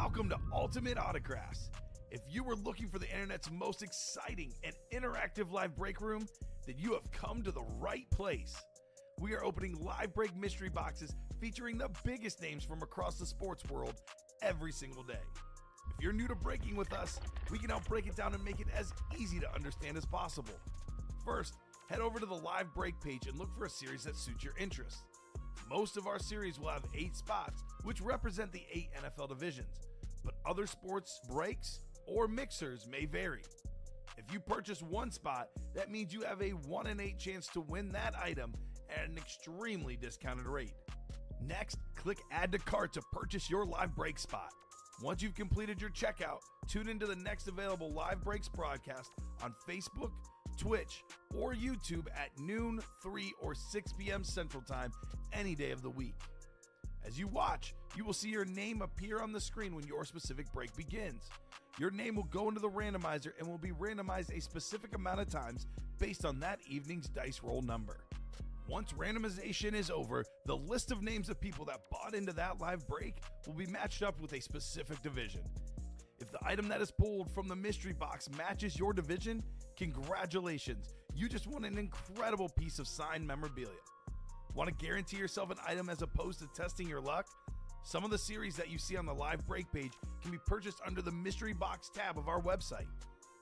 Welcome to Ultimate Autographs. If you were looking for the internet's most exciting and interactive live break room, then you have come to the right place. We are opening live break mystery boxes featuring the biggest names from across the sports world every single day. If you're new to breaking with us, we can help break it down and make it as easy to understand as possible. First, head over to the live break page and look for a series that suits your interests. Most of our series will have 8 spots, which represent the 8 NFL divisions, but other sports breaks or mixers may vary. If you purchase one spot, that means you have a 1 in 8 chance to win that item at an extremely discounted rate. Next, click Add to Cart to purchase your live break spot. Once you've completed your checkout, tune into the next available live breaks broadcast on Facebook, Twitch, or YouTube at noon, 3, or 6 p.m. Central Time any day of the week. As you watch, you will see your name appear on the screen when your specific break begins. Your name will go into the randomizer and will be randomized a specific amount of times based on that evening's dice roll number. Once randomization is over, the list of names of people that bought into that live break will be matched up with a specific division. If the item that is pulled from the mystery box matches your division, congratulations, you just won an incredible piece of signed memorabilia. Want to guarantee yourself an item as opposed to testing your luck? Some of the series that you see on the live break page can be purchased under the mystery box tab of our website.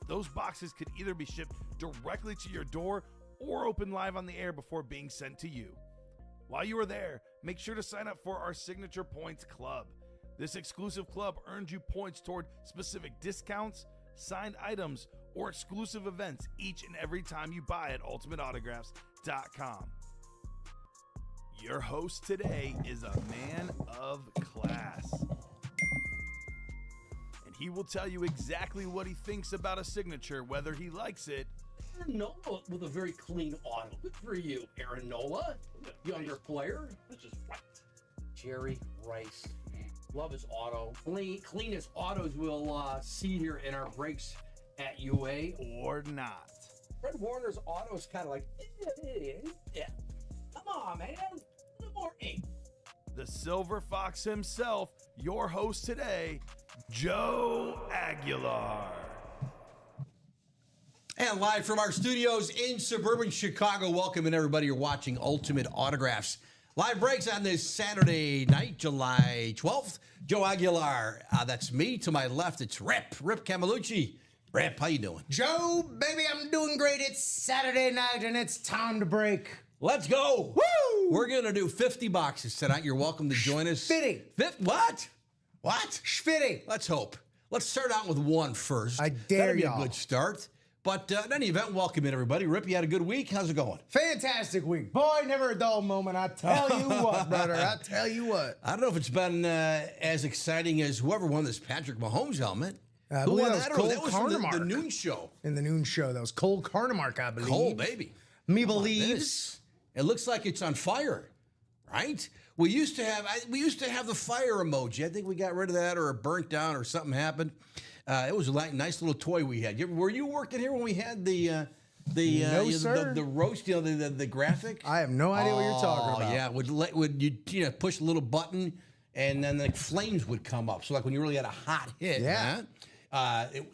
Those boxes could either be shipped directly to your door or open live on the air before being sent to you. While you are there, make sure to sign up for our Signature Points Club. This exclusive club earns you points toward specific discounts, signed items, or exclusive events each and every time you buy at ultimateautographs.com. Your host today is a man of class. And he will tell you exactly what he thinks about a signature, whether he likes it. Aaron Nola with a very clean auto. Good for you, Aaron Nola. Younger player. This is right. Jerry Rice. Love his auto. Cleanest autos we'll see here in our breaks at UA. Or not. Fred Warner's auto is kind of like, yeah. Come on, man. A little more ink. The Silver Fox himself, your host today, Joe Aguilar. And live from our studios in suburban Chicago, welcome and everybody. You're watching Ultimate Autographs. Live breaks on this Saturday night, July 12th. Joe Aguilar, that's me. To my left, it's Rip Camelucci. Rip, how you doing? Joe, baby, I'm doing great. It's Saturday night and it's time to break. Let's go. Woo! We're going to do 50 boxes tonight. You're welcome to join us. 50. What? What? 50. Let's hope. Let's start out with one first. I dare That'd be y'all. a good start. But in any event, welcome in, everybody. Rip, you had a good week. How's it going? Fantastic week. Boy, never a dull moment. I tell you what, brother. I tell you what. I don't know if it's been as exciting as whoever won this Patrick Mahomes helmet. I Who believe won that that? was That was Cole from the Carnemark. noon show. In the noon show. That was Cole Carnemark, I believe. Cole, baby. Me How about believes. this? It looks like it's on fire, right? We used to have the fire emoji. I think we got rid of that, or it burnt down, or something happened. It was a nice little toy we had. Were you working here when we had the sir. the roast, the graphic? I have no idea what you're talking about. Oh yeah, would you push a little button and then the flames would come up. So like when you really had a hot hit, Yeah.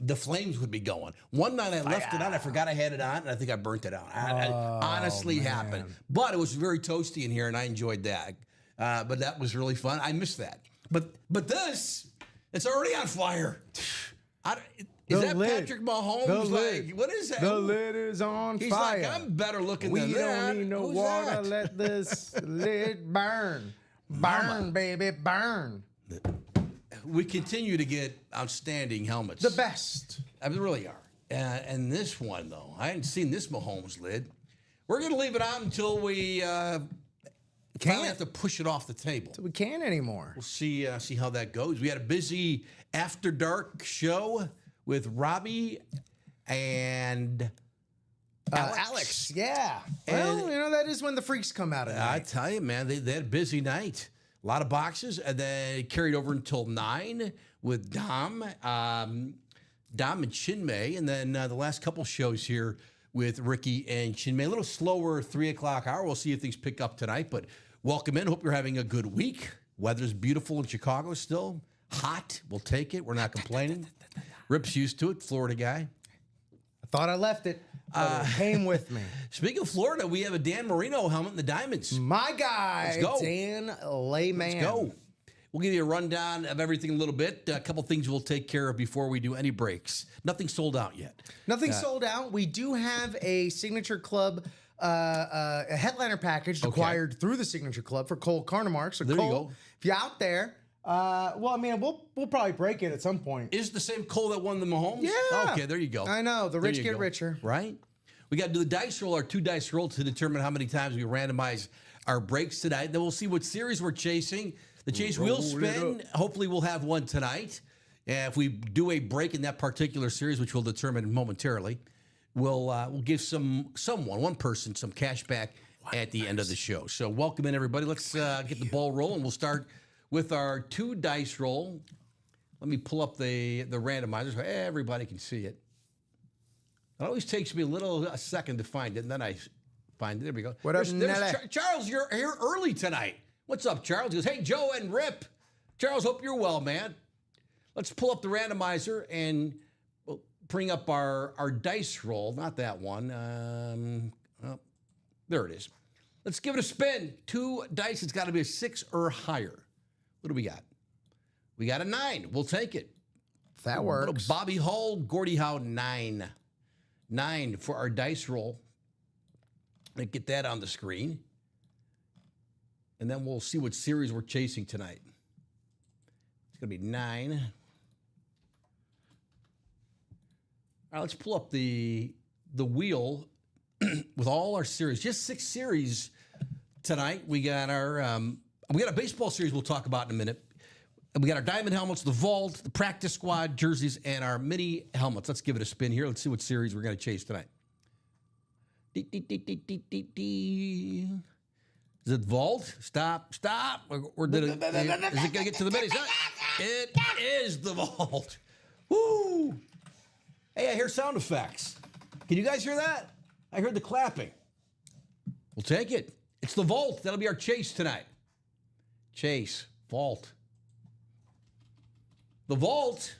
the flames would be going. One night I left it on. I forgot I had it on, and I think I burnt it out. It honestly happened. But it was very toasty in here, and I enjoyed that. But that was really fun. I missed that. But this, it's already on fire. Is that lid. Patrick Mahomes? The Like, lid. what is that? The lid is on He's fire. like, I'm better looking We than that. don't need no Who's water. that? Let this lid burn. Burn, baby, burn. We continue to get outstanding helmets. The best. I mean, really are. And this one, though, I hadn't seen this Mahomes lid. We're going to leave it on until we finally have to push it off the table. We can't anymore. We'll see how that goes. We had a busy After Dark show with Robbie and Alex, yeah. And- Well, that is when the freaks come out at I night. tell you, man, they had a busy night. A lot of boxes, and then it carried over until 9 with Dom and Chinmay, and then the last couple shows here with Ricky and Chinmay. A little slower 3 o'clock hour. We'll see if things pick up tonight, but welcome in. Hope you're having a good week. Weather's beautiful in Chicago still. Hot, we'll take it. We're not complaining. Rip's used to it, Florida guy. I thought I left it. But it came with me. Speaking of Florida, we have a Dan Marino helmet in the Diamonds. My guy, Let's go. Dan Layman. Let's go. We'll give you a rundown of everything a little bit. A couple things we'll take care of before we do any breaks. Nothing sold out yet. Nothing sold out. We do have a Signature Club, a headliner package acquired through the Signature Club for Cole Carnemark. So There you Cole, go. if you're out there, well, I mean, we'll probably break it at some point. Is the same Cole that won the Mahomes? Yeah. Okay, there you go. I know. The There rich you get go. richer. Right? We got to do the dice roll, our 2 dice roll, to determine how many times we randomize our breaks tonight. Then we'll see what series we're chasing. The chase will spin. Hopefully, we'll have one tonight. If we do a break in that particular series, which we'll determine momentarily, we'll give one person, some cash back at the end of the show. So welcome in, everybody. Let's get the ball rolling. We'll start with our 2 dice roll. Let me pull up the randomizer so everybody can see it. It always takes me a second to find it, and then I find it. There we go. What up, There's Nelly? Charles, you're here early tonight. What's up, Charles? He goes, hey, Joe and Rip. Charles, hope you're well, man. Let's pull up the randomizer and we'll bring up our dice roll. Not that one. Oh, there it is. Let's give it a spin. 2 dice. It's got to be a 6 or higher. What do we got? We got a 9. We'll take it. That Little works. Bobby Hull, Gordie Howe, 9. 9 for our dice roll. Let's get that on the screen. And then we'll see what series we're chasing tonight. It's going to be 9. All right, let's pull up the wheel with all our series. Just 6 series tonight. We got a baseball series we'll talk about in a minute. We got our diamond helmets, the vault, the practice squad jerseys, and our mini helmets. Let's give it a spin here. Let's see what series we're going to chase tonight. Is it vault? Stop. Or did it? Is it going to get to the minis? It is the vault. Woo! Hey, I hear sound effects. Can you guys hear that? I heard the clapping. We'll take it. It's the vault. That'll be our chase tonight. Chase, vault. The vault.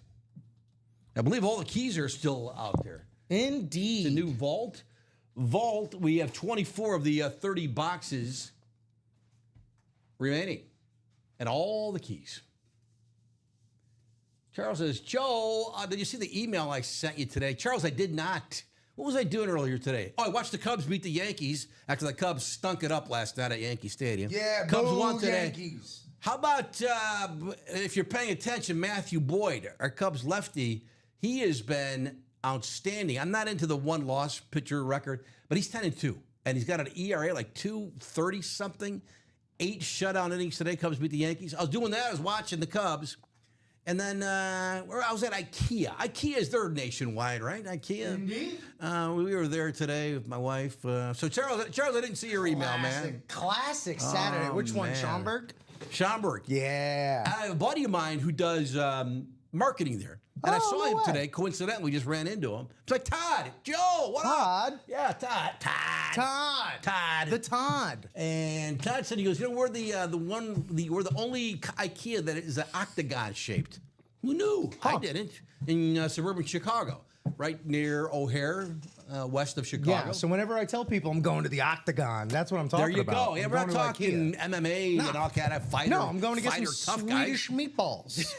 I believe all the keys are still out there. Indeed. The new vault. Vault, we have 24 of the 30 boxes remaining. And all the keys. Charles says, Joe, did you see the email I sent you today? Charles, I did not. What was I doing earlier today? Oh, I watched the Cubs beat the Yankees after the Cubs stunk it up last night at Yankee Stadium. Yeah, Cubs boo, won today. Yankees. How about, if you're paying attention, Matthew Boyd, our Cubs lefty, he has been outstanding. I'm not into the 1-loss pitcher record, but he's 10-2. And he's got an ERA like 2.30 something. 8 shutout innings today. Cubs beat the Yankees. I was doing that. I was watching the Cubs. And then I was at IKEA. IKEA is they're nationwide, right? IKEA. Indeed. We were there today with my wife. So Charles, I didn't see your email, man. Classic Saturday. Oh, Which one, man. Schaumburg? Schaumburg. Yeah. I have a buddy of mine who does marketing there. And I Oh, saw no him way. today. Coincidentally, we just ran into him. It's like, Todd, Joe, what up? Todd? Yeah, Todd. Todd. The Todd. And Todd said, he goes, you know, we're we're the only IKEA that is octagon shaped. Who knew? Huh. I didn't. In suburban Chicago, right near O'Hare, west of Chicago. Yeah, so whenever I tell people I'm going to the Octagon, that's what I'm talking there about. you go. Yeah, I'm we're not going to talking IKEA. MMA and all kind of fighter. No, I'm going to get some fighter, tough guys. Swedish meatballs.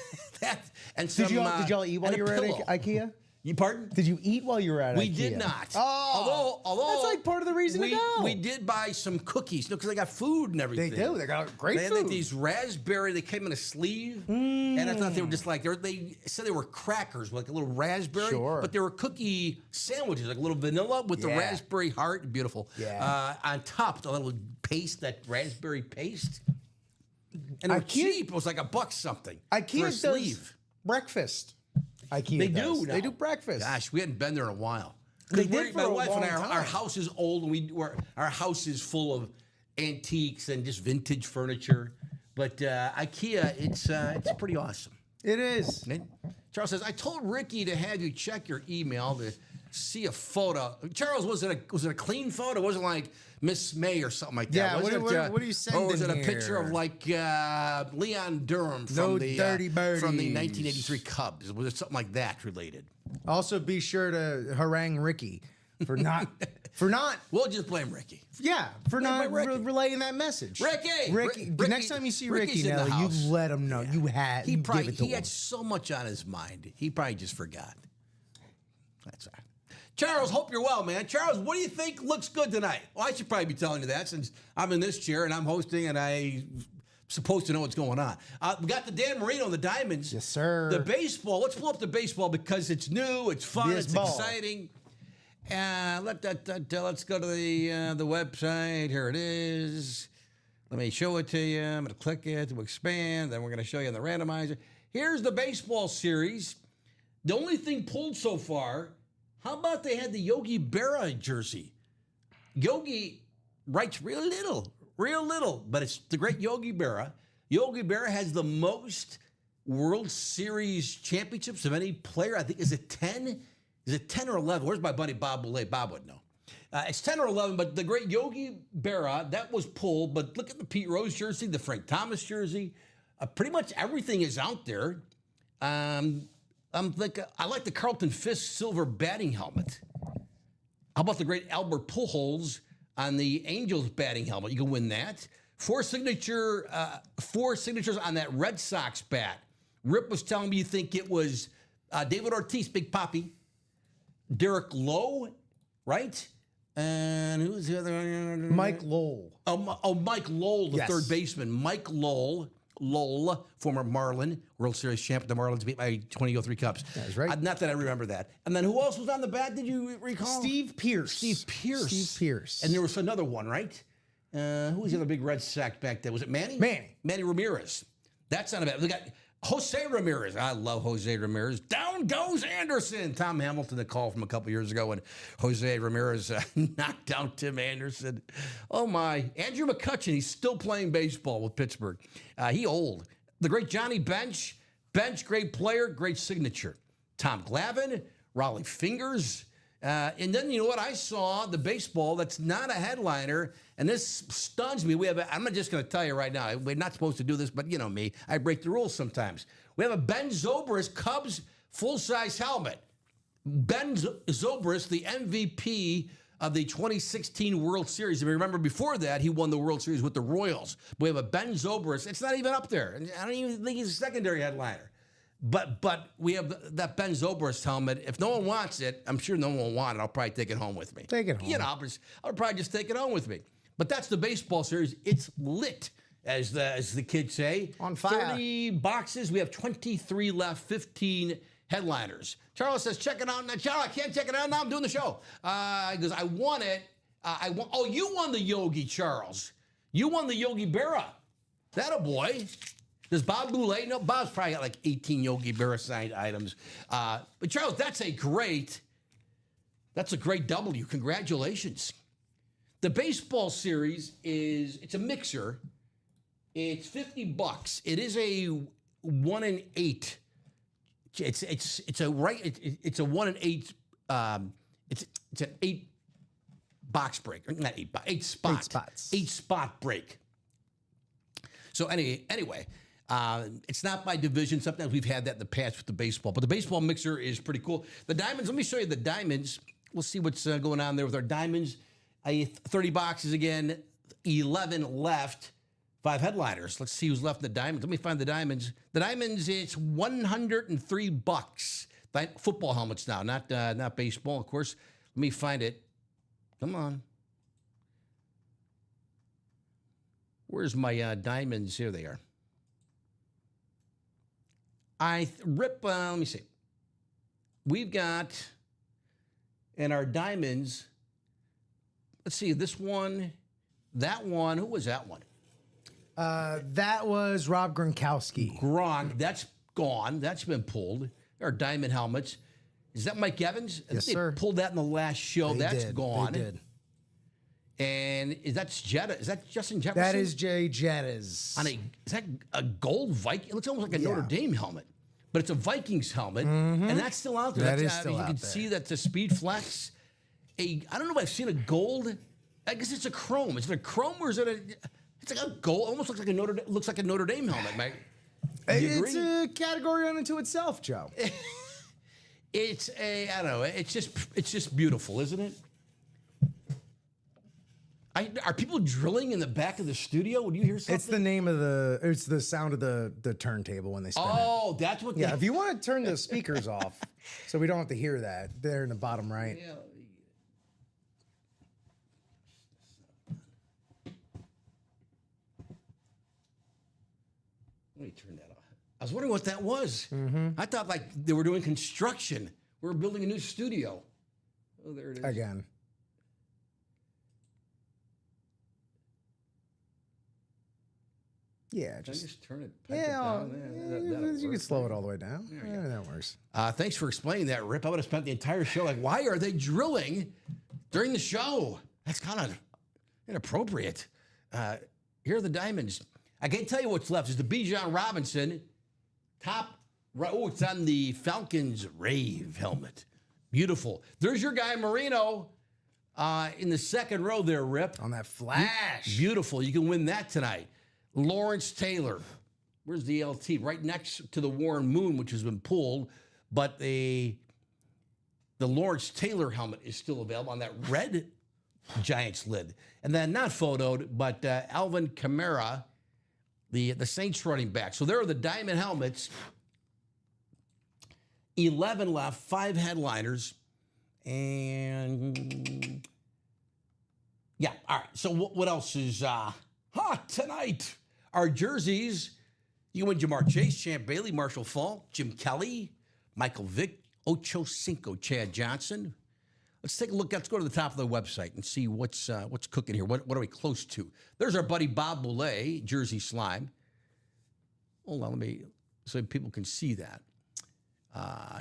And some, Did y'all eat while and you a were at pillow. IKEA? You pardon? Did you eat while you were at We IKEA? did not. Oh, although that's like part of the reason to go. We did buy some cookies, because they got food and They everything. do. They got great They had food. like these raspberry. They came in a sleeve, and I thought they were just like they said they were crackers, like a little raspberry. Sure. But they were cookie sandwiches, like a little vanilla with the Yeah. raspberry heart. Beautiful. Yeah. On top, a little paste, that raspberry paste, and it was IKEA cheap. It was like $1 something for a IKEA does sleeve. breakfast. IKEA They does. do now. They do breakfast. Gosh, we hadn't been there in a while. They 'Cause did for my a wife and long our time. house is old, and our house is full of antiques and just vintage furniture. But IKEA, it's pretty awesome. It is. Charles says, I told Ricky to have you check your email to see a photo. Charles, was it a clean photo? It wasn't like Miss May or something like that. Yeah, was what are you sending Or was it a here? picture of like Leon Durham from No the dirty birdies. from the 1983 Cubs? Was it something like that related? Also, be sure to harangue Ricky for not We'll just blame Ricky. for not Ricky. relaying that message. Ricky, the next time you see Ricky's Ricky, in the Nelly, house. you let him know. You had He you probably give it to he him. had so much on his mind. He probably just forgot. That's all right. Charles, hope you're well, man. Charles, what do you think looks good tonight? Well, I should probably be telling you that since I'm in this chair and I'm hosting and I'm supposed to know what's going on. We got the Dan Marino and the Diamonds. Yes, sir. The baseball. Let's pull up the baseball because it's new, it's fun, it's Baseball. exciting. Let's go to the website. Here it is. Let me show it to you. I'm going to click it to expand. Then we're going to show you in the randomizer. Here's the baseball series. The only thing pulled so far, how about they had the Yogi Berra jersey? Yogi writes real little, but it's the great Yogi Berra. Yogi Berra has the most World Series championships of any player. I think, is it 10? Is it 10 or 11? Where's my buddy Bob Boulay? Bob would know. It's 10 or 11, but the great Yogi Berra, that was pulled. But look at the Pete Rose jersey, the Frank Thomas jersey. Pretty much everything is out there. I like the Carlton Fisk silver batting helmet. How about the great Albert Pujols on the Angels batting helmet? You can win that. Four signatures on that Red Sox bat. Rip was telling me you think it was David Ortiz, Big Papi, Derek Lowe, right? And who's the other one? Mike Lowell. Mike Lowell, the Yes. third baseman. Mike Lowell, former Marlin, World Series champ. The Marlins beat by 2003 Cubs. That's right. Not that I remember that. And then who else was on the bat? Did you recall? Steve Pierce. Steve Pierce. And And there was another one, right? Who was the other big Red Sox back then? Was it Manny? Manny Ramirez. That's not a bad. We got Jose Ramirez. I love Jose Ramirez. Down goes Anderson. Tom Hamilton, the call from a couple years ago when Jose Ramirez knocked down Tim Anderson. Oh, my. Andrew McCutchen, he's still playing baseball with Pittsburgh. He old. The great Johnny Bench. Bench, great player, great signature. Tom Glavine, Raleigh Fingers. And then, you know what? I saw the baseball that's not a headliner, and this stuns me. I'm not just going to tell you right now. We're not supposed to do this, but you know me. I break the rules sometimes. We have a Ben Zobrist Cubs full-size helmet. Ben Zobrist, the MVP of the 2016 World Series. If you remember, before that, he won the World Series with the Royals. We have a Ben Zobrist. It's not even up there. I don't even think he's a secondary headliner. But we have that Ben Zobrist helmet. If no one wants it, I'm sure no one will want it. I'll probably take it home with me. Take it home. You know, I'll probably just take it home with me. But that's the baseball series. It's lit, as the kids say. On fire. 30 boxes. We have 23 left, 15 headliners. Charles says, check it out. Now, Charles, I can't check it out now. I'm doing the show. He goes, I won it. Oh, you won the Yogi, Charles. You won the Yogi Berra. That a boy. Does Bob Boulay? No, Bob's probably got like 18 Yogi Berra signed items. But Charles, that's a great W. Congratulations. The baseball series it's a mixer. It's $50. It is a 1 in 8. It's a 1 in 8. It's an 8 box break, or not 8 box, 8 spot. 8 spots. 8 spot break. So anyway, it's not by division. Sometimes we've had that in the past with the baseball, but the baseball mixer is pretty cool. The diamonds, let me show you the diamonds. We'll see what's going on there with our diamonds. 30 boxes again, 11 left, 5 headliners. Let's see who's left in the diamonds. Let me find the diamonds. The diamonds, it's $103. Football helmets now, not baseball, of course. Let me find it. Come on. Where's my diamonds? Here they are. Let me see. We've got, in our diamonds, let's see, this one, that one. Who was that one? That was Rob Gronkowski. Gronk, that's gone. That's been pulled. Our diamond helmets. Is that Mike Evans? I Yes, think sir. They pulled that in the last show. That's gone. They did. And is that Justin Jefferson? That is Jay Jettas. Is that a gold Viking? It looks almost like a Yeah. Notre Dame helmet. but it's a Vikings helmet, and that's still out there. That That's, is still you out can there. see that the Speed Flex. I don't know if I've seen a gold. I guess it's a chrome. Is it a chrome or is it a? It's like a gold. Almost looks like a Notre Dame helmet, Mike. Do you It's agree? a category unto itself, Joe. It's a. I don't know. It's just beautiful, isn't it? Are people drilling in the back of the studio? Would you hear something? It's the name of the. It's the sound of the turntable when they spin it. Oh, that's what. Yeah, if you want to turn the speakers off, so we don't have to hear that, they're in the bottom right. Yeah. Let me turn that off. I was wondering what that was. I thought like they were doing construction. We were building a new studio. Oh, there it is. Again. Yeah, Can I just just turn it? Pipe it yeah. down? That'll You can work. slow it all the way down. Yeah, that works. Thanks for explaining that, Rip. I would have spent the entire show like, why are they drilling during the show? That's kind of inappropriate. Here are the diamonds. I can't tell you what's left. It's the Bijan Robinson top right. Oh, it's on the Falcons Rave helmet. Beautiful. There's your guy, Marino, in the second row there, Rip. On that flash. Beautiful. You can win that tonight. Lawrence Taylor. Where's the LT? Right next to the Warren Moon, which has been pulled, but the Lawrence Taylor helmet is still available on that red Giants lid. And then not photoed, but Alvin Kamara, the Saints running back. So there are the diamond helmets. 11 left, 5 headliners, and yeah. All right. So what else is hot tonight? Our jerseys. You can win Jamar Chase, Champ Bailey, Marshall Faulk, Jim Kelly, Michael Vick, Ocho Cinco, Chad Johnson. Let's take a look. Let's go to the top of the website and see what's cooking here. What are we close to? There's our buddy Bob Boulay, Jersey Slime. Hold on, so people can see that.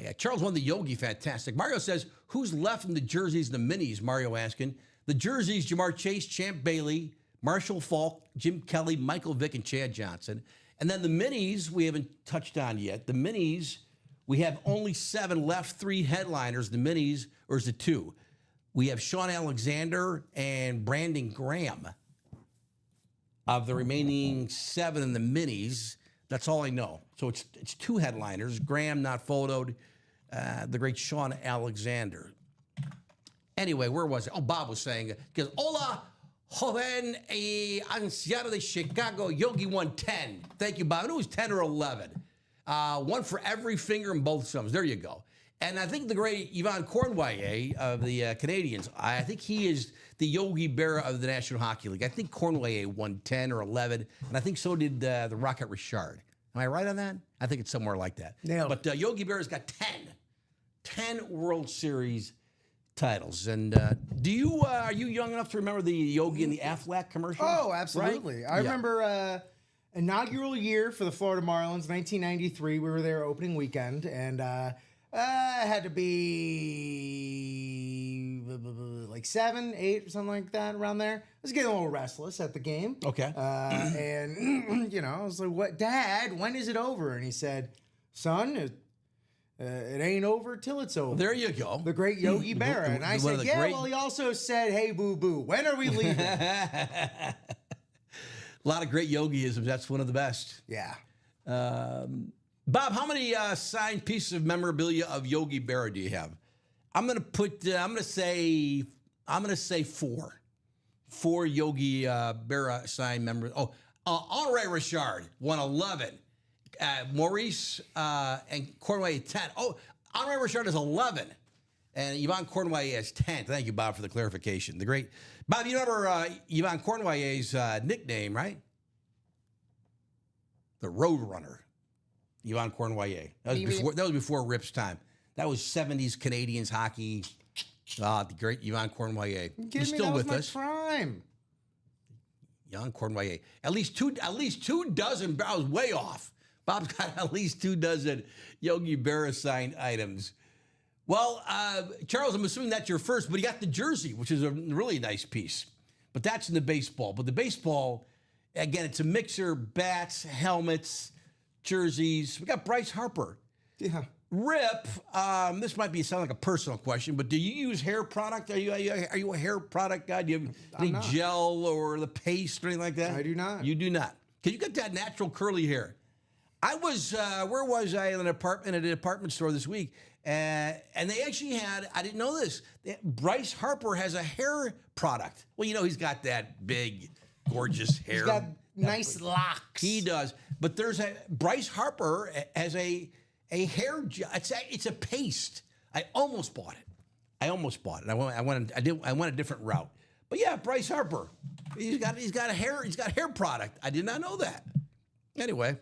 Yeah, Charles won the Yogi. Fantastic. Mario says, who's left in the jerseys and the minis? Mario asking. The jerseys, Jamar Chase, Champ Bailey, Marshall Faulk, Jim Kelly, Michael Vick, and Chad Johnson. And then the minis we haven't touched on yet. The minis, we have only 7 left, 3 headliners. The minis, or is it 2? We have Sean Alexander and Brandon Graham. Of the remaining 7 in the minis, that's all I know. So it's 2 headliners. Graham not photoed. The great Sean Alexander. Anyway, where was it? Oh, Bob was saying, because hola, joven anciano de Chicago, Yogi won 10. Thank you, Bob. I knew it was 10 or 11. 1 for every finger in both sums. There you go. And I think the great Yvon Cornwallier of the Canadians, I think he is the Yogi Berra of the National Hockey League. I think Cornwallier won 10 or 11, and I think so did the Rocket Richard. Am I right on that? I think it's somewhere like that. Nailed But Yogi Berra's got 10 World Series titles. And are you young enough to remember the Yogi and the Aflac commercial? Oh, absolutely. Right? I remember inaugural year for the Florida Marlins, 1993. We were there opening weekend, and I had to be like 7, 8, or something like that, around there. I was getting a little restless at the game. Okay. And, I was like, "What, Dad, when is it over?" And he said, "Son, it ain't over till it's over." There you go. The great Yogi Berra. And I One said, of the "Yeah, great- well, he also said, 'Hey, boo-boo, when are we leaving?'" A lot of great Yogiisms. That's one of the best. Yeah. Bob, how many signed pieces of memorabilia of Yogi Berra do you have? I'm gonna say 4. 4 Yogi Berra signed members. Oh, Henri Richard won 11. Maurice and Cornwallier 10. Oh, Henri Richard is 11. And Yvon Cornwallier has 10. Thank you, Bob, for the clarification. The great Bob, you remember Yvon Cornwallier's nickname, right? The Road Runner. Yvon Cornwallier. That was before Rip's time. That was 70s Canadians hockey. The great Yvon Cornwallier. He's still with us. Prime. Yvon Cornwallier. At least two dozen. I was way off. Bob's got at least 2 dozen Yogi Berra signed items. Well, Charles, I'm assuming that's your first, but you got the jersey, which is a really nice piece. But that's in the baseball. But the baseball, again, it's a mixer: bats, helmets, jerseys. We got Bryce Harper. Yeah. Rip, this might sound like a personal question, but do you use hair product? Are you a hair product guy? Do you have any not. gel or the paste or anything like that? I do not. You do not. Because you got that natural curly hair. I was, where was I in at a department store this week? And they actually had, I didn't know this, Bryce Harper has a hair product. Well, he's got that big, gorgeous hair. He's got nice locks. He does. But Bryce Harper has a hair gel. It's a paste. I almost bought it. I went a different route. But yeah, Bryce Harper. He's got a hair product. I did not know that. Anyway,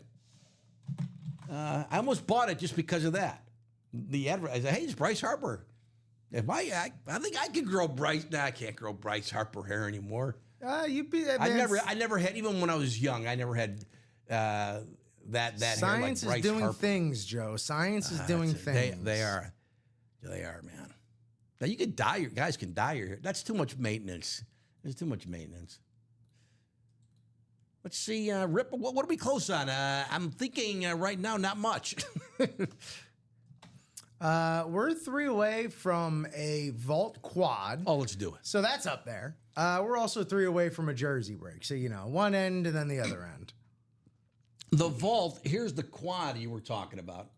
I almost bought it just because of that. The advert. I said, "Hey, it's Bryce Harper." If I think I could grow Bryce. Nah, I can't grow Bryce Harper hair anymore. You'd be. I never had. Even when I was young, I never had that Science hair like is Bryce doing Harper. things, Joe. Science is doing things. They are, man. Now you can dye your guys can dye your hair. That's too much maintenance. There's too much maintenance. Let's see, Rip. What are we close on? I'm thinking right now, not much. We're 3 away from a vault quad. Oh, let's do it. So that's up there. We're also 3 away from a jersey break. So, one end and then the other end. The vault. Here's the quad you were talking about.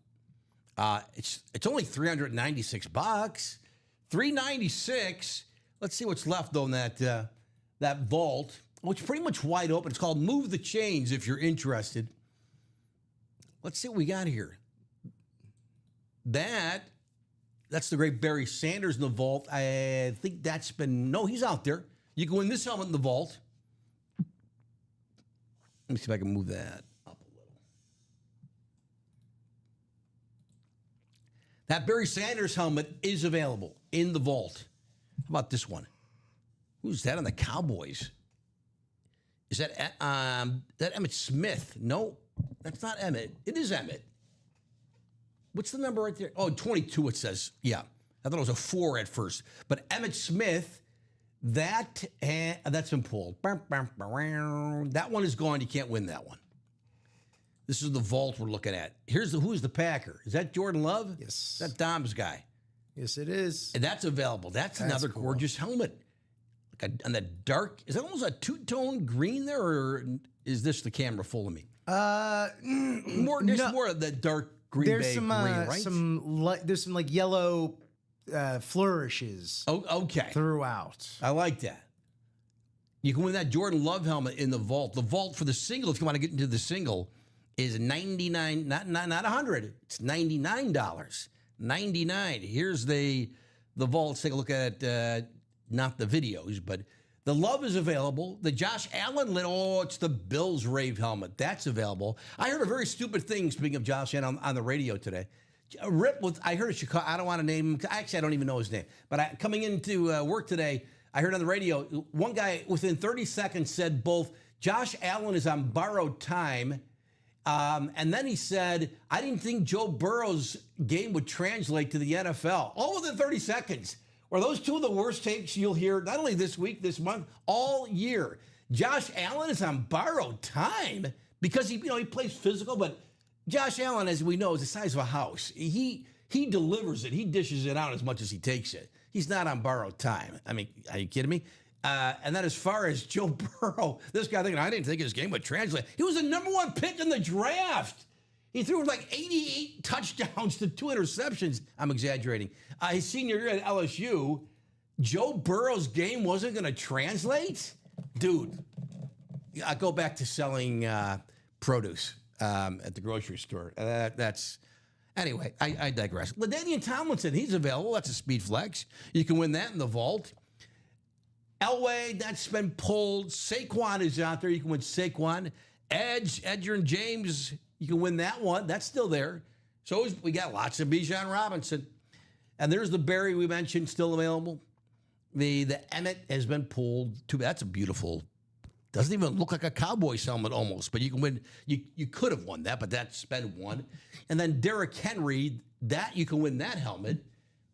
It's only $396. $396. Let's see what's left on that vault, which is pretty much wide open. It's called Move the Chains if you're interested. Let's see what we got here. That's the great Barry Sanders in the vault. I think he's out there. You can win this helmet in the vault. Let me see if I can move that up a little. That Barry Sanders helmet is available in the vault. How about this one? Who's that on the Cowboys? Is that Emmitt Smith? No, that's not Emmitt. It is Emmitt. What's the number right there? Oh, 22 it says. Yeah. I thought it was a 4 at first. But Emmitt Smith, that's been pulled. That one is gone. You can't win that one. This is the vault we're looking at. Who's the Packer? Is that Jordan Love? Yes. That Dom's guy. Yes, it is. And that's available. That's another cool. gorgeous helmet. And the dark, is that almost a two-tone green there, or is this the camera full of me? More of the dark green. There's green, right? There's some like yellow flourishes. Oh, okay. Throughout. I like that. You can win that Jordan Love helmet in the vault. The vault for the single, if you want to get into the single, is $99, not $100. It's $99. $99. Here's the vault. Let's take a look at not the videos, but the Love is available. The Josh Allen it's the Bills Rave helmet. That's available. I heard a very stupid thing, speaking of Josh Allen, on the radio today. I heard a Chicago, I don't want to name him. Actually, I don't even know his name. But coming into work today, I heard on the radio, one guy within 30 seconds said both Josh Allen is on borrowed time, and then he said, I didn't think Joe Burrow's game would translate to the NFL. All within 30 seconds. Are those two of the worst takes you'll hear, not only this week, this month, all year? Josh Allen is on borrowed time because he plays physical, but Josh Allen, as we know, is the size of a house. He delivers it. He dishes it out as much as he takes it. He's not on borrowed time. I mean, are you kidding me? And then as far as Joe Burrow, this guy thinking, I didn't think his game would translate. He was the #1 pick in the draft. He threw like 88 touchdowns to 2 interceptions. I'm exaggerating. His senior year at LSU, Joe Burrow's game wasn't going to translate? Dude, I go back to selling produce at the grocery store. Anyway, I digress. LaDainian Tomlinson, he's available. That's a speed flex. You can win that in the vault. Elway, that's been pulled. Saquon is out there. You can win Saquon. Edgerrin James, you can win that one. That's still there. So we got lots of Bijan Robinson. And there's the Barry we mentioned, still available. The Emmitt has been pulled. That's a beautiful, doesn't even look like a Cowboys helmet almost, but you can win. You could have won that, but that's been won. And then Derrick Henry, that you can win that helmet.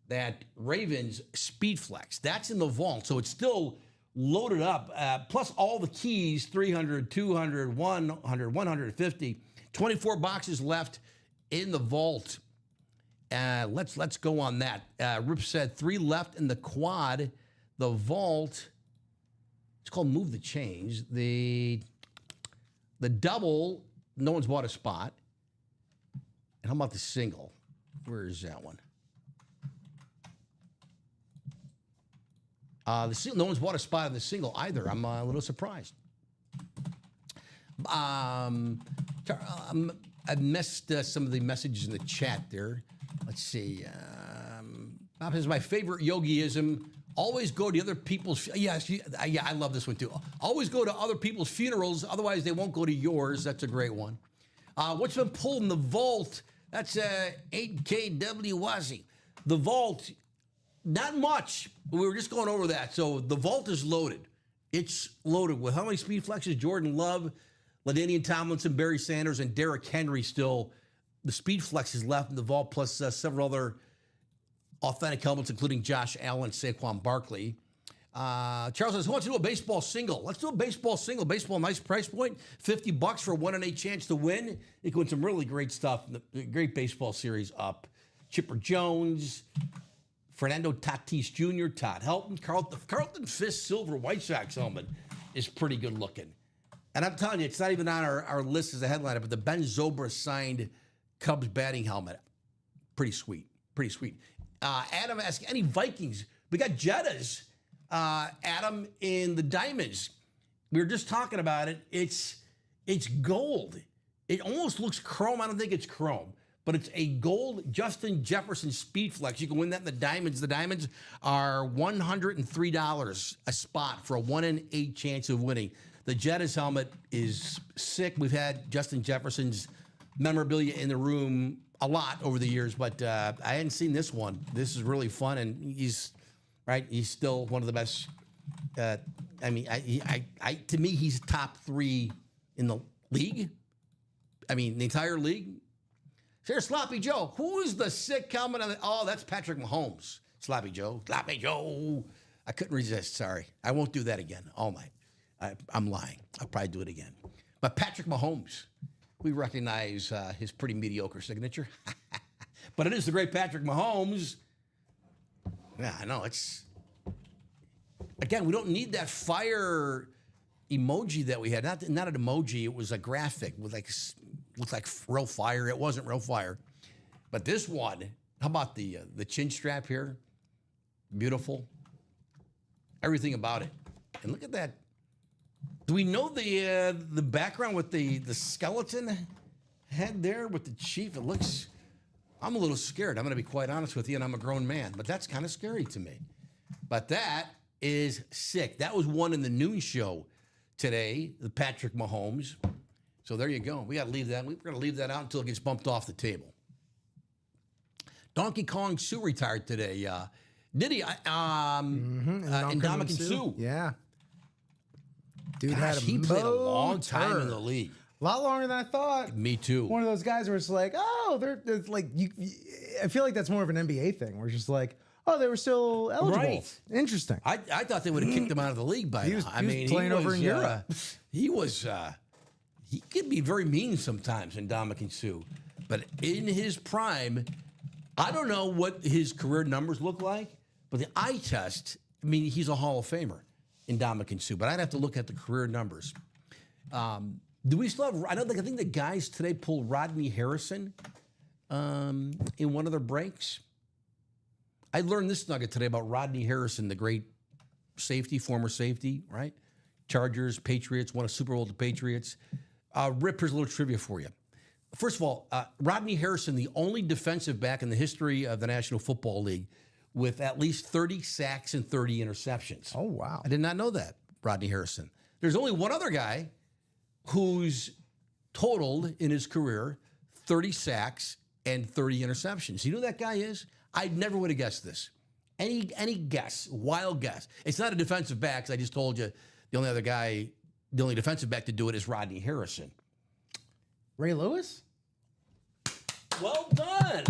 That Ravens Speed Flex, that's in the vault. So it's still loaded up, plus all the keys, 300, 200, 100, 150, 24 boxes left in the vault. Let's go on that. Rip said 3 left in the quad. The vault, it's called Move the Change. The double, no one's bought a spot. And how about the single? Where is that one? No one's bought a spot in the single either. I'm a little surprised. I missed some of the messages in the chat there. Let's see. Bob says, my favorite yogiism, always go to other people's... Yes, yeah, I love this one too. Always go to other people's funerals, otherwise they won't go to yours. That's a great one. What's been pulled in the vault? That's 8KW Wazzy. The vault, not much. We were just going over that. So the vault is loaded. It's loaded with how many speed flexes? Jordan Love, LaDainian Tomlinson, Barry Sanders, and Derrick Henry still. The speed flexes left in the vault, plus several other authentic helmets, including Josh Allen, Saquon Barkley. Charles says, who wants to do a baseball single? Let's do a baseball single. Baseball, nice price point. $50 for a 1 in 8 chance to win. You can win some really great stuff. The great baseball series up. Chipper Jones, Fernando Tatis Jr., Todd Helton, Carlton Fisk silver White Sox helmet is pretty good looking. And I'm telling you, it's not even on our list as a headliner, but the Ben Zobrist signed Cubs batting helmet. Pretty sweet. Pretty sweet. Adam asked, any Vikings? We got Jettas. Adam in the Diamonds. We were just talking about it. It's gold. It almost looks chrome. I don't think it's chrome, but it's a gold Justin Jefferson Speed Flex. You can win that in the Diamonds. The Diamonds are $103 a spot for a 1 in 8 chance of winning. The Jettas helmet is sick. We've had Justin Jefferson's memorabilia in the room a lot over the years, but I hadn't seen this one. This is really fun, and he's still one of the best. To me, he's top 3 in the league. I mean, the entire league. Here's Sloppy Joe. Who is the sick helmet on the? Oh, that's Patrick Mahomes. Sloppy Joe. Sloppy Joe. I couldn't resist. Sorry. I won't do that again all night. I'm lying. I'll probably do it again. But Patrick Mahomes, we recognize his pretty mediocre signature. But it is the great Patrick Mahomes. Yeah, I know. Again, we don't need that fire emoji that we had. Not an emoji. It was a graphic with looked like real fire. It wasn't real fire. But this one, how about the chin strap here? Beautiful. Everything about it. And look at that. Do we know the background with the skeleton head there with the chief? It looks... I'm a little scared. I'm going to be quite honest with you, and I'm a grown man. But that's kind of scary to me. But that is sick. That was one in the noon show today, the Patrick Mahomes. So there you go. We got to leave that. We're going to leave that out until it gets bumped off the table. Donkey Kong Sue retired today. Did he? Ndamukong Suh. Yeah. Dude He played a long time in the league. A lot longer than I thought. Me too. One of those guys where it's like, oh, it's like I feel like that's more of an NBA thing. Where it's just like, oh, they were still eligible. Right. Interesting. I thought they would have kicked him out of the league by now. He was playing over in Europe. He could be very mean sometimes in Ndamukong Suh, but in his prime, I don't know what his career numbers look like, but the eye test, I mean, he's a Hall of Famer in Ndamukong Suh, but I'd have to look at the career numbers. Do we still have? I think the guys today pulled Rodney Harrison in one of their breaks. I learned this nugget today about Rodney Harrison, the great safety, former safety, right? Chargers, Patriots, won a Super Bowl with the Patriots. Rip, here's a little trivia for you. First of all, Rodney Harrison, the only defensive back in the history of the National Football League with at least 30 sacks and 30 interceptions. Oh, wow. I did not know that, Rodney Harrison. There's only one other guy who's totaled in his career 30 sacks and 30 interceptions. You know who that guy is? I never would have guessed this. Any guess, wild guess. It's not a defensive back, because I just told you the only defensive back to do it is Rodney Harrison. Ray Lewis? Well done.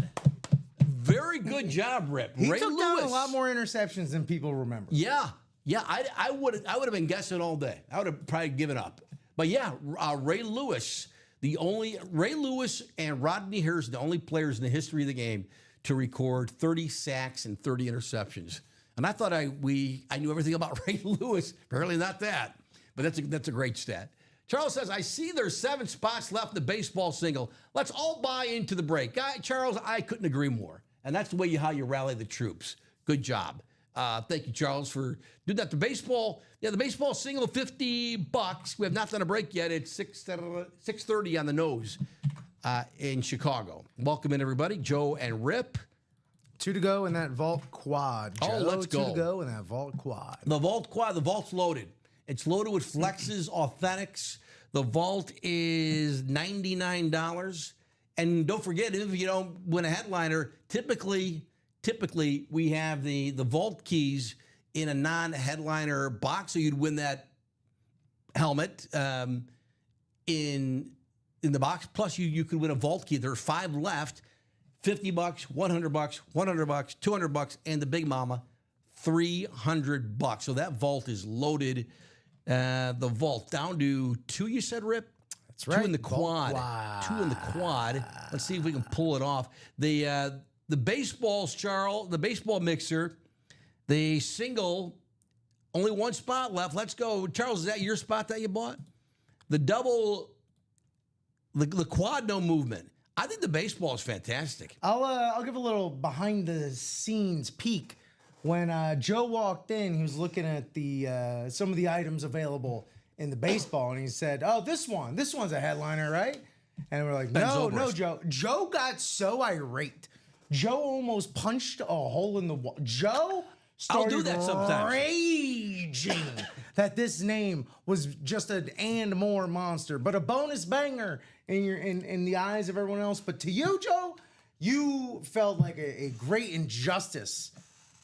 Very good job, Rip. He Ray took Lewis. down a lot more interceptions than people remember. Yeah. I would have been guessing all day. I would have probably given up. But yeah, Ray Lewis and Rodney Harrison, the only players in the history of the game to record 30 sacks and 30 interceptions. And I thought I knew everything about Ray Lewis. Apparently not that, but that's a great stat. Charles says, I see there's 7 spots left in the baseball single. Let's all buy into the break. Charles, I couldn't agree more. And that's the way how you rally the troops. Good job. Thank you, Charles, for doing that. The baseball single, $50. We have not done a break yet. It's 6:30 on the nose in Chicago. Welcome in, everybody. Joe and Rip. 2 to go in that vault quad. Joe. Oh, let's go. 2 to go in that vault quad. The vault quad, the vault's loaded. It's loaded with Flexes, Authentics. The vault is $99. And don't forget, if you don't win a headliner, typically we have the vault keys in a non-headliner box, so you'd win that helmet in the box. Plus, you could win a vault key. There are 5 left: $50, $100, $100, $200, and the Big Mama, $300. So that vault is loaded. The vault down to 2. You said, Rip? That's right. 2 in the quad. 2 in the quad. Let's see if we can pull it off. The baseballs, Charles, the baseball mixer, the single, only 1 spot left. Let's go. Charles, is that your spot that you bought? The double, the quad, no movement. I think the baseball is fantastic. I'll give a little behind the scenes peek. When Joe walked in, he was looking at the some of the items available in the baseball, and he said, "Oh, this one's a headliner, right?" And we're like, "No, Joe." Joe got so irate. Joe almost punched a hole in the wall. Joe started I'll do that sometimes. Raging that this name was just an and more monster, but a bonus banger in the eyes of everyone else. But to you, Joe, you felt like a great injustice.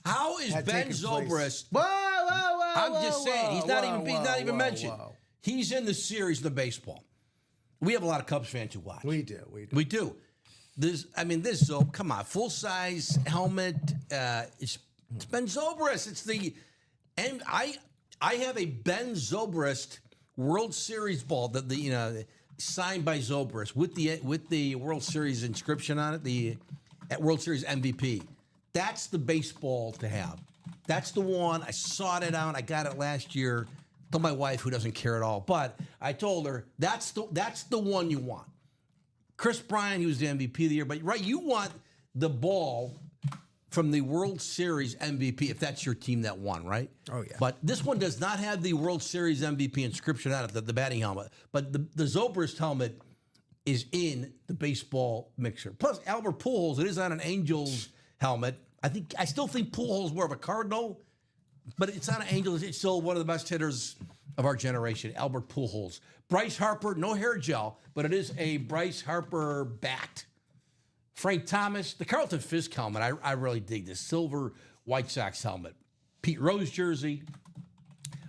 How is Ben Zobrist? Whoa, I'm just saying, he's not even mentioned. Whoa. He's in the series of the baseball. We have a lot of Cubs fans who watch. We do. This Zob, come on, full size helmet. It's Ben Zobrist. And I have a Ben Zobrist World Series ball that signed by Zobrist with the World Series inscription on it. At World Series MVP. That's the baseball to have. That's the one. I sought it out. I got it last year. Told my wife, who doesn't care at all, but I told her that's the one you want. Chris Bryant, he was the MVP of the year, but right, you want the ball from the World Series MVP if that's your team that won, right? Oh yeah. But this one does not have the World Series MVP inscription on it, the batting helmet. But the Zobrist helmet is in the baseball mixer. Plus, Albert Pujols, it is on an Angels helmet. I still think Pujols is more of a Cardinal, but it's on an Angels. It's still one of the best hitters of our generation, Albert Pujols. Bryce Harper, no hair gel, but it is a Bryce Harper bat. Frank Thomas, the Carlton Fisk helmet. I really dig this silver White Sox helmet. Pete Rose jersey.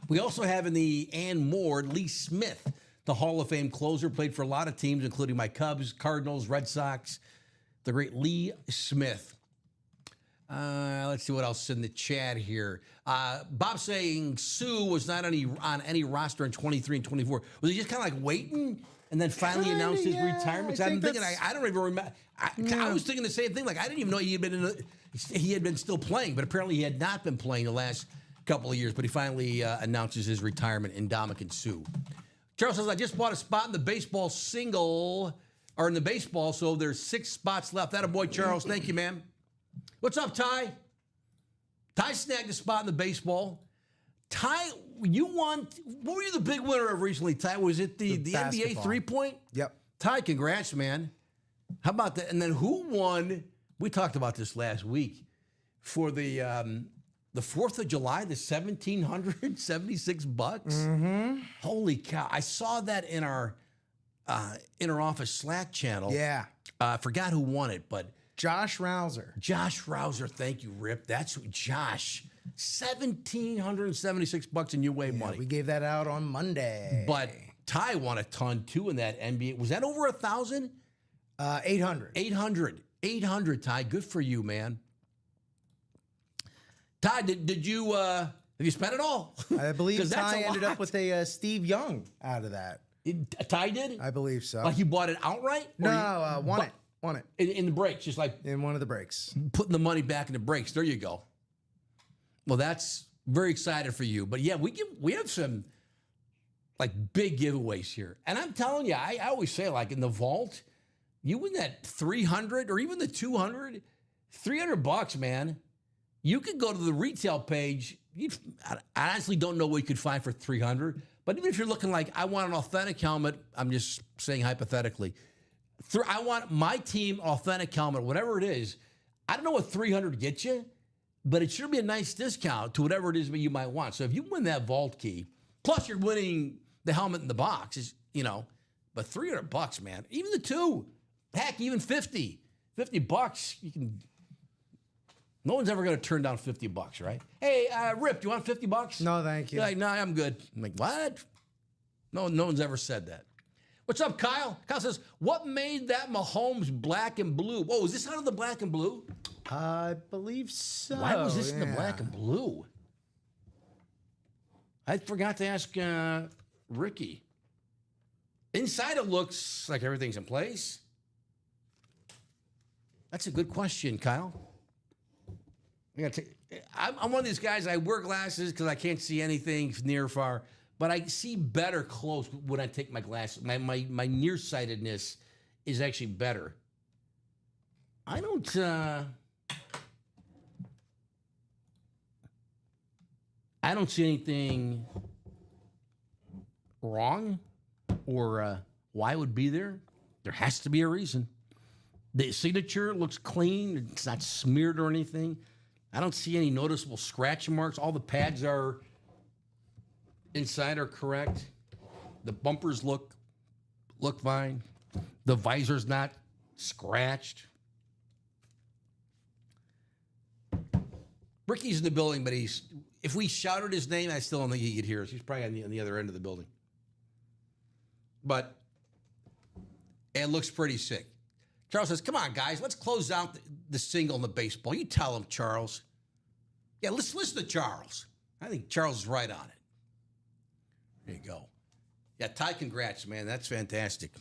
We also have in the Ann Moore, Lee Smith, the Hall of Fame closer, played for a lot of teams, including my Cubs, Cardinals, Red Sox. The great Lee Smith. Let's see what else in the chat here. Bob saying Sue was not on any roster in 23 and 24. Was he just kind of like waiting and then finally announced his retirement? I'm thinking, I don't even remember. I was thinking the same thing. Like, I didn't even know he had been still playing, but apparently he had not been playing the last couple of years. But he finally announces his retirement in Ndamukong Suh. Charles says, I just bought a spot in the baseball single, or in the baseball, so there's 6 spots left. That a boy, Charles. Thank you, man. What's up, Ty? Ty snagged a spot in the baseball. Ty, what were you the big winner of recently, Ty? Was it the NBA 3-point? Yep. Ty, congrats, man. How about that? And then who won? We talked about this last week for the 4th of July, the $1,776. Mm-hmm. Holy cow. I saw that in our inter-office Slack channel. Yeah. I forgot who won it, but Josh Rouser. Josh Rouser, thank you, Rip. That's Josh. $1,776 in new wave money. We gave that out on Monday. But Ty won a ton too in that NBA. Was that over 1,000? 800. 800, Ty. Good for you, man. Ty, did you have you spent it all? I believe Ty ended up with a Steve Young out of that. Ty did? I believe so. Like you bought it outright? No, won it. Won it in the breaks, just like in one of the breaks. putting the money back in the breaks. There you go. Well, that's very excited for you. But yeah, we have some like big giveaways here. And I'm telling you, I always say, like in the vault, you win that 300 or even the 200, $300, man. You could go to the retail page. I honestly don't know what you could find for 300. But even if you're looking like, I want an authentic helmet, I'm just saying hypothetically, I want my team authentic helmet, whatever it is. I don't know what 300 gets you, but it should be a nice discount to whatever it is that you might want. So if you win that vault key, plus you're winning the helmet in the box, is but $300, man. Even the two, heck, even $50 you can. No one's ever going to turn down $50, right? Hey, Rip, do you want $50? No, thank you. You're like, no, I'm good. I'm like, what? No one's ever said that. What's up, Kyle? Kyle says, what made that Mahomes black and blue? Whoa, is this out of the black and blue? I believe so. Why was this in the black and blue? I forgot to ask Ricky. Inside it looks like everything's in place. That's a good question, Kyle. I'm one of these guys, I wear glasses because I can't see anything near or far, but I see better close when I take my glasses. My nearsightedness is actually better. I don't see anything wrong or why it would be there. There has to be a reason. The signature looks clean. It's not smeared or anything. I don't see any noticeable scratch marks. All the pads are inside are correct. The bumpers look fine. The visor's not scratched. Ricky's in the building, but if we shouted his name, I still don't think he could hear us. He's probably on the other end of the building. But it looks pretty sick. Charles says, come on, guys, let's close out the single in the baseball. You tell him, Charles. Yeah, let's listen to Charles. I think Charles is right on it. There you go. Yeah, Ty, congrats, man. That's fantastic.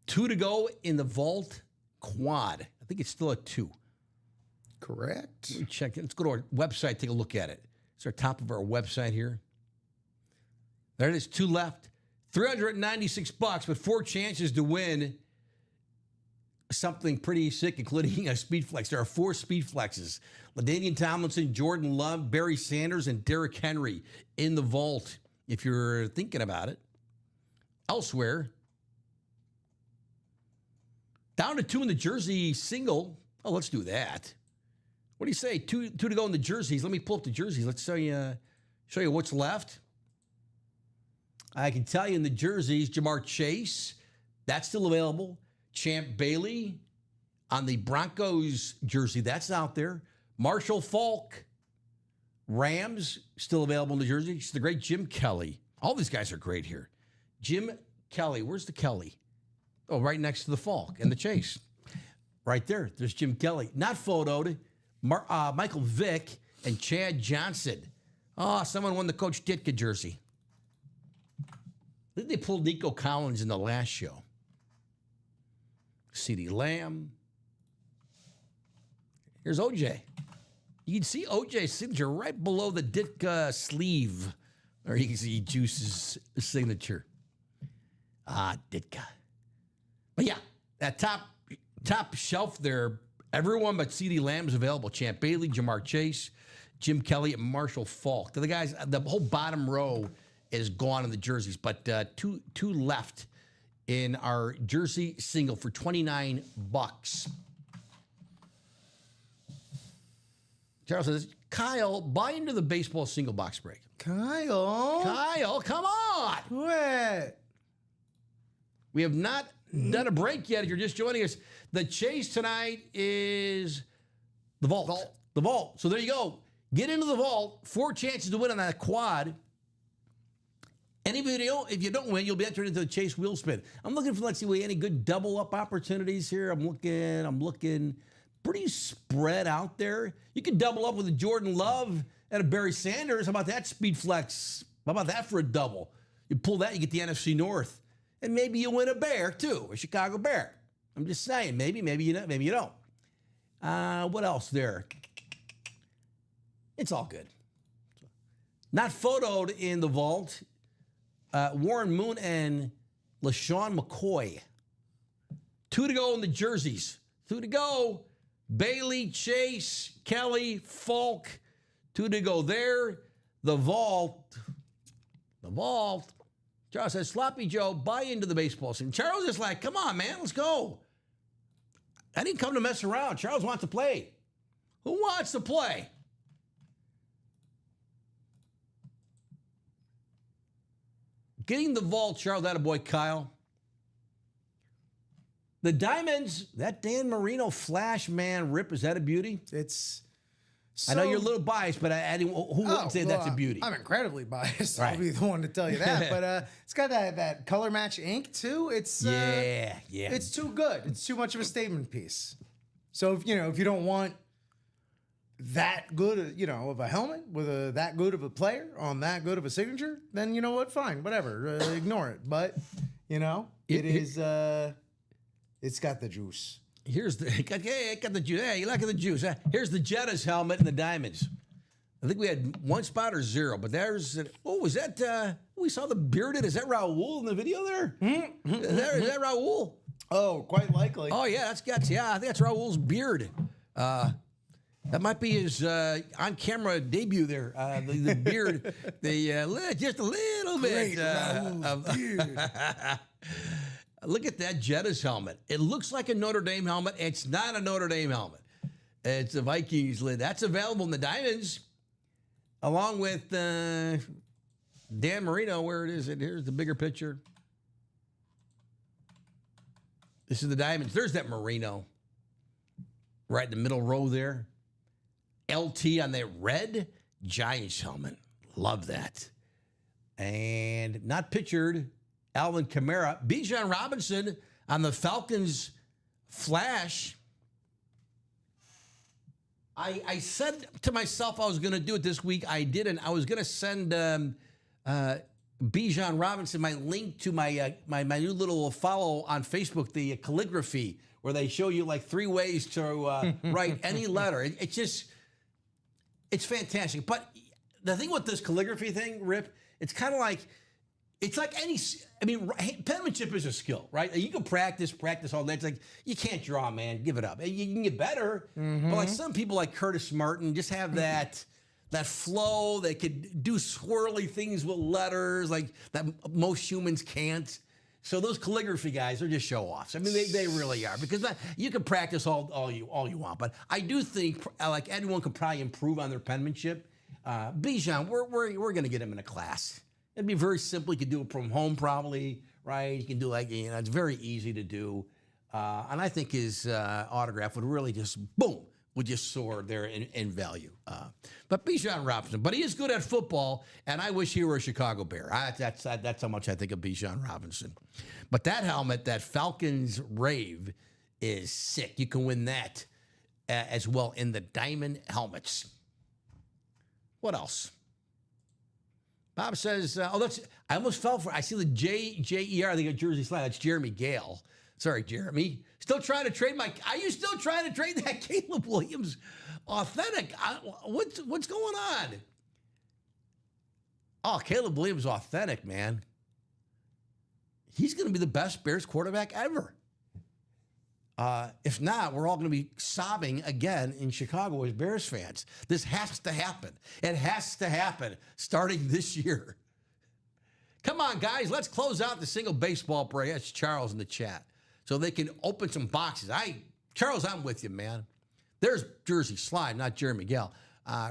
2 to go in the vault quad. I think it's still at 2. Correct. Let me check it. Let's go to our website, take a look at it. It's our top of our website here. There it is, 2 left. $396, but 4 chances to win something pretty sick, including a speed flex. There are 4 speed flexes. LaDainian Tomlinson, Jordan Love, Barry Sanders, and Derrick Henry in the vault, if you're thinking about it. Elsewhere, down to 2 in the jersey single. Oh, let's do that. What do you say? 2 to go in the jerseys. Let me pull up the jerseys. Let's show you what's left. I can tell you in the jerseys, Jamar Chase, that's still available. Champ Bailey on the Broncos jersey, that's out there. Marshall Faulk, Rams, still available in the jersey. It's the great Jim Kelly. All these guys are great here. Jim Kelly, where's the Kelly? Oh, right next to the Faulk and the Chase. Right there, there's Jim Kelly. Not photoed. Michael Vick and Chad Johnson. Oh, someone won the Coach Ditka jersey. I think they pulled Nico Collins in the last show. CeeDee Lamb. Here's OJ. You can see OJ's signature right below the Ditka sleeve. Or you can see Juice's signature. Ditka. But yeah, that top shelf there, everyone but CeeDee Lamb is available. Champ Bailey, Jamar Chase, Jim Kelly, and Marshall Faulk. The guys, the whole bottom row is gone in the jerseys, but two left in our jersey single for $29. Charles says, Kyle, buy into the baseball single box break. Kyle, come on. What? We have not done a break yet. If you're just joining us, the chase tonight is the vault. The vault. So there you go. Get into the vault. 4 chances to win on that quad. And if you don't win, you'll be entered into the chase wheel spin. I'm looking for, let's see, any good double up opportunities here. I'm looking pretty spread out there. You can double up with a Jordan Love and a Barry Sanders. How about that speed flex? How about that for a double? You pull that, you get the NFC North. And maybe you win a Bear, too, a Chicago Bear. I'm just saying. Maybe you know, maybe you don't. What else there? It's all good. Not photoed in the vault, Warren Moon and LaShawn McCoy. 2 to go in the jerseys. 2 to go. Bailey, Chase, Kelly, Falk. 2 to go there. The vault. Charles says, Sloppy Joe, buy into the baseball scene. Charles is like, come on, man, let's go. I didn't come to mess around. Charles wants to play. Who wants to play? Getting the vault, Charles, that a boy, Kyle. The Diamonds, that Dan Marino Flash man rip, is that a beauty? It's. I know you're a little biased, but who wouldn't say that's a beauty? I'm incredibly biased. Right. I'll be the one to tell you that. But it's got that color match ink too. It's yeah. It's too good. It's too much of a statement piece. So if you don't want that good, of a helmet with that good of a player on that good of a signature, then you know what? Fine, whatever. Ignore it. But it is. It's got the juice. Here's the it got the juice. Hey, you like the juice? Huh? Here's the Jettas helmet and the Diamonds. I think we had 1 spot or 0, but there's was that we saw the bearded? Is that Raul in the video there? Mm-hmm. Is that Raul? Oh, quite likely. Oh yeah, I think that's Raul's beard. That might be his on-camera debut there. The beard, just a little bit of beard. Look at that Jettas helmet. It looks like a Notre Dame helmet. It's not a Notre Dame helmet. It's a Vikings lid. That's available in the Diamonds, along with Dan Marino. Where it is? Here's the bigger picture. This is the Diamonds. There's that Marino right in the middle row there. LT on that red Giants helmet. Love that. And not pictured, Alvin Kamara. Bijan Robinson on the Falcons Flash. I said to myself I was going to do it this week. I didn't. I was going to send Bijan Robinson my link to my new little follow on Facebook, the calligraphy, where they show you like 3 ways to write any letter. It's fantastic. But the thing with this calligraphy thing, Rip, it's kind of like, it's like penmanship is a skill, right? You can practice all day. It's like, you can't draw, man. Give it up. You can get better. Mm-hmm. But like some people like Curtis Martin just have that flow. They could do swirly things with letters like that most humans can't. So those calligraphy guys are just show-offs. I mean, they really are, because you can practice all you want. But I do think like anyone could probably improve on their penmanship. Bijan, we're going to get him in a class. It'd be very simple. You could do it from home probably, right? You can do it's very easy to do. And I think his autograph would really would just soar there in value. But Bijan Robinson, but he is good at football, and I wish he were a Chicago Bear. That's how much I think of Bijan Robinson. But that helmet, that Falcons Rave, is sick. You can win that as well in the diamond helmets. What else? Bob says, I almost fell for it. I see the J-E-R, I think a Jersey Slide. That's Jeremy Gale. Sorry, Jeremy. Still trying to trade are you still trying to trade that Caleb Williams authentic? What's going on? Oh, Caleb Williams authentic, man. He's going to be the best Bears quarterback ever. If not, we're all going to be sobbing again in Chicago as Bears fans. This has to happen. It has to happen starting this year. Come on, guys. Let's close out the single baseball parade. That's Charles in the chat. So they can open some boxes. Charles, I'm with you, man. There's Jersey Slide, not Jeremy Gale.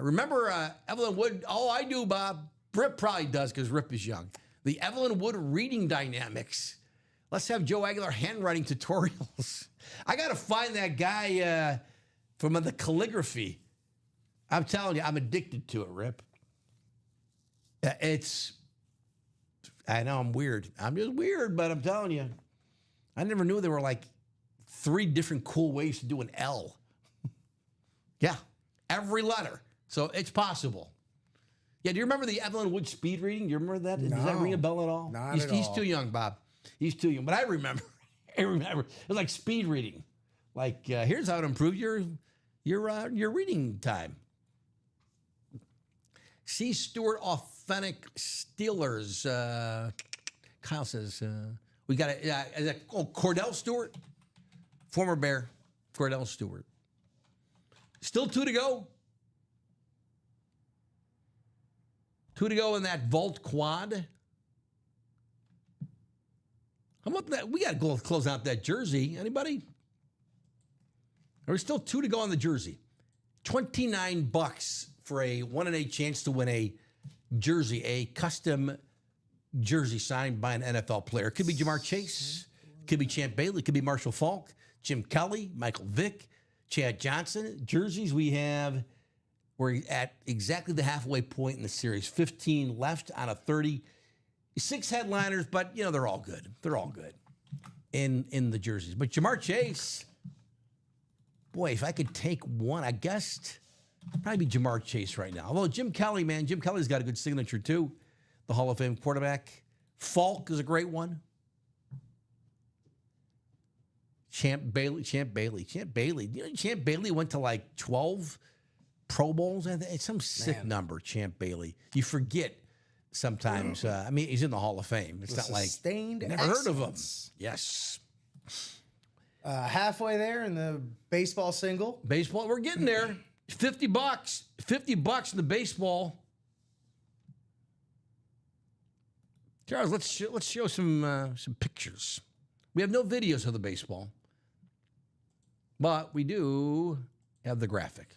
Remember Evelyn Wood? Oh, I do, Bob. Rip probably does because Rip is young. The Evelyn Wood reading dynamics. Let's have Joe Aguilar handwriting tutorials. I got to find that guy from the calligraphy. I'm telling you, I'm addicted to it, Rip. I know I'm weird. I'm just weird, but I'm telling you. I never knew there were like 3 different cool ways to do an L. Yeah, every letter. So it's possible. Yeah, do you remember the Evelyn Wood speed reading? Do you remember that? No, does that ring a bell at all? Not at all. He's too young, Bob. He's too young. But I remember I remember. It was like speed reading. Like, here's how to improve your reading time. C. Stewart Authentic Steelers. Kyle says, we got Cordell Stewart? Former Bear, Cordell Stewart. Still 2 to go. 2 to go in that Vault Quad. How about that? We got to go close out that jersey. Anybody? There's still 2 to go on the jersey. $29 for a 1 in 8 chance to win a jersey, a custom jersey signed by an NFL player. Could be Jamar Chase. Could be Champ Bailey. Could be Marshall Faulk. Jim Kelly. Michael Vick. Chad Johnson. Jerseys we have. We're at exactly the halfway point in the series. 15 left on a 30. 6 headliners, but, you know, they're all good. They're all good in the jerseys. But Jamar Chase, boy, if I could take one, I guess probably be Jamar Chase right now. Although Jim Kelly, man, Jim Kelly's got a good signature too. The Hall of Fame quarterback. Falk is a great one. Champ Bailey. You know, Champ Bailey went to like 12 Pro Bowls. It's some sick number, Champ Bailey. You forget sometimes. I mean, he's in the Hall of Fame. It's not like never heard of him. Yes. Halfway there in the baseball single. Baseball, we're getting there. $50. $50 in the baseball. Charles, let's show some pictures. We have no videos of the baseball, but we do have the graphic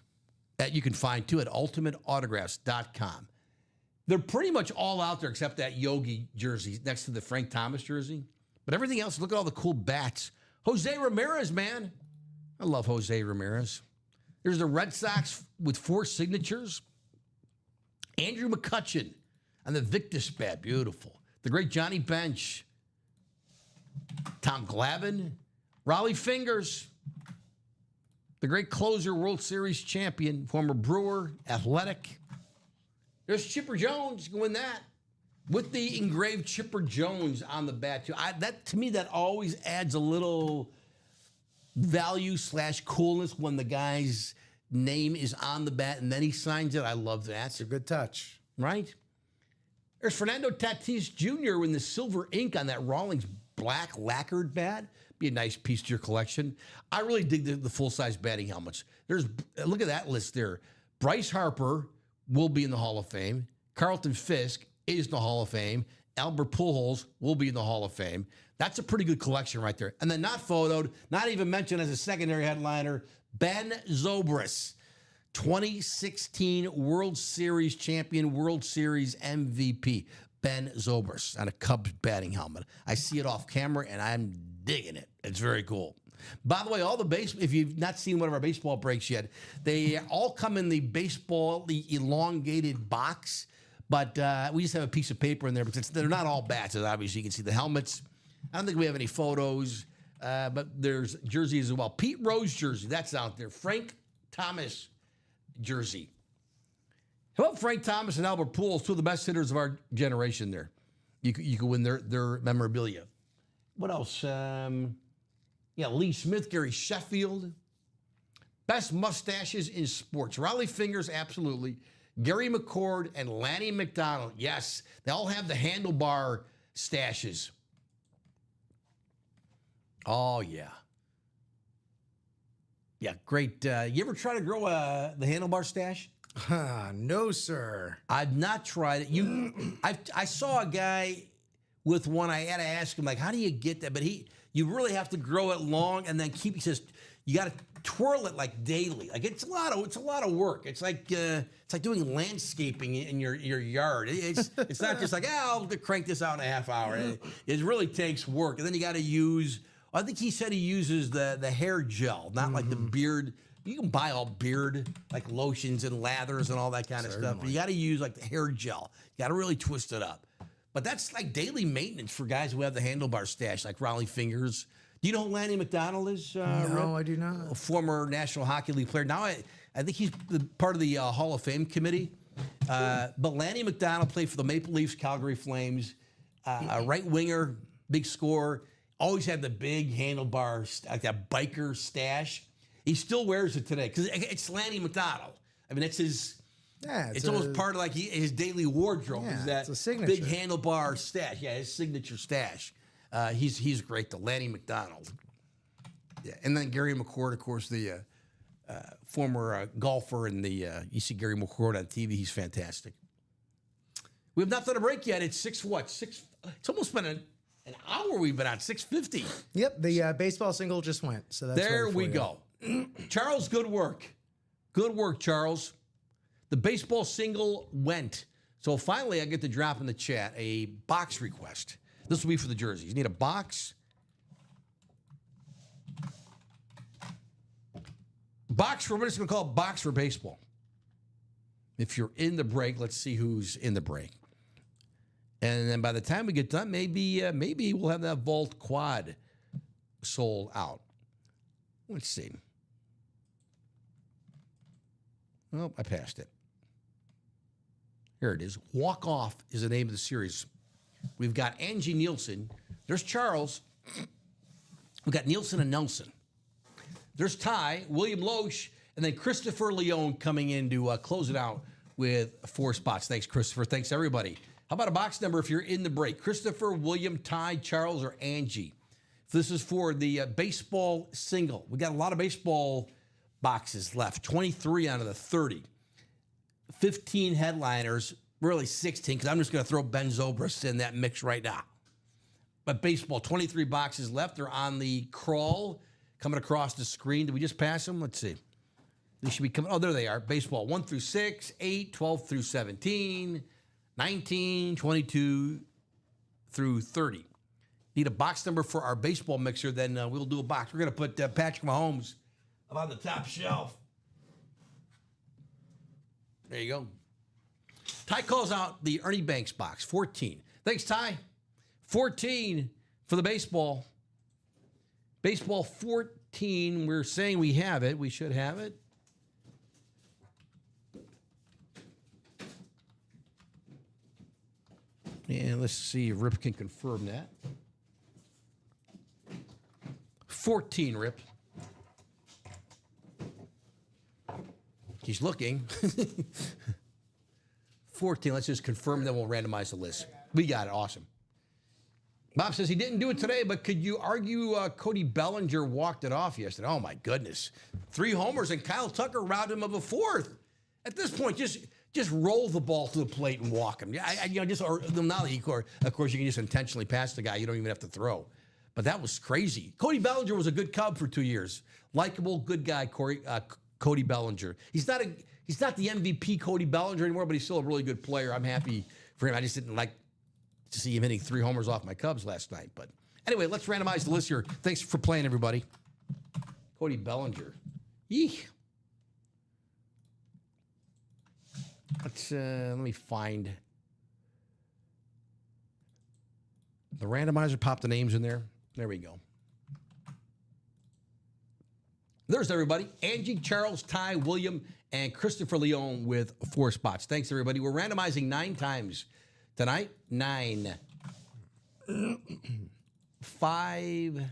that you can find too at ultimateautographs.com. They're pretty much all out there except that Yogi jersey next to the Frank Thomas jersey. But everything else, look at all the cool bats. Jose Ramirez, man. I love Jose Ramirez. There's the Red Sox with 4 signatures. Andrew McCutchen on the Victus bat. Beautiful. The great Johnny Bench. Tom Glavine. Raleigh Fingers. The great closer, World Series champion, former Brewer, Athletic. There's Chipper Jones. You can win that. With the engraved Chipper Jones on the bat, too. To me, that always adds a little value / coolness when the guy's name is on the bat and then he signs it. I love that. It's a good touch. Right? There's Fernando Tatis Jr. with the silver ink on that Rawlings black lacquered bat. Be a nice piece to your collection. I really dig the full-size batting helmets. Look at that list there. Bryce Harper will be in the Hall of Fame. Carlton Fisk is in the Hall of Fame. Albert Pujols will be in the Hall of Fame. That's a pretty good collection right there. And then not photoed, not even mentioned as a secondary headliner, Ben Zobrist, 2016 World Series champion, World Series MVP. Ben Zobrist on a Cubs batting helmet. I see it off camera, and I'm digging it. It's very cool. By the way, if you've not seen one of our baseball breaks yet, they all come in the elongated box, but we just have a piece of paper in there because they're not all bats. Obviously, you can see the helmets. I don't think we have any photos, but there's jerseys as well. Pete Rose jersey, that's out there. Frank Thomas jersey. How about Frank Thomas and Albert Pujols, 2 of the best hitters of our generation there? You could win their memorabilia. What else? Lee Smith, Gary Sheffield. Best mustaches in sports. Raleigh Fingers, absolutely. Gary McCord and Lanny McDonald. Yes, they all have the handlebar stashes. Oh, yeah. Yeah, great. You ever try to grow the handlebar stash? No, sir. I've not tried it. I saw a guy with one. I had to ask him, like, how do you get that? But you really have to grow it long and then keep. He says you got to twirl it like daily. Like it's a lot of work. It's like doing landscaping in your yard. It's not just like I'll crank this out in a half hour. It really takes work. And then you got to use. I think he said he uses the hair gel, not like the beard. You can buy all beard, like lotions and lathers and all that kind of stuff. But you got to use like the hair gel. You got to really twist it up. But that's like daily maintenance for guys who have the handlebar stash, like Raleigh Fingers. Do you know who Lanny McDonald is? No, I do not. A former National Hockey League player. Now I think he's part of the Hall of Fame committee. But Lanny McDonald played for the Maple Leafs, Calgary Flames, a right winger, big scorer. always had the big handlebar, like that biker stash. He still wears it today because it's Lanny McDonald. I mean, that's his. Yeah, it's almost part of like his daily wardrobe. Yeah, is that it's a signature. big handlebar stash? Yeah, his signature stash. He's great. The Lanny McDonald. Yeah, and then Gary McCord, of course, the former golfer, and you see Gary McCord on TV. He's fantastic. We have not done a break yet. It's 6. It's almost been an hour. We've been on 6:50. Yep, the baseball single just went. So that's There ready for we you. go. Charles, good work. Good work, Charles. The baseball single went. So finally, I get to drop in the chat a box request. This will be for the jerseys. You need a box. Box for, we're just going to call it box for baseball. If you're in the break, let's see who's in the break. And then by the time we get done, maybe we'll have that Vault Quad sold out. Let's see. Well, I passed it. Here it is. Walk Off is the name of the series. We've got Angie Nielsen. There's Charles. We've got Nielsen and Nelson. There's Ty, William Loesch, and then Christopher Leone coming in to close it out with 4 spots. Thanks, Christopher. Thanks, everybody. How about a box number if you're in the break? Christopher, William, Ty, Charles, or Angie. This is for the baseball single. We got a lot of baseball boxes left. 23 out of the 30. 15 headliners, really 16, because I'm just going to throw Ben Zobrist in that mix right now. But baseball, 23 boxes left. They're on the crawl coming across the screen. Did we just pass them? Let's see. They should be coming. Oh, there they are. Baseball 1 through 6, 8, 12 through 17, 19, 22 through 30. Need a box number for our baseball mixer, then we'll do a box. We're going to put Patrick Mahomes up on the top shelf. There you go. Ty calls out the Ernie Banks box, 14. Thanks, Ty. 14 for the baseball. Baseball 14, we're saying we have it. We should have it. And let's see if Rip can confirm that. 14, Rip. He's looking. 14, let's just confirm, then we'll randomize the list. We got it, awesome. Bob says he didn't do it today, but could you argue Cody Bellinger walked it off yesterday? Oh, my goodness. 3 homers, and Kyle Tucker robbed him of a 4th. At this point, just roll the ball to the plate and walk him. Now of course, you can just intentionally pass the guy. You don't even have to throw. But that was crazy. Cody Bellinger was a good Cub for 2 years. Likable, good guy, Cody Bellinger. He's not the MVP Cody Bellinger anymore, but he's still a really good player. I'm happy for him. I just didn't like to see him hitting 3 homers off my Cubs last night. But anyway, let's randomize the list here. Thanks for playing, everybody. Cody Bellinger. Yeesh. Let me find the randomizer. Pop the names in there. There we go. There's everybody. Angie, Charles, Ty, William, and Christopher Leone with 4 spots. Thanks, everybody. We're randomizing 9 times tonight. 9. 5,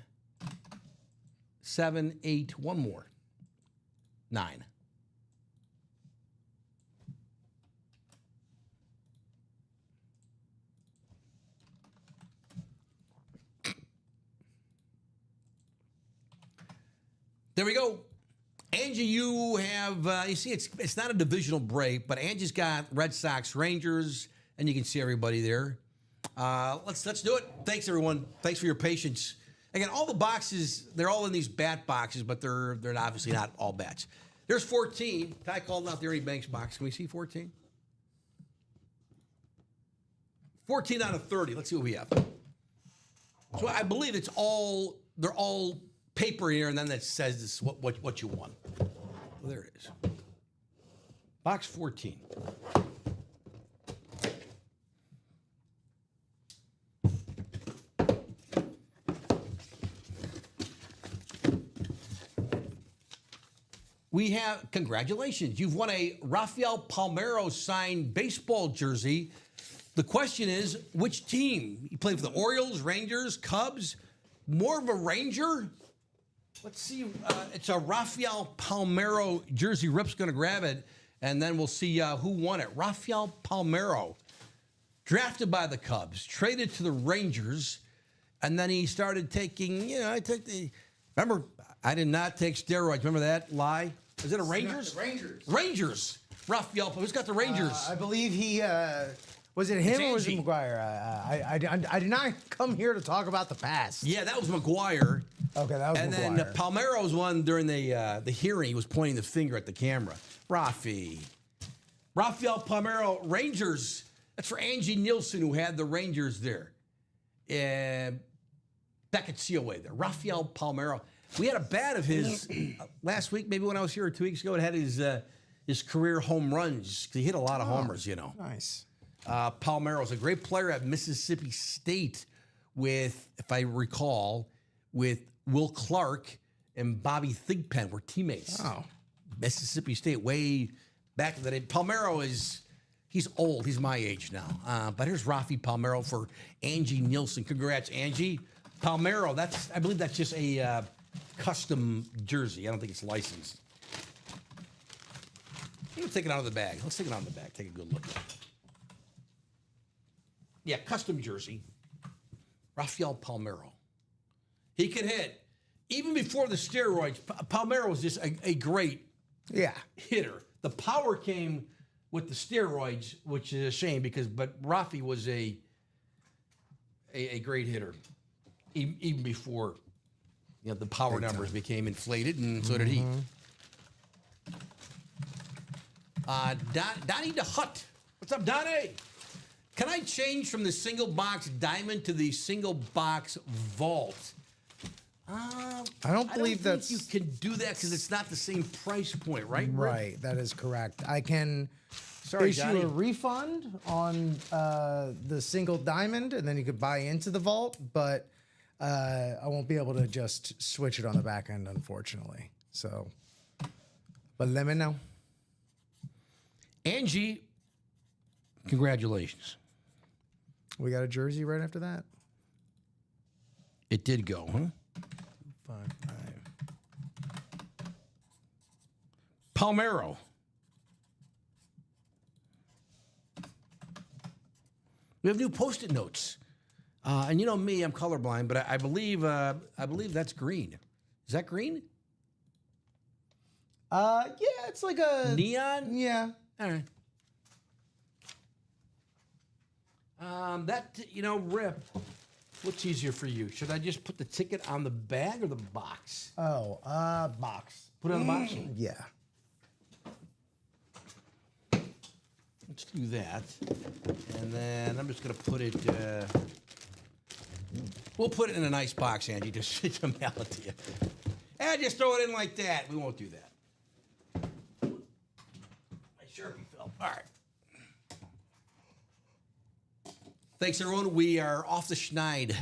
7, 8. One more. 9. There we go. Angie, you have, you see, it's not a divisional break, but Angie's got Red Sox, Rangers, and you can see everybody there. Let's do it. Thanks, everyone. Thanks for your patience. Again, all the boxes, they're all in these bat boxes, but they're obviously not all bats. There's 14. Ty called out the Ernie Banks box. Can we see 14? 14 out of 30. Let's see what we have. So I believe they're all paper here, and then that says this, what you won. Well, there it is. Box 14. We have, congratulations, you've won a Rafael Palmeiro signed baseball jersey. The question is, which team? You played for the Orioles, Rangers, Cubs, more of a Ranger. Let's see. It's a Rafael Palmeiro jersey. Rip's going to grab it, and then we'll see who won it. Rafael Palmeiro, drafted by the Cubs, traded to the Rangers, and then he started taking, I took the, remember, I did not take steroids. Remember that lie? Is it a Rangers? Rangers. Rangers. Rafael, who's got the Rangers? I believe he, was it him or was it Angie. McGuire? I did not come here to talk about the past. Yeah, that was McGuire. Okay, that was And McGuire. then Palmeiro's one during the hearing. He was pointing the finger at the camera. Rafael Palmeiro, Rangers. That's for Angie Nielsen, who had the Rangers there. Beckett Seaway there. Rafael Palmeiro. We had a bat of his last week, maybe when I was here 2 weeks ago. It had his career home runs. He hit a lot of homers, Nice. Palmeiro's a great player at Mississippi State with, if I recall, with Will Clark and Bobby Thigpen were teammates. Oh. Mississippi State way back in the day. Palmeiro he's old. He's my age now. But here's Rafi Palmeiro for Angie Nielsen. Congrats, Angie. Palmeiro, I believe that's just a custom jersey. I don't think it's licensed. Let's take it out of the bag. Let's take it out of the bag. Take a good look at it. Yeah, custom jersey. Rafael Palmeiro. He can hit. Even before the steroids, Palmeiro was just a great hitter. The power came with the steroids, which is a shame but Rafi was a great hitter. Even before the power numbers became inflated, and so did he. Donnie DeHut. What's up, Donnie? Can I change from the single box diamond to the single box vault? I don't believe think that's you can do that because it's not the same price point, right? Rick? right. That is correct. I can Sorry, issue Johnny. a refund on the single diamond, and then you could buy into the vault. But I won't be able to just switch it on the back end, unfortunately. So, but let me know. Angie, congratulations. We got a jersey right after that. It did go, huh? 5-5. Palmeiro. We have new Post-it notes. And you know me, I'm colorblind, but I believe that's green. Is that green? Yeah, it's like a Neon? Yeah. All right. Rip, what's easier for you? Should I just put the ticket on the bag or the box? Oh, box. Put it on the box? Yeah. Let's do that. And then I'm just going to put it, we'll put it in a nice box, Angie, just to mail it to you. And just throw it in like that. We won't do that. My Sharpie fell. All right. Thanks, everyone. We are off the schneid.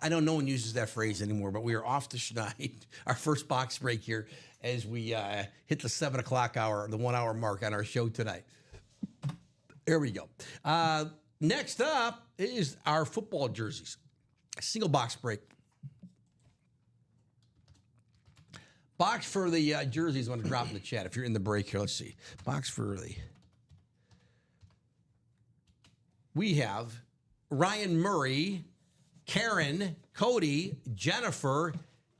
I know no one uses that phrase anymore, but we are off the schneid. Our first box break here as we hit the 7 o'clock hour, the 1 hour mark on our show tonight. There we go. Next up is our football jerseys. Single box break. Box for the jerseys. I want to drop in the chat. If you're in the break here, let's see. Box for the. We have Ryan Murray, Karen, Cody, Jennifer,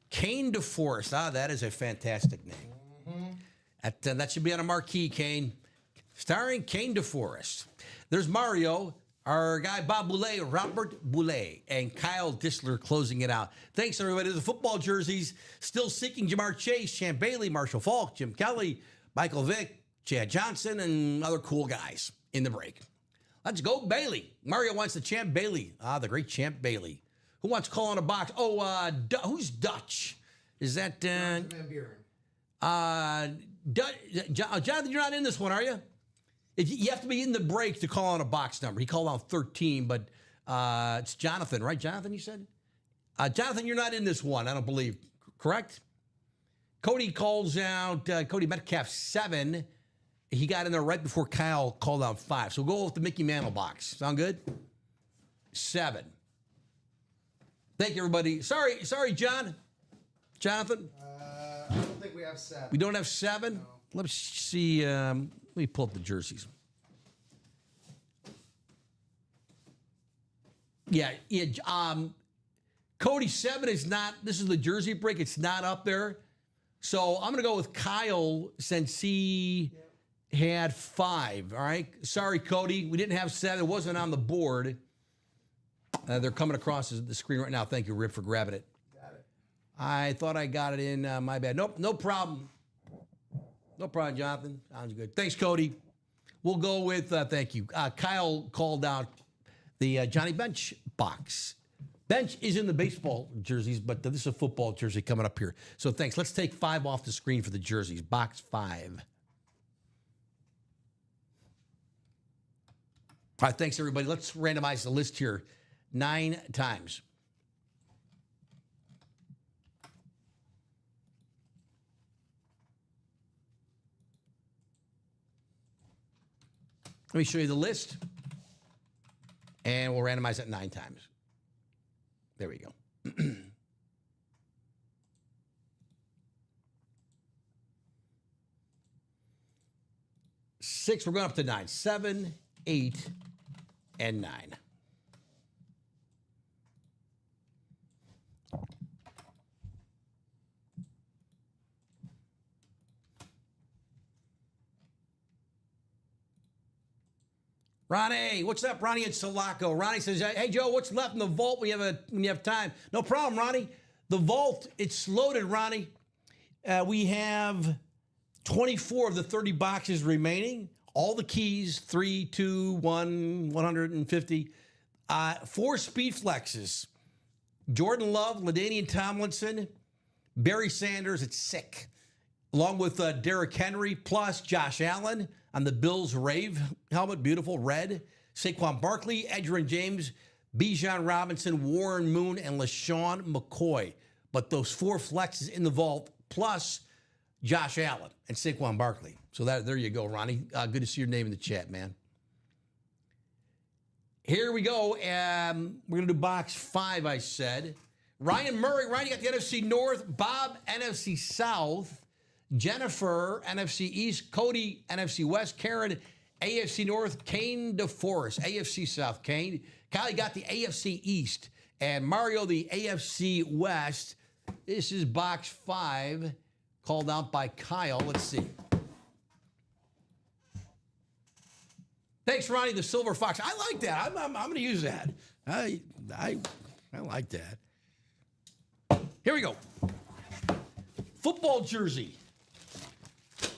Kane DeForest. That is a fantastic name. That should be on a marquee, Kane. Starring Kane DeForest. There's Mario, our guy Bob Boulay, Robert Boulay, and Kyle Disler closing it out. Thanks, everybody. The football jerseys still seeking Jamar Chase, Champ Bailey, Marshall Falk, Jim Kelly, Michael Vick, Chad Johnson, and other cool guys in the break. Let's go, Bailey. Mario wants the Champ Bailey. The great Champ Bailey. Who wants to call on a box? Who's Dutch? Is that Jonathan, you're not in this one, are you? You have to be in the break to call on a box number. He called out 13, but it's Jonathan, right? Jonathan, you said? Jonathan, you're not in this one, I don't believe. Correct? Cody calls out, Cody Metcalf 7. He got in there right before Kyle called out 5. So we'll go with the Mickey Mantle box. Sound good? 7. Thank you, everybody. Sorry, John. Jonathan, I don't think we have 7. we don't have 7. No. Let's see. Let me pull up the jerseys. Yeah. Cody, 7 is not. This is the jersey break. It's not up there. So I'm going to go with Kyle since he had 5. All right. Sorry, Cody. We didn't have 7. It wasn't on the board. They're coming across the screen right now. Thank you, Rip, for grabbing it. Got it. I thought I got it in. My bad. Nope. No problem. No problem, Jonathan. Sounds good. Thanks, Cody. We'll go with, thank you. Kyle called out the Johnny Bench box. Bench is in the baseball jerseys, but this is a football jersey coming up here. So thanks. Let's take 5 off the screen for the jerseys. Box 5. All right, thanks, everybody. Let's randomize the list here 9 times. Let me show you the list, and we'll randomize it 9 times. There we go. 6, we're going up to 9. 7, 8, and 9. Ronnie, what's up, Ronnie in Sulaco? Ronnie says, hey, Joe, what's left in the vault when you have time? No problem, Ronnie. The vault, it's loaded, Ronnie. We have 24 of the 30 boxes remaining. All the keys, 3, 2, 1, 150. 4 speed flexes. Jordan Love, LaDainian Tomlinson, Barry Sanders, it's sick. Along with Derrick Henry, plus Josh Allen on the Bills Rave helmet, beautiful red. Saquon Barkley, Edgerrin James, Bijan Robinson, Warren Moon, and LaShawn McCoy. But those 4 flexes in the vault, plus Josh Allen and Saquon Barkley. So there you go, Ronnie. Good to see your name in the chat, man. Here we go. We're going to do box 5, I said. Ryan Murray. Ryan, you got the NFC North. Bob, NFC South. Jennifer, NFC East. Cody, NFC West. Karen, AFC North. Kane DeForest, AFC South. Kane. Kyle, you got the AFC East. And Mario, the AFC West. This is box 5, called out by Kyle. Let's see. Thanks, Ronnie, the Silver Fox. I like that. I'm going to use that. I like that. Here we go. Football jersey.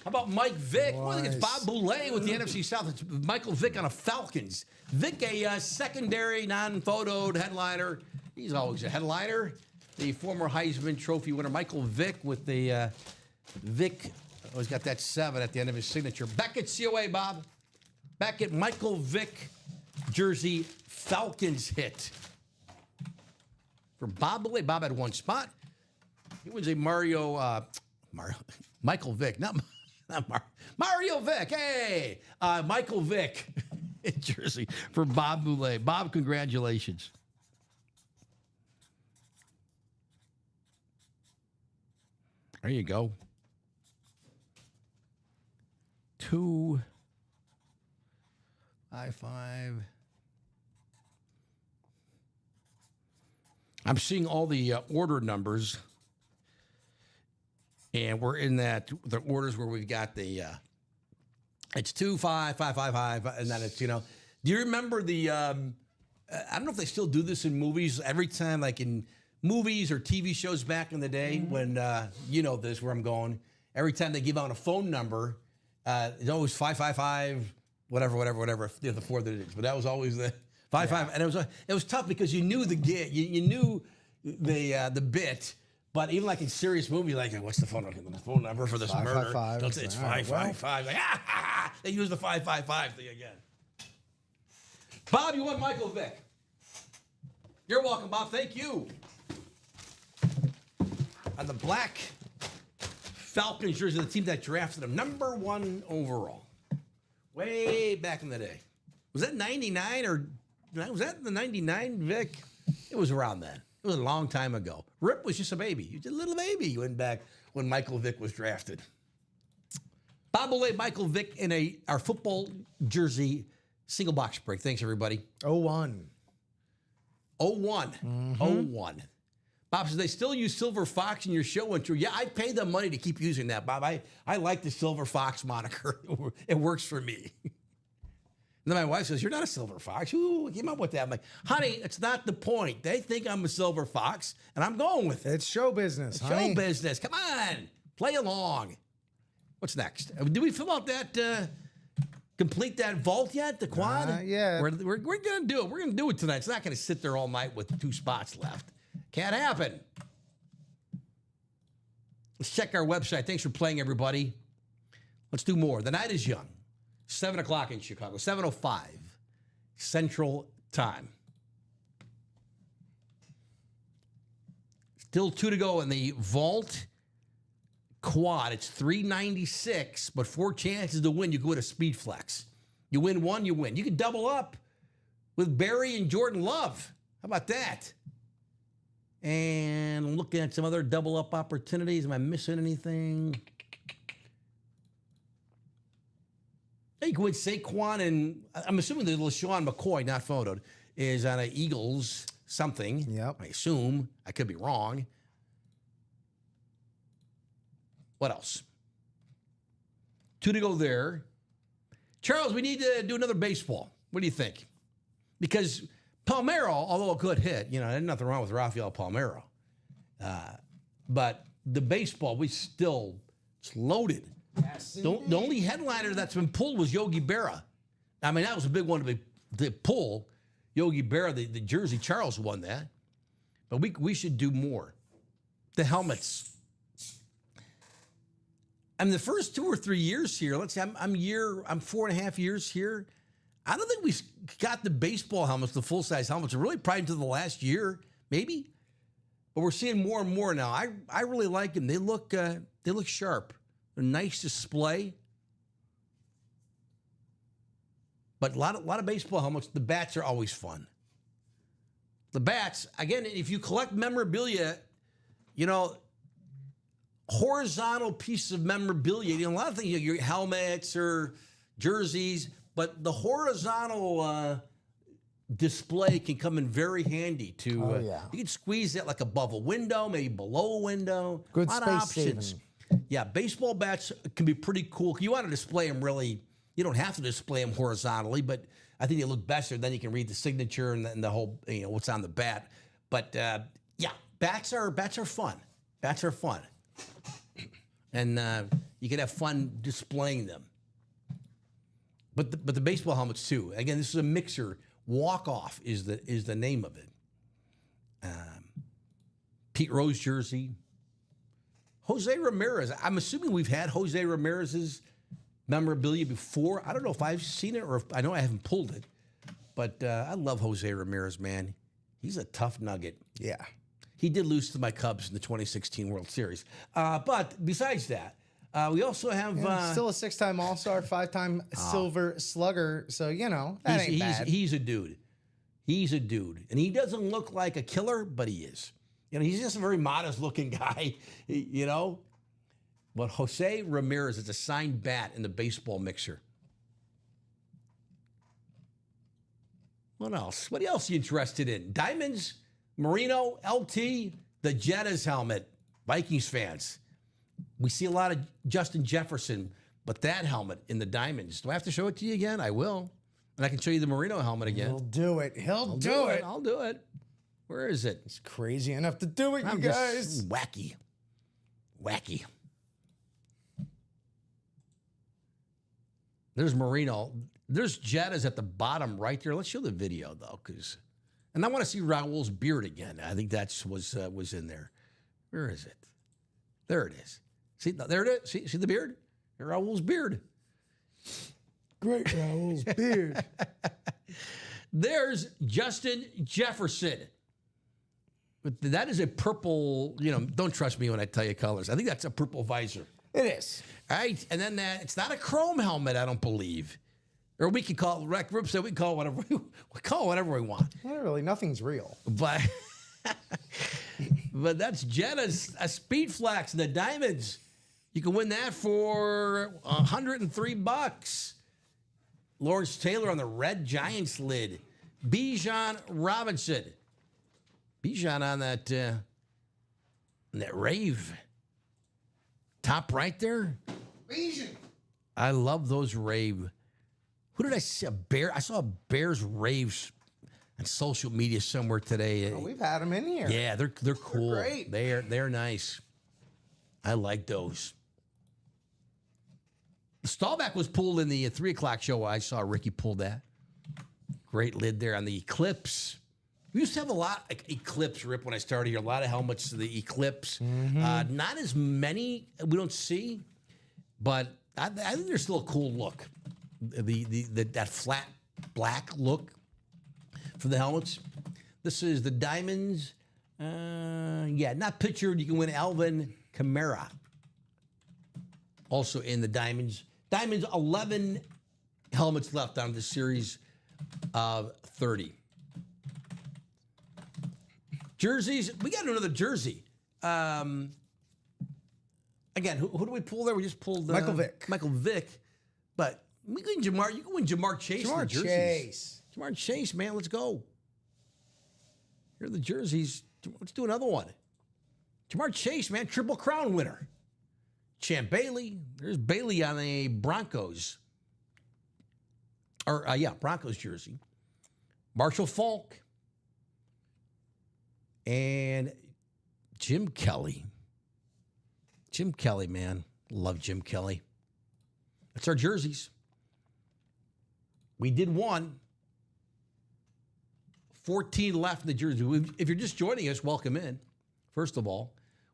How about Mike Vick? Well, I think it's Bob Boulay with the NFC South. It's Michael Vick on a Falcons. Vick, a secondary, non-photoed headliner. He's always a headliner. The former Heisman Trophy winner, Michael Vick, with the Vick. Always got that 7 at the end of his signature. Beckett COA, Bob. Beckett, Michael Vick jersey, Falcons hit. For Bob Boulay. Bob had 1 spot. He was a Michael Vick, not Mario Vick. Hey, Michael Vick jersey for Bob Boulay. Bob, congratulations. There you go. 2, 5, 5. I'm seeing all the order numbers. And we're in the orders where we've got the, it's 2, 5, 5, 5, 5, and then it's, do you remember the, I don't know if they still do this in movies, every time, like in movies or TV shows back in the day when, this, where I'm going, every time they give out a phone number, it's always 555, whatever, the 4 digits, but that was always the 5, and it was tough because you knew the gig, you knew the bit. But even like in serious movies, like, what's the phone number for this murder? 555. Don't say it's 555. Like, they use the 555 thing again. Bob, you won Michael Vick. You're welcome, Bob. Thank you. On the black Falcons jersey, the team that drafted him, number 1 overall. Way back in the day. Was that 99 or was that the 99 Vick? It was around then. It was a long time ago. Rip was just a baby. He was a little baby. He went back when Michael Vick was drafted. Bob Olay, Michael Vick in our football jersey single box break. Thanks, everybody. 0-1. 0-1. 0-1. Bob says, they still use Silver Fox in your show intro. Yeah, I paid them money to keep using that, Bob. I like the Silver Fox moniker. It works for me. And then my wife says, you're not a silver fox. Who came up with that? I'm like, honey, it's not the point. They think I'm a silver fox, and I'm going with it. It's show business, Show honey. business. Come on. Play along. What's next? Do we fill out that, complete that vault yet, the quad? Yeah. We're going to do it. We're going to do it tonight. It's not going to sit there all night with 2 spots left. Can't happen. Let's check our website. Thanks for playing, everybody. Let's do more. The night is young. 7 o'clock in Chicago, 7:05 Central Time. Still 2 to go in the vault quad. It's 396, but 4 chances to win. You go with a speed flex. You win 1, you win. You can double up with Barry and Jordan Love. How about that? And I'm looking at some other double up opportunities. Am I missing anything? You could Saquon, and I'm assuming that LaShawn McCoy, not photoed, is on an Eagles something. Yep. I assume. I could be wrong. What else? 2 to go there. Charles, we need to do another baseball. What do you think? Because Palmeiro, although a good hit, there's nothing wrong with Rafael Palmeiro. But the baseball, it's loaded. Yes, The only headliner that's been pulled was Yogi Berra. I mean, that was a big one to pull. Yogi Berra, the jersey. Charles won that. But we should do more. The helmets. I mean, the first 2 or 3 years here, let's say I'm 4.5 years here. I don't think we got the baseball helmets, the full-size helmets, really probably to the last year, maybe. But we're seeing more and more now. I really like them. They look sharp. They're nice display. But a lot of baseball helmets, the bats are always fun. The bats, again, if you collect memorabilia, horizontal pieces of memorabilia, a lot of things, your helmets or jerseys, but the horizontal display can come in very handy to, you can squeeze it like above a window, maybe below a window. Good a lot space of options. saving. Yeah, baseball bats can be pretty cool. You want to display them really, you don't have to display them horizontally, but I think they look better. Then you can read the signature and the whole, what's on the bat. But bats are fun. Bats are fun. And you can have fun displaying them. But the baseball helmets too. Again, this is a mixer. Walk Off is the name of it. Pete Rose jersey. Jose Ramirez. I'm assuming we've had Jose Ramirez's memorabilia before. I don't know if I've seen it or if I know I haven't pulled it. But I love Jose Ramirez, man. He's a tough nugget. Yeah. He did lose to my Cubs in the 2016 World Series. But besides that, we also have... still a 6-time All-Star, 5-time Silver Slugger. So, that ain't bad. He's a dude. He's a dude. And he doesn't look like a killer, but he is. He's just a very modest-looking guy, But Jose Ramirez is a signed bat in the baseball mixer. What else? What else are you interested in? Diamonds, Marino, LT, the Jettas helmet. Vikings fans. We see a lot of Justin Jefferson, but that helmet in the Diamonds. Do I have to show it to you again? I will. And I can show you the Marino helmet again. He'll do it. He'll do it. I'll do it. Where is it? It's crazy enough to do it, I'm you guys. just wacky. There's Marino. There's Jettas at the bottom right there. Let's show the video though, and I want to see Raul's beard again. I think that was in there. Where is it? There it is. See, there it is. See the beard? Raul's beard. Great Raul's beard. There's Justin Jefferson. But that is a purple, don't trust me when I tell you colors. I think that's a purple visor. It is. All right. And then it's not a chrome helmet, I don't believe. Or we can call it, Rip said we can call it whatever we want. Literally, nothing's real. But But that's Jenna's a Speed Flex, the Diamonds. You can win that for $103. Lawrence Taylor on the Red Giants lid. Bijan Robinson. Bijan on that rave. Top right there. Asian. I love those rave. Who did I see? A bear? I saw a Bears raves on social media somewhere today. Oh, we've had them in here. Yeah, they're cool. great. They're nice. I like those. The Staubach was pulled in the 3 o'clock show. I saw Ricky pull that. Great lid there on the Eclipse. We used to have a lot of Eclipse, Rip, when I started here. A lot of helmets, the Eclipse. Not as many we don't see, but I think there's still a cool look. That flat black look for the helmets. This is the Diamonds. Not pictured. You can win Alvin Kamara. Also in the Diamonds. Diamonds, 11 helmets left on the series of 30. Jerseys, we got another jersey. Again, who do we pull there? We just pulled Michael Vick. Michael Vick. But we can you can win Jamar Chase. Jamar in the jerseys. Chase. Jamar Chase, man, let's go. Here are the jerseys. Let's do another one. Jamar Chase, man, Triple Crown winner. Champ Bailey. There's Bailey on a Broncos. Broncos jersey. Marshall Faulk. And Jim Kelly. Jim Kelly, man. Love Jim Kelly. That's our jerseys. We did one. 14 left in the jersey. If you're just joining us, welcome in. First of all,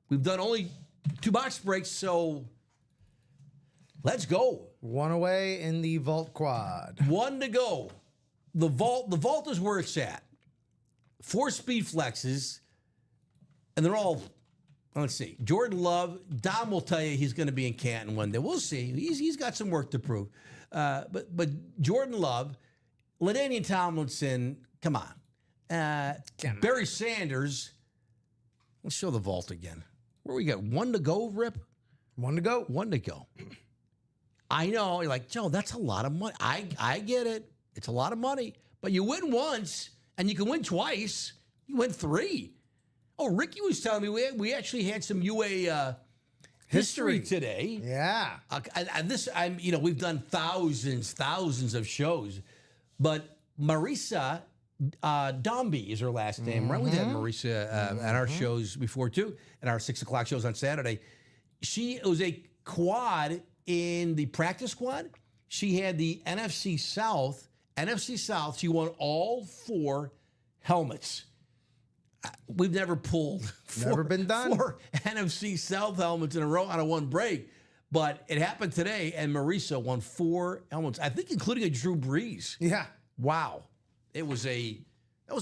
we've done only 2 box breaks, so let's go. One away in the Vault Quad. 1 to go. The vault is where it's at. 4 Speed Flexes, and they're all, let's see, Jordan Love. Dom will tell you he's going to be in Canton one day. We'll see. He's got some work to prove. But Jordan Love, LaDainian Tomlinson, come on. Barry Sanders. Let's show the vault again. Where we got 1 to go, Rip? 1 to go. 1 to go. I know. You're like, Joe, that's a lot of money. I get it. It's a lot of money. But you win once, and you can win twice. You win 3. Oh, Ricky was telling me we actually had some UA history today. Yeah. And we've done thousands of shows, but Marisa Dombey is her last name, right? We had Marisa at our shows before too, at our 6 o'clock shows on Saturday. She was a quad in the practice squad. She had the NFC South. She won all 4 helmets. We've never pulled Never been done. 4 NFC South helmets in a row out of 1 break. But it happened today, and Marisa won 4 helmets, I think including a Drew Brees. Yeah. Wow. That was a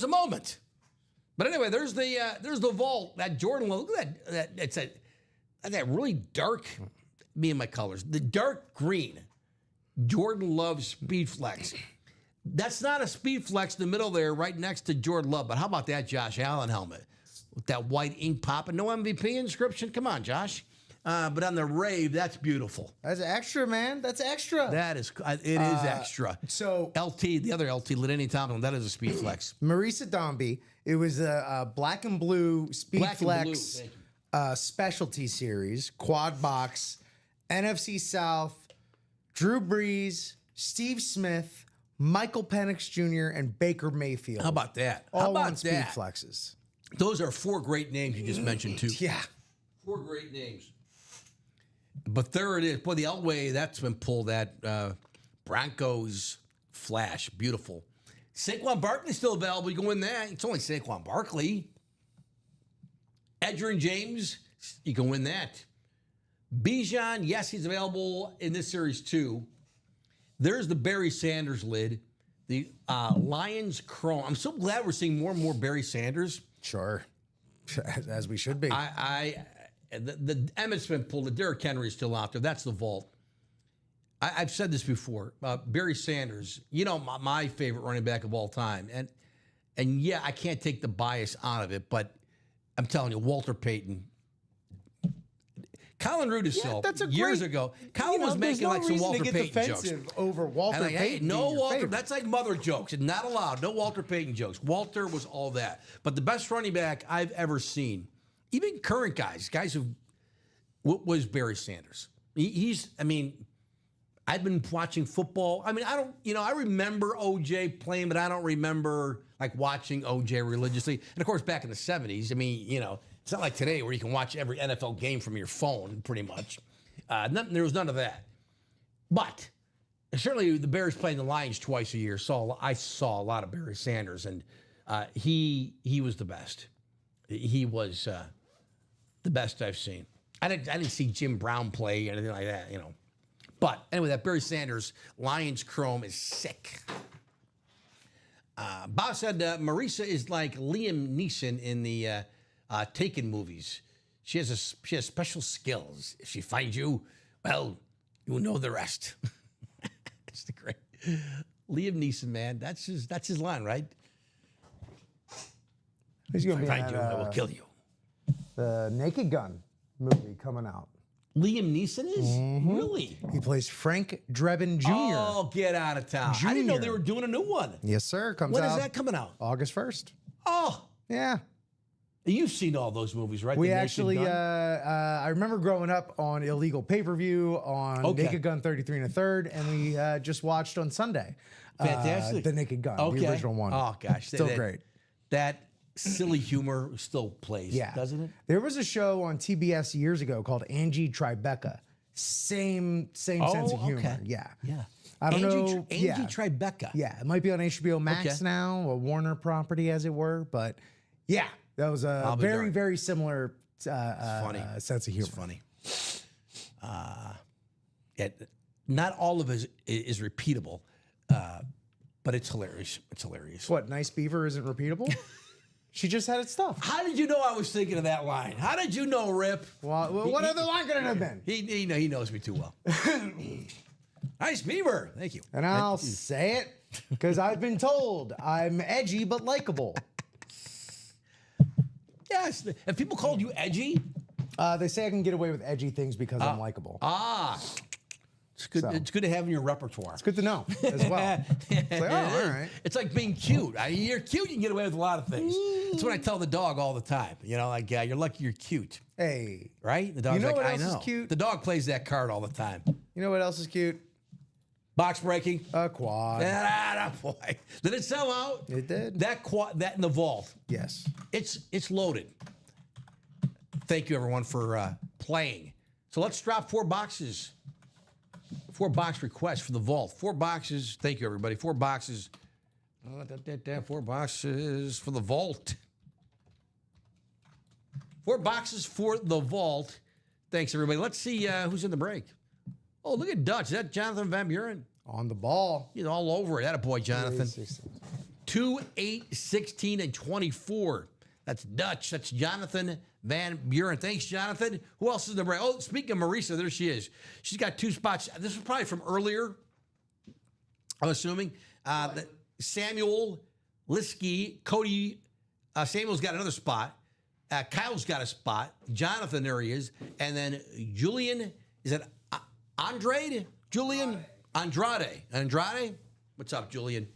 moment. But anyway, there's the vault. That Jordan, look at that really dark, me and my colors, the dark green. Jordan Love Speed Flex. That's not a Speed Flex in the middle there, right next to Jordan Love. But how about that Josh Allen helmet with that white ink pop and no MVP inscription? Come on, Josh. But on the rave, that's beautiful. That's extra, man. That's extra. That is, it is extra. So LT, the other LT, LaDainian Tomlinson, that is a Speed Flex. Marisa Dombey, it was a black and blue Speed Black and blue, Flex thank you. specialty series, quad box, NFC South, Drew Brees, Steve Smith, Michael Penix Jr., and Baker Mayfield. How about that? All How about on Speed that? Flexes. Those are 4 great names you just mentioned, too. Yeah. 4 great names. But there it is. Boy, the Elway, that's been pulled. That Broncos flash. Beautiful. Saquon Barkley's still available. You can win that. It's only Saquon Barkley. Edgerrin James, you can win that. Bijan, yes, he's available in this series, too. There's the Barry Sanders lid. The Lions Chrome. I'm so glad we're seeing more and more Barry Sanders. Sure. As we should be. The Emmett's been pulled. The Derrick Henry's still out there. That's the vault. I've said this before. Barry Sanders, my favorite running back of all time. And And yeah, I can't take the bias out of it, but I'm telling you, Walter Payton. Colin Rudisil, that's a years great- ago, Colin was there's making no like some reason Walter to get Payton jokes. defensive over Walter And like, hey, Payton. no being your Walter. favorite. That's like mother jokes. It's not allowed. No Walter Payton jokes. Walter was all that. But the best running back I've ever seen, even current guys who was Barry Sanders. He's. I mean, I've been watching football. I mean, I don't. I remember OJ playing, but I don't remember like watching OJ religiously. And of course, back in the '70s, I mean, it's not like today where you can watch every NFL game from your phone, pretty much. There was none of that. But certainly the Bears playing the Lions twice a year. I saw a lot of Barry Sanders, and he was the best. He was the best I've seen. I didn't see Jim Brown play or anything like that, But anyway, that Barry Sanders Lions chrome is sick. Bob said Marisa is like Liam Neeson in the Taken movies. She has special skills. If she finds you, well, you'll know the rest. It's the great Liam Neeson, man. That's his line, right? He's going to If be I in find you, I will kill you. the Naked Gun movie coming out. Liam Neeson is really. He plays Frank Drebin Jr. Oh, get out of town! I didn't know they Jr. were doing a new one. Yes, sir. Comes When out is that coming out? August 1st. Oh, Yeah. you've seen all those movies, right? We The Naked actually, Gun? I remember growing up on illegal pay-per-view on Okay. Naked Gun 33 1/3, and we just watched on Sunday. Fantastic. The Naked Gun, Okay. the original one. Oh gosh, Still great. That silly humor still plays, Yeah. doesn't it? There was a show on TBS years ago called Angie Tribeca. Same sense of humor. okay. Yeah. Yeah. I don't know. Angie yeah. Tribeca. Yeah, it might be on HBO Max Okay. now, a Warner property, as it were. But yeah, that was a I'll be very, darned. very similar funny. sense of humor. It's funny. Not all of it is repeatable, but it's hilarious. It's hilarious. What, Nice Beaver isn't repeatable? She just had it stuffed. How did you know I was thinking of that line? How did you know, Rip? Well, what other line could it have been? He knows me too well. Nice Beaver. Thank you. And I'll say it because I've been told I'm edgy but likable. Yes. If people called you edgy, They say I can get away with edgy things because I'm likable. it's good. So. It's good to have in your repertoire. It's good to know as well. It's like, oh, all right. It's like being cute. You're cute, you can get away with a lot of things. That's what I tell the dog all the time. You're lucky you're cute, Hey, right? The dog's know like, what I else is know. cute? The dog plays that card all the time. you know what else is cute? Box breaking. A quad. Boy. Did it sell out? It did. That quad, that in the vault. Yes. It's loaded. Thank you, everyone, for playing. So let's drop 4 boxes. 4 box requests for the vault. 4 boxes. Thank you, everybody. 4 boxes. 4 boxes for the vault. 4 boxes for the vault. Thanks, everybody. Let's see who's in the break. Oh, look at Dutch. Is that Jonathan Van Buren? On the ball. He's all over it. That a boy, Jonathan. 16. 2, 8, 16, and 24. That's Dutch. That's Jonathan Van Buren. Thanks, Jonathan. Who else is in the break? Oh, speaking of Marisa, there she is. She's got 2 spots. This was probably from earlier, I'm assuming. Samuel, Liskey, Cody. Samuel's got another spot. Kyle's got a spot. Jonathan, there he is. And then Julian, is that Andrade? Julian? Andrade. Andrade? What's up, Julian?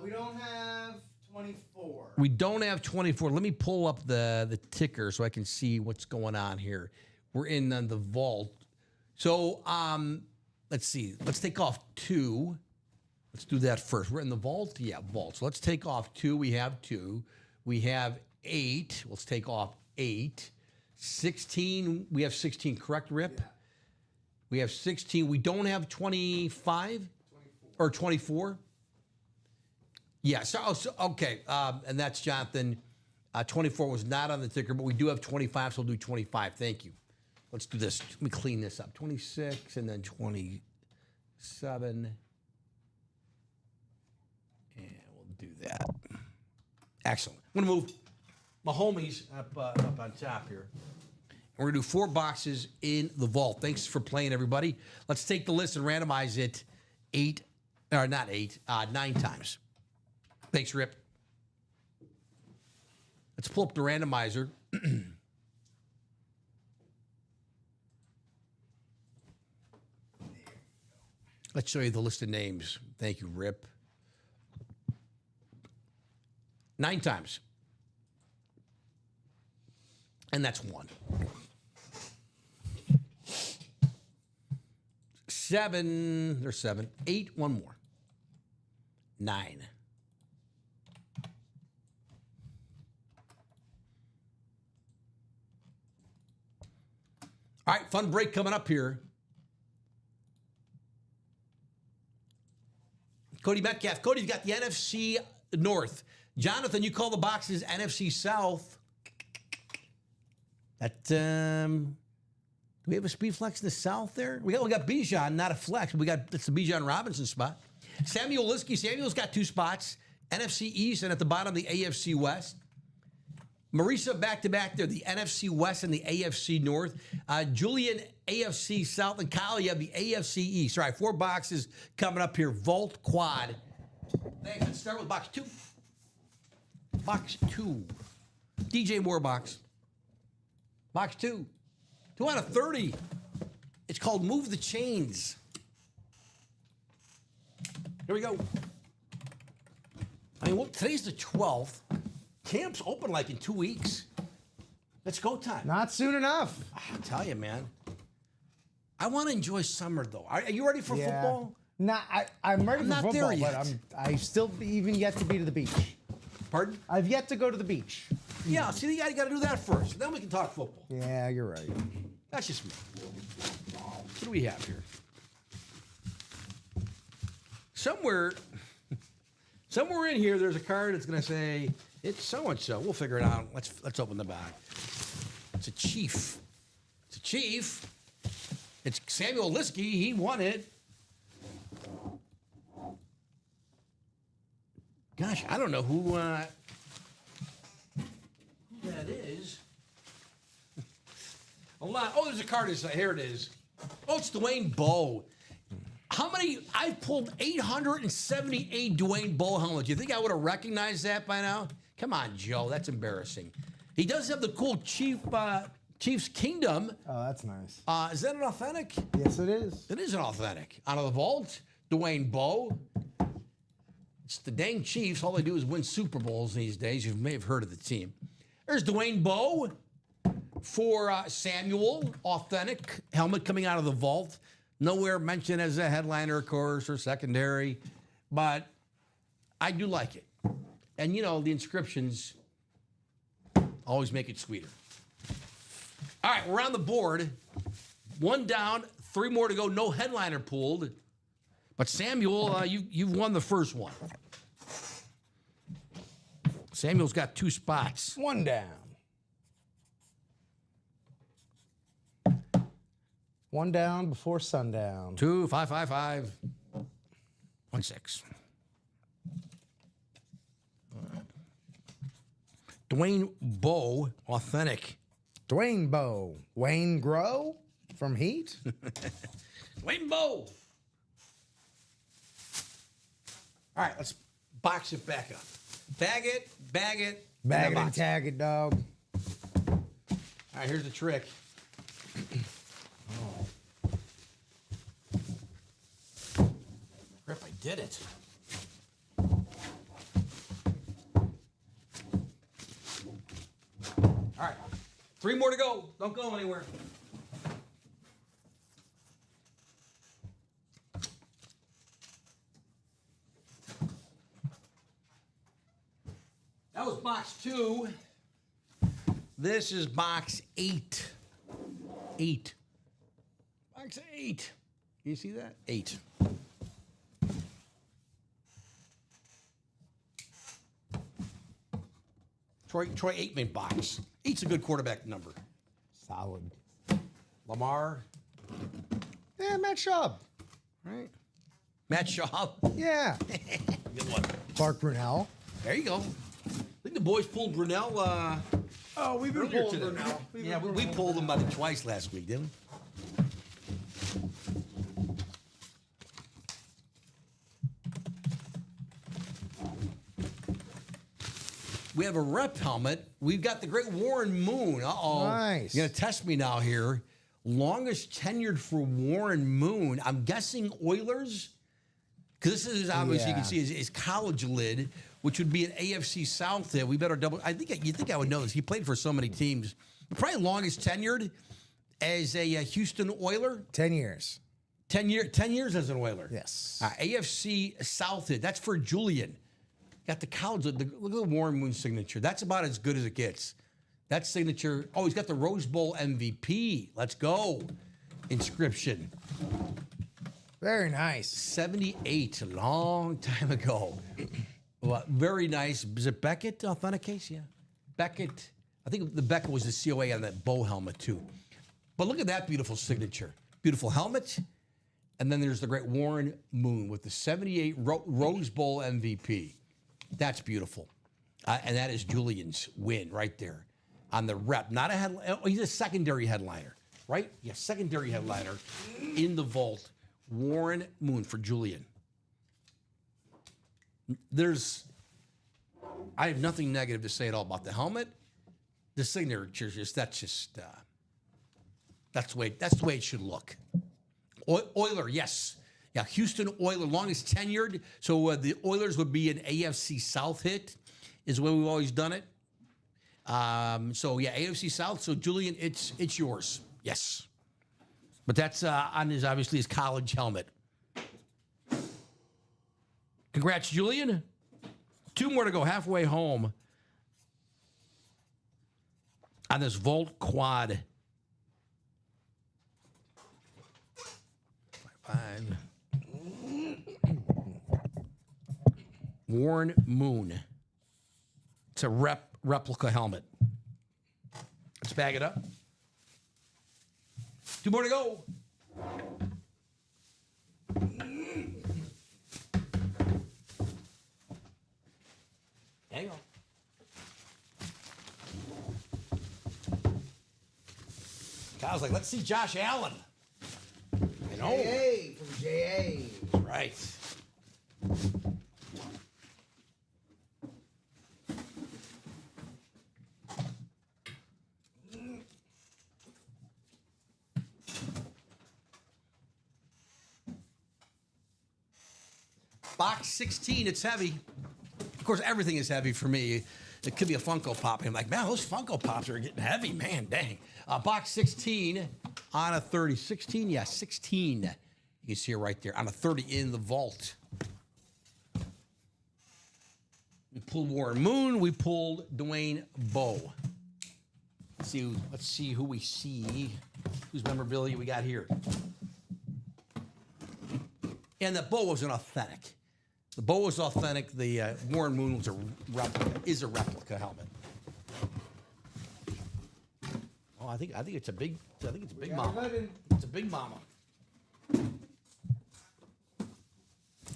We don't have 24. We don't have 24. Let me pull up the ticker so I can see what's going on here. We're in the vault. So let's see. Let's take off 2. Let's do that first. We're in the vault? Yeah, vault. So let's take off 2. We have 2. We have 8. Let's take off 8. 16. We have 16, correct, Rip? Yeah. We have 16. We don't have 25 or 24. Yeah, so okay, and that's Jonathan. 24 was not on the ticker, but we do have 25, so we'll do 25. Thank you. Let's do this. Let me clean this up. 26 and then 27. And we'll do that. Excellent. I'm going to move my homies up on top here. We're going to do 4 boxes in the vault. Thanks for playing, everybody. Let's take the list and randomize it 9 times. Thanks, Rip. Let's pull up the randomizer. Let's show you the list of names. Thank you, Rip. 9 times. And that's 1. 7, there's 7. 8, 1 more. 9. All right, fun break coming up here. Cody Metcalf. Cody's got the NFC North. Jonathan, you call the boxes NFC South. That do we have a speed flex in the South there? We got Bijan, not a flex, but it's the Bijan Robinson spot. Samuel Liskey. Samuel's got 2 spots. NFC East and at the bottom the AFC West. Marisa back-to-back there, the NFC West and the AFC North. Julian, AFC South, and Kyle, you have the AFC East. All right, 4 boxes coming up here. Vault Quad. Thanks. Let's start with box 2. Box 2. DJ Moore box. Box 2. 2 out of 30. It's called Move the Chains. Here we go. I mean, today's the 12th. Camp's open like in 2 weeks. Let's go time. Not soon enough. I tell you, man. I want to enjoy summer, though. Are you ready for football? Nah, I'm ready I'm for not football, there yet. but I still even yet to be to the beach. Pardon? I've yet to go to the beach. Yeah, see, you got to do that first. Then we can talk football. Yeah, you're right. That's just me. What do we have here? Somewhere in here, there's a card that's going to say, it's so-and-so. We'll figure it out. Let's open the bag. It's a Chief. It's a Chief. It's Samuel Liskey. He won it. Gosh, I don't know who that is. A lot. Oh, there's a card. Here it is. Oh, it's Dwayne Bowe. How many? I've pulled 878 Dwayne Bowe helmets. You think I would have recognized that by now? Come on, Joe. That's embarrassing. He does have the cool Chief's Kingdom. Oh, that's nice. Is that an authentic? Yes, it is. It is an authentic. Out of the vault, Dwayne Bowe. It's the dang Chiefs. All they do is win Super Bowls these days. You may have heard of the team. There's Dwayne Bowe for Samuel. Authentic helmet coming out of the vault. Nowhere mentioned as a headliner, of course, or secondary. But I do like it. And, you know, the inscriptions always make it sweeter. All right, we're on the board. 1 down, 3 more to go. No headliner pulled. But Samuel, you've won the first one. Samuel's got 2 spots. 1 down. 1 down before sundown. 2, 5, 5, 5. 1, 6. Dwayne Bowe, authentic. Dwayne Bowe. Wayne Grow from Heat. Dwayne Bowe. All right, let's box it back up. Bag it. Bag it then and box tag it, dog. All right, here's the trick. Rip, I did it. All right, 3 more to go. Don't go anywhere. That was box 2. This is box 8. 8. Box 8. You see that? 8. Troy Aikman box. 8's a good quarterback number. Solid. Lamar. Yeah, Matt Schaub. Right. Matt Schaub. Yeah. Good one. Clark Brunell. There you go. I think the boys pulled Brunell Oh, we've been earlier pulling today. Brunell. Yeah, we pulled him about twice last week, didn't we? We have a rep helmet. We've got the great Warren Moon. Uh-oh. Nice. You're going to test me now here. Longest tenured for Warren Moon. I'm guessing Oilers. Because this is obviously, you can see his college lid, which would be an AFC South hit. We better double. You think I would know this. He played for so many teams. Probably longest tenured as a Houston Oiler. 10 years. 10 years as an Oiler. Yes. AFC South hit. That's for Julian. Got the college. Look at the Warren Moon signature. That's about as good as it gets. That signature. Oh, he's got the Rose Bowl MVP. Let's go. Inscription. Very nice. 78, a long time ago. Well, very nice. Is it Beckett authenticates? Yeah. Beckett. I think the Beckett was the COA on that bow helmet, too. But look at that beautiful signature. Beautiful helmet. And then there's the great Warren Moon with the 78 Rose Bowl MVP. That's beautiful. And that is Julian's win right there on the rep. Not a headliner. Oh, he's a secondary headliner, right? Yeah, secondary headliner in the vault. Warren Moon for Julian. I have nothing negative to say at all about the helmet. The signature, that's the way it should look. Oiler, yes. Yeah, Houston Oiler, longest tenured. So the Oilers would be an AFC South hit, is the way we've always done it. So yeah, AFC South. So Julian, it's yours. Yes. But that's on his college helmet. Congrats, Julian. 2 more to go, halfway home on this Volt Quad. 5. Warren Moon. It's a replica helmet. Let's bag it up. 2 more to go. Hang on. Kyle's like, let's see Josh Allen. You know. JA from JA. That's right. Box 16, it's heavy. Of course, everything is heavy for me. It could be a Funko Pop. I'm like, man, those Funko Pops are getting heavy, man, dang. Box 16 on a 30. 16, yeah, 16. You can see it right there on a 30 in the vault. We pulled Warren Moon. We pulled Dwayne Bowe. Let's see who we see. Whose memorabilia we got here. And the Bowe was an authentic. The Bowe was authentic. The Warren Moon was a replica helmet. Oh, I think it's a big. I think it's a big mama. It's a big mama.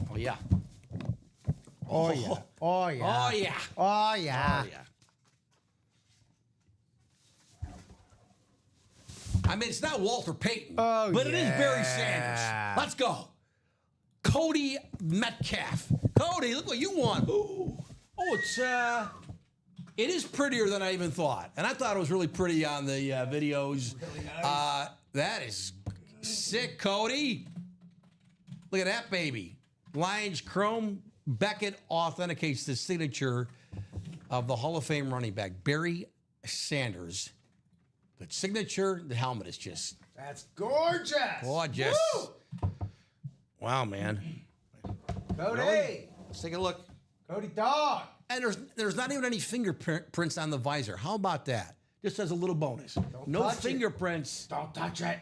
Oh yeah. Oh yeah. Oh yeah. Oh yeah. Oh yeah. Oh yeah. I mean, it's not Walter Payton, but it is Barry Sanders. Let's go. Cody Metcalf. Cody, look what you won. Ooh. Oh, it is prettier than I even thought. And I thought it was really pretty on the videos. Really nice. That is sick, Cody. Look at that baby. Lions Chrome. Beckett authenticates the signature of the Hall of Fame running back, Barry Sanders. Good signature. The helmet is just... That's gorgeous. Gorgeous. Woo! Wow, man. Cody. Really? Let's take a look. Cody dog. And there's not even any fingerprints on the visor. How about that? Just as a little bonus. No touch it. fingerprints. Don't touch it.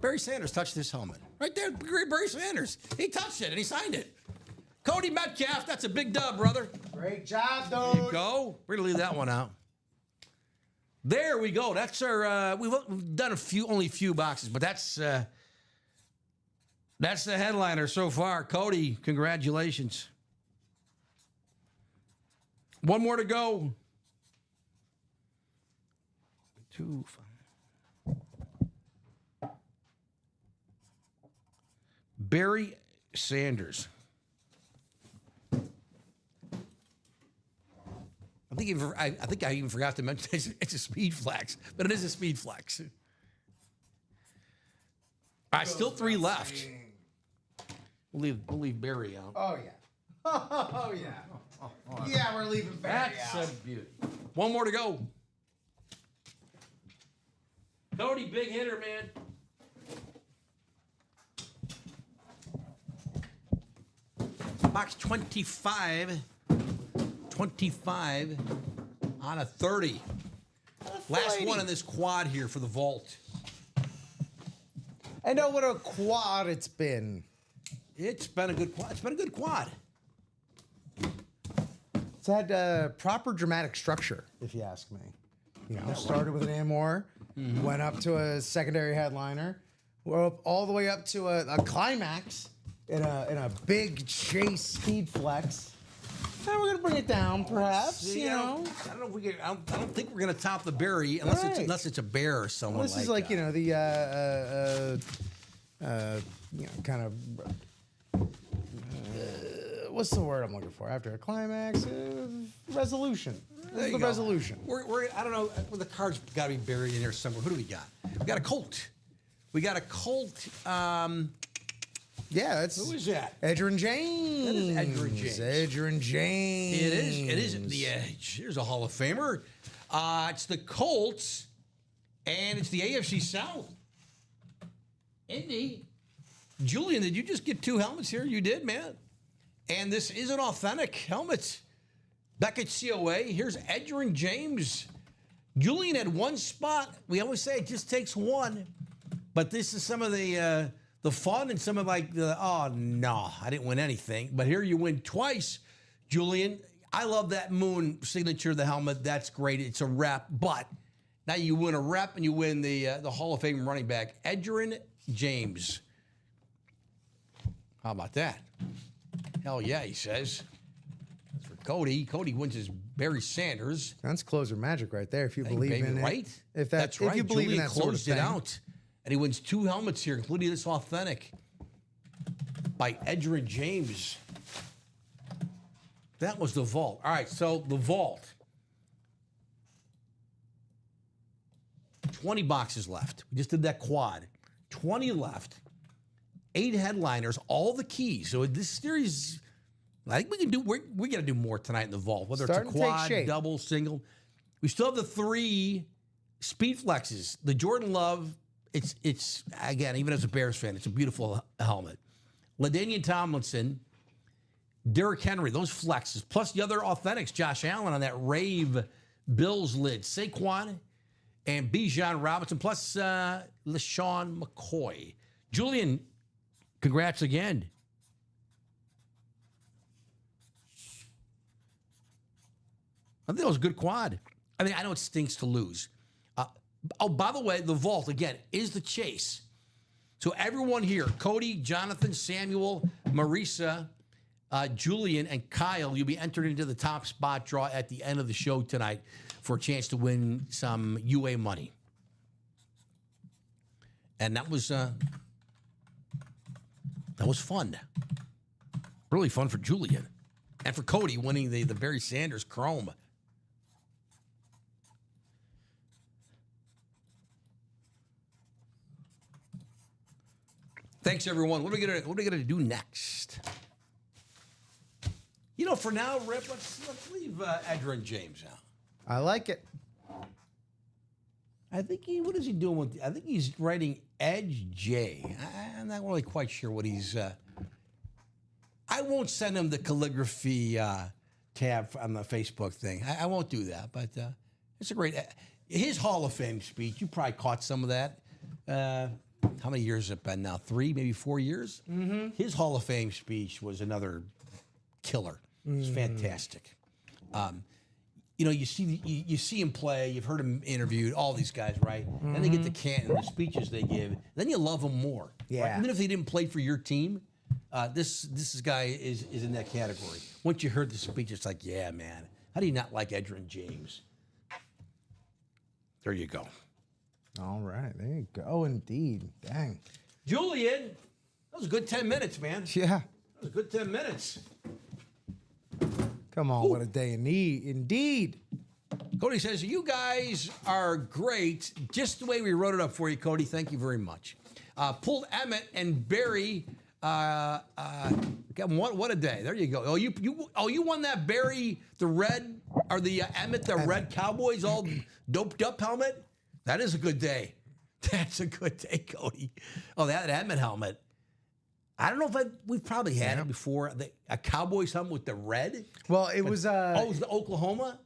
Barry Sanders touched this helmet. Right there, Barry Sanders. He touched it and he signed it. Cody Metcalf, that's a big dub, brother. Great job, There dude. you go. We're going to leave that one out. There we go. That's our, we've done only a few boxes, but that's the headliner so far. Cody, congratulations. One more to go. 2, 5. Barry Sanders. I think I even forgot to mention it's a speed flex, but it is a speed flex. All right, still 3 left. We'll leave Barry out. Oh yeah. Oh yeah. Yeah, we're leaving Barry That's out. a beauty. One more to go. Cody, big hitter, man. Box 25. 25 on a 30. Last one in this quad here for the vault. I know what a quad it's been. It's been a good quad. It's been a good quad. It's had proper dramatic structure, if you ask me. You know, started with an Amor, went up to a secondary headliner, all the way up to a climax in a big chase speed flex. And we're gonna bring it down, perhaps. You know, I don't know if we can. I don't think we're gonna top the Barry unless it's a bear or someone. this is like you know the you know kind of what's the word I'm looking for after a climax? Resolution. This is the resolution. We're I don't know. Well, the card's got to be buried in here somewhere. Who do we got? We got a Colt. We got a Colt. Yeah, that's Who is that? Edgerrin James. That is Edgerrin James. Edgerrin James. It is the Edge. Here's a Hall of Famer. It's the Colts, and it's the AFC South. Indy. Julian, did you just get 2 helmets here? You did, man. And this is an authentic helmet. Back at COA, here's Edgerrin James. Julian had 1 spot. We always say it just takes 1. But this is some of the fun and some of like the, oh, no, I didn't win anything. But here you win twice, Julian. I love that moon signature, the helmet. That's great. It's a rep. But now you win a rep and you win the Hall of Fame running back, Edgerrin James. How about that? Hell yeah, he says. That's for Cody. Cody wins his Barry Sanders. That's closer magic right there. If you Hey, believe baby, in it, right? If That's if right. you believe Julian in that sort of closed thing. it out, and he wins 2 helmets here, including this authentic by Edgerrin James. That was the vault. All right, so the vault. 20 boxes left. We just did that quad. 20 left. 8 headliners, all the keys. So this series, I think we can do. We're gonna do more tonight in the vault. Whether Starting it's to a take quad, shape. double, single. We still have the 3 speed flexes. The Jordan Love. It's again, even as a Bears fan, it's a beautiful helmet. LaDainian Tomlinson, Derrick Henry, those flexes, plus the other authentics. Josh Allen on that Rave Bills lid. Saquon and Bijan Robinson, plus LaShawn McCoy. Julian, congrats again. I think that was a good quad. I mean, I know it stinks to lose. Oh, by the way, the vault, again, is the chase. So everyone here, Cody, Jonathan, Samuel, Marisa, Julian, and Kyle, you'll be entered into the top spot draw at the end of the show tonight for a chance to win some UA money. And that was fun. Really fun for Julian. And for Cody winning the Barry Sanders Chrome. Thanks, everyone. What are we gonna do next? You know, for now, Rip, let's leave Edgerrin James out. I like it. I think what is he doing with? I think he's writing Edge J. I'm not really quite sure what he's. I won't send him the calligraphy tab on the Facebook thing. I won't do that, but it's a great. His Hall of Fame speech. You probably caught some of that. How many years has it been now? 3, maybe 4 years? Mm-hmm. His Hall of Fame speech was another killer. It's fantastic. You know, you see him play. You've heard him interviewed. All these guys, right? Mm-hmm. Then they get to Canton, the speeches they give. Then you love them more. Yeah. Right? Even if they didn't play for your team, this guy is in that category. Once you heard the speech, it's like, yeah, man. How do you not like Edgerrin James? There you go. All right, there you go. Oh, indeed. Dang. Julian, that was a good 10 minutes, man. Yeah. That was a good 10 minutes. Come on, what a day indeed. Cody says, you guys are great. Just the way we wrote it up for you, Cody. Thank you very much. Pulled Emmett and Barry. What a day. There you go. You won that Barry, the red, or the Emmett, the red Cowboys all doped up helmet? That is a good day. That's a good day, Cody. Oh, that Emmett helmet. I don't know if we've probably had it before. A Cowboys helmet with the red. Well, it was. It was the Oklahoma.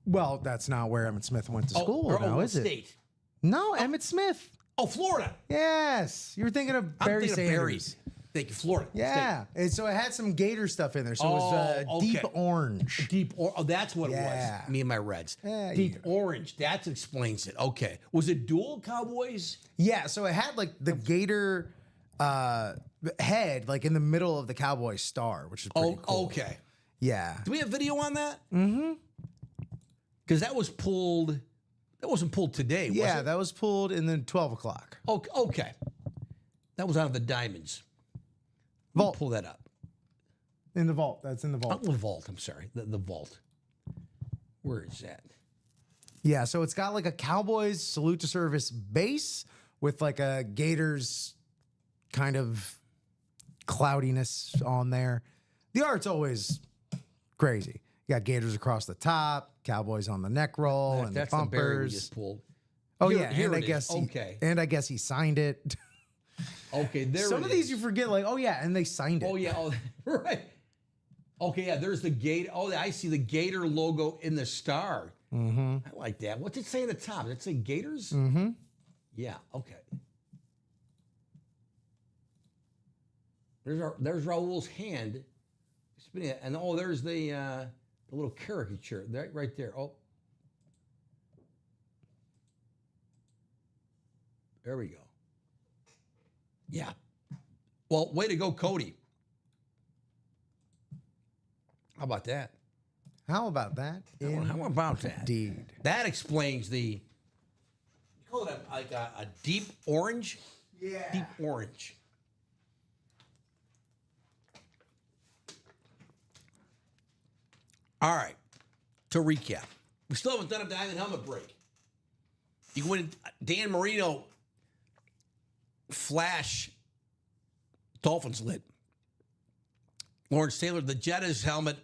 Well, that's not where Emmett Smith went to school, or now, is it? State. No, Emmett Smith. Oh, Florida. Yes, you were thinking of Barry Sanders. Thank you, Florida. Yeah, and so it had some Gator stuff in there. So it was deep orange. That's what it Yeah. was. Me and my Reds. Yeah, Deep orange. That explains it. Okay. Was it dual Cowboys? Yeah, so it had like the Gator head like in the middle of the Cowboy star, which is pretty cool. Okay. Yeah. Do we have video on that? Mm-hmm. Because that was pulled. That wasn't pulled today, was Yeah, it? that was pulled in the 12 o'clock. Okay. That was out of the Diamonds. Vault. Pull that up. In the vault. That's in the vault. Not the vault. I'm sorry. The vault. Where is that? Yeah, so it's got like a Cowboys salute to service base with like a Gators kind of cloudiness on there. The art's always crazy. You got Gators across the top, Cowboys on the neck roll, and the That's the berry we bumpers. just pulled. Oh Here- yeah, here and it is. I guess he signed it. Okay, there Some it of these is. you forget, like, oh yeah, and they signed it. Oh yeah, right. Okay, yeah. There's the Gator. Oh, I see the Gator logo in the star. Mm-hmm. I like that. What's it say at the top? Does it say Gators? Mm-hmm. Yeah. Okay. There's Raul's hand spinning it, and there's the little caricature right there. Oh, there we go. Yeah. Well, way to go, Cody. How about that? How about that? How about that? Indeed. That explains the. You call it like a deep orange? Yeah. Deep orange. All right. To recap, we still haven't done a diamond helmet break. You can win Dan Marino Flash Dolphins lid. Lawrence Taylor, the Jettas helmet,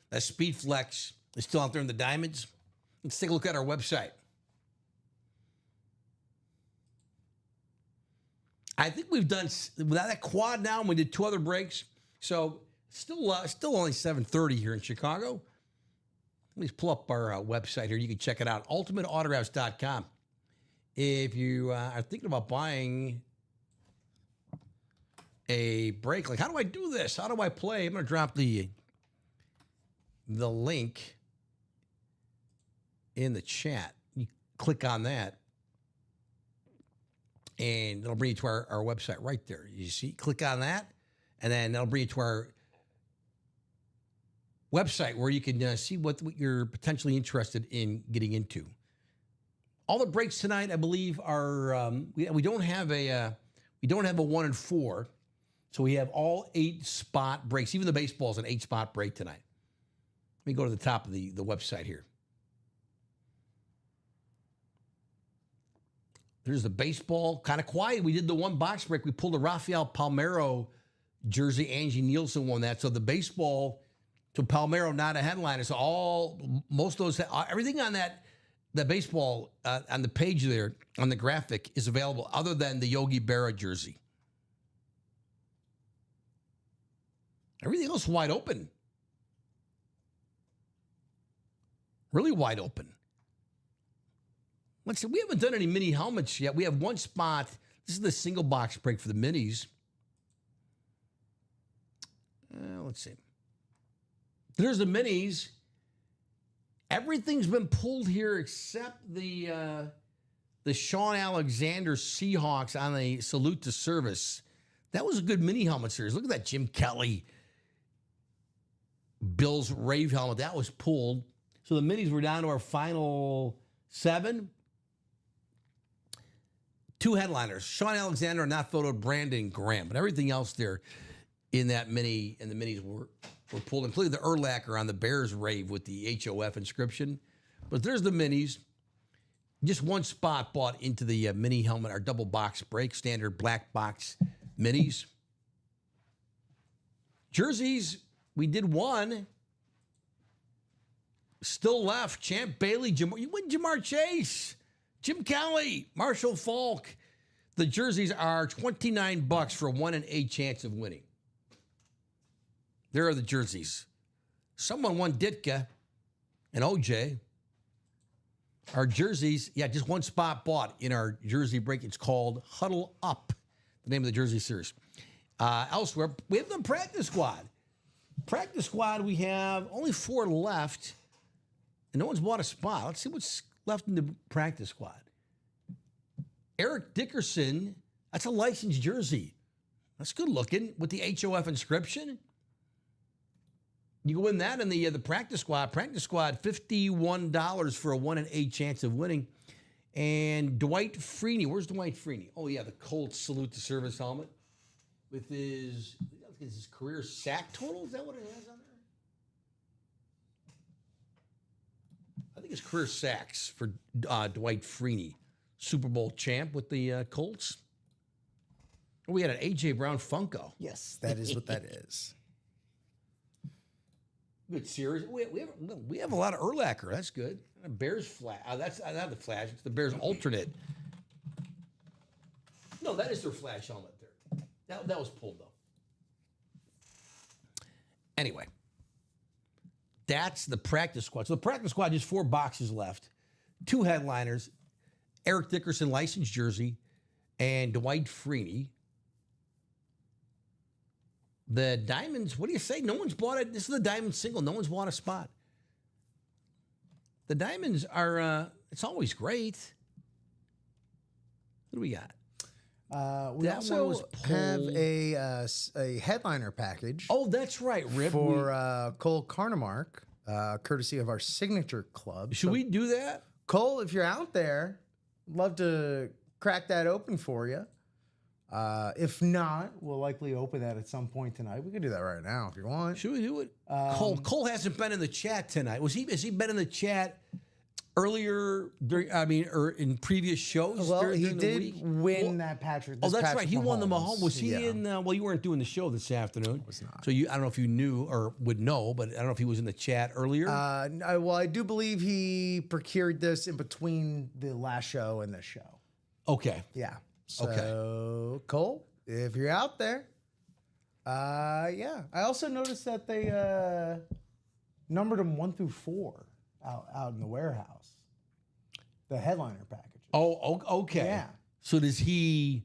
that Speed Flex is still out there in the diamonds. Let's take a look at our website. I think we've done without that quad now, and we did 2 other breaks. So still only 7:30 here in Chicago. Let me pull up our website here. You can check it out, ultimateautographs.com. If you are thinking about buying a break, like, how do I do this? How do I play? I'm going to drop the link in the chat. You click on that, and it'll bring you to our website right there. You see, click on that, and then that'll bring you to our website where you can see what you're potentially interested in getting into. All the breaks tonight, I believe, are we don't have a 1 and 4, so we have all 8 spot breaks. Even the baseball is an 8 spot break tonight. Let me go to the top of the website here. There's the baseball, kind of quiet. We did the 1 box break. We pulled a Rafael Palmeiro jersey. Angie Nielsen won that. So the baseball, to Palmeiro, not a headliner. So most of those, everything on that baseball on the page there, on the graphic, is available other than the Yogi Berra jersey. Everything else wide open. Really wide open. Let's see, we haven't done any mini helmets yet. We have 1 spot. This is the single box break for the minis. Let's see. There's the minis. Everything's been pulled here except the Sean Alexander Seahawks on the salute to service. That was a good mini helmet series. Look at that Jim Kelly Bills Rave helmet. That was pulled. So the minis were down to our final 7. 2 headliners. Sean Alexander, not photoed, Brandon Graham. But everything else there in that mini, and the minis were pulled, including the Urlacher on the Bears Rave with the HOF inscription. But there's the minis. Just one spot bought into the mini helmet, our double box break, standard black box minis. Jerseys, we did one. Still left. Champ Bailey, you win Jamar Chase, Jim Kelly, Marshall Falk. The jerseys are $29 for a 1 in 8 chance of winning. There are the jerseys. Someone won Ditka and OJ. Our jerseys, just one spot bought in our jersey break. It's called Huddle Up, the name of the jersey series. Elsewhere, we have the practice squad. Practice squad, we have only 4 left, and no one's bought a spot. Let's see what's left in the practice squad. Eric Dickerson, that's a licensed jersey. That's good looking with the HOF inscription. You can win that in the practice squad. Practice squad, $51 for a 1 in 8 chance of winning. And Dwight Freeney, where's Dwight Freeney? Oh yeah, the Colts salute to service helmet with his career sack total. Is that what it has on there? I think it's career sacks for Dwight Freeney, Super Bowl champ with the Colts. Oh, we had an A.J. Brown Funko. Yes, that is what that is. Good series. We have a lot of Urlacher. That's good. Bears flash. That's not the flash. It's the Bears alternate. No, that is their flash helmet there. That was pulled though. Anyway, that's the practice squad. So the practice squad, just 4 boxes left. 2 headliners, Eric Dickerson licensed jersey, and Dwight Freeney. The Diamonds, what do you say? No one's bought it. This is the Diamond single. No one's bought a spot. The Diamonds are, it's always great. What do we got? We That one was also have a headliner package. Oh, that's right, Rip. For Cole Carnemark, courtesy of our signature club. Should we do that? Cole, if you're out there, love to crack that open for you. If not, we'll likely open that at some point tonight. We can do that right now if you want. Should we do it? Cole hasn't been in the chat tonight. Has he been in the chat earlier or in previous shows? Well, during he the did week? win that Patrick. Oh, that's Patrick right. He won the Mahomes. Mahomes. Was he Yeah. in? Well, you weren't doing the show this afternoon. was not. So I don't know if you knew or would know, but I don't know if he was in the chat earlier. Well, I do believe he procured this in between the last show and this show. Okay. Yeah. So, Okay. Cole, if you're out there, yeah. I also noticed that they numbered them 1 through 4 out in the warehouse. The headliner packages. Oh, okay. Yeah. So does he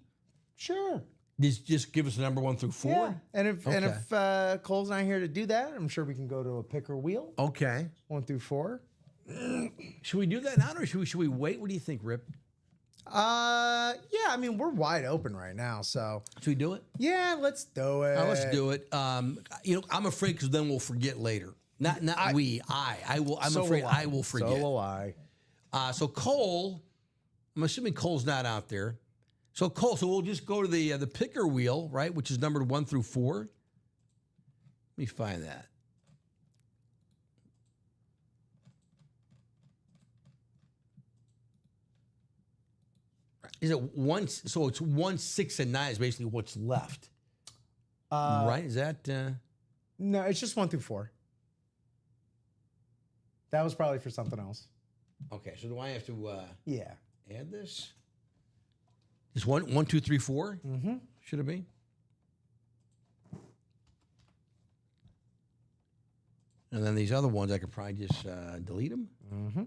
Sure. just give us a number 1 through 4? Yeah. And if Cole's not here to do that, I'm sure we can go to a picker wheel. Okay. 1 through 4. Should we do that now, or should we wait? What do you think, Rip? Yeah. I mean, we're wide open right now, so Should we do it? yeah, let's do it. Let's do it. I'm afraid because then we'll forget later. I will. I'm afraid I will forget. So will I. So Cole, I'm assuming Cole's not out there. So Cole, we'll just go to the picker wheel, right, which is numbered 1 through 4. Let me find that. Is it 1? So it's 1, 6, and 9 is basically what's left, right? Is that? No, it's just 1 through 4. That was probably for something else. Okay. So do I have to Yeah. add this? Is 1, 2, 3, 4? Mm-hmm. Should it be? And then these other ones, I could probably just delete them. Mm-hmm.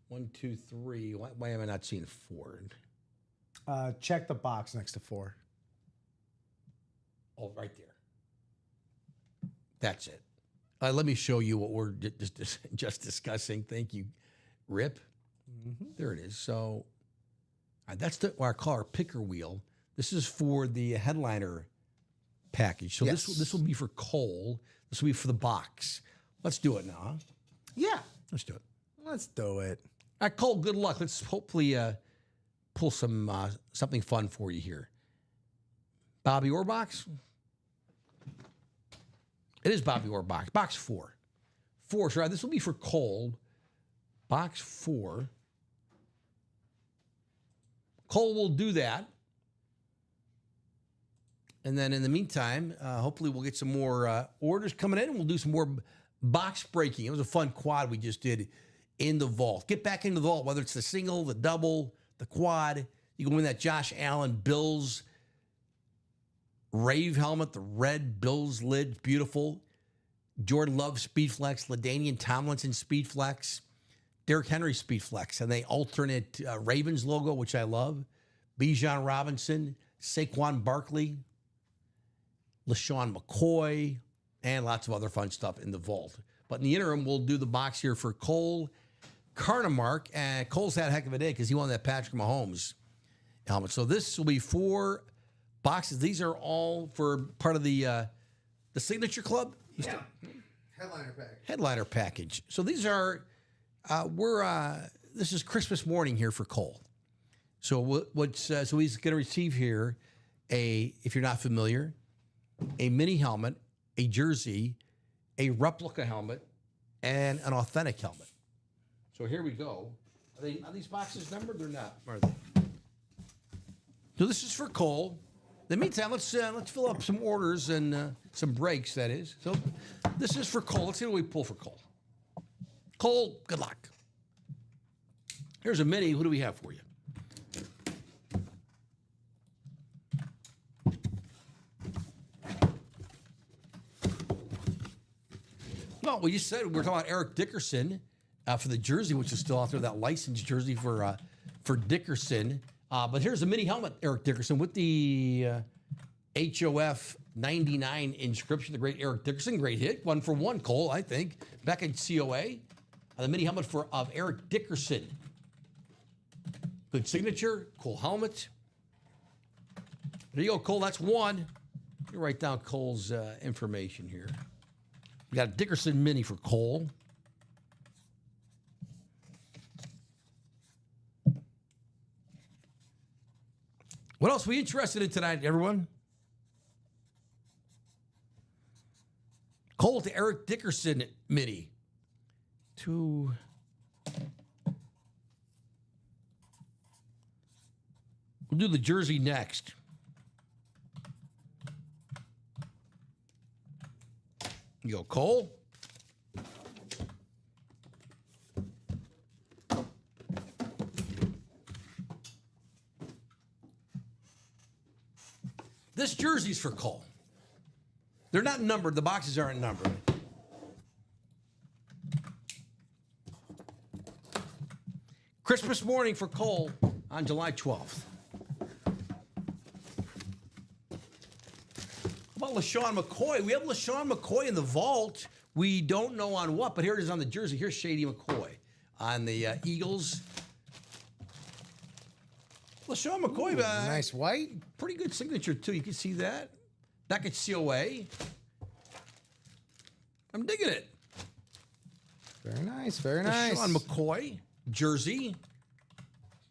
One, 2, 3. Why am I not seeing 4? Check the box next to 4. Oh, right there. That's it. Let me show you what we're just discussing. Thank you, Rip. Mm-hmm. There it is. So that's what I call our picker wheel. This is for the headliner package. So Yes. this will be for Cole. This will be for the box. Let's do it now. Huh? Yeah. Let's do it. Let's do it. All right, Cole, good luck. Let's hopefully pull something fun for you here. Bobby Orr box? It is Bobby Orr box. Box 4. 4, sorry. This will be for Cole. Box 4. Cole will do that. And then in the meantime, hopefully we'll get some more orders coming in and we'll do some more box breaking. It was a fun quad we just did in the vault. Get back into the vault, whether it's the single, the double, the quad. You can win that Josh Allen Bills Rave helmet, the red Bills lid, beautiful. Jordan Love Speedflex, LaDainian Tomlinson Speedflex, Derrick Henry Speedflex, and they alternate Ravens logo, which I love. Bijan Robinson, Saquon Barkley, LaShawn McCoy, and lots of other fun stuff in the vault. But in the interim, we'll do the box here for Cole Carnemark. And Cole's had a heck of a day because he won that Patrick Mahomes helmet. So this will be 4 boxes. These are all for part of the Signature Club? Yeah. Headliner package. Headliner package. So these are, this is Christmas morning here for Cole. So so he's going to receive here if you're not familiar, a mini helmet, a jersey, a replica helmet, and an authentic helmet. So here we go. Are these boxes numbered? They're not, are they? So this is for Cole. In the meantime, let's fill up some orders and some breaks, that is. So this is for Cole. Let's see what we pull for Cole. Cole, good luck. Here's a mini. Who do we have for you? Well, we just said we're talking about Eric Dickerson for the jersey, which is still out there, that licensed jersey for Dickerson. But here's a mini helmet, Eric Dickerson, with the HOF 99 inscription. The great Eric Dickerson, great hit. 1-for-1, Cole, I think. Back in COA. The mini helmet of Eric Dickerson. Good signature, cool helmet. There you go, Cole. That's 1. You write down Cole's information here. We got a Dickerson mini for Cole. What else are we interested in tonight, everyone? Cole to Eric Dickerson mini. We'll do the jersey next. You go, Cole. This jersey's for Cole. They're not numbered. The boxes aren't numbered. Christmas morning for Cole on July 12th. How about LaShawn McCoy? We have LaShawn McCoy in the vault. We don't know on what, but here it is on the jersey. Here's Shady McCoy on the Eagles. LaShawn McCoy. Nice white. Pretty good signature, too. You can see that. Back at COA. I'm digging it. Very nice, very nice. LaShawn McCoy, jersey.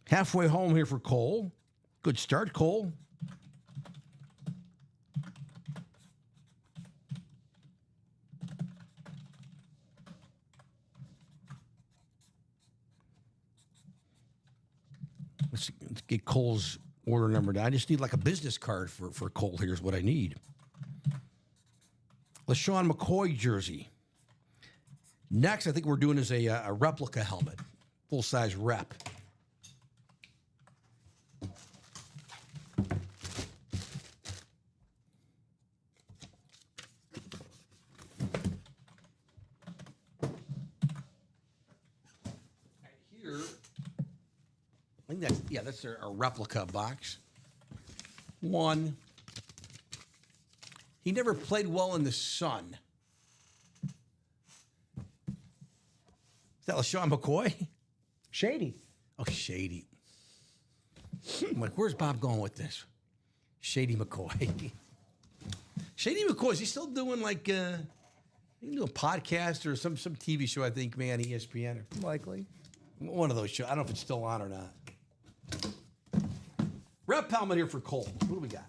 Halfway home here for Cole. Good start, Cole. Let's get Cole's order number down. I just need like a business card for Cole. Here's what I need. LaShawn McCoy jersey. Next, I think we're doing is a replica helmet. Full-size rep. I think that's a replica box. 1. He never played well in the sun. Is that LaShawn McCoy? Shady. Oh, Shady. I'm like, where's Bob going with this? Shady McCoy. Shady McCoy, is he still doing like he do a podcast or some TV show, I think, man, ESPN or Likely. one of those shows. I don't know if it's still on or not. Rep helmet here for Cole. What do we got?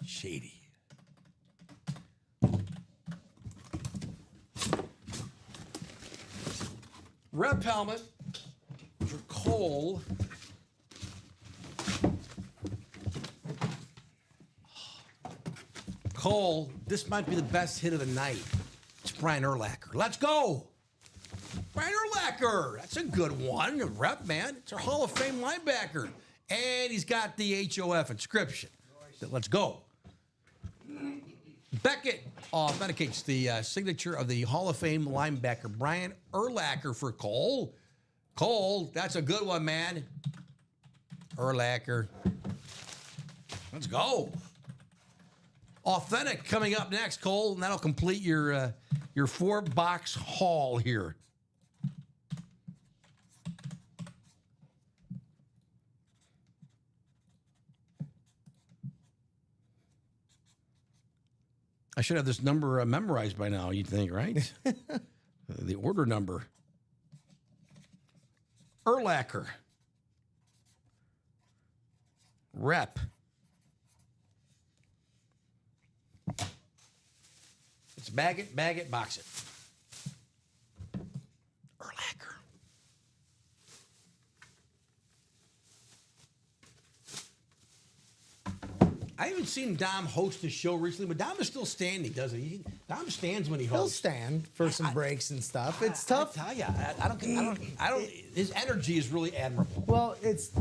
Shady. Rep helmet for Cole. Cole, this might be the best hit of the night. It's Brian Urlacher. Let's go. Brian Urlacher. That's a good one. A rep, man. It's a Hall of Fame linebacker. And he's got the HOF inscription. Let's go. Beckett authenticates the signature of the Hall of Fame linebacker, Brian Urlacher for Cole. Cole, that's a good one, man. Urlacher. Let's go. Authentic coming up next, Cole, and that'll complete your 4-box haul here. I should have this number memorized by now, you'd think, right? The order number. Urlacher. Rep. It's bag it, box it. Urlacher. I haven't seen Dom host a show recently, but Dom is still standing, doesn't he? Dom stands when he He'll hosts. stand for some breaks and stuff. It's tough. I tell you, I don't. His energy is really admirable. Well, it's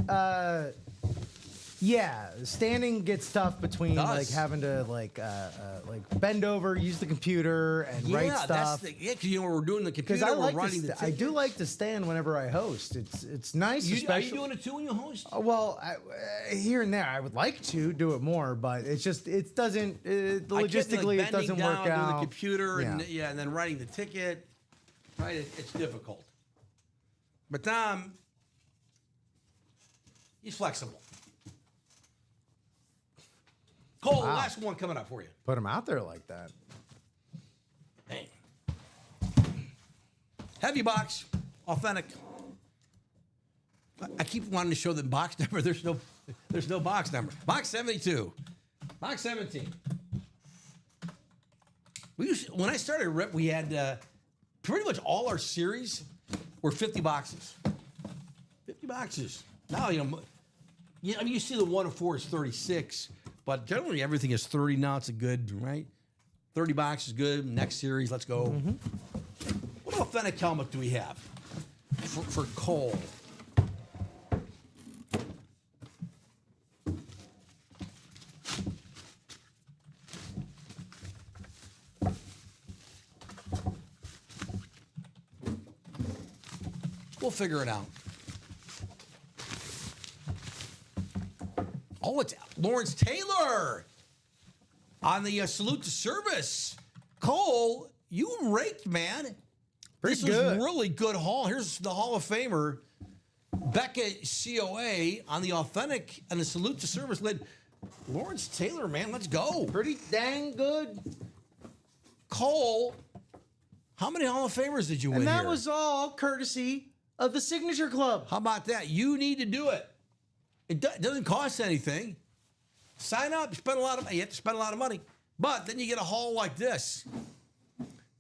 yeah, standing gets tough between Does. like having to like bend over, use the computer, and write stuff. Because you know we're doing the computer, Because we're writing the. I do like to stand whenever I host. It's nice. Are you especially, doing it too when you host? Well, here and there, I would like to do it more, but it's just it doesn't logistically it doesn't work down, out. Doing the computer and Yeah. and then writing the ticket, right? It's difficult. But Dom, he's flexible. Cole, Wow. last one coming up for you. Put them out there like that. Hey. Heavy box, authentic. I keep wanting to show the box number. There's no box number. Box 72. Box 17. When I started Rip, we had pretty much all our series were 50 boxes. 50 boxes. Now, you see the 1 of 4 is 36, but generally everything is 30 now. It's a good, right? 30 boxes, good. Next series, let's go. Mm-hmm. What authentic helmet do we have for Cole? We'll figure it out. Oh, it's Lawrence Taylor on the salute to service. Cole, you raked, man. This was good. really good haul. Here's the Hall of Famer, Beckett COA on the authentic and the salute to service lid. Lawrence Taylor, man, let's go. Pretty dang good. Cole, how many Hall of Famers did you win And that here? was all courtesy of the Signature Club. How about that? You need to do it. It doesn't cost anything. Sign up. You have to spend a lot of money. But then you get a haul like this.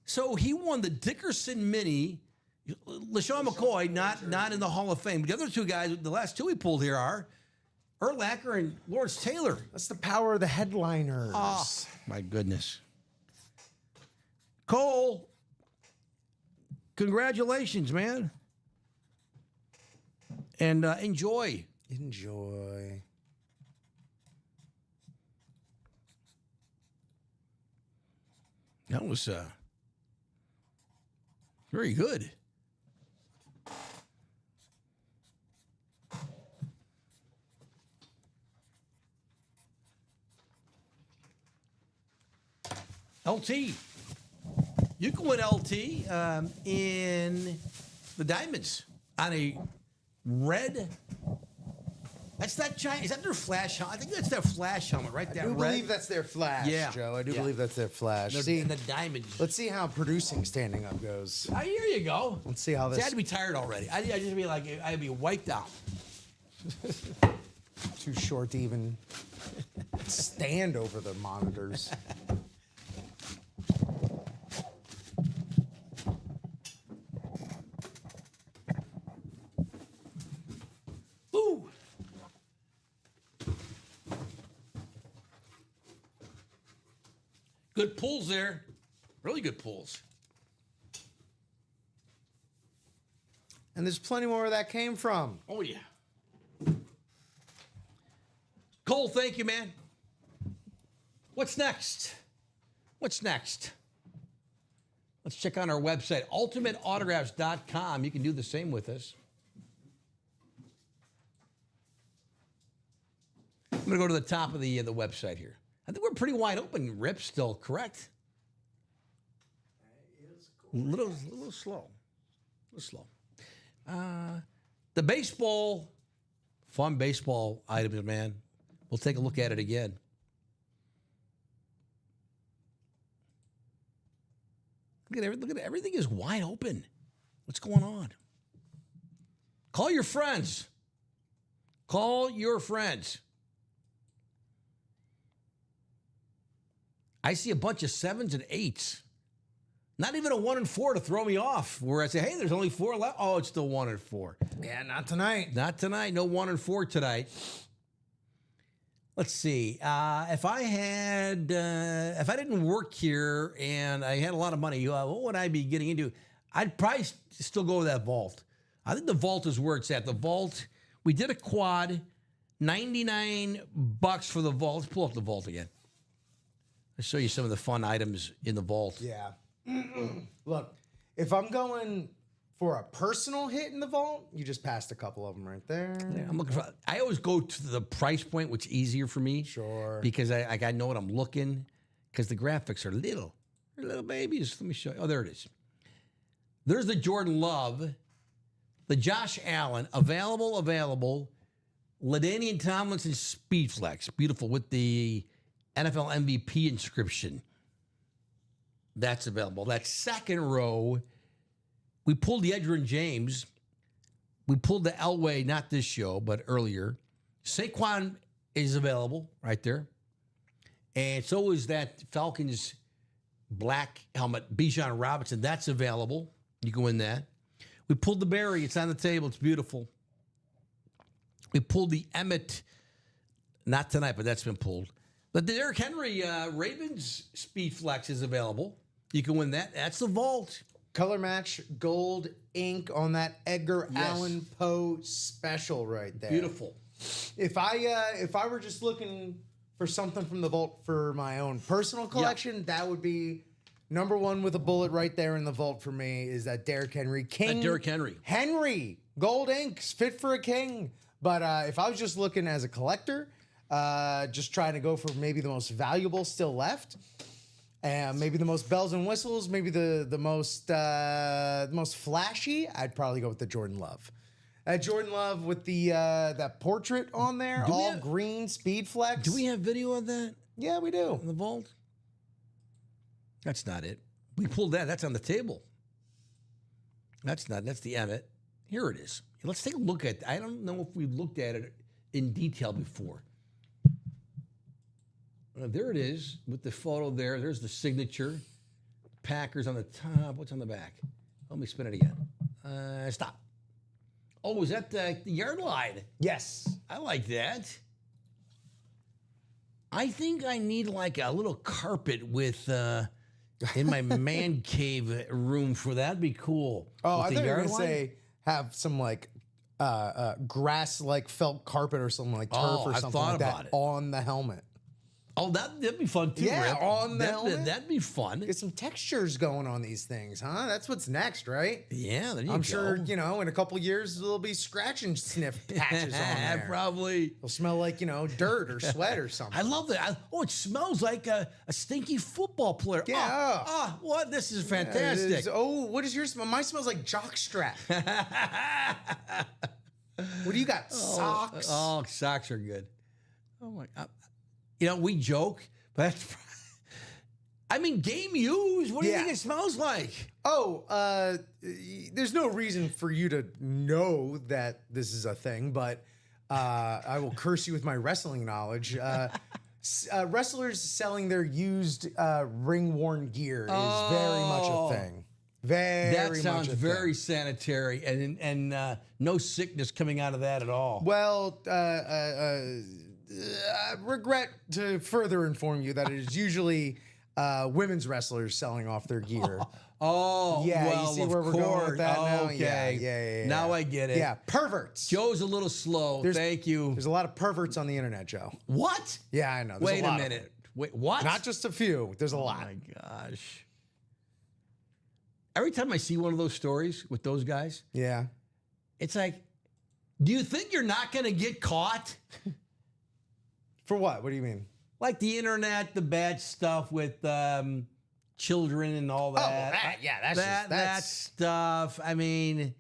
So he won the Dickerson Mini. LaShawn McCoy, not in the Hall of Fame. But the other two guys, the last two he pulled here are Urlacher and Lawrence Taylor. That's the power of the headliners. Oh, my goodness. Cole, congratulations, man. And enjoy. Enjoy. That was very good. LT. You can win LT in the Diamonds on a red. That's that giant. Is that their flash helmet? I think that's their flash helmet, right? I That do red. believe that's their flash, Yeah. Joe. I do Yeah. believe that's their flash. They're See, in the Diamonds. let's see how producing standing up goes. Here you go. Let's see how See, this. I had to be tired already. I'd just be like, I'd be wiped out. Too short to even stand over the monitors. Good pulls there. Really good pulls. And there's plenty more where that came from. Oh, yeah. Cole, thank you, man. What's next? What's next? Let's check on our website, ultimateautographs.com. You can do the same with us. I'm going to go to the top of the website here. I think we're pretty wide open, Rip, still, correct? A little slow. A little slow. The baseball, fun baseball items, man. We'll take a look at it again. Look at everything is wide open. What's going on? Call your friends. Call your friends. I see a bunch of 7s and 8s. Not even a 1 and 4 to throw me off. Where I say, hey, there's only 4 left. Oh, it's still 1 and 4. Yeah, not tonight. Not tonight. No 1 and 4 tonight. Let's see. If I didn't work here and I had a lot of money, what would I be getting into? I'd probably still go with that vault. I think the vault is where it's at. The vault. We did a quad, $99 for the vault. Let's pull up the vault again. I'll show you some of the fun items in the vault. Yeah. Look, if I'm going for a personal hit in the vault, you just passed a couple of them right there. Yeah, I'm looking for. I always go to the price point, which is easier for me. Sure. Because I know what I'm looking. Because the graphics are little. They're little babies. Let me show you. Oh, there it is. There's the Jordan Love, the Josh Allen, available. LaDainian Tomlinson Speed Flex, beautiful with the NFL MVP inscription. That's available. That second row, we pulled the Edgerrin James. We pulled the Elway, not this show, but earlier. Saquon is available right there. And so is that Falcons black helmet, Bijan Robinson. That's available. You can win that. We pulled the Barry. It's on the table. It's beautiful. We pulled the Emmett. Not tonight, but that's been pulled. But the Derrick Henry Ravens Speed Flex is available. You can win that. That's the vault. Color match gold ink on that Edgar Allan Poe special right there. Beautiful. If I were just looking for something from the vault for my own personal collection, that would be number one with a bullet right there in the vault for me is that Derrick Henry King. That Derrick Henry. Henry gold inks fit for a king. But if I was just looking as a collector, just trying to go for maybe the most valuable still left. And maybe the most bells and whistles, maybe the most flashy, I'd probably go with the Jordan Love. Jordan Love with the that portrait on there, all green Speed Flex. Do we have video of that? Yeah, we do. In the vault? That's not it. We pulled that. That's on the table. That's the Emmett. Here it is. Let's take a look at I don't know if we've looked at it in detail before. There it is with the photo there. There's the signature. Packers on the top. What's on the back? Let me spin it again. Stop. Oh, is that the yard line? Yes. I like that. I think I need like a little carpet with in my man cave room for that. That'd be cool. Oh, with I the thought you were yard going to line. say have some like grass like felt carpet or something like turf or I something thought like that about it. on the helmet. Oh, that'd be fun too. Yeah, Rip. on the helmet. That'd be fun. Get some textures going on these things, huh? That's what's next, right? Yeah, there you go. I'm sure, in a couple years, there'll be scratch and sniff patches on there. Probably. It'll smell like, dirt or sweat or something. I love that. It smells like a stinky football player. Yeah. What? This is It fantastic. is. Oh, what does yours smell? Mine smells like jockstrap. What do you got? Socks? Oh, socks are good. Oh, my God. We joke, but that's... game used. What do you think it smells like? Oh, there's no reason for you to know that this is a thing, but I will curse you with my wrestling knowledge. Wrestlers selling their used ring-worn gear is very much a thing. That sounds very sanitary, and no sickness coming out of that at all. Well, I regret to further inform you that it is usually women's wrestlers selling off their gear. Oh, Yeah, you well, see of where we're going with course. that now? Okay. Yeah. Now I get it. Yeah, perverts. Joe's a little slow. Thank you. There's a lot of perverts on the internet, Joe. What? Yeah, I know. There's Wait a a lot of minute. them. Wait, what? Not just a few. There's a Oh lot. my gosh. Every time I see one of those stories with those guys, Yeah. it's like, do you think you're not going to get caught? For what? What do you mean? Like the internet, the bad stuff with children and all that. That stuff. I mean,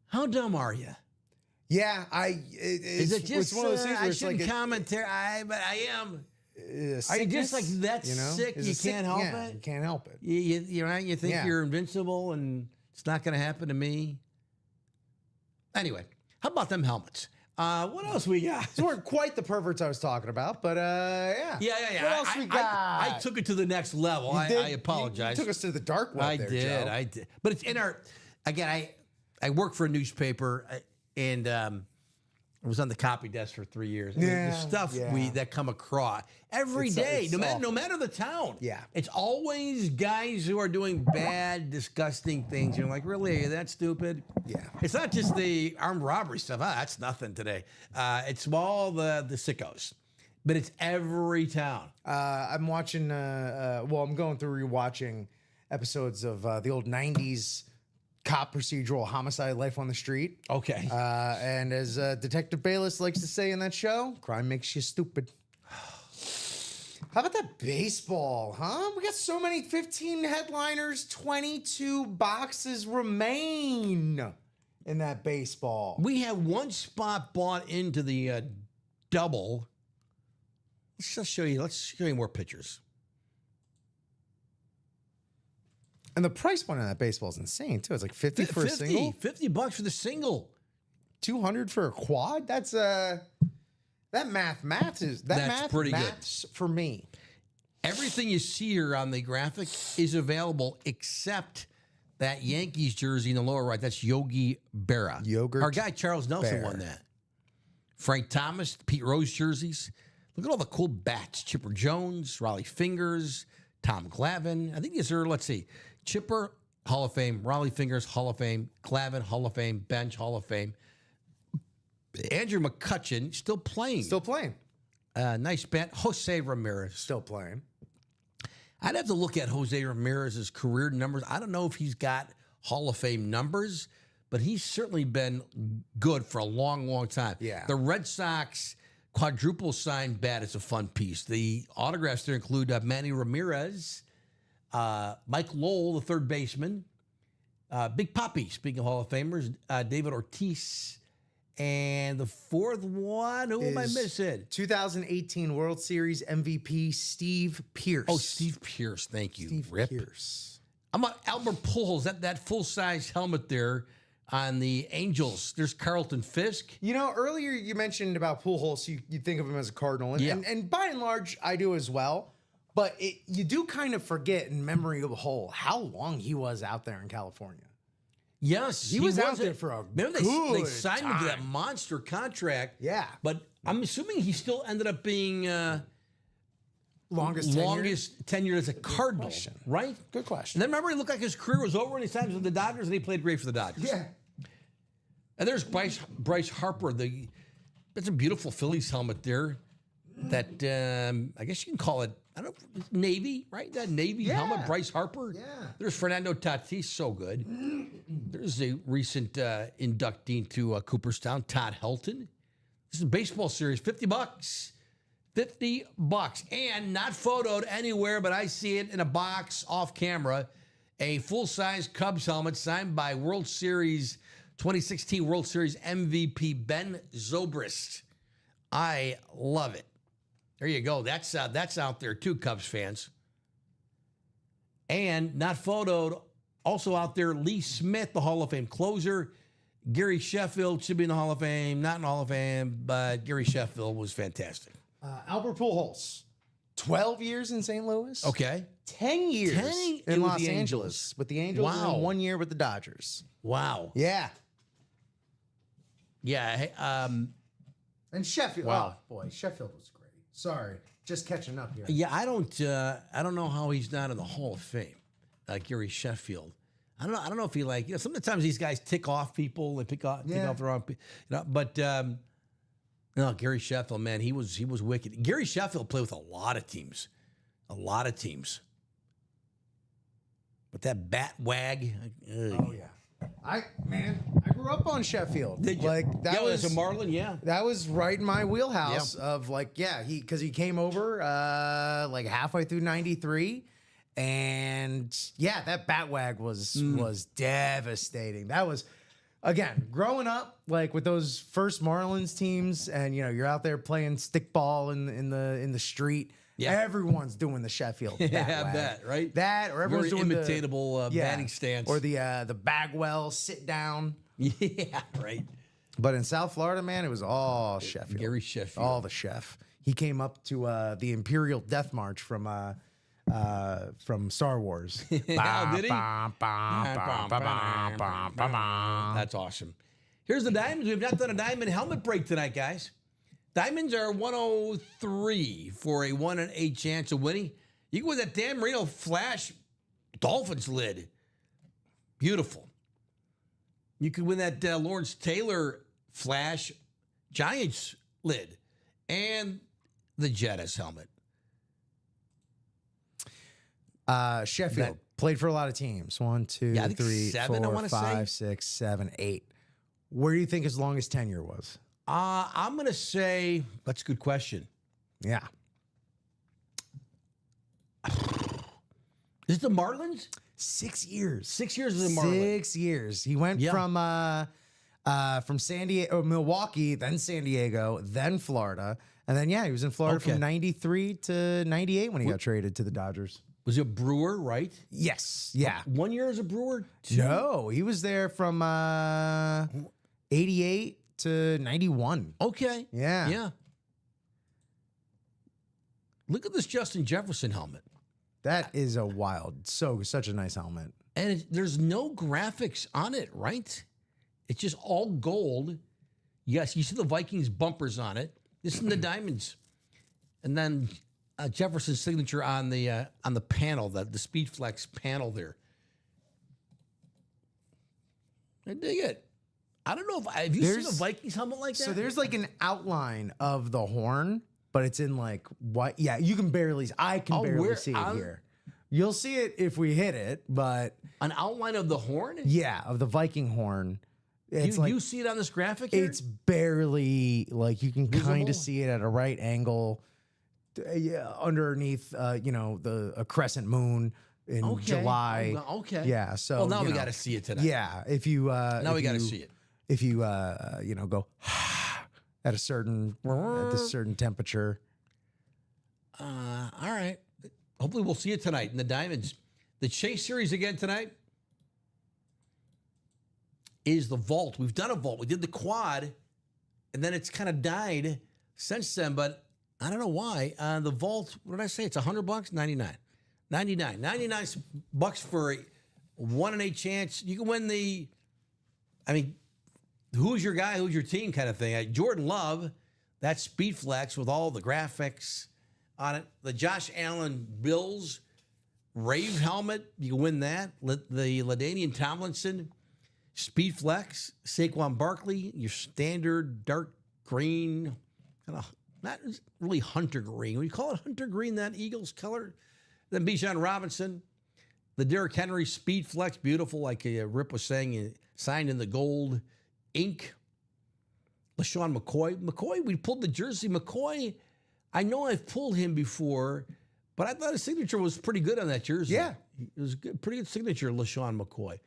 how dumb are you? Yeah, Is it just it's one of those things I where it's shouldn't like commentary? But I am. Are you sickness, just like that sick It's you a sick- can't help yeah, it? You can't help it. You think Yeah. you're invincible and it's not going to happen to me? Anyway, how about them helmets? What else we got? These weren't quite the perverts I was talking about, but yeah. Yeah. What else we got? I took it to the next level. You I did- apologize. You took us to the dark web there, Joe. I did. But it's in our. Again, I work for a newspaper, and I was on the copy desk for 3 years. And Yeah, the stuff yeah. that come across every It's- day, it's no awful. matter the town. Yeah. It's always guys who are doing bad, disgusting things. You're like, really? Are you that stupid? Yeah. It's not just the armed robbery stuff. That's nothing today. It's all the sickos. But it's every town. I'm watching. I'm going through rewatching episodes of the old '90s cop procedural homicide, Life on the Street. Okay. And as Detective Bayless likes to say in that show, crime makes you stupid. How about that baseball, huh? We got so many 15 headliners, 22 boxes remain in that baseball. We have one spot bought into the double. Let's show you more pictures. And the price point on that baseball is insane, too. It's like 50 for a single, $50 for the single. 200 for a quad. That's that math is pretty good. maths for me. Everything you see here on the graphic is available except that Yankees jersey in the lower right. That's Yogi Berra. Yogurt Our guy Charles Nelson Bear. won that. Frank Thomas, Pete Rose jerseys. Look at all the cool bats. Chipper Jones, Raleigh Fingers, Tom Glavine. I think these are, let's see, Chipper, Hall of Fame, Raleigh Fingers, Hall of Fame, Glavine, Hall of Fame, Bench, Hall of Fame. Andrew McCutcheon, still playing. Still playing. Nice bat. Jose Ramirez. Still playing. I'd have to look at Jose Ramirez's career numbers. I don't know if he's got Hall of Fame numbers, but he's certainly been good for a long, long time. Yeah. The Red Sox quadruple signed bat is a fun piece. The autographs there include Manny Ramirez, Mike Lowell, the third baseman, Big Papi, speaking of Hall of Famers, David Ortiz, and the fourth one, who am I Is missing? 2018 World Series MVP Steve Pierce. Oh, Steve Pierce. Thank you. Steve Rip. Pierce. I'm on Albert Pujols, that full-size helmet there on the Angels. There's Carlton Fisk. You know, earlier you mentioned about Pujols, you think of him as a Cardinal, and, Yeah. and by and large, I do as well. But you do kind of forget in memory of a whole how long he was out there in California. Yes, He was out there for a Remember they good signed him to that time. monster contract. Yeah. But I'm assuming he still ended up being Longest tenure? longest tenure as a Cardinal, question. right? Good And question. then remember, he looked like his career was over, and he signed with the Dodgers, and he played great for the Dodgers. Yeah. And there's Bryce Harper. That's a beautiful Phillies helmet there. That I guess you can call it, I don't know, Navy, right? That Navy helmet, Bryce Harper. Yeah. There's Fernando Tatis, so good. There's a recent inductee to Cooperstown, Todd Helton. This is a baseball series, $50. $50. And not photoed anywhere, but I see it in a box off camera. A full-size Cubs helmet signed by 2016 World Series MVP Ben Zobrist. I love it. There you go. That's out there too, Cubs fans. And not photoed, also out there, Lee Smith, the Hall of Fame closer. Gary Sheffield should be in the Hall of Fame. Not in the Hall of Fame, but Gary Sheffield was fantastic. Albert Pujols, 12 years in St. Louis. Okay. 10 years 10 in with Los the Angeles Angels. with the Angels, and Wow. then 1 year with the Dodgers. Wow. Yeah. Yeah. And Sheffield. Wow. Oh, boy. Sheffield was great. Sorry. just catching up here. Yeah, I don't know how he's not in the Hall of Fame, Gary Sheffield. I don't know if he sometimes these guys tick off people, they tick off the wrong people, but no, Gary Sheffield, man, he was wicked. Gary Sheffield played with a lot of teams. But that bat wag, Oh yeah. I grew up on Sheffield. Did you? Like that was a Marlin, yeah. That was right in my wheelhouse of because he came over like halfway through '93, and that bat wag was devastating. That was again growing up like with those first Marlins teams, and you're out there playing stickball in the street. Yeah. Everyone's doing the Sheffield. Bat wag. That right. That or everyone's Very doing imitatable batting stance, or the Bagwell sit down. Yeah, right. But in South Florida, man, it was all Sheffield. Gary Sheffield. All the chef. He came up to the Imperial Death March from Star Wars. Did he? That's awesome. Here's the diamonds. We've not done a diamond helmet break tonight, guys. Diamonds are 103 for a 1 in 8 chance of winning. You can win that Dan Marino Flash Dolphins lid. Beautiful. You could win that Lawrence Taylor Flash Giants lid and the Jettis helmet. Sheffield played for a lot of teams. 1, 2, I think 3, 7, I 4, wanna 5, say. 6, 7, 8. Where do you think his longest tenure was? I'm going to say, that's a good question. Yeah. Is it the Marlins? 6 years. 6 years as a Marlin. 6 years. He went from San Diego, Milwaukee, then San Diego, then Florida, and then he was in Florida from '93 to '98 when he got traded to the Dodgers. Was it Brewer, right? Yes. Yeah. 1 year as a Brewer? 2? No, he was there from '88 to '91. Okay. Yeah. Yeah. Look at this Justin Jefferson helmet. That is such a nice helmet. And there's no graphics on it, right? It's just all gold. Yes, you see the Vikings bumpers on it. This is the diamonds. And then Jefferson's signature on the panel, the Speedflex panel there. I dig it. I don't know have you seen a Vikings helmet like that? So there's like an outline of the horn, but it's in like white. Yeah, you can barely. I can barely see it here. You'll see it if we hit it, but an outline of the horn? Yeah, of the Viking horn. It's you see it on this graphic here? It's barely like you can kind of see it at a right angle, underneath, a crescent moon in July. Okay. Yeah. So well, now we got to see it tonight. Yeah. If you now we got to see it. If you go at a certain temperature. All right. Hopefully we'll see it tonight in the Diamonds. The Chase Series again tonight is the Vault. We've done a Vault. We did the Quad, and then it's kind of died since then, but I don't know why. The Vault, what did I say? It's $100? 99. 99 bucks for a 1 in 8 chance. You can win who's your guy, who's your team kind of thing. Jordan Love, that's Speedflex with all the graphics on it. The Josh Allen Bills Rave helmet, you can win that. The LaDainian Tomlinson Speedflex, Saquon Barkley, your standard dark green, kind of not really hunter green. We call it hunter green, that Eagles color. Then Bijan Robinson, the Derrick Henry Speedflex, beautiful, like Rip was saying, signed in the gold ink. LaShawn McCoy, we pulled the jersey. McCoy, I know I've pulled him before, but I thought his signature was pretty good on that jersey. Yeah. It was good, pretty good signature, LaShawn McCoy.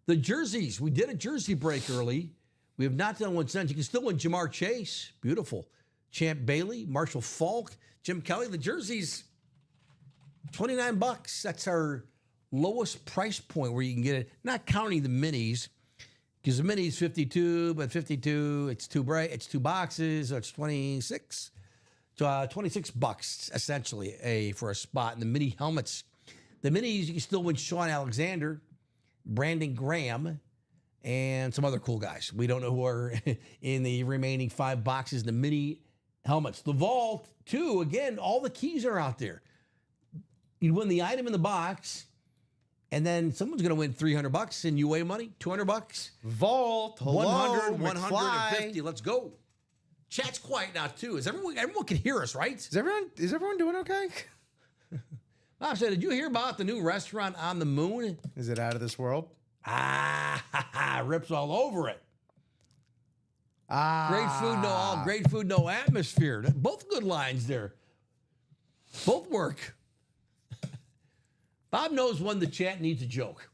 The jerseys, we did a jersey break early. We have not done one since. You can still win Jamar Chase. Beautiful. Champ Bailey, Marshall Faulk, Jim Kelly. The jerseys, $29. That's our lowest price point where you can get it, not counting the minis, because the minis 52, but 52, it's too bright. It's 2 boxes, so it's 26. So $26 essentially for a spot in the mini helmets. The minis, you can still win Sean Alexander, Brandon Graham, and some other cool guys. We don't know who are in the remaining 5 boxes in the mini helmets. The vault, too, again, all the keys are out there. You win the item in the box, and then someone's going to win $300 in UA money, $200. Vault, hello, 100, McFly. 150. Let's go. Chat's quiet now, too. Everyone can hear us, right? Is everyone doing okay? I said, did you hear about the new restaurant on the moon? Is it out of this world? Rips all over it. Ah, Great food, no atmosphere. Both good lines there. Both work. Bob knows when the chat needs a joke.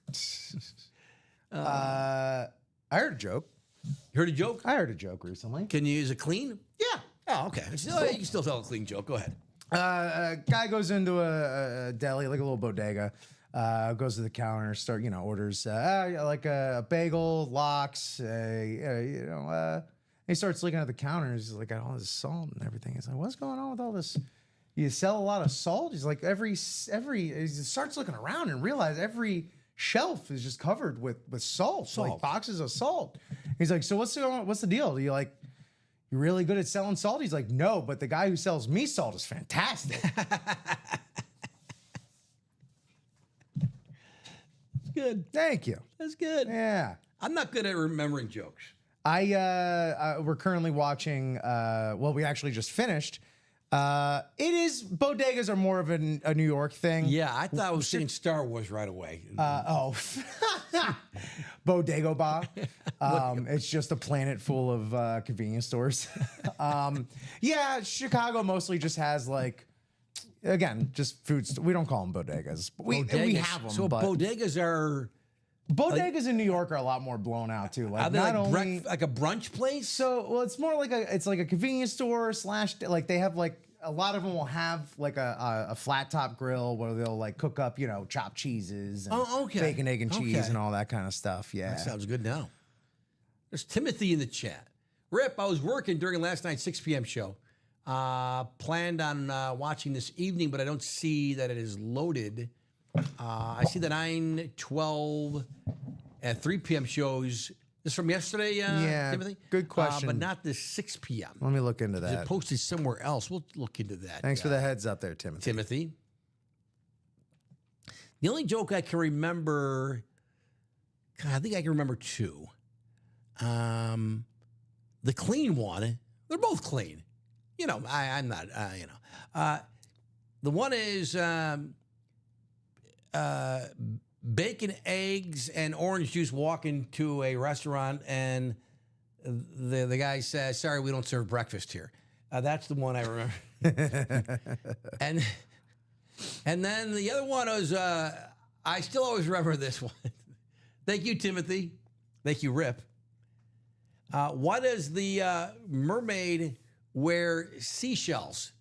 I heard a joke. You heard a joke? I heard a joke recently. Can you use a clean? Yeah. Oh, okay. You can still tell a clean joke. Go ahead. A guy goes into a deli, like a little bodega, goes to the counter, orders like a bagel, lox, he starts looking at the counters. He's like, got all this salt and everything. He's like, what's going on with all this? You sell a lot of salt? He's like, he starts looking around and realize every shelf is just covered with salt, like boxes of salt. He's like, so what's the deal? You're really good at selling salt? He's like, no, but the guy who sells me salt is fantastic. That's good. Thank you. That's good. Yeah. I'm not good at remembering jokes. We're currently watching, we actually just finished. Bodegas are more of a New York thing. Yeah, I thought I was saying Star Wars right away. Bodega Bar. It's just a planet full of convenience stores. Chicago mostly just has just food. We don't call them bodegas. We have them. So bodegas are... Bodegas in New York are a lot more blown out too. Are they like a brunch place? So, it's more like a convenience store / they have a lot of them will have a flat top grill where they'll cook up chopped cheeses and bacon, egg, and cheese and all that kind of stuff. Yeah, that sounds good. Now there's Timothy in the chat. Rip, I was working during last night's 6 p.m. show. Planned on watching this evening, but I don't see that it is loaded. I see the 9, 12, and 3 p.m. shows. This from yesterday, Timothy? Good question. But not the 6 p.m. Let me look into Is that. it posted somewhere else? We'll look into that. Thanks for the heads up there, Timothy. The only joke I can remember, I think I can remember two. The clean one, they're both clean. I'm not, the one is... bacon, eggs, and orange juice walk into a restaurant, and the guy says, "Sorry, we don't serve breakfast here." That's the one I remember. and then the other one was, I still always remember this one. Thank you, Timothy. Thank you, Rip. Why does the mermaid wear seashells?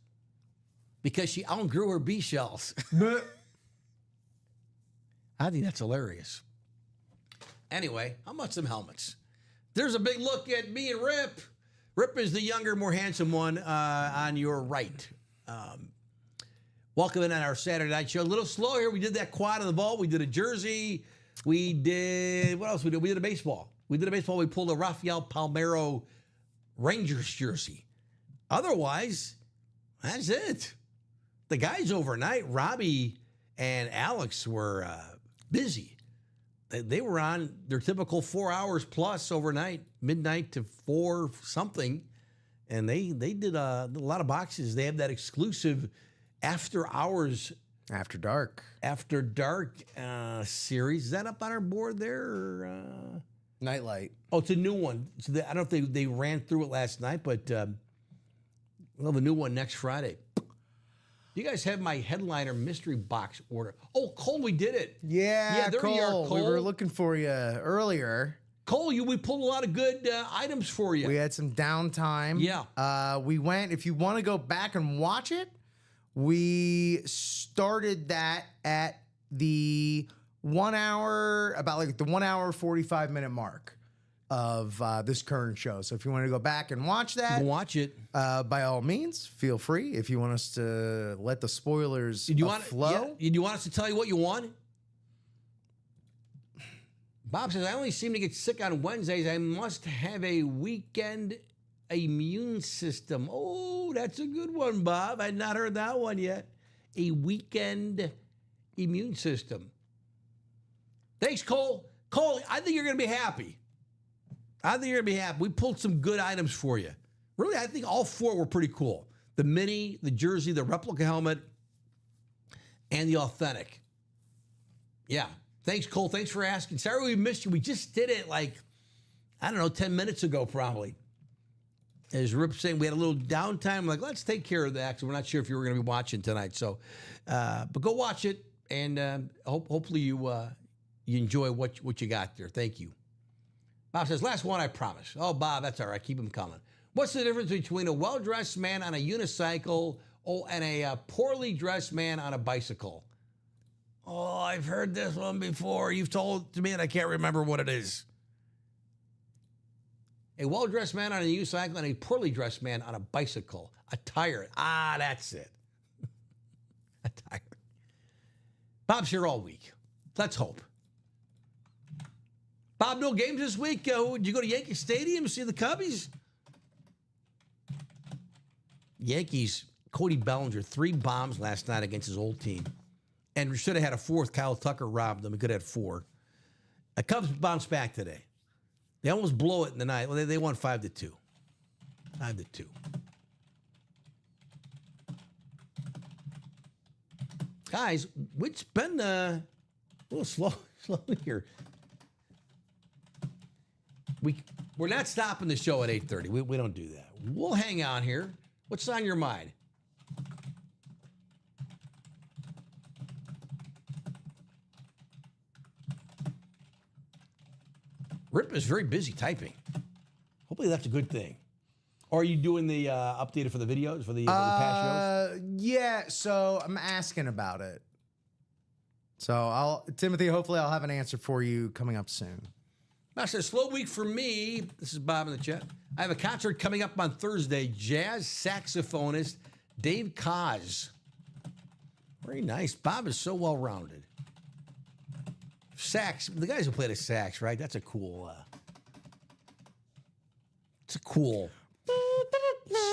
Because she outgrew her bee shells. I think that's hilarious. Anyway, how about some helmets? There's a big look at me and Rip. Rip is the younger, more handsome one on your right. Welcome in on our Saturday night show. A little slow here. We did that quad in the vault. We did a jersey. We did, what else we did? We did a baseball. We pulled a Rafael Palmeiro Rangers jersey. Otherwise, that's it. The guys overnight, Robbie and Alex were... busy. They were on their typical 4 hours plus overnight, midnight to 4 something, and they did a lot of boxes. They have that exclusive after dark series. Is that up on our board there? Or, Nightlight. Oh, it's a new one. So I don't know if they ran through it last night, but we'll have a new one next Friday. You guys have my headliner mystery box order. Oh, Cole, we did it. Yeah, there Cole, you are, Cole. We were looking for you earlier. Cole, we pulled a lot of good items for you. We had some downtime. Yeah. We went, if you want to go back and watch it, we started that at the 1 hour, about the 1 hour, 45-minute mark of this current show. So if you want to go back and watch that, by all means, feel free. If you want us to let the spoilers flow. Do you want us to tell you what you want? Bob says, I only seem to get sick on Wednesdays. I must have a weekend immune system. Oh, that's a good one, Bob. I'd not heard that one yet. A weakened immune system. Thanks, Cole. Cole, I think you're going to be happy. We pulled some good items for you. Really, I think all 4 were pretty cool. The mini, the jersey, the replica helmet, and the authentic. Yeah. Thanks, Cole. Thanks for asking. Sorry we missed you. We just did it 10 minutes ago probably. As Rip saying, we had a little downtime. Like, let's take care of that because we're not sure if you were going to be watching tonight. So, but go watch it, and hopefully you enjoy what you got there. Thank you. Bob says, last one, I promise. Oh, Bob, that's all right. Keep them coming. What's the difference between a well-dressed man on a unicycle and a poorly dressed man on a bicycle? Oh, I've heard this one before. You've told it to me, and I can't remember what it is. A well-dressed man on a unicycle and a poorly dressed man on a bicycle. Attire. Ah, that's it. Attire. Bob's here all week. Let's hope. Bob, no games this week. Did you go to Yankee Stadium to see the Cubbies? Yankees, Cody Bellinger, 3 bombs last night against his old team. And should have had a 4th. Kyle Tucker robbed them. He could have had 4. The Cubs bounced back today. They almost blow it in the night. Well, they won 5-2. 5-2. Guys, it's been a little slow here. We're not stopping the show at 8:30. We don't do that. We'll hang out here. What's on your mind? Rip is very busy typing. Hopefully that's a good thing. Or are you doing the updated for the videos, for the past shows? Yeah, so I'm asking about it. So Timothy, hopefully I'll have an answer for you coming up soon. I said, slow week for me. This is Bob in the chat. I have a concert coming up on Thursday. Jazz saxophonist Dave Koz. Very nice. Bob is so well-rounded. Sax, the guys who play the sax, right? That's a cool, it's a cool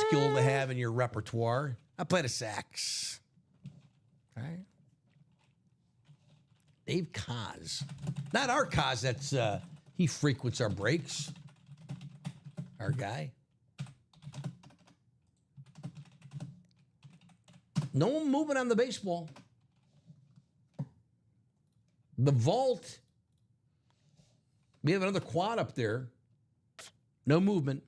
skill to have in your repertoire. I play the sax. All right. Dave Koz. Not our Koz, that's, he frequents our breaks. Our guy. No movement on the baseball. The vault. We have another quad up there. No movement.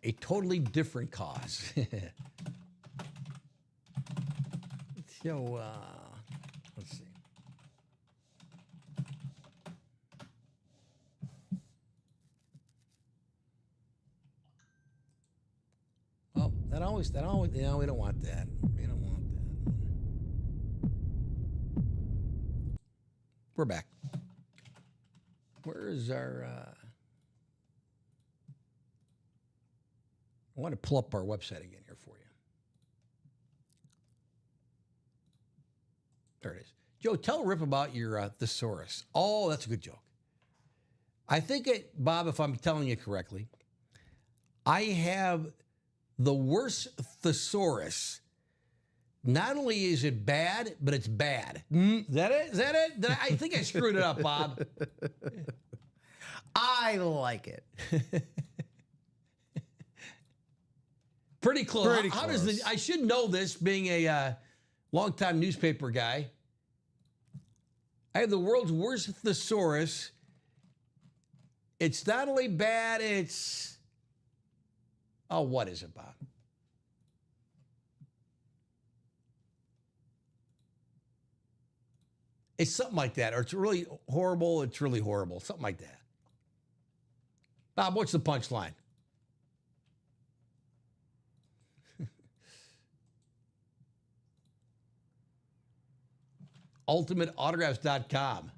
A totally different cause. So, let's see. Oh, that always, we don't want that. We don't want that. We're back. Where is our, I want to pull up our website again here for you. There it is. Joe, tell Rip about your thesaurus. Oh, that's a good joke. I think Bob, if I'm telling you correctly, I have the worst thesaurus. Not only is it bad, but it's bad. Is that it? Is that it? I think I screwed it up, Bob. I like it. Pretty close. Pretty How close. does I should know this, being a longtime newspaper guy. I have the world's worst thesaurus. It's not only bad, it's... Oh, what is it, Bob? It's something like that, or it's really horrible, it's really horrible. Something like that. Bob, what's the punchline? UltimateAutographs.com.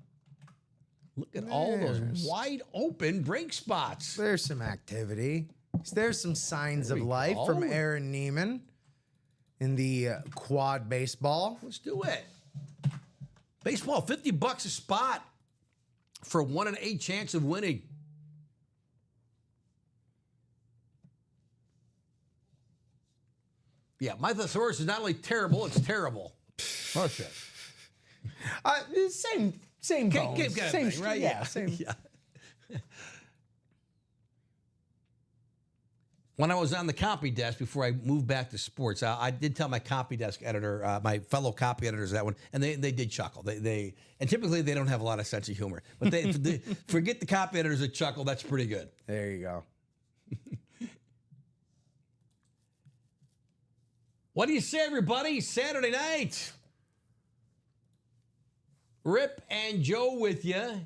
Look at all those wide open break spots. There's some activity. There's some signs of life go. from Aaron Neiman in the quad baseball. Let's do it. Baseball, $50 a spot. for a 1 in 8 chance of winning. Yeah, my thesaurus is not only terrible, it's terrible. Okay. Same bones. Kind of Same thing, right? Yeah, same. Yeah. When I was on the copy desk before I moved back to sports, I did tell my copy desk editor, my fellow copy editors that one, and they did chuckle. They and typically they don't have a lot of sense of humor, but they forget the copy editors that chuckle. That's pretty good. There you go. What do you say, everybody? Saturday night. Rip and Joe with you.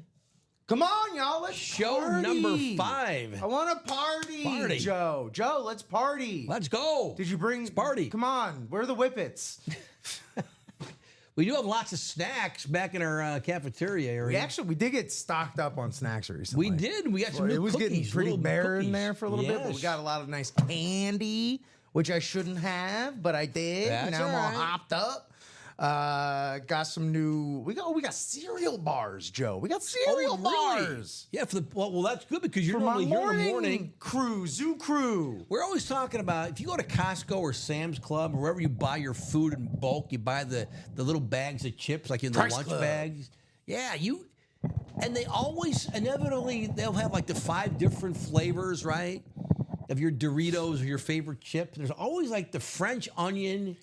Come on, y'all. Let's Show party. number 5. I want to party. Joe. Joe, let's party. Let's go. Did you bring... Let's party. Come on. Where are the whippets? We do have lots of snacks back in our cafeteria area. We did get stocked up on snacks recently. We did. We got some new It was cookies, getting pretty little bare in cookies. there for a little bit, but we Yes. got a lot of nice candy, which I shouldn't have, but I did. That's now I'm all all right. hopped up. Got some new. We got cereal bars, Joe. We got cereal bars Yeah, well, that's good because you're for my normally here in the morning. crew, Zoo Crew. We're always talking about if you go to Costco or Sam's Club or wherever you buy your food in bulk, you buy the little bags of chips like in the Price lunch Club. bags. Yeah, and they always inevitably they'll have like the 5 different flavors, right? Of your Doritos or your favorite chip. There's always like the French onion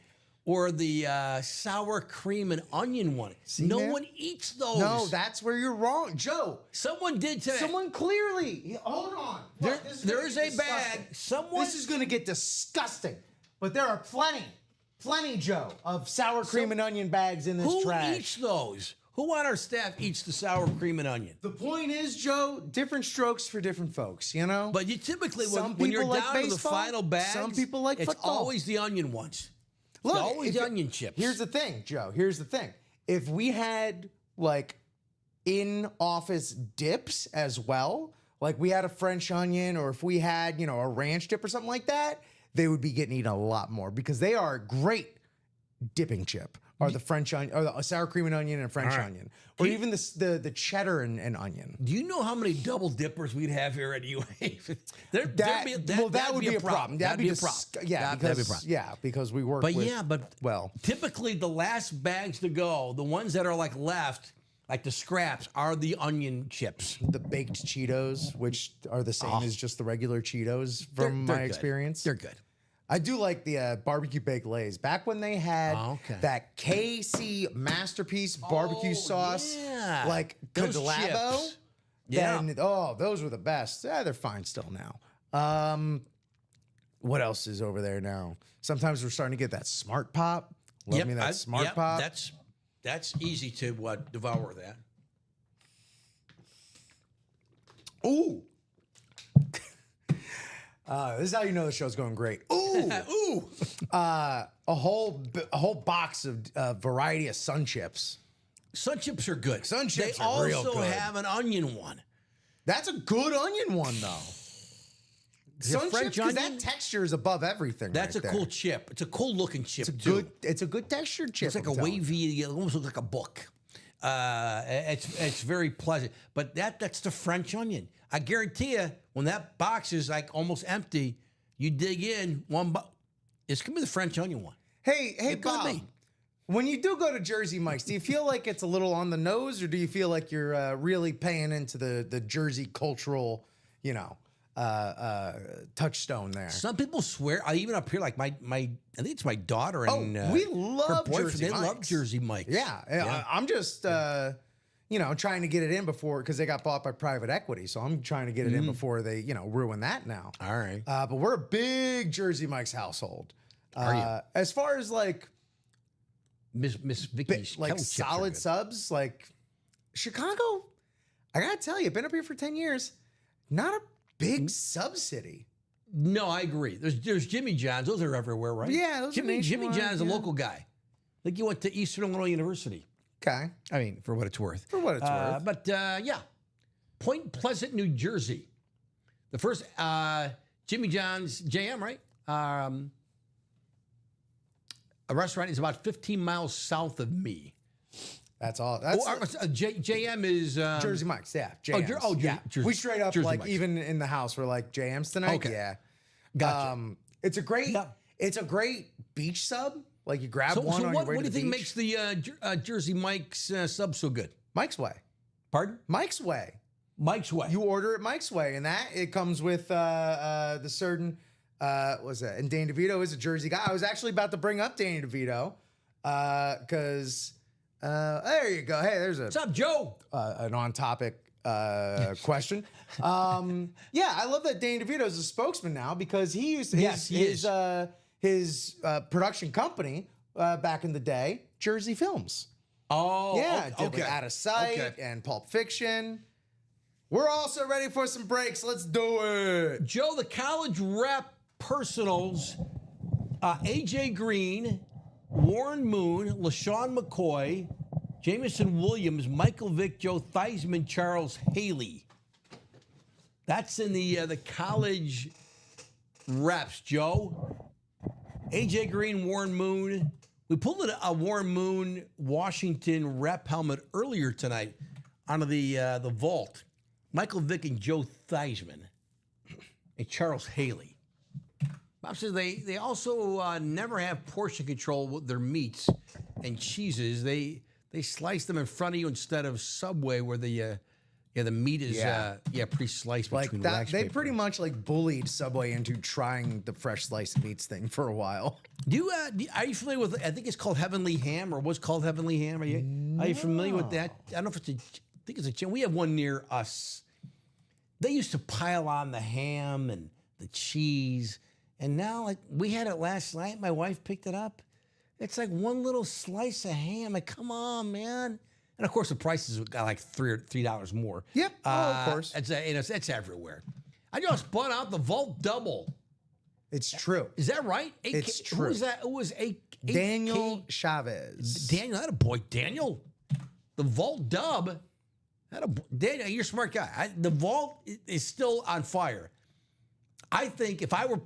or the sour cream and onion one. No that? one eats those. No, that's where you're wrong, Joe. Someone did today. Someone clearly. Hold on. Look, this There gonna is get a bag. disgusting. Someone. This is going to get disgusting. But there are plenty, Joe, of sour cream and onion bags in this Who trash. eats those? Who on our staff eats the sour cream and onion? The point is, Joe, different strokes for different folks, you know? But you typically, Some when you're people like down to the baseball, final bags, some people like it's football. always the onion ones. Look, always if the it- onion chips. Here's the thing, Joe. Here's the thing. If we had like in-office dips as well, like we had a French onion, or if we had, a ranch dip or something like that, they would be getting eaten a lot more because they are a great dipping chip. Or the French onion, or the sour cream and onion and French All right. onion, or even the cheddar and onion. Do you know how many double dippers we'd have here at UA? That would be a problem. That'd be a dis- problem. Yeah, That'd be a because problem. because we work. But with, typically the last bags to go, the ones that are like left, like the scraps, are the onion chips. the baked Cheetos, which are the same as just the regular Cheetos from They're my good. experience. They're good. I do like the barbecue baked Lays. Back when they had Okay. that KC Masterpiece barbecue sauce, yeah. like Those Labo, chips. Yeah. then those were the best. Yeah, they're fine still now. What else is over there now? Sometimes we're starting to get that Smart Pop. Love me that Smart Pop. That's easy to devour that. Ooh. This is how you know the show's going great. Ooh. Ooh. A whole box of variety of Sun Chips. Sun chips are good. Sun chips they are real also good. have an onion one. That's a good onion one, though. Sun French chips, because onion? that texture is above everything. That's right a there. cool chip. It's a cool looking chip. It's a good textured chip. It's like I'm a telling you. wavy. It almost looks like a book. It's very pleasant. But that's the French onion. I guarantee you, when that box is like almost empty, you dig in it's gonna be the French onion one. Hey, It could Bob. be. When you do go to Jersey Mike's, do you feel like it's a little on the nose, or do you feel like you're really paying into the Jersey cultural, touchstone there? Some people swear. I even up here, like my I think it's my daughter and we her love boyfriend. Jersey They love Mike's. Jersey Mike's. Yeah. I'm just, trying to get it in before, because they got bought by private equity. So I'm trying to get it in before they, ruin that now. All right. But we're a big Jersey Mike's household. Are you? As far as like Miss Vicky's like kettle chips are solid good. subs, like Chicago, I gotta tell you, been up here for 10 years, not a big sub city. No, I agree. There's Jimmy John's. Those are everywhere, right? Yeah, those are Jimmy nationwide, John's is a yeah. local guy. I think he went to Eastern Illinois University. Okay. I mean, for what it's worth. For what it's worth. But yeah, Point Pleasant, New Jersey. The first Jimmy John's JM, right? A restaurant is about 15 miles south of me. That's all. That's JM is Jersey Mike's. Yeah. JM's. Yeah. We straight up Jersey like Mike's. even in the house we're like JM's tonight. Okay. Yeah. Gotcha. It's a great. Yeah. It's a great beach sub. Like you grab So one on what your way do to you the think beach. makes the Jersey Mike's sub so good? Mike's Way? Pardon? Mike's Way. Mike's Way. You order it Mike's Way, and that it comes with the certain what's that? And Danny DeVito is a Jersey guy. I was actually about to bring up Danny DeVito because there you go. Hey, there's What's up, Joe? an on-topic question. Yeah, I love that Danny DeVito is a spokesman now because he used his production company back in the day, Jersey Films. Oh, Yeah, did okay. like Out of Sight Okay. and Pulp Fiction. We're also ready for some breaks. Let's do it. Joe, the college rep personals, AJ Green, Warren Moon, LaShawn McCoy, Jamison Williams, Michael Vick, Joe Theismann, Charles Haley. That's in the college reps, Joe. AJ Green, Warren Moon. We pulled a Warren Moon Washington rep helmet earlier tonight onto the vault. Michael Vick and Joe Theismann and Charles Haley. Bob says they also never have portion control with their meats and cheeses. They slice them in front of you instead of Subway where the meat is pre-sliced Like between that, wax they paper. pretty much like bullied Subway into trying the fresh sliced meats thing for a while. Are you familiar with? I think it's called Heavenly Ham, or was called Heavenly Ham. Are you familiar with that? I don't know if it's I think it's a chain. We have one near us. They used to pile on the ham and the cheese, and now like we had it last night. My wife picked it up. It's like one little slice of ham. Like, come on, man. And of course, the prices got like $3 more. Yep. Of course. It's everywhere. I just bought out the Vault Double. It's true. Is that right? It's Who true. was that? It was Daniel Chavez. Daniel, that a boy. Daniel, the Vault Dub. Daniel, you're a smart guy. The Vault is still on fire. I think if I were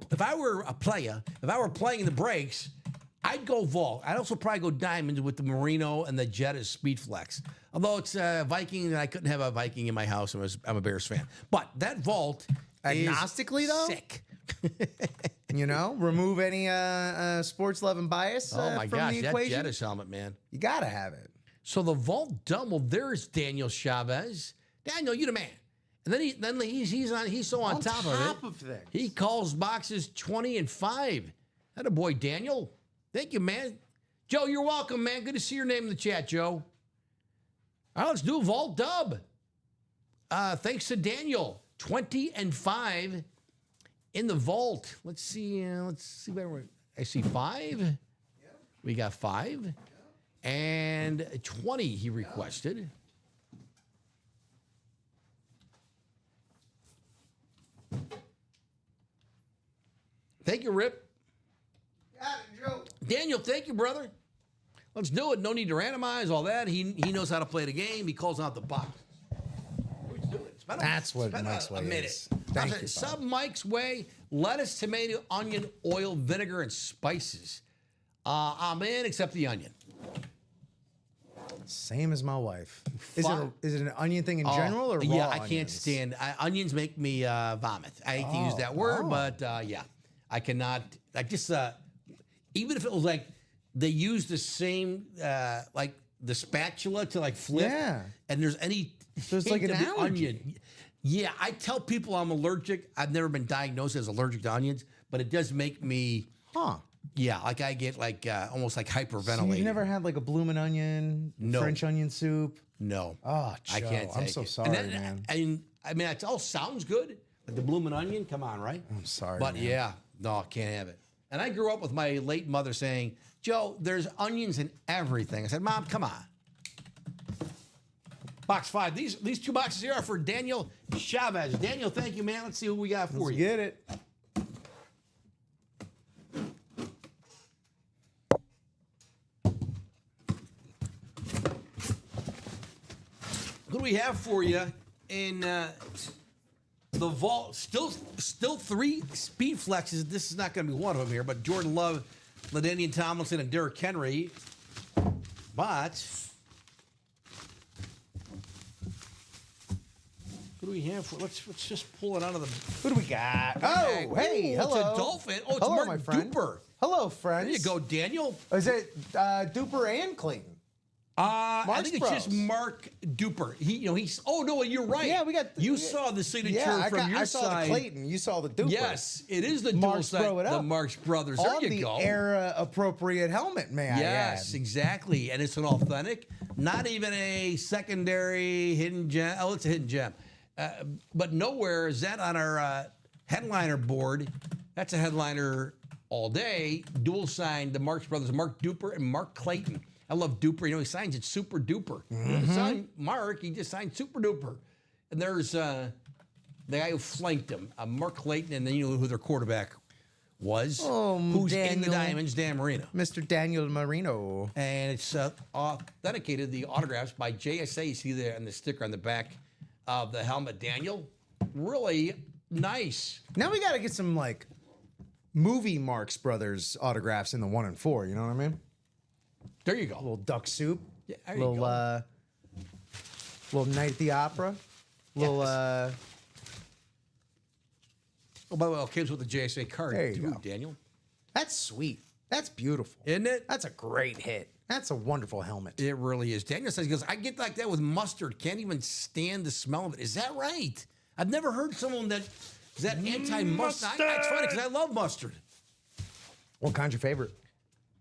a player, if I were playing the breaks, I'd go Vault. I'd also probably go Diamonds with the Merino and the Jetta Speed Flex. Although it's Viking, and I couldn't have a Viking in my house. I'm a Bears fan. But that Vault Agnostically, is though? sick. You know, remove any sports love and bias Oh my from gosh, the that equation. Jetta's helmet, man. You gotta have it. So the Vault Double, there's Daniel Chavez. Daniel, you the man. And then he's so on top of it. things. He calls boxes 20 and 5. That a boy, Daniel. Thank you, man. Joe, you're welcome, man. Good to see your name in the chat, Joe. All right, let's do Vault Dub. Thanks to Daniel. 20 and 5 in the vault. Let's see where we're. I see 5. Yep. We got 5. Yep. And 20 he requested. Thank you, Rip. Got it, Joe. Daniel, thank you, brother. Let's do it. No need to randomize, all that. He knows how to play the game. He calls out the box. Let's do it. That's what Spend Mike's a Way minute. is. Thank you, Sub Mike's Way, lettuce, tomato, onion, oil, vinegar, and spices. I'm in, except the onion. Same as my wife. Is Fine. it an onion thing in general or raw Yeah, I can't onions? stand onions. Make me vomit. I hate to use that word, but yeah, I cannot. I just even if it was like they use the same like the spatula to like flip, Yeah. and there's any There's like hint an of the allergy. onion. Yeah, I tell people I'm allergic. I've never been diagnosed as allergic to onions, but it does make me. Huh. Yeah, like I get like almost like hyperventilating. You never had like a bloomin' onion, No. French onion soup? No. Oh, I Joe, can't take I'm so it. sorry, man. And I mean, it all sounds good. Like the bloomin' onion, come on, right? I'm sorry, But man. yeah, no, can't have it. And I grew up with my late mother saying, Joe, there's onions in everything. I said, Mom, come on. Box 5. These 2 boxes here are for Daniel Chavez. Daniel, thank you, man. Let's see who we got for Let's you. get it. Who do we have for you in the vault? Still 3 speed flexes. This is not going to be one of them here, but Jordan Love, LaDainian Tomlinson, and Derrick Henry. But do we have? Let's just pull it out of the. Who do we got? Oh, hey, Ooh, hello. It's a dolphin. Oh, it's hello, Mark my friend. Duper. Hello, friends. There you go, Daniel. Is it Duper and Clayton? I think it's Bros. just Mark Duper. He's. Oh no, you're right. Yeah, we got. You saw the signature from your I saw side. the Clayton. You saw the Duper. Yes, it is the Marks dual side. Bro it The up. Marks Brothers. On There you the go. era appropriate helmet, may I Yes, add? exactly. And it's an authentic, not even a secondary hidden gem. Oh, it's a hidden gem. But nowhere is that on our headliner board. That's a headliner all day. Dual signed the Marks Brothers, Mark Duper and Mark Clayton. I love Duper. He signs it Super Duper. He doesn't sign Mark, he just signed Super Duper. And there's the guy who flanked him, Mark Clayton, and then you know who their quarterback was. Oh, who's in Daniel. the Diamonds, Dan Marino. Mr. Daniel Marino. And it's authenticated, the autographs by JSA. You see there on the sticker on the back of the helmet. Daniel, really nice. Now we got to get some like movie Marx Brothers autographs in the 1 and 4. You know what I mean? There you go. A little duck soup. Yeah, there you little go. Little Night at the Opera. Little Oh, by the way, it comes with the JSA card There you too, go. Daniel. That's sweet. That's beautiful. Isn't it? That's a great hit. That's a wonderful helmet. It really is. Daniel says, he goes, I get like that with mustard. Can't even stand the smell of it. Is that right? I've never heard someone that is that anti-mustard. It's funny because I love mustard. What kind's your favorite?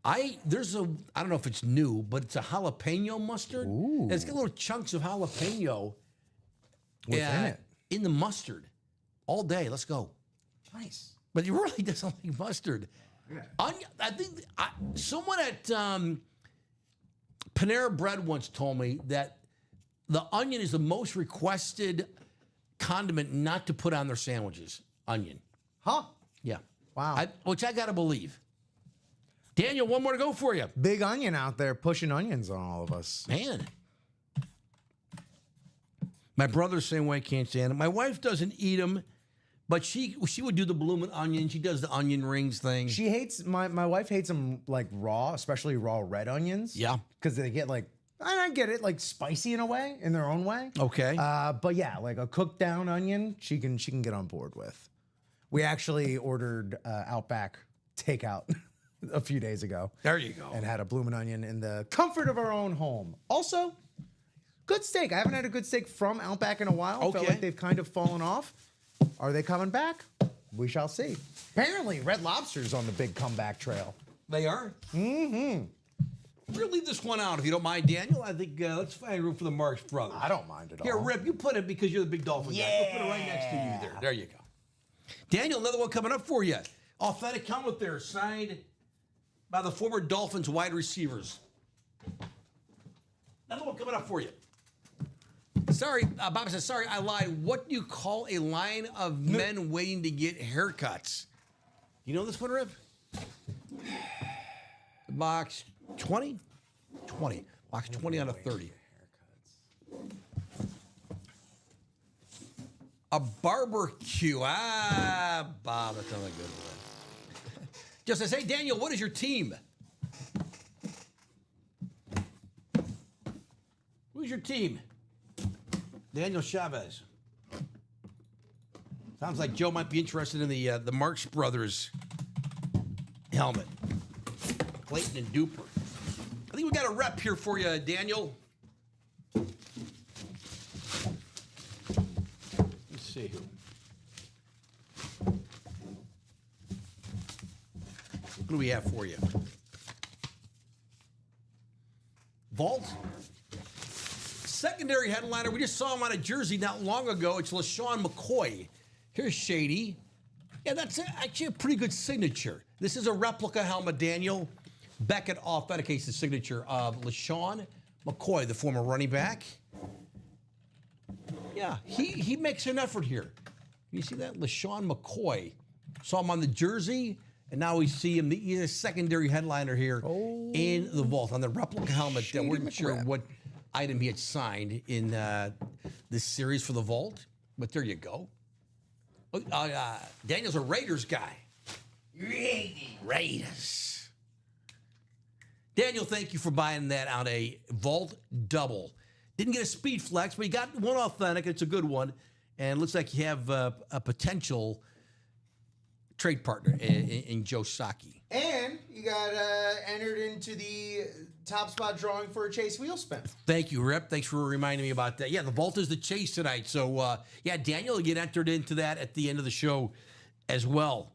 I don't know if it's new, but it's a jalapeno mustard. Ooh. And it's got little chunks of jalapeno Within it. in the mustard all day. Let's go. Nice. But he really doesn't like mustard. Onion, I think someone at Panera Bread once told me that the onion is the most requested condiment not to put on their sandwiches. Onion. Huh? Yeah. Wow. Which I got to believe. Daniel, one more to go for you. Big onion out there pushing onions on all of us. Man. My brother's the same way, can't stand them. My wife doesn't eat them, but she would do the bloomin' onion. She does the onion rings thing. She hates my wife hates them like raw, especially raw red onions. Yeah. Because they get like, and I get it, like spicy in a way, in their own way. Okay. But yeah, like a cooked down onion, she can get on board with. We actually ordered Outback takeout a few days ago. There you go. And had a bloomin' onion in the comfort of our own home. Also, good steak. I haven't had a good steak from Outback in a while. Okay. Felt like they've kind of fallen off. Are they coming back? We shall see. Apparently, Red Lobster's on the big comeback trail. They are? Mm-hmm. We'll leave this one out if you don't mind, Daniel. I think let's find room for the Marx Brothers. I don't mind at all. Here, Rip, you put it because you're the big Dolphin guy. We'll put it right next to you there. There you go. Daniel, another one coming up for you. Authentic helmet there, signed by the former Dolphins wide receivers. Another one coming up for you. Sorry, Bob says, sorry, I lied. What do you call a line of men waiting to get haircuts? You know this one, Rip? Box 20? 20. Box 20 out of 30. A barbecue. Bob, that's not a good one. Just says, hey, Daniel, what is your team? Who's your team? Daniel Chavez. Sounds like Joe might be interested in the Marx Brothers helmet. Clayton and Duper. I think we got a rep here for you, Daniel. Let's see. What do we have for you? Vault. Secondary headliner. We just saw him on a jersey not long ago. It's LaShawn McCoy. Here's Shady. Yeah, that's actually a pretty good signature. This is a replica helmet, Daniel. Beckett authenticates the signature of LaShawn McCoy, the former running back. Yeah, he makes an effort here. You see that? LaShawn McCoy. Saw him on the jersey, and now we see him. He's a secondary headliner here in the vault on the replica helmet. That we weren't sure what item he had signed in this series for the vault, but there you go. Daniel's a Raiders guy. Raiders. Daniel, thank you for buying that on a vault double. Didn't get a speed flex, but he got one authentic. It's a good one. and it looks like you have a potential trade partner in Joe Saki. And you got entered into the top spot drawing for a Chase wheel spin. Thank you, Rip. Thanks for reminding me about that. Yeah, the vault is the chase tonight. So, yeah, Daniel will get entered into that at the end of the show as well.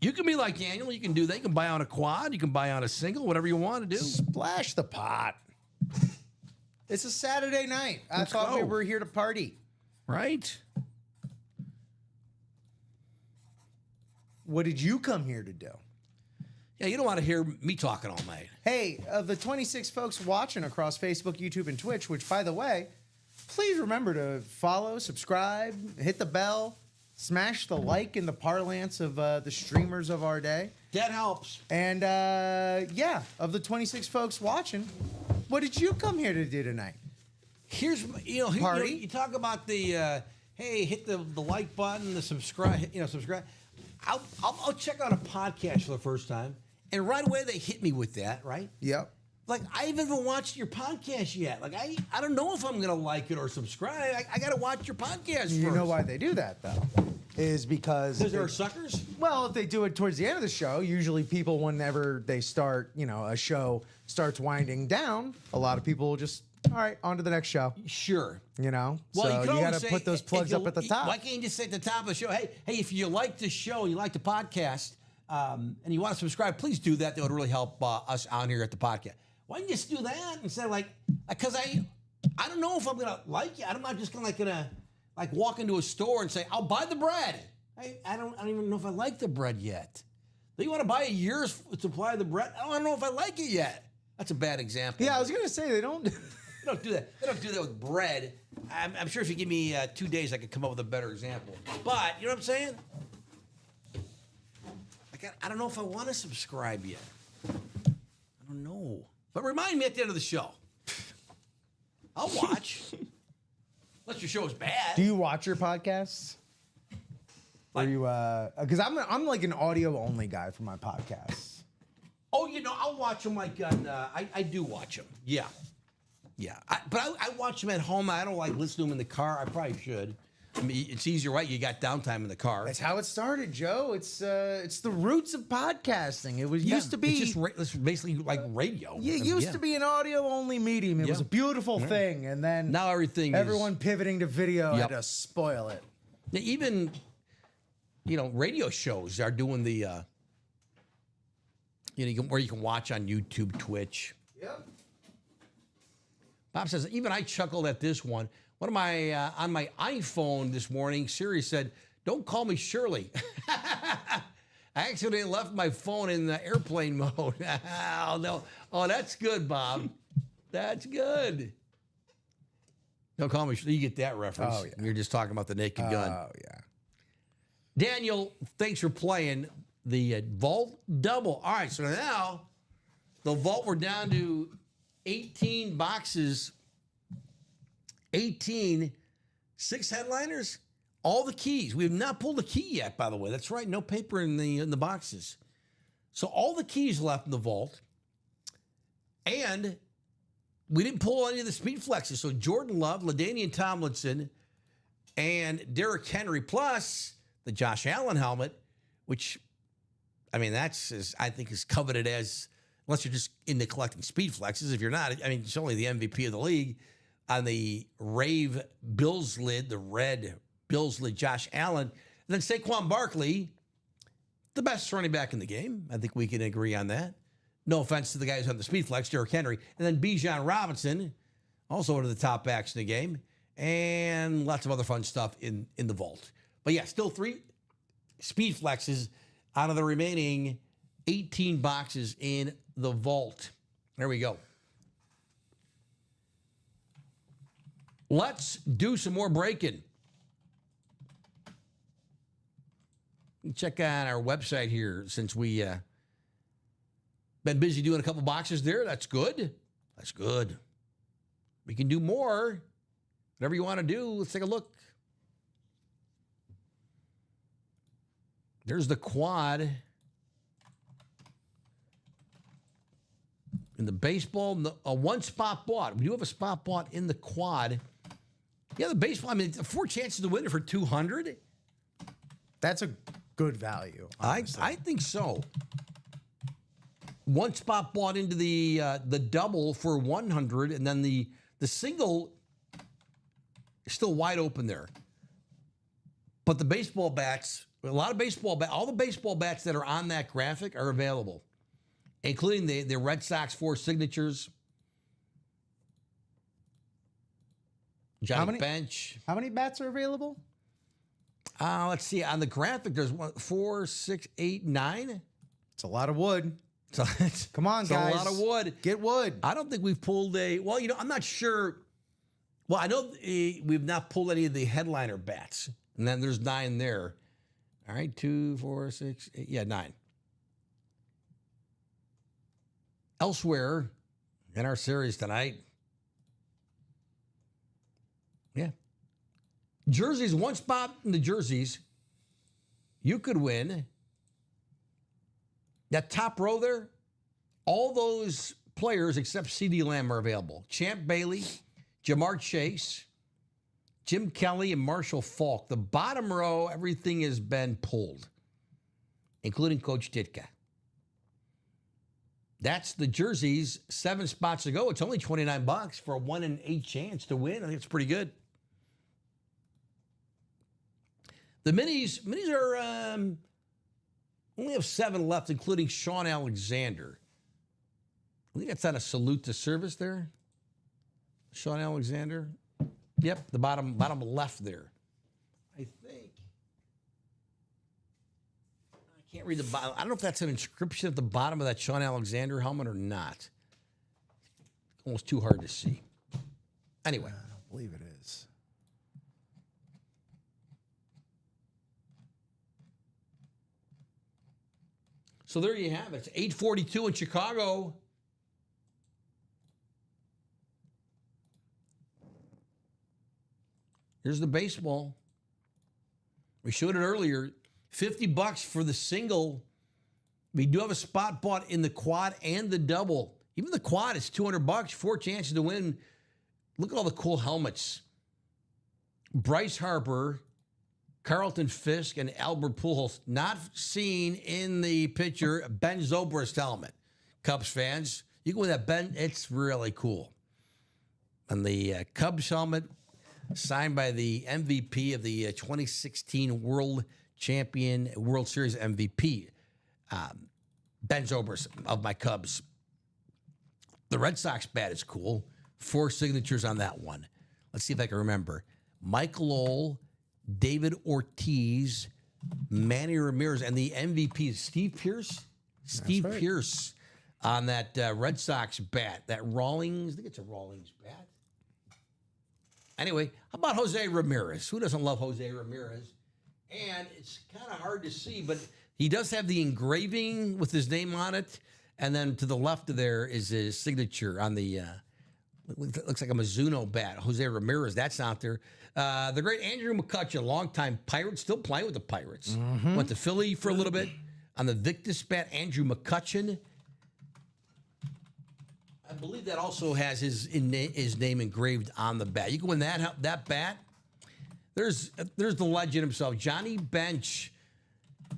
You can be like Daniel. You can do that. You can buy on a quad. You can buy on a single, whatever you want to do. Splash the pot. It's a Saturday night. I thought we were here to party. Right? What did you come here to do? Yeah, you don't want to hear me talking all night. Hey, of the 26 folks watching across Facebook, YouTube, and Twitch, which, by the way, please remember to follow, subscribe, hit the bell, smash the like in the parlance of the streamers of our day. That helps. And, yeah, of the 26 folks watching, what did you come here to do tonight? Here's, Party? You talk about the, hey, hit the like button, the subscribe, subscribe. I'll check out a podcast for the first time, and right away they hit me with that, right? Yep. Like, I haven't even watched your podcast yet. Like, I don't know if I'm going to like it or subscribe. I got to watch your podcast first. You know why they do that, though? Is because there are suckers? Well, if they do it towards the end of the show, usually people, whenever they start, a show starts winding down, a lot of people will just, all right, on to the next show. Sure. Well, Well, so you got to put those plugs up at the top. Why can't you just say at the top of the show, hey, if you like the show, you like the podcast, and you want to subscribe, please do that. That would really help us out here at the podcast. Why don't you just do that instead of because I don't know if I'm gonna like it. I'm not just gonna walk into a store and say I'll buy the bread. I don't even know if I like the bread yet. Do you want to buy a year's supply of the bread? I don't know if I like it yet. That's a bad example. Yeah, I was gonna say they don't. They don't do that. They don't do that with bread. I'm sure if you give me 2 days, I could come up with a better example. But you know what I'm saying? I don't know if I want to subscribe yet. I don't know. But remind me at the end of the show. I'll watch. Unless your show is bad. Do you watch your podcasts? Or you? Because I'm like an audio only guy for my podcasts. Oh, I'll watch them on. I do watch them. Yeah. Yeah. But I watch them at home. I don't listen to them in the car. I probably should. I mean, it's easier, right? You got downtime in the car. That's how it started, Joe. It's the roots of podcasting. It was used to be it's basically like radio. Yeah, it used to be an audio only medium. It was a beautiful thing, and then now everyone pivoting to video had to spoil it. Even radio shows are doing the where you can watch on YouTube, Twitch. Yep. Bob says, even I chuckled at this one. One of my, on my iPhone this morning, Siri said, don't call me Shirley. I actually left my phone in the airplane mode. Oh, no. Oh, that's good, Bob. That's good. Don't call me Shirley. You get that reference. Oh, yeah. You're just talking about the Naked Gun. Oh, yeah. Daniel, thanks for playing the Vault Double. All right, so now the Vault, we're down to 18 boxes, 18, 6 headliners, all the keys. We have not pulled a key yet, by the way. That's right, no paper in the boxes. So all the keys left in the Vault, and we didn't pull any of the speed flexes. So Jordan Love, LaDainian Tomlinson, and Derrick Henry, plus the Josh Allen helmet, which, I mean, I think is coveted as, unless you're just into collecting speed flexes. If you're not, I mean, it's only the MVP of the league. On the Rave Bills lid, the red Bills lid, Josh Allen. And then Saquon Barkley, the best running back in the game. I think we can agree on that. No offense to the guys on the speed flex, Derrick Henry. And then Bijan Robinson, also one of the top backs in the game. And lots of other fun stuff in the Vault. But yeah, still 3 speed flexes out of the remaining 18 boxes in the Vault. There we go. Let's do some more breaking. Check out our website here since we been busy doing a couple boxes there. That's good. That's good. We can do more. Whatever you want to do, let's take a look. There's the quad. In the baseball, a one spot bought. We do have a spot bought in the quad. Yeah, the baseball, I mean, 4 chances to win it for 200. That's a good value. I think so. One spot bought into the double for 100, and then the single is still wide open there. But the baseball bats, all the baseball bats that are on that graphic are available, including the Red Sox 4 signatures. Johnny Bench. How many bats are available? Let's see. On the graphic, there's 1, 4, 6, 8, 9. It's a lot of wood. So Come on, guys. A lot of wood. Get wood. I don't think we've pulled I'm not sure. Well, I know we've not pulled any of the headliner bats. And then there's 9 there. All right, 2, 4, 6, 8. Yeah, 9. Elsewhere in our series tonight. Yeah. Jerseys, one spot in the jerseys. You could win. That top row there, all those players except CeeDee Lamb are available. Champ Bailey, Jamar Chase, Jim Kelly, and Marshall Faulk. The bottom row, everything has been pulled, including Coach Ditka. That's the jerseys, 7 spots to go. It's only $29 for a 1 in 8 chance to win. I think it's pretty good. The minis are only have 7 left, including Sean Alexander. I think that's on a salute to service there. Sean Alexander. Yep, the bottom left there. I think. I can't read the bottom. I don't know if that's an inscription at the bottom of that Sean Alexander helmet or not. Almost too hard to see. Anyway. I don't believe it is. So there you have it. It's 8:42 in Chicago. Here's the baseball. We showed it earlier. $50 for the single. We do have a spot bought in the quad and the double. Even the quad is $200. 4 chances to win. Look at all the cool helmets. Bryce Harper, Carlton Fisk, and Albert Pujols. Not seen in the picture. Ben Zobrist helmet. Cubs fans, you can win that, Ben. It's really cool. And the Cubs helmet, signed by the MVP of the 2016 World Series MVP, Ben Zobrist of my Cubs. The Red Sox bat is cool. 4 signatures on that one. Let's see if I can remember. Mike Lowell, David Ortiz, Manny Ramirez, and the MVP is Steve Pearce. Pierce on that Red Sox bat. That Rawlings, I think it's a Rawlings bat. Anyway, how about Jose Ramirez? Who doesn't love Jose Ramirez? And it's kind of hard to see, but he does have the engraving with his name on it. And then to the left of there is his signature on the, looks like a Mizuno bat. Jose Ramirez, that's out there. The great Andrew McCutchen, longtime Pirate, still playing with the Pirates. Went to Philly for a little bit. On the Victus bat, Andrew McCutchen. I believe that also has his name engraved on the bat. You can win that bat. There's the legend himself, Johnny Bench.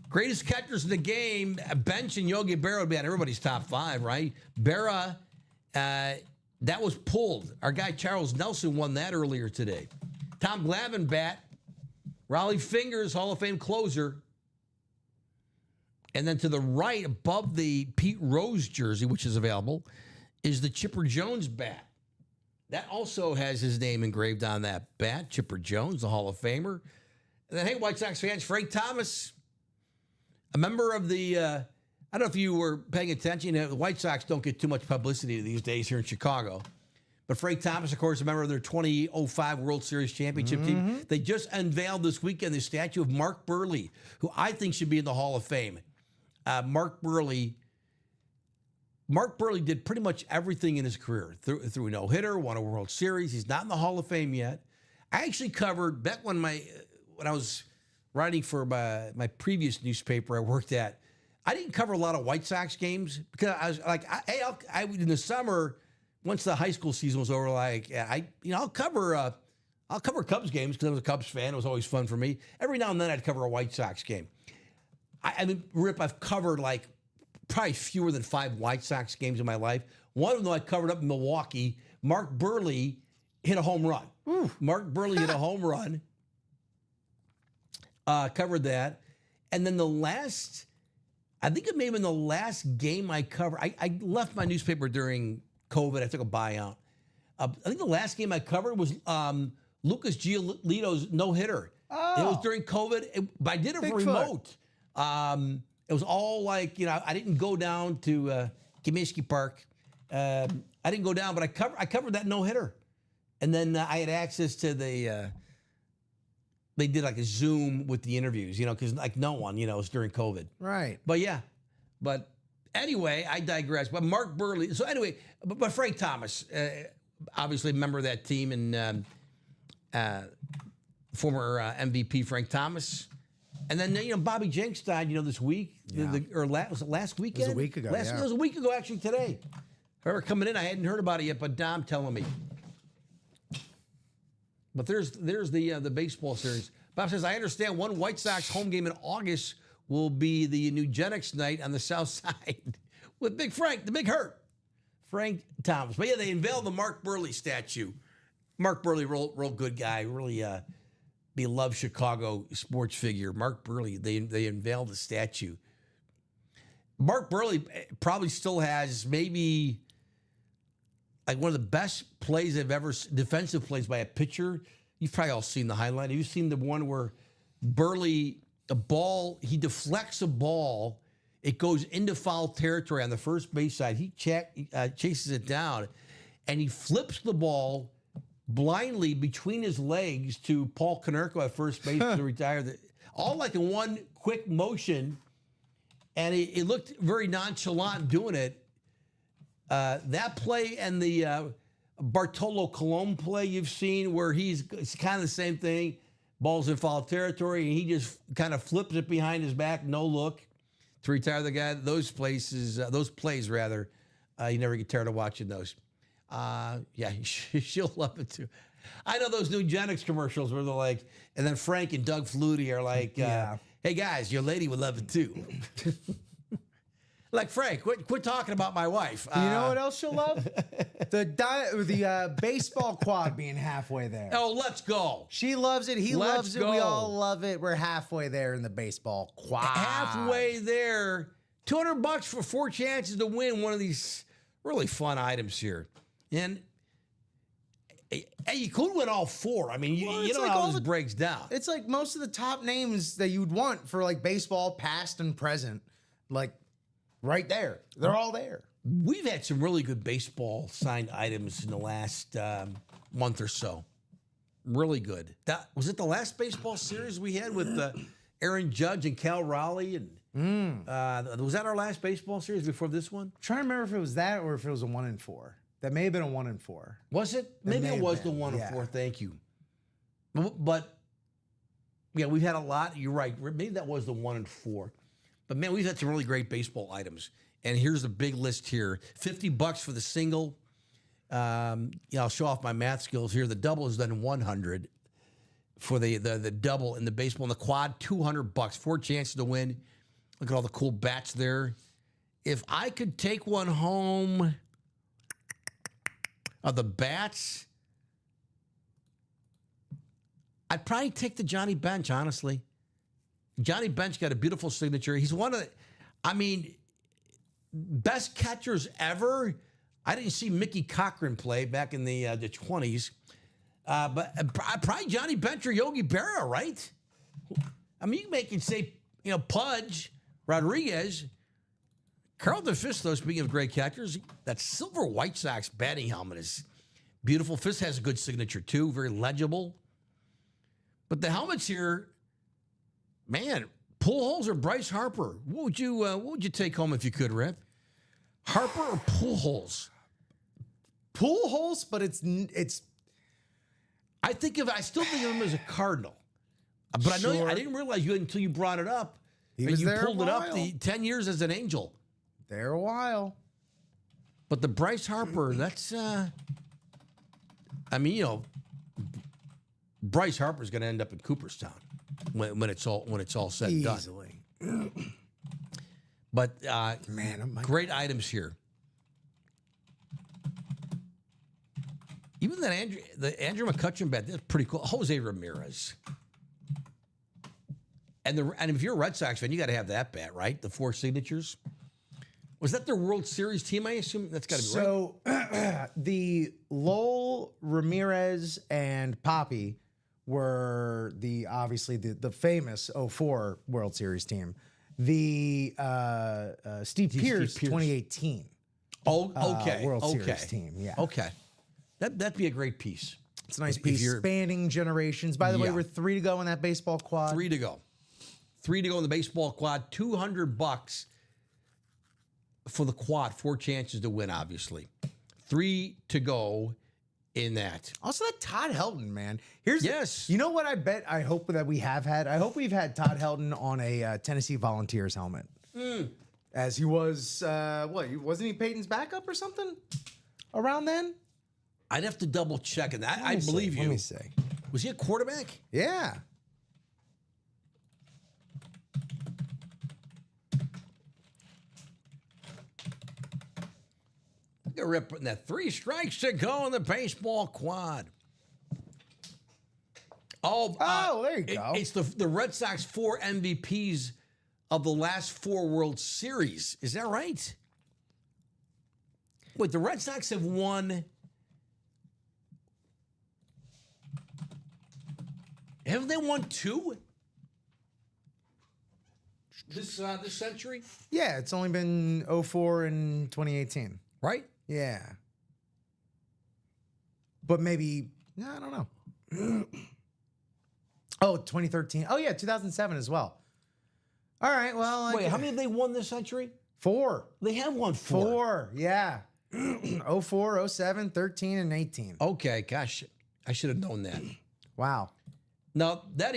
Greatest catchers in the game. Bench and Yogi Berra would be on everybody's top 5, right? Berra, that was pulled. Our guy Charles Nelson won that earlier today. Tom Glavine bat. Raleigh Fingers, Hall of Fame closer. And then to the right, above the Pete Rose jersey, which is available, is the Chipper Jones bat. That also has his name engraved on that bat. Chipper Jones, the Hall of Famer. And then, hey, White Sox fans, Frank Thomas, a member of the, I don't know if you were paying attention. The White Sox don't get too much publicity these days here in Chicago. But Frank Thomas, of course, a member of their 2005 World Series championship team. They just unveiled this weekend the statue of Mark Burley, who I think should be in the Hall of Fame. Mark Burley did pretty much everything in his career. Through a no-hitter, won a World Series. He's not in the Hall of Fame yet. I actually covered, back when I was writing for my previous newspaper I worked at, I didn't cover a lot of White Sox games because I was like, in the summer, once the high school season was over, I'll cover Cubs games because I was a Cubs fan. It was always fun for me. Every now and then I'd cover a White Sox game. I mean, Rip, I've covered like probably fewer than 5 White Sox games in my life. One of them I covered up in Milwaukee. Mark Burley hit a home run. Mark Burley hit a home run. Covered that. And then I think it may have been the last game I covered. I left my newspaper during COVID. I took a buyout. I think the last game I covered was Lucas Giolito's no-hitter. It was during COVID, but I did it for remote. It was all like, I didn't go down to Comiskey Park. I didn't go down, but I covered that no-hitter. And then I had access to they did like a Zoom with the interviews, because like no one, it was during COVID. Right. But anyway, I digress. But Mark Burley, so anyway, but Frank Thomas, obviously a member of that team, and former MVP Frank Thomas. And then, Bobby Jenks died, this week. Yeah. Was it last weekend? It was a week ago, It was a week ago, actually, today. Whoever coming in, I hadn't heard about it yet, but Dom telling me. But there's the baseball series. Bob says, I understand one White Sox home game in August will be the Nugenics night on the South Side with Big Frank, the Big Hurt, Frank Thomas. But yeah, they unveiled the Mark Burley statue. Mark Burley, real good guy, really beloved Chicago sports figure. Mark Burley, they unveiled the statue. Mark Burley probably still has maybe like one of the best plays I've ever, defensive plays by a pitcher. You've probably all seen the highlight. Have you seen the one where Burley, he deflects a ball, it goes into foul territory on the first base side. He chases it down, and he flips the ball blindly between his legs to Paul Konerko at first base to retire. All like in one quick motion, and it looked very nonchalant doing it. That play and the Bartolo Colon play you've seen where it's kind of the same thing. Ball's in foul territory, and he just kind of flips it behind his back, no look, to retire the guy. Those plays, you never get tired of watching those. Yeah, she'll love it too. I know those Nugenics commercials where they're like, and then Frank and Doug Flutie are like, hey guys, your lady would love it too. Like, Frank, quit talking about my wife. You know what else she'll love? The baseball quad being halfway there. Oh, let's go. She loves it. He loves it. We all love it. We're halfway there in the baseball quad. Halfway there. $200 for 4 chances to win one of these really fun items here. And hey, you could win all 4. I mean, you know how this breaks down. It's like most of the top names that you'd want for like baseball, past and present. Like, right there. They're all there. We've had some really good baseball signed items in the last month or so. Really good. Was it the last baseball series we had with Aaron Judge and Cal Raleigh? And was that our last baseball series before this one? I'm trying to remember if it was that or if it was a 1-4. That may have been a 1-4. Was it? Maybe it was the 1-4. Thank you. But yeah, we've had a lot. You're right. Maybe that was the 1-4. But man, we've had some really great baseball items. And here's a big list here. $50 for the single. I'll show off my math skills here. The double is then $100 for the double in the baseball. And the quad, $200. 4 chances to win. Look at all the cool bats there. If I could take one home of the bats, I'd probably take the Johnny Bench, honestly. Johnny Bench got a beautiful signature. He's one of the, best catchers ever. I didn't see Mickey Cochran play back in the 20s. But probably Johnny Bench or Yogi Berra, right? I mean, you can say, Pudge, Rodriguez. Carlton Fisk, though, speaking of great catchers, that silver White Sox batting helmet is beautiful. Fisk has a good signature, too. Very legible. But the helmets here, man, Pujols or Bryce Harper? What would you take home if you could, Rip? Harper or Pujols? Pujols, but it's. I still think of him as a Cardinal, but sure. I didn't realize you until you brought it up. He And was you there pulled a it up while. the 10 years as an Angel. There a while. But the Bryce Harper, that's, I mean, you know, Bryce Harper's going to end up in Cooperstown when it's all said and done. Easily. But Man, great items here. Even the Andrew McCutcheon bat, that's pretty cool. Jose Ramirez. And if you're a Red Sox fan, you got to have that bat, right? The 4 signatures. Was that their World Series team? I assume that's got to be right. So the Lowell, Ramirez, and Poppy were obviously the famous 04 World Series team. The Steve Pierce 2018 Oh, okay. World okay. Series team. Yeah. Okay. That'd be a great piece. It's a nice If piece, you're- spanning generations. By the way, Yeah. we're 3 to go in that baseball quad. 3 to go. 3 to go in the baseball quad. $200 for the quad. 4 chances to win, obviously. 3 to go in that. Also, that Todd Helton, man. Yes. You know what I hope that we have had? I hope we've had Todd Helton on a Tennessee Volunteers helmet. As he was, wasn't he Peyton's backup or something around then? I'd have to double check, and I Let me see. believe you. Let me see. Was he a quarterback? Yeah. They're ripping that 3 strikes to go in the baseball quad. Oh, there you go. It's the Red Sox 4 MVPs of the last 4 World Series. Is that right? Wait, the Red Sox have won. Haven't they won 2 this century? Yeah, it's only been 04 and 2018. Right? Yeah. But maybe, no, I don't know. Oh, 2013. Oh, yeah, 2007 as well. All right, well. Wait, how many have they won this century? 4. They have won 4. 4, yeah. 04, 07, 13, and 18. Okay, gosh, I should have known that. Wow. Now that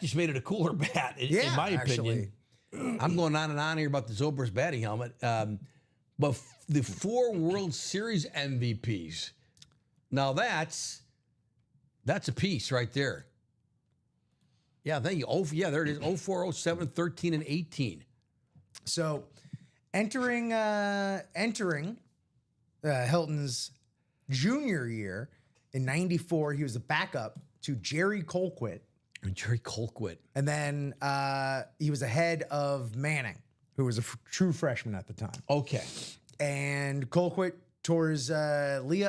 just made it a cooler bat, in my opinion. I'm going on and on here about the Zobrist batting helmet, but the 4 World Series MVPs. Now that's a piece right there. Yeah, thank you. Oh, yeah, there it is. 04, 07, 13, and 18. So, entering Hilton's junior year in '94, he was a backup to Jerry Colquitt, Jerry Colquitt. and then he was ahead of Manning, who was a true freshman at the time. Okay. And Colquitt tore his knee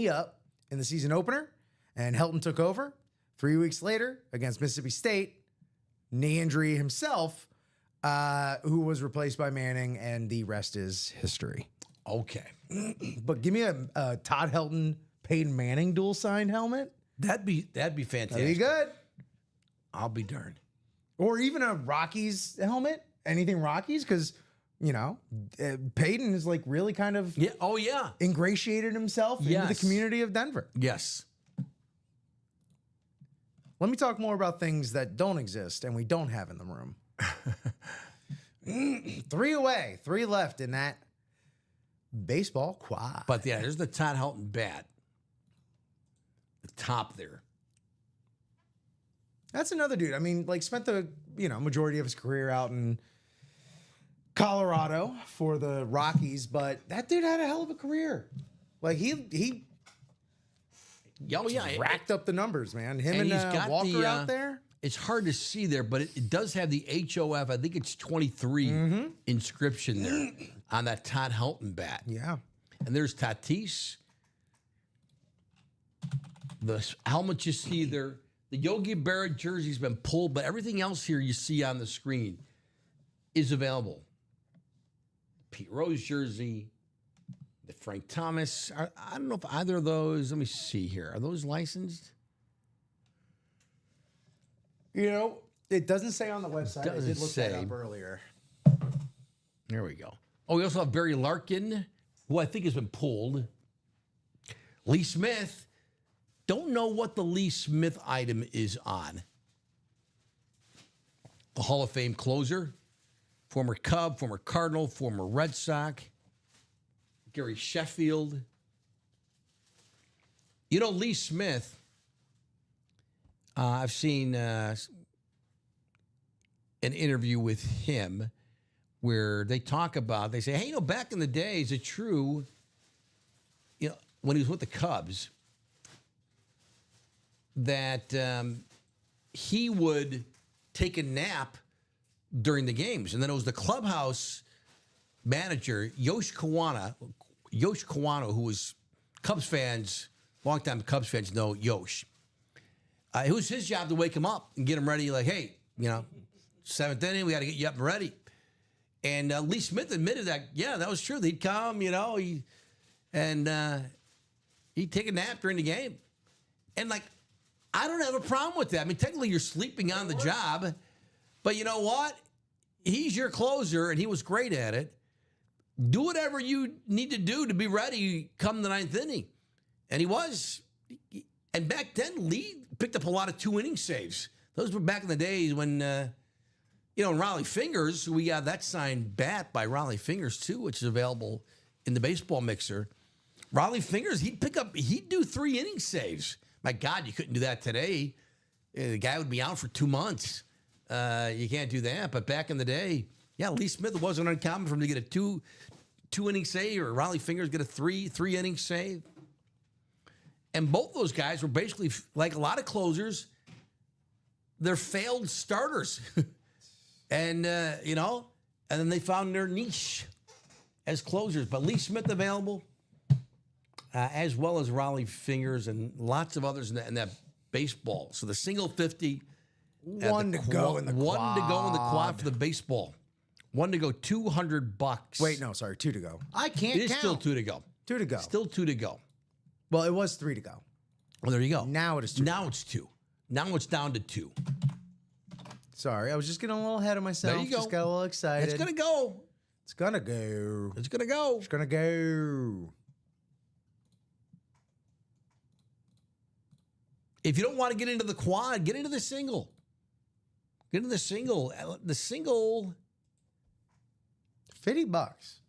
up in the season opener, and Helton took over. 3 weeks later, against Mississippi State, knee injury himself, who was replaced by Manning, and the rest is history. Okay. But give me a Todd Helton, Peyton Manning dual signed helmet. That'd be fantastic. That'd be good. I'll be darned. Or even a Rockies helmet. Anything Rockies, because Peyton is like really kind of Yeah. Oh yeah. ingratiated himself into the Yes. community of Denver. Yes. Let me talk more about things that don't exist and we don't have in the room. 3 away, 3 left in that baseball quad. But yeah, there's the Todd Helton bat. The top there. That's another dude. I mean, like spent the majority of his career out in Colorado for the Rockies, but that dude had a hell of a career. Like he Oh yeah. racked up the numbers, man. Him and he's got Walker the, out there. It's hard to see there, but it does have the HOF. I think it's 23 inscription there on that Todd Helton bat. Yeah. And there's Tatis. The helmet you see there. The Yogi Berra jersey's been pulled, but everything else here you see on the screen is available. Pete Rose jersey, the Frank Thomas. I don't know if either of those, let me see here. Are those licensed? It doesn't say on the website. I Doesn't did look that say. up earlier. There we go. Oh, we also have Barry Larkin, who I think has been pulled. Lee Smith. Don't know what the Lee Smith item is on. the Hall of Fame closer, former Cub, former Cardinal, former Red Sox, Gary Sheffield. You know, Lee Smith, I've seen an interview with him where they talk about, they say, hey, you know, back in the day, is it true, you know, when he was with the Cubs, that he would take a nap during the games. And then it was the clubhouse manager, Yosh Kawano, who was Cubs fans, longtime Cubs fans know Yosh. It was his job to wake him up and get him ready, like, hey, you know, 7th inning, we got to get you up and ready. And Lee Smith admitted that, yeah, that was true. He'd come, you know, he'd take a nap during the game. And, like, I don't have a problem with that. I mean, technically you're sleeping on the job, but you know what? He's your closer, and he was great at it. Do whatever you need to do to be ready come the 9th inning. And he was. And back then, Lee picked up a lot of 2-inning saves. Those were back in the days when, you know, Raleigh Fingers, we got that signed bat by Raleigh Fingers, too, which is available in the baseball mixer. Raleigh Fingers, he'd do 3-inning saves. My God, you couldn't do that today. The guy would be out for 2 months. You can't do that. But back in the day, yeah, Lee Smith, it wasn't uncommon for him to get a two-inning save, or Raleigh Fingers get a three-inning save. And both those guys were basically, like a lot of closers, they're failed starters. And, you know, and then they found their niche as closers. But Lee Smith available, as well as Raleigh Fingers and lots of others in that baseball. So the single 50. One to go in the quad. One to go in the quad for the baseball. One to go, $200. Wait, no, sorry, 2 to go. I can't It is count. still 2 to go. 2 to go. Still 2 to go. Well, it was 3 to go. Well, there you go. Now it is 2. Now it's 2. Now it's down to 2. Sorry, I was just getting a little ahead of myself. There you go. Just got a little excited. It's going to go. It's gonna go. It's going to go. It's gonna go. If you don't want to get into the quad, get into the single. Get into the single. The single, $50.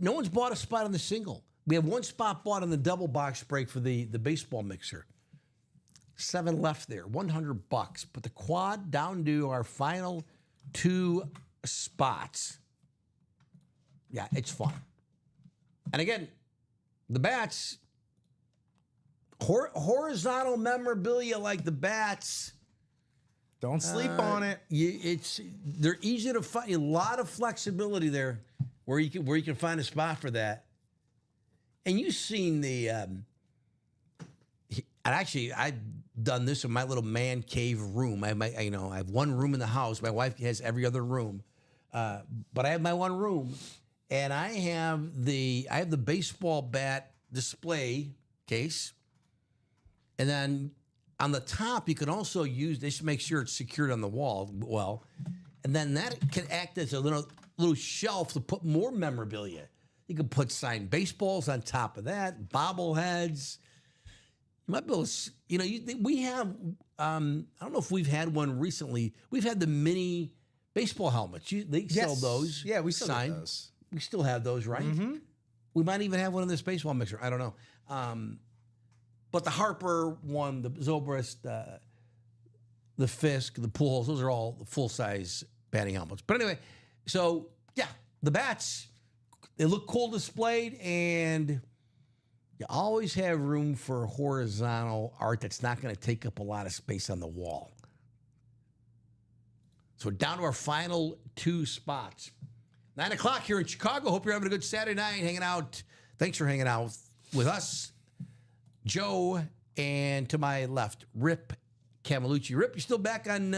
no one's bought a spot on the single. We have one spot bought on the double box break for the baseball mixer. 7 left there, $100. But the quad down to our final 2 spots. Yeah, it's fun. And again, the bats, horizontal memorabilia like the bats. Don't sleep on it. They're easy to find. A lot of flexibility there, where you can find a spot for that. And you've seen the. And actually, I've done this in my little man cave room. I have one room in the house. My wife has every other room, but I have my one room, and I have the baseball bat display case, and then on the top you can also use. They should make sure it's secured on the wall well, and then that can act as a little shelf to put more memorabilia. You can put signed baseballs on top of that, bobbleheads. You might be able to, we have, I don't know if we've had one recently. We've had the mini baseball helmets. They sell those. Yeah, we still signed. have those. We still have those, right? Mm-hmm. We might even have one in this baseball mixer. I don't know. But the Harper one, the Zobrist, the Fisk, the Pujols, those are all full-size batting helmets. But anyway, so, yeah, the bats, they look cool displayed, and you always have room for horizontal art that's not going to take up a lot of space on the wall. So we're down to our final 2 spots. 9 o'clock here in Chicago. Hope you're having a good Saturday night, hanging out. Thanks for hanging out with us, Joe, and to my left, Rip Camelucci. Rip, you're still back on.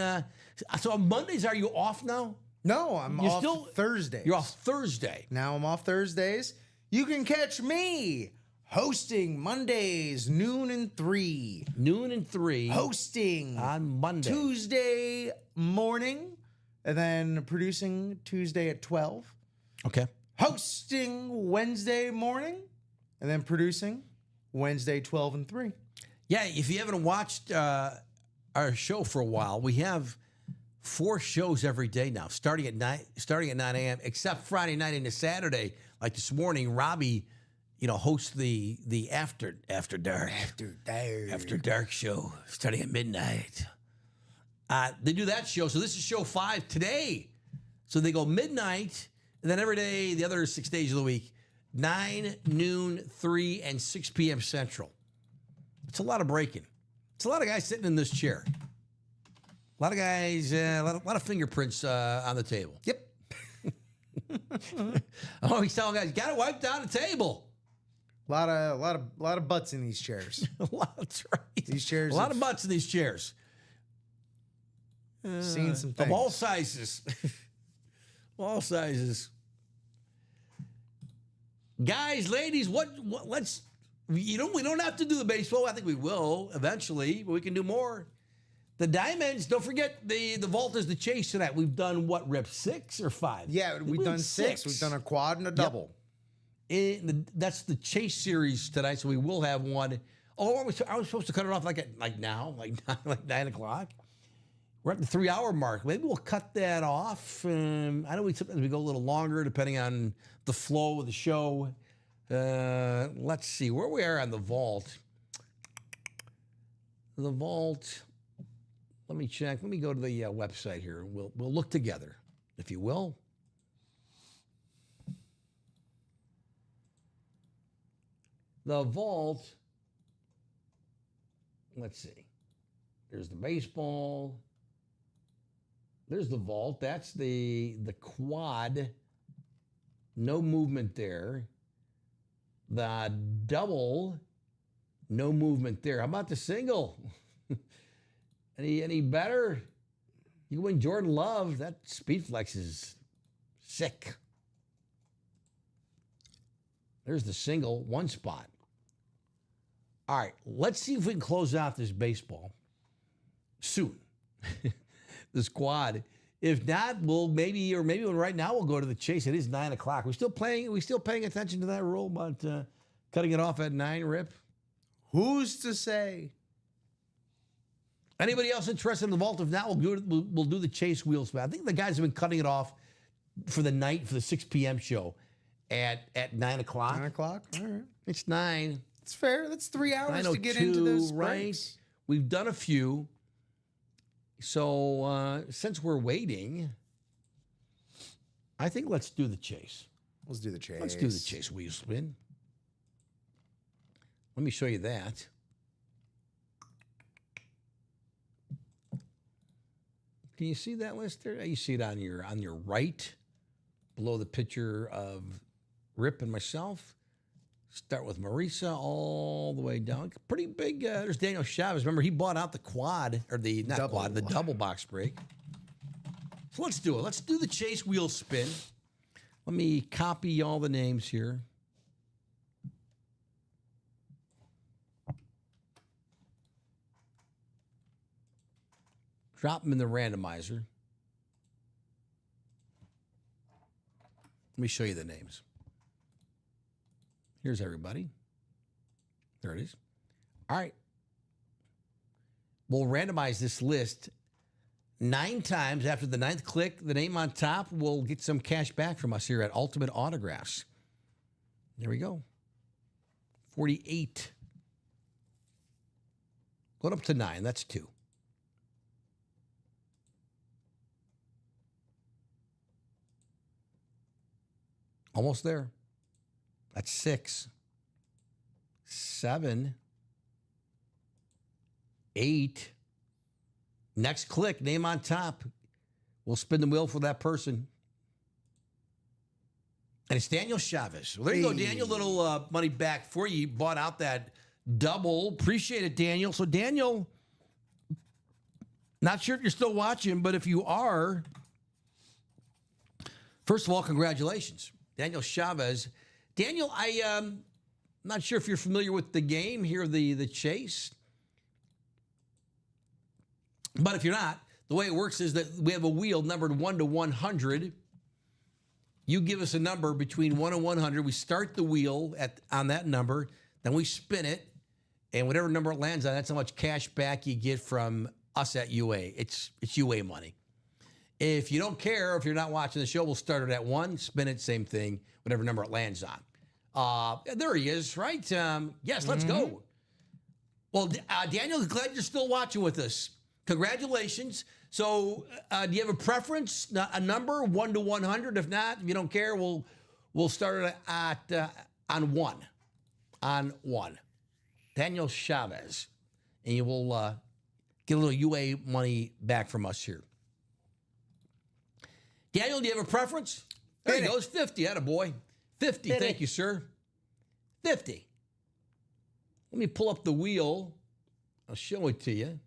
So on Mondays, are you off now? No, I'm off Thursdays. You're off Thursday. Now I'm off Thursdays. You can catch me hosting Mondays, noon and 3. Noon and 3. Hosting on Monday. Tuesday morning, and then producing Tuesday at 12. Okay. Hosting Wednesday morning, and then producing Wednesday 12 and 3. Yeah, if you haven't watched our show for a while, we have 4 shows every day now, starting at 9 a.m. except Friday night into Saturday. Like this morning, Robbie, hosts the after dark show starting at midnight. They do that show. So this is show 5 today. So they go midnight, and then every day, the other 6 days of the week, 9, noon, 3, and 6 p.m. Central. It's a lot of breaking. It's a lot of guys sitting in this chair. A lot of guys, a lot of fingerprints on the table. Yep. I'm always telling guys, got to wipe down the table. A lot of butts in these chairs. That's right. These chairs. A lot of butts in these chairs. Seen some things. Of all sizes. All sizes. Guys, ladies, let's, we don't have to do the baseball. I think we will eventually, but we can do more. The diamonds, don't forget the vault is the chase tonight. We've done what, Rip? 6 or 5? Yeah, we've done 6. We've done a quad and a double. That's the chase series tonight, so we will have one. Oh, I was supposed to cut it off like now, like 9 o'clock. We're at the 3-hour mark. Maybe we'll cut that off. I know sometimes we go a little longer depending on the flow of the show. Let's see where we are on the vault. The vault. Let me check. Let me go to the website here. We'll look together, if you will. The vault. Let's see. There's the baseball. There's the vault. That's the quad. No movement there. The double. No movement there. How about the single? Any better? You can win Jordan Love. That speed flex is sick. There's the single, 1 spot. All right, let's see if we can close out this baseball soon. This quad. If not, we'll maybe right now we'll go to the chase. It is 9 o'clock. We're still paying attention to that rule, but cutting it off at 9, Rip. Who's to say? Anybody else interested in the vault? If not, we'll do the chase wheel spin. I think the guys have been cutting it off for the night, for the 6 p.m. show at 9 o'clock. 9 o'clock? All right. It's 9. It's fair. That's 3 hours to get into those right? breaks. We've done a few. So since we're waiting, I think let's do the chase. Let's do the chase. Let's do the chase wheel spin. Let me show you that. Can you see that list there? You see it on your right, below the picture of Rip and myself. Start with Marisa all the way down. Pretty big. There's Daniel Chavez. Remember, he bought out the quad, or the double box break. So let's do it. Let's do the chase wheel spin. Let me copy all the names here. Drop them in the randomizer. Let me show you the names. Here's everybody. There it is. All right. We'll randomize this list 9 times. After the 9th click, the name on top will get some cash back from us here at Ultimate Autographs. There we go. 48. Going up to 9. That's 2. Almost there. That's 6. 7. 8. Next click, name on top. We'll spin the wheel for that person. And it's Daniel Chavez. Well, there you go, Daniel. Little money back for you. You bought out that double. Appreciate it, Daniel. So, Daniel, not sure if you're still watching, but if you are, first of all, congratulations. Daniel Chavez. Daniel, I'm not sure if you're familiar with the game here, the chase. But if you're not, the way it works is that we have a wheel numbered 1 to 100. You give us a number between 1 and 100. We start the wheel on that number. Then we spin it. And whatever number it lands on, that's how much cash back you get from us at UA. It's UA money. If you don't care, if you're not watching the show, we'll start it at 1, spin it, same thing, whatever number it lands on. There he is, right? Yes, let's go. Well, Daniel, glad you're still watching with us. Congratulations. So, do you have a preference, a number, 1 to 100? If not, if you don't care, we'll start it at on 1. On 1. Daniel Chavez. And you will get a little UA money back from us here. Daniel, do you have a preference? There he goes, 50. Attaboy. 50. Thank you, sir. 50. Let me pull up the wheel. I'll show it to you.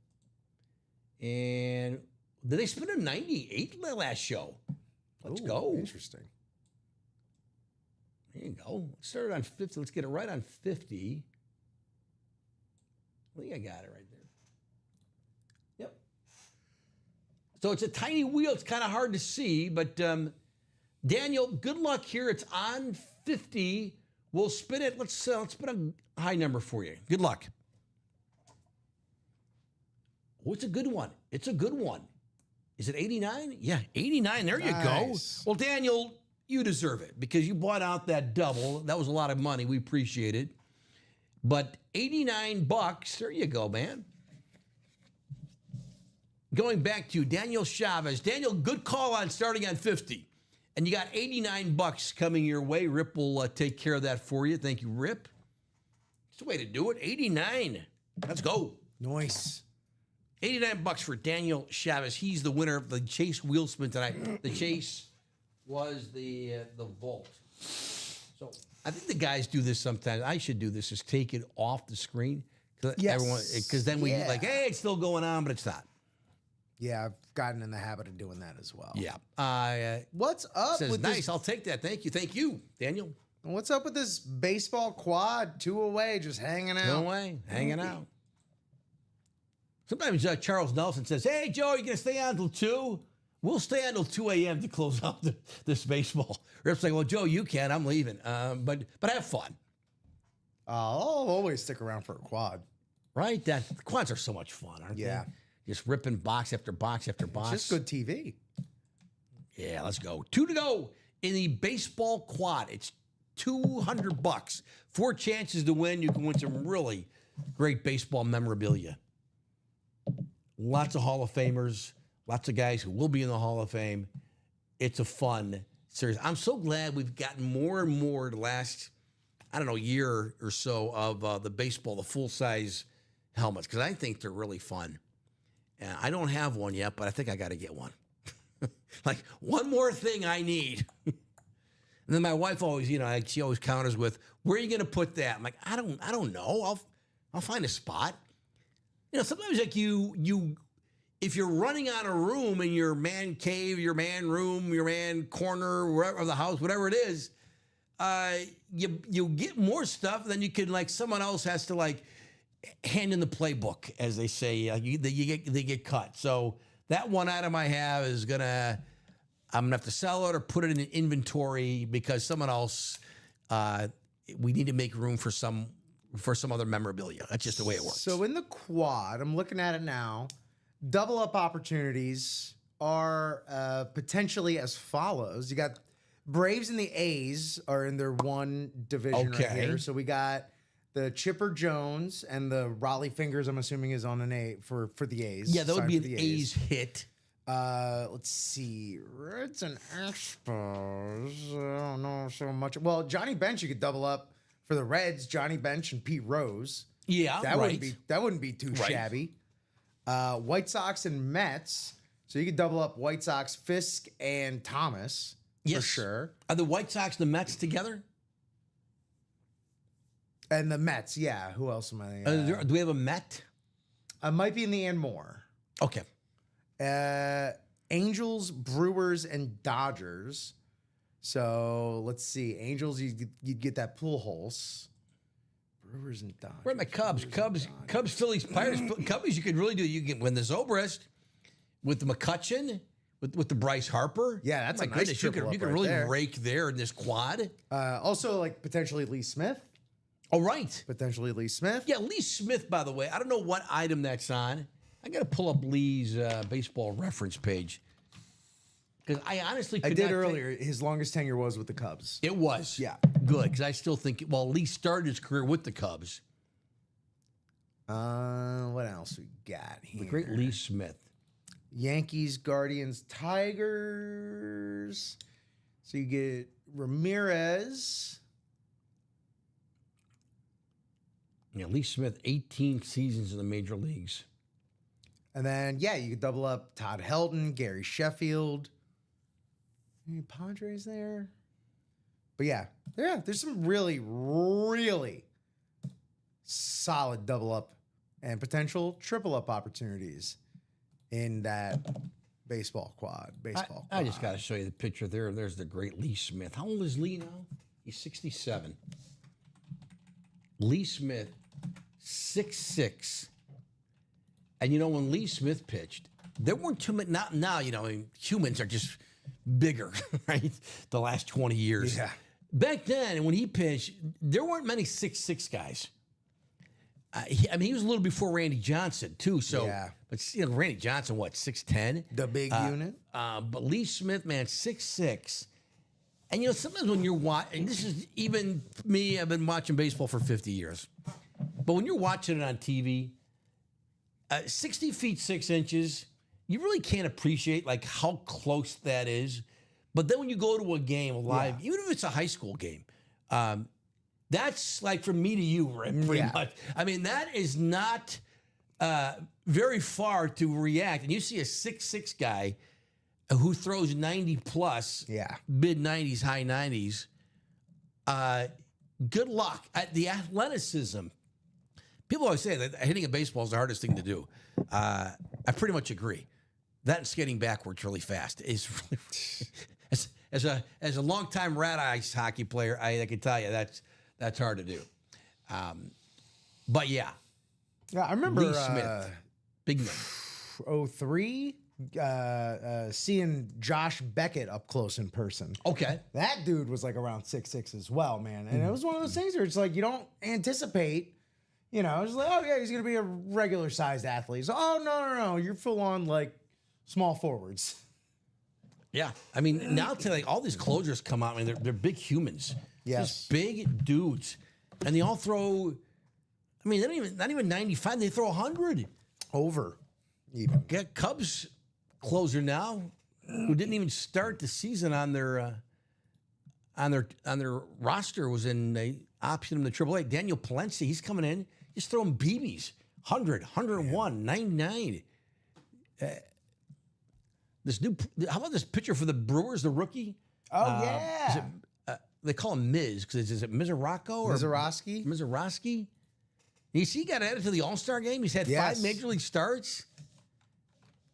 And did they spin a 98 the last show? Let's go. Interesting. There you go. Let's start it on 50. Let's get it right on 50. I think I got it right there. Yep. So it's a tiny wheel. It's kind of hard to see, but Daniel, good luck here. It's on 50. We'll spin it. Let's spin a high number for you. Good luck. Oh, it's a good one. It's a good one. Is it 89? Yeah, 89. There you go. Well, Daniel, you deserve it because you bought out that double. That was a lot of money. We appreciate it. But $89, there you go, man. Going back to Daniel Chavez. Daniel, good call on starting on 50. And you got $89 coming your way. Rip will take care of that for you. Thank you, Rip. It's the way to do it. 89. Let's go. Nice. $89 for Daniel Chavez. He's the winner of the Chase wheel spin tonight. The Chase was the Volt. So I think the guys do this sometimes. I should do this, is take it off the screen. Yes. Because then we like, hey, it's still going on, but it's not. Yeah, I've gotten in the habit of doing that as well. Yeah. What's up Says, with nice, this? I'll take that. Thank you. Thank you, Daniel. What's up with this baseball quad 2 away, just hanging out? No way. Hanging out. Sometimes Charles Nelson says, hey, Joe, you going to stay on until 2? We'll stay on until 2 a.m. to close out this baseball. Rip's like, well, Joe, you can. I'm leaving. But have fun. I'll always stick around for a quad. Right? The quads are so much fun, aren't they? Yeah. Just ripping box after box after box. It's just good TV. Yeah, let's go. 2 to go in the baseball quad. It's $200. 4 chances to win. You can win some really great baseball memorabilia. Lots of Hall of Famers. Lots of guys who will be in the Hall of Fame. It's a fun series. I'm so glad we've gotten more and more the last, year or so of the baseball, the full-size helmets, because I think they're really fun. And I don't have one yet, but I think I got to get one. Like, one more thing I need. And then my wife always, she always counters with, where are you going to put that? I'm like, I don't know. I'll find a spot. Sometimes like you, if you're running out of room in your man cave, your man room, your man corner, wherever of the house, whatever it is, you get more stuff than you can, like, someone else has to, like, hand in the playbook, as they say. They get cut. So that one item I have is I'm gonna have to sell it or put it in an inventory because someone else. We need to make room for some other memorabilia. That's just the way it works. So in the quad, I'm looking at it now. Double up opportunities are potentially as follows. You got Braves and the A's are in their one division right here. So we got the Chipper Jones and the Raleigh Fingers, I'm assuming, is on an A for the A's. Yeah, that would be an A's hit. Let's see. Reds and Expos. I don't know so much. Well, Johnny Bench, you could double up for the Reds, Johnny Bench and Pete Rose. Yeah, that wouldn't be too shabby. White Sox and Mets. So you could double up White Sox, Fisk, and Thomas for sure. Are the White Sox and the Mets together? And the Mets, yeah. Who else am I? Do we have a Met? I might be in the and more. Okay. Angels, Brewers, and Dodgers. So let's see. Angels, you'd get that Pujols. Brewers and Dodgers. Where are my Cubs? Cubs, Phillies, Pirates. Cubbies, you could really do. You can win the Zobrist with the McCutchen, with the Bryce Harper. Yeah, that's my a nice goodness. You triple could up right really there. rake there in this quad. Also, like potentially Lee Smith. Oh, right. Potentially Lee Smith. Yeah, Lee Smith, by the way. I don't know what item that's on. I got to pull up Lee's baseball reference page. Because I honestly I could did not earlier. His longest tenure was with the Cubs. It was. Yeah. Good, because I still think, well, Lee started his career with the Cubs. What else we got here? The great Lee Smith. Yankees, Guardians, Tigers. So you get Ramirez. Yeah, Lee Smith, 18 seasons in the major leagues. And then, yeah, you could double up Todd Helton, Gary Sheffield. Any Padres there? But yeah, there's some really, really solid double up and potential triple up opportunities in that baseball quad. I just got to show you the picture there. There's the great Lee Smith. How old is Lee now? He's 67. Lee Smith, 6'6". And you know, when Lee Smith pitched, there weren't too many. Not now, you know, I mean, humans are just bigger, right? The last 20 years. Yeah. Back then, when he pitched, there weren't many 6'6" guys. He was a little before Randy Johnson, too. So, Yeah. But you know, Randy Johnson, what, 6'10"? The big unit. But Lee Smith, man, 6'6". And, you know, sometimes when you're watching, and this is even me, I've been watching baseball for 50 years. But when you're watching it on TV, 60 feet 6 inches, you really can't appreciate like how close that is. But then when you go to a game live, even if it's a high school game, that's like from me to you, right, pretty much. I mean, that is not very far to react. And you see a 6'6" guy who throws 90 plus, mid 90s, high 90s. Good luck. The athleticism. People always say that hitting a baseball is the hardest thing to do. I pretty much agree. That and skating backwards really fast is really, as a longtime rat ice hockey player, I can tell you that's hard to do. But yeah, I remember Lee Smith, big man. 03, seeing Josh Beckett up close in person. Okay, That dude was like around 6'6" as well, man. And it was one of those things where it's like you don't anticipate. You know, it's like, oh yeah, he's gonna be a regular sized athlete. So, oh no, you're full on like small forwards. yeah. I mean, now to like all these closers come out. I mean, they're big humans. Yes. Just big dudes, and they all throw. I mean, not even 95. They throw 100. Over, even. Got Cubs closer now, who didn't even start the season on their roster, was in the option in the AAA. Daniel Palencia, he's coming in. He's throwing BBs, 100, 101, 99. How about this pitcher for the Brewers, the rookie? Oh yeah, They call him Miz, because is it Mizoraki or Mizorowski? Mizorowski? You see, he got added to the All-Star game. He's had 5 major league starts.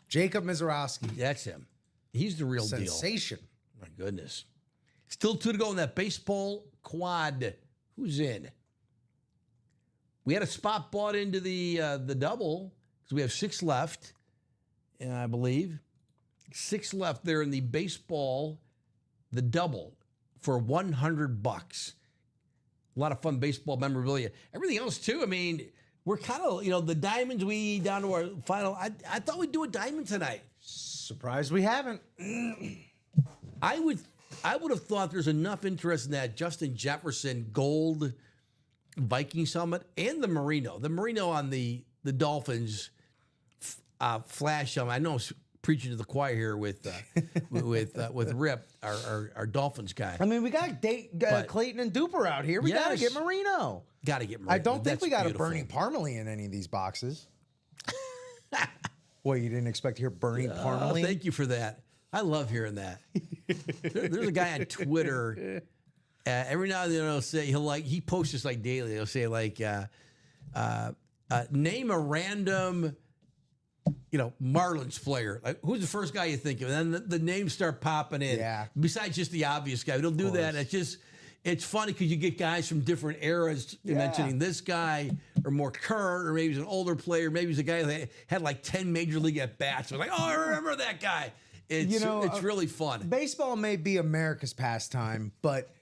Jacob Mizorowski, That's him. He's the real deal. sensation. My goodness. Still 2 to go in that baseball quad. Who's in? We had a spot bought into the double because we have 6 left, I believe. 6 left there in the baseball, the double, for $100. A lot of fun baseball memorabilia. Everything else too. I mean, we're kind of, you know, the diamonds we down to our final. I thought we'd do a diamond tonight. Surprised we haven't. I would have thought there's enough interest in that Justin Jefferson gold Viking helmet and the Merino. The Merino on the Dolphins flash helmet. I know I'm preaching to the choir here with Rip, our Dolphins guy. I mean, we got Clayton and Duper out here. We gotta get Marino. Got to get Merino. I don't think That's we got beautiful. a Bernie Parmalee in any of these boxes. Well, you didn't expect to hear Bernie Parmalee? Thank you for that. I love hearing that. There's a guy on Twitter. Every now and then he posts this like daily. He'll say like, name a random, Marlins player. Like, who's the first guy you think of? And then the names start popping in. Yeah. Besides just the obvious guy, we don't do that. It's funny because you get guys from different eras mentioning this guy, or more current, or maybe he's an older player. Maybe he's a guy that had like 10 major league at bats. We're like, oh, I remember that guy. It's really fun. Baseball may be America's pastime, but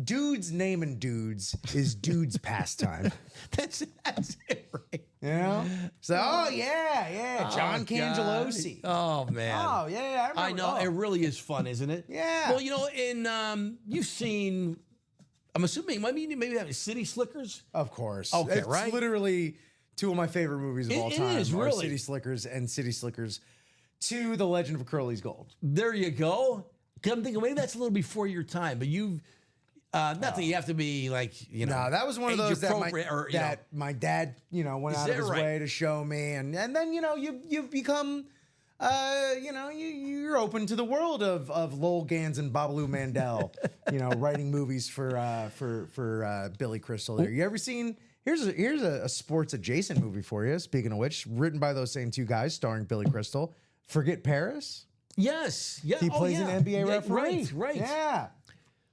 dudes naming dudes is dudes' pastime. That's it, right? You know? So, oh yeah, John Cangelosi. Oh man. Oh yeah, I I remember. know Oh. it really is fun, isn't it? Yeah. Well, you know, in you've seen. I'm assuming maybe that was City Slickers. Of course. Okay, it's right? literally two of my favorite movies of all It time. is, are really. City Slickers and City Slickers 2: The Legend of Curly's Gold. There you go. 'Cause I'm thinking maybe that's a little before your time, but you've not that you have to be like No, that was one of those that age-appropriate or, you know. my dad, went Is out of that his right? way to show me, and then you become, you're open to the world of Lowell Gans and Babalu Mandel, writing movies for Billy Crystal. There, you ever seen? Here's a sports adjacent movie for you. Speaking of which, written by those same two guys, starring Billy Crystal. Forget Paris. Yes, yeah. He plays an NBA referee. Right. Yeah.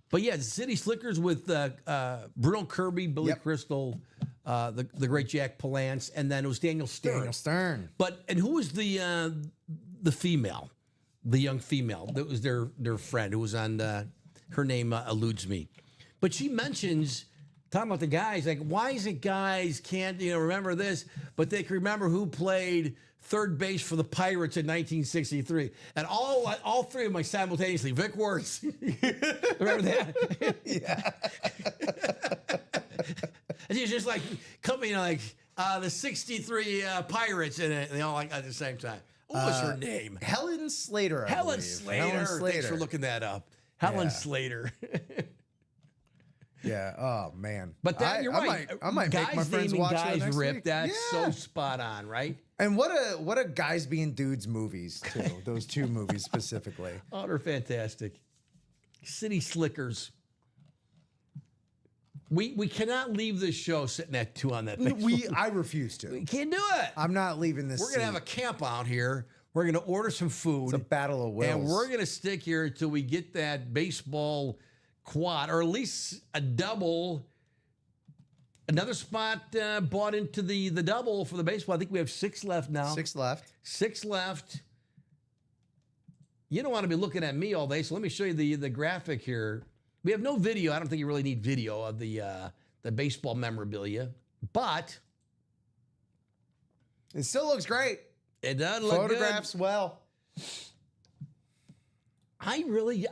But yeah, City Slickers with Bruno Kirby, Billy Yep. Crystal, the great Jack Palance, and then it was Daniel Stern. Daniel Stern. And who was the female, the young female that was their friend who was on? Her name eludes me, but she mentions talking about the guys like, why is it guys can't remember this, but they can remember who played third base for the Pirates in 1963, and all three of them simultaneously. Vic Wertz, remember that? Yeah. And he's just like coming the '63 Pirates, and they all like at the same time. What was her name? Helen Slater. I Helen believe. Slater. Helen Slater. Thanks for looking that up. Helen Yeah. Slater. Yeah. Oh man. But that you're right. I might guys make my friends naming watch that guys next rip. week. That's Yeah. so spot on, right? And what a guys being dudes movies too. Those two movies specifically. Oh, they're fantastic. City Slickers. We cannot leave this show sitting at 2 on that. I refuse to. We can't do it. I'm not leaving this. We're gonna have a camp out here. We're gonna order some food. It's a battle of wills. And we're going to stick here until we get that baseball quad, or at least a double. Another spot bought into the double for the baseball. I think we have 6 left now. 6 left. 6 left. You don't want to be looking at me all day, so let me show you the graphic here. We have no video. I don't think you really need video of the baseball memorabilia, but It still looks great. it does look good. Photographs well. I really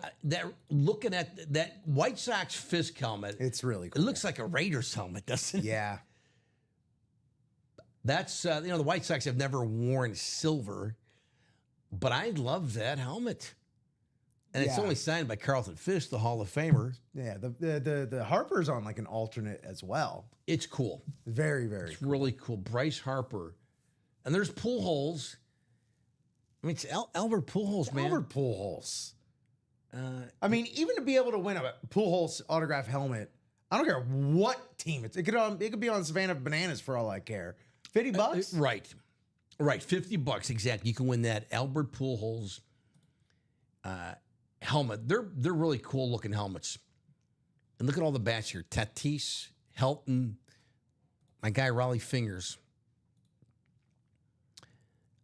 looking at that White Sox Fisk helmet. It's really It cool. looks like a Raiders helmet, doesn't it? Yeah. That's the White Sox have never worn silver, but I love that helmet, and it's Yeah. only signed by Carlton Fisk, the Hall of Famer. Yeah. The Harper's on like an alternate as well. It's cool. Very, very. It's really cool. Bryce Harper, and there's Pujols. I mean, it's Albert Pujols, man. Albert Pujols. I mean, even to be able to win a Pujols autograph helmet, I don't care what team it's. It could be on Savannah Bananas for all I care. $50. Right, $50 exactly. You can win that Albert Pujols helmet. They're really cool looking helmets. And look at all the bats here: Tatis, Helton, my guy Raleigh Fingers.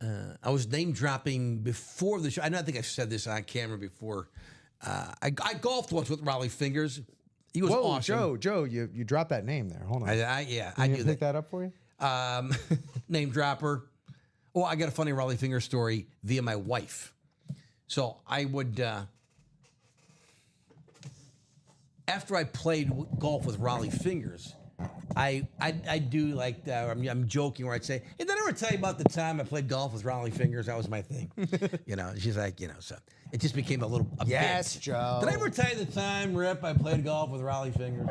I was name dropping before the show. I don't think I've said this on camera before. I golfed once with Raleigh Fingers. He was Whoa, awesome. Joe, you dropped that name there. Hold on. I Can knew you that. pick that up for you? Name dropper. Oh, I got a funny Raleigh Finger story via my wife. So I would, after I played golf with Raleigh Fingers, I do like, I'm joking where I'd say, hey, did I ever tell you about the time I played golf with Raleigh Fingers? That was my thing. She's like, so it just became a Yes, bit. Joe. Did I ever tell you the time, Rip, I played golf with Raleigh Fingers?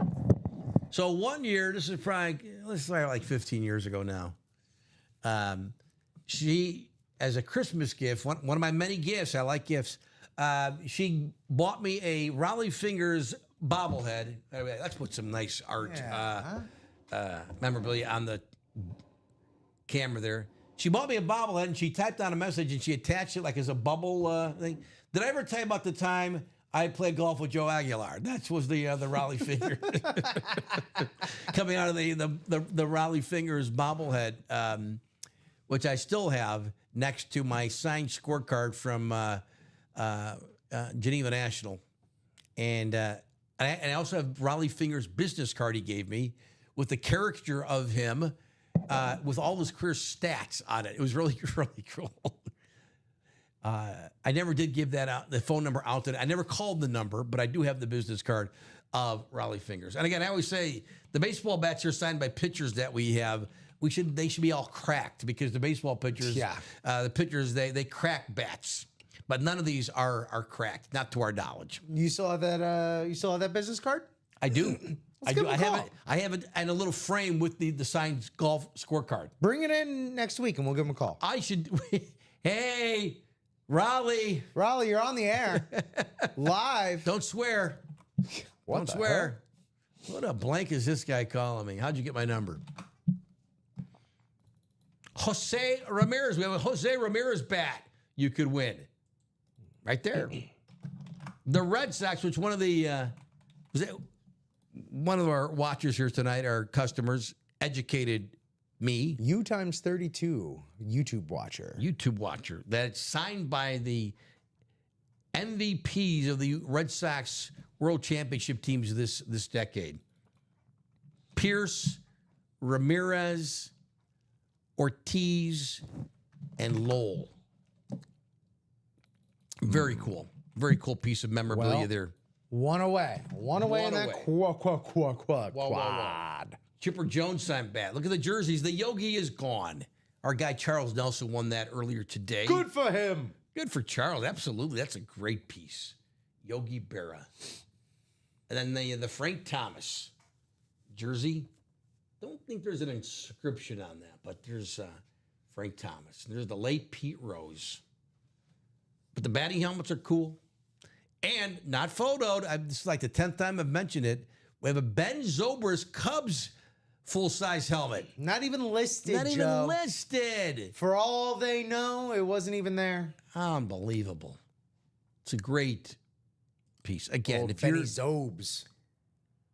So one year, this is like 15 years ago now. She, as a Christmas gift, one of my many gifts, I like gifts, she bought me a Raleigh Fingers bobblehead. Anyway, let's put some nice art memorabilia on the camera there. She bought me a bobblehead and she typed down a message and she attached it like as a bubble thing. Did I ever tell you about the time I played golf with Joe Aguilar? That was the Raleigh Fingers coming out of the Raleigh Fingers bobblehead, which I still have next to my signed scorecard from Geneva National, and I also have Raleigh Fingers business card he gave me with the caricature of him with all his career stats on it. It was really, really cool. I never did give that out, the phone number out. I never called the number, but I do have the business card of Raleigh Fingers. And again, I always say the baseball bats are signed by pitchers that we have. They should be all cracked because the baseball pitchers, the pitchers, they crack bats. But none of these are cracked, not to our knowledge. You still have that? You still have that business card? I do. I give do. him a call. I have it in a little frame with the signed golf scorecard. Bring it in next week, and we'll give him a call. I should. Hey, Raleigh. Raleigh, you're on the air, live. Don't swear. Don't swear. What a blank is this guy calling me? How'd you get my number? Jose Ramirez. We have a Jose Ramirez bat. You could win. Right there. The Red Sox, which one of our watchers here tonight, our customers, educated me. U times 32 YouTube watcher. That's signed by the MVPs of the Red Sox World Championship teams this decade. Pierce, Ramirez, Ortiz, and Lowell. Very cool. Very cool piece of memorabilia there. One away in that quad. Chipper Jones signed bat. Look at the jerseys. The Yogi is gone. Our guy Charles Nelson won that earlier today. Good for him. Good for Charles. Absolutely. That's a great piece. Yogi Berra. And then the Frank Thomas jersey. Don't think there's an inscription on that, but there's Frank Thomas. There's the late Pete Rose. But the batting helmets are cool. And not photoed. This is like the 10th time I've mentioned it. We have a Ben Zobrist Cubs full-size helmet. Not even listed, Not even Joe. listed. For all they know, it wasn't even there. Unbelievable. It's a great piece. Again, Old if Benny you're Zobes.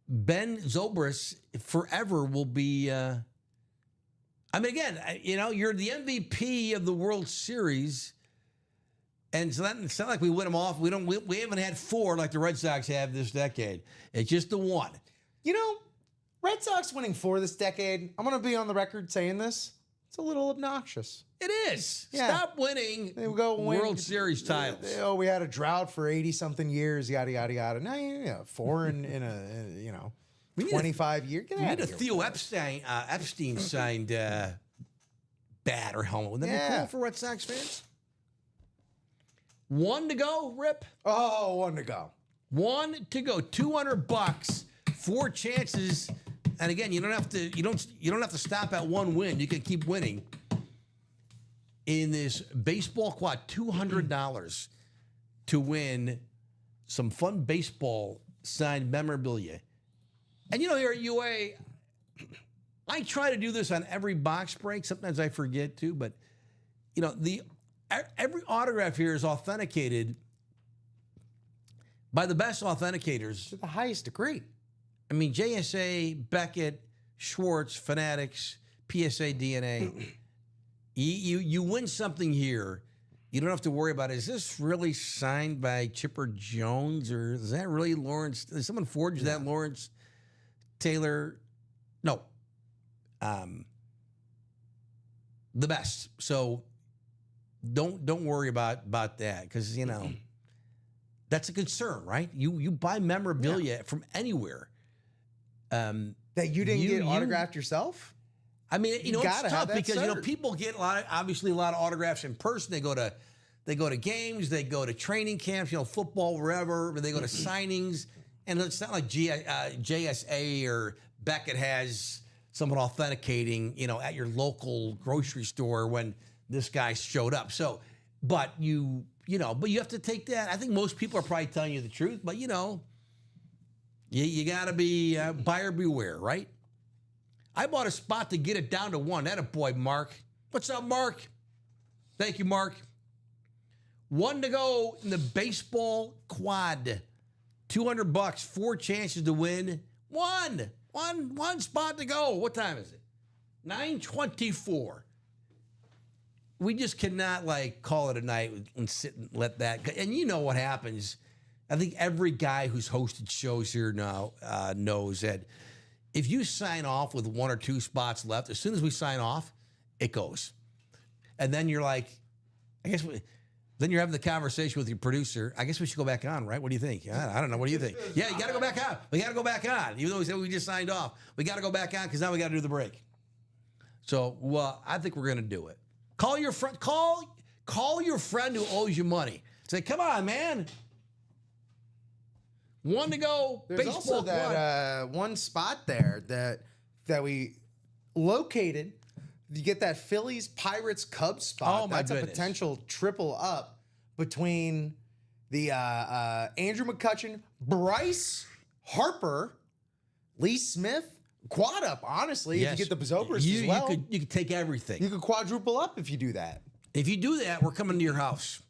Ben Zobrist forever will be. Again, you're the MVP of the World Series, and so it's not like we win them off. We haven't had 4 like the Red Sox have this decade. It's just the one. Red Sox winning 4 this decade. I'm going to be on the record saying this. It's a little obnoxious. It is. Yeah. Stop winning They go win, World Series titles. Oh, we had a drought for 80-something years, yada, yada, yada. Now, 4 in a 25 year. Get We out need a of here. Theo Epstein signed bat or helmet. Wouldn't that be cool for Red Sox fans? 1 to go, Rip. Oh, 1 to go. 1 to go. $200. 4 chances. And again, you don't have to stop at 1 win. You can keep winning. In this baseball quad, $200 to win some fun baseball signed memorabilia. And here at UA, I try to do this on every box break. Sometimes I forget to, but every autograph here is authenticated by the best authenticators. To the highest degree. I mean, JSA, Beckett, Schwartz, Fanatics, PSA DNA. You win something here, you don't have to worry about, is this really signed by Chipper Jones, or is that really Lawrence? Did someone forge that Lawrence Taylor? No. The best. So don't worry about that, because that's a concern, right? You buy memorabilia from anywhere. That you didn't get autographed yourself? I mean, it's gotta have tough that because cert. people get a lot of autographs in person. They go to games, they go to training camps, football, wherever. They go to signings, and it's not like JSA or Beckett has someone authenticating, at your local grocery store when this guy showed up. So, but you have to take that. I think most people are probably telling you the truth, but you got to be buyer beware, right? I bought a spot to get it down to 1. That a boy, Mark. What's up, Mark? Thank you, Mark. 1 to go in the baseball quad. $200, 4 chances to win. One spot to go. What time is it? 9:24. We just cannot call it a night and sit and let that go. And you know what happens. I think every guy who's hosted shows here now knows that if you sign off with 1 or 2 spots left, as soon as we sign off, it goes. And then you're like, then you're having the conversation with your producer. I guess we should go back on, right? What do you think? I don't know. What do you think? Yeah, you got to go back on. We got to go back on. Even though we said we just signed off, we got to go back on because now we got to do the break. So, well, I think we're going to do it. Call your friend. Call your friend who owes you money. Say, come on, man. One to go. There's baseball also that one spot there that we located. You get that Phillies Pirates Cubs spot. Oh, my That's goodness. a potential triple up between the Andrew McCutchen, Bryce Harper, Lee Smith. Quad up, honestly, Yes. if you get the Zobrist as well. You could take everything. You could quadruple up if you do that. If you do that, we're coming to your house.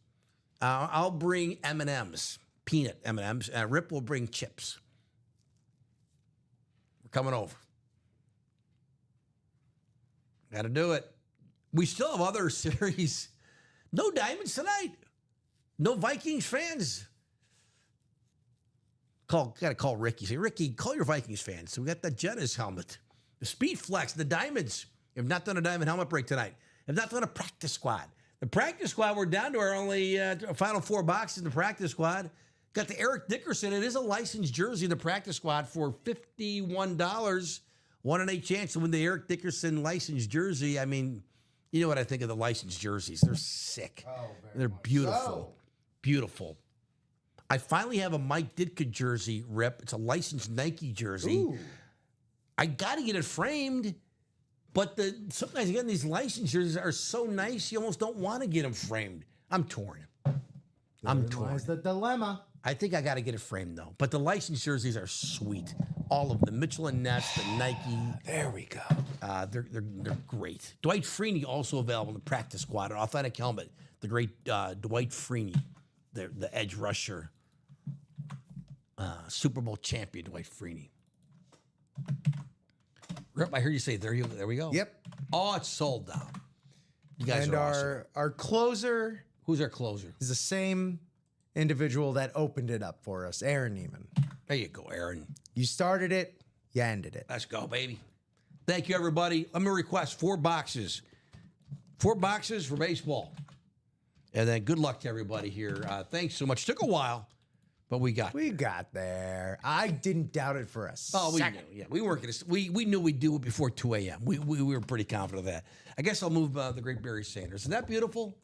I'll bring M&Ms, peanut M&Ms. Rip will bring chips. We're coming over. Got to do it. We still have other series. No Diamonds tonight. No Vikings fans. Got to call Ricky. Say, Ricky, call your Vikings fans. So we got the Jenna's helmet, the Speed Flex, the Diamonds. Have not done a Diamond helmet break tonight. Have not done a practice squad. The practice squad, we're down to our only final 4 boxes in the practice squad. Got the Eric Dickerson. It is a licensed jersey in the practice squad for $51. 1 in 8 chance to win the Eric Dickerson licensed jersey. I mean, you know what I think of the licensed jerseys. They're sick. They're beautiful. so. Beautiful. I finally have a Mike Ditka jersey, Rip. It's a licensed Nike jersey. Ooh. I got to get it framed, but sometimes again these licensed jerseys are so nice you almost don't want to get them framed. I'm torn. I'm torn. There's the dilemma. I think I got to get it framed though. But the licensed jerseys are sweet. All of them. Mitchell and Ness, the Nike. There we go. They're great. Dwight Freeney also available in the practice squad. An authentic helmet. The great Dwight Freeney, the edge rusher. Super Bowl champion Dwight Freeney. Rip, I heard you say there we go. Yep. Oh, it's sold out. You guys And are awesome. our closer Who's our closer? is the same individual that opened it up for us, Aaron Neiman. There you go, Aaron. You started it, you ended it. Let's go, baby. Thank you, everybody. Let me request 4 boxes. 4 boxes for baseball. And then good luck to everybody here. Thanks so much. Took a while, but we got We got there. I didn't doubt it for a Oh, we second. knew. Yeah, we weren't going to. We knew we'd do it before 2 a.m. We were pretty confident of that. I guess I'll move the great Barry Sanders. Isn't that beautiful?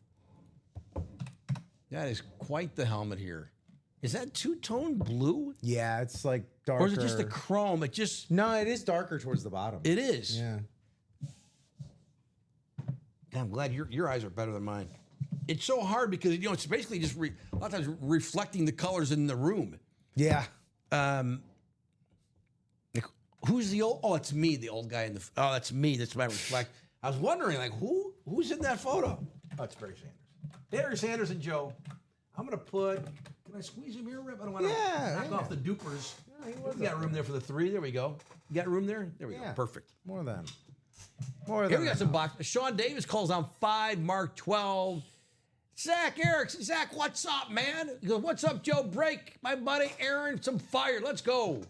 That is quite the helmet here. Is that two-tone blue? Yeah, it's like darker. Or is it just the chrome? It just, No, it is darker towards the bottom. it is. Yeah. I'm glad your eyes are better than mine. It's so hard because, it's basically just a lot of times reflecting the colors in the room. Yeah. Like, who's the old? Oh, it's me, the old guy in the. Oh, that's me. That's my reflect. I was wondering, like, who's in that photo? Oh, it's Barry Sanders. Barry Sanders and Joe. I'm gonna put. Can I squeeze him here, Rip? I don't want to knock off the dupers. We got room there for the 3. There we go. You got room there? There we go. Yeah. Perfect. More than. Here we got some box. Sean Davis calls on 5, Mark 12. Zach Erickson. Zach, what's up, man? He goes, what's up, Joe? Break, my buddy Aaron, some fire. Let's go.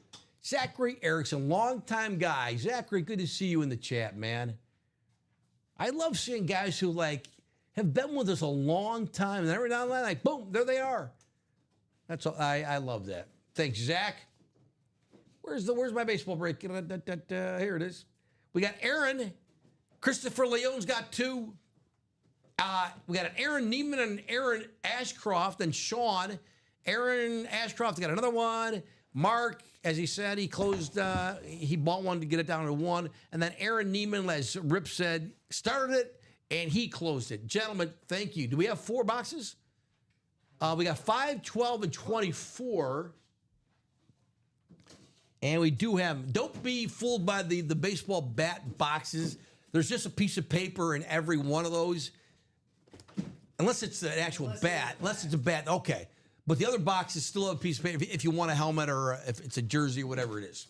Zachary Erickson, longtime guy. Zachary, good to see you in the chat, man. I love seeing guys who, have been with us a long time, and every now and then, boom, there they are. That's all. I love that. Thanks, Zach. Where's my baseball break? Here it is. We got Aaron. Christopher Leone's got 2. We got an Aaron Neiman and Aaron Ashcroft and Sean. Aaron Ashcroft got another one. Mark, as he said, he closed, he bought one to get it down to 1. And then Aaron Neiman, as Rip said, started it and he closed it. Gentlemen, thank you. Do we have 4 boxes? We got 5, 12, and 24. And we do have, don't be fooled by the baseball bat boxes. There's just a piece of paper in every one of those. Unless it's an actual bat. Unless it's a bat, okay. But the other boxes still have a piece of paper if you want a helmet or if it's a jersey or whatever it is.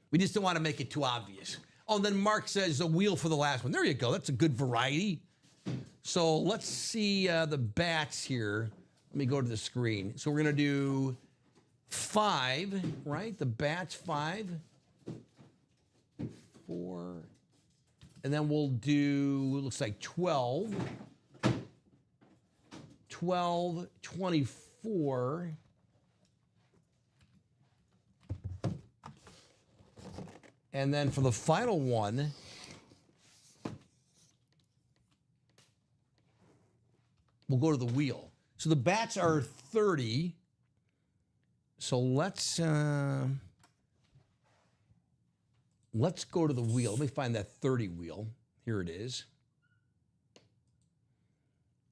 We just don't want to make it too obvious. Oh, and then Mark says a wheel for the last one. There you go. That's a good variety. So let's see the bats here. Let me go to the screen. So we're going to do 5, right? The bats 5. 4. And then we'll do, it looks like 12. 12, 24. And then for the final one, we'll go to the wheel. So the bats are 30. So let's go to the wheel. Let me find that 30 wheel. Here it is.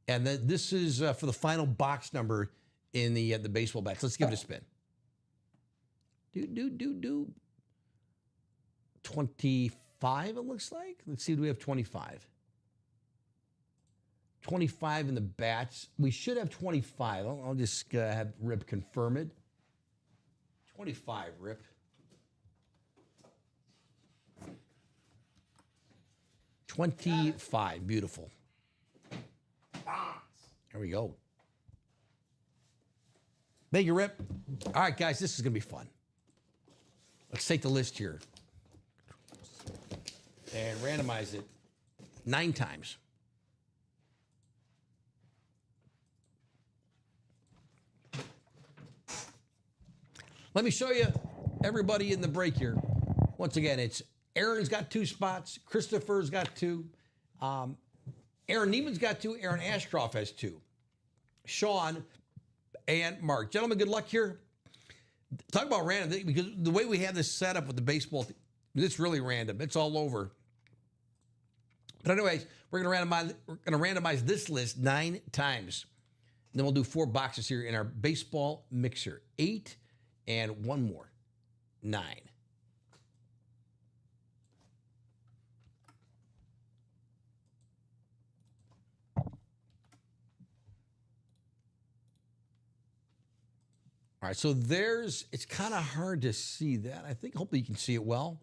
And then this is for the final box number in the baseball bats. Let's give it a spin. 25, it looks like. Let's see, do we have 25? 25 in the bats. We should have 25. I'll just have Rip confirm it. 25, Rip. 25, beautiful. There we go. Thank you, Rip. All right, guys, this is going to be fun. Let's take the list here and randomize it 9 times. Let me show you everybody in the break here. Once again, it's Aaron's got 2 spots. Christopher's got 2. Aaron Neiman's got 2. Aaron Ashcroft has 2. Sean and Mark. Gentlemen, good luck here. Talk about random, because the way we have this set up with the baseball, it's really random. It's all over. But anyways, we're going to randomize this list 9 times. And then we'll do 4 boxes here in our baseball mixer. 8 and 1 more. 9. All right, so it's kind of hard to see that. I think, hopefully you can see it well.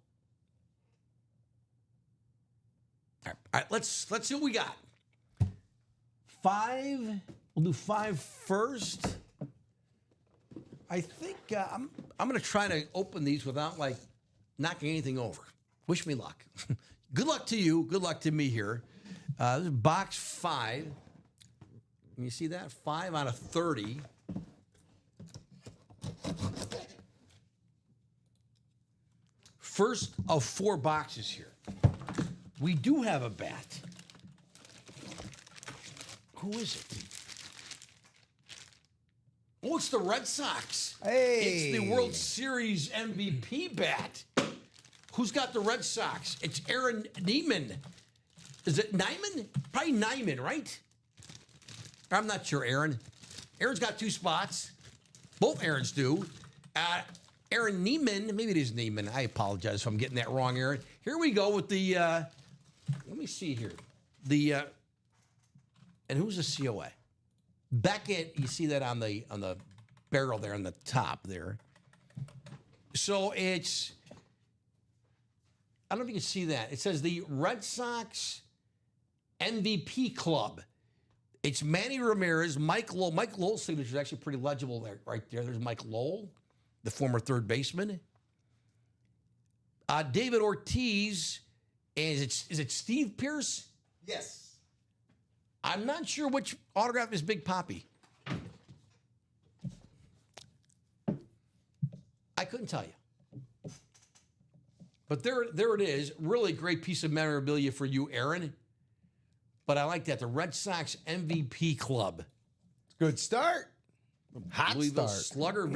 All right, let's see what we got. 5, we'll do 5 first. I think I'm going to try to open these without, like, knocking anything over. Wish me luck. Good luck to you. Good luck to me here. This is box 5. Can you see that? 5 out of 30. First of 4 boxes here. We do have a bat. Who is it? Oh, it's the Red Sox. Hey. It's the World Series MVP bat. Who's got the Red Sox? It's Aaron Neiman. Is it Neiman? Probably Neiman, right? I'm not sure, Aaron. Aaron's got 2 spots. Both Aarons do. Aaron Neiman, maybe it is Neiman. I apologize if I'm getting that wrong, Aaron. Here we go with the, let me see here. And who's the COA? Beckett, you see that on the barrel there on the top there. So it's, I don't know if you can see that. It says the Red Sox MVP Club. It's Manny Ramirez, Mike Lowell. Mike Lowell's signature is actually pretty legible there, right there. There's Mike Lowell, the former third baseman. David Ortiz, and is it Steve Pierce? Yes. I'm not sure which autograph is Big Papi. I couldn't tell you. But there it is. Really great piece of memorabilia for you, Aaron. But I like that. The Red Sox MVP Club. Good start. Hot Louisville start. Slugger.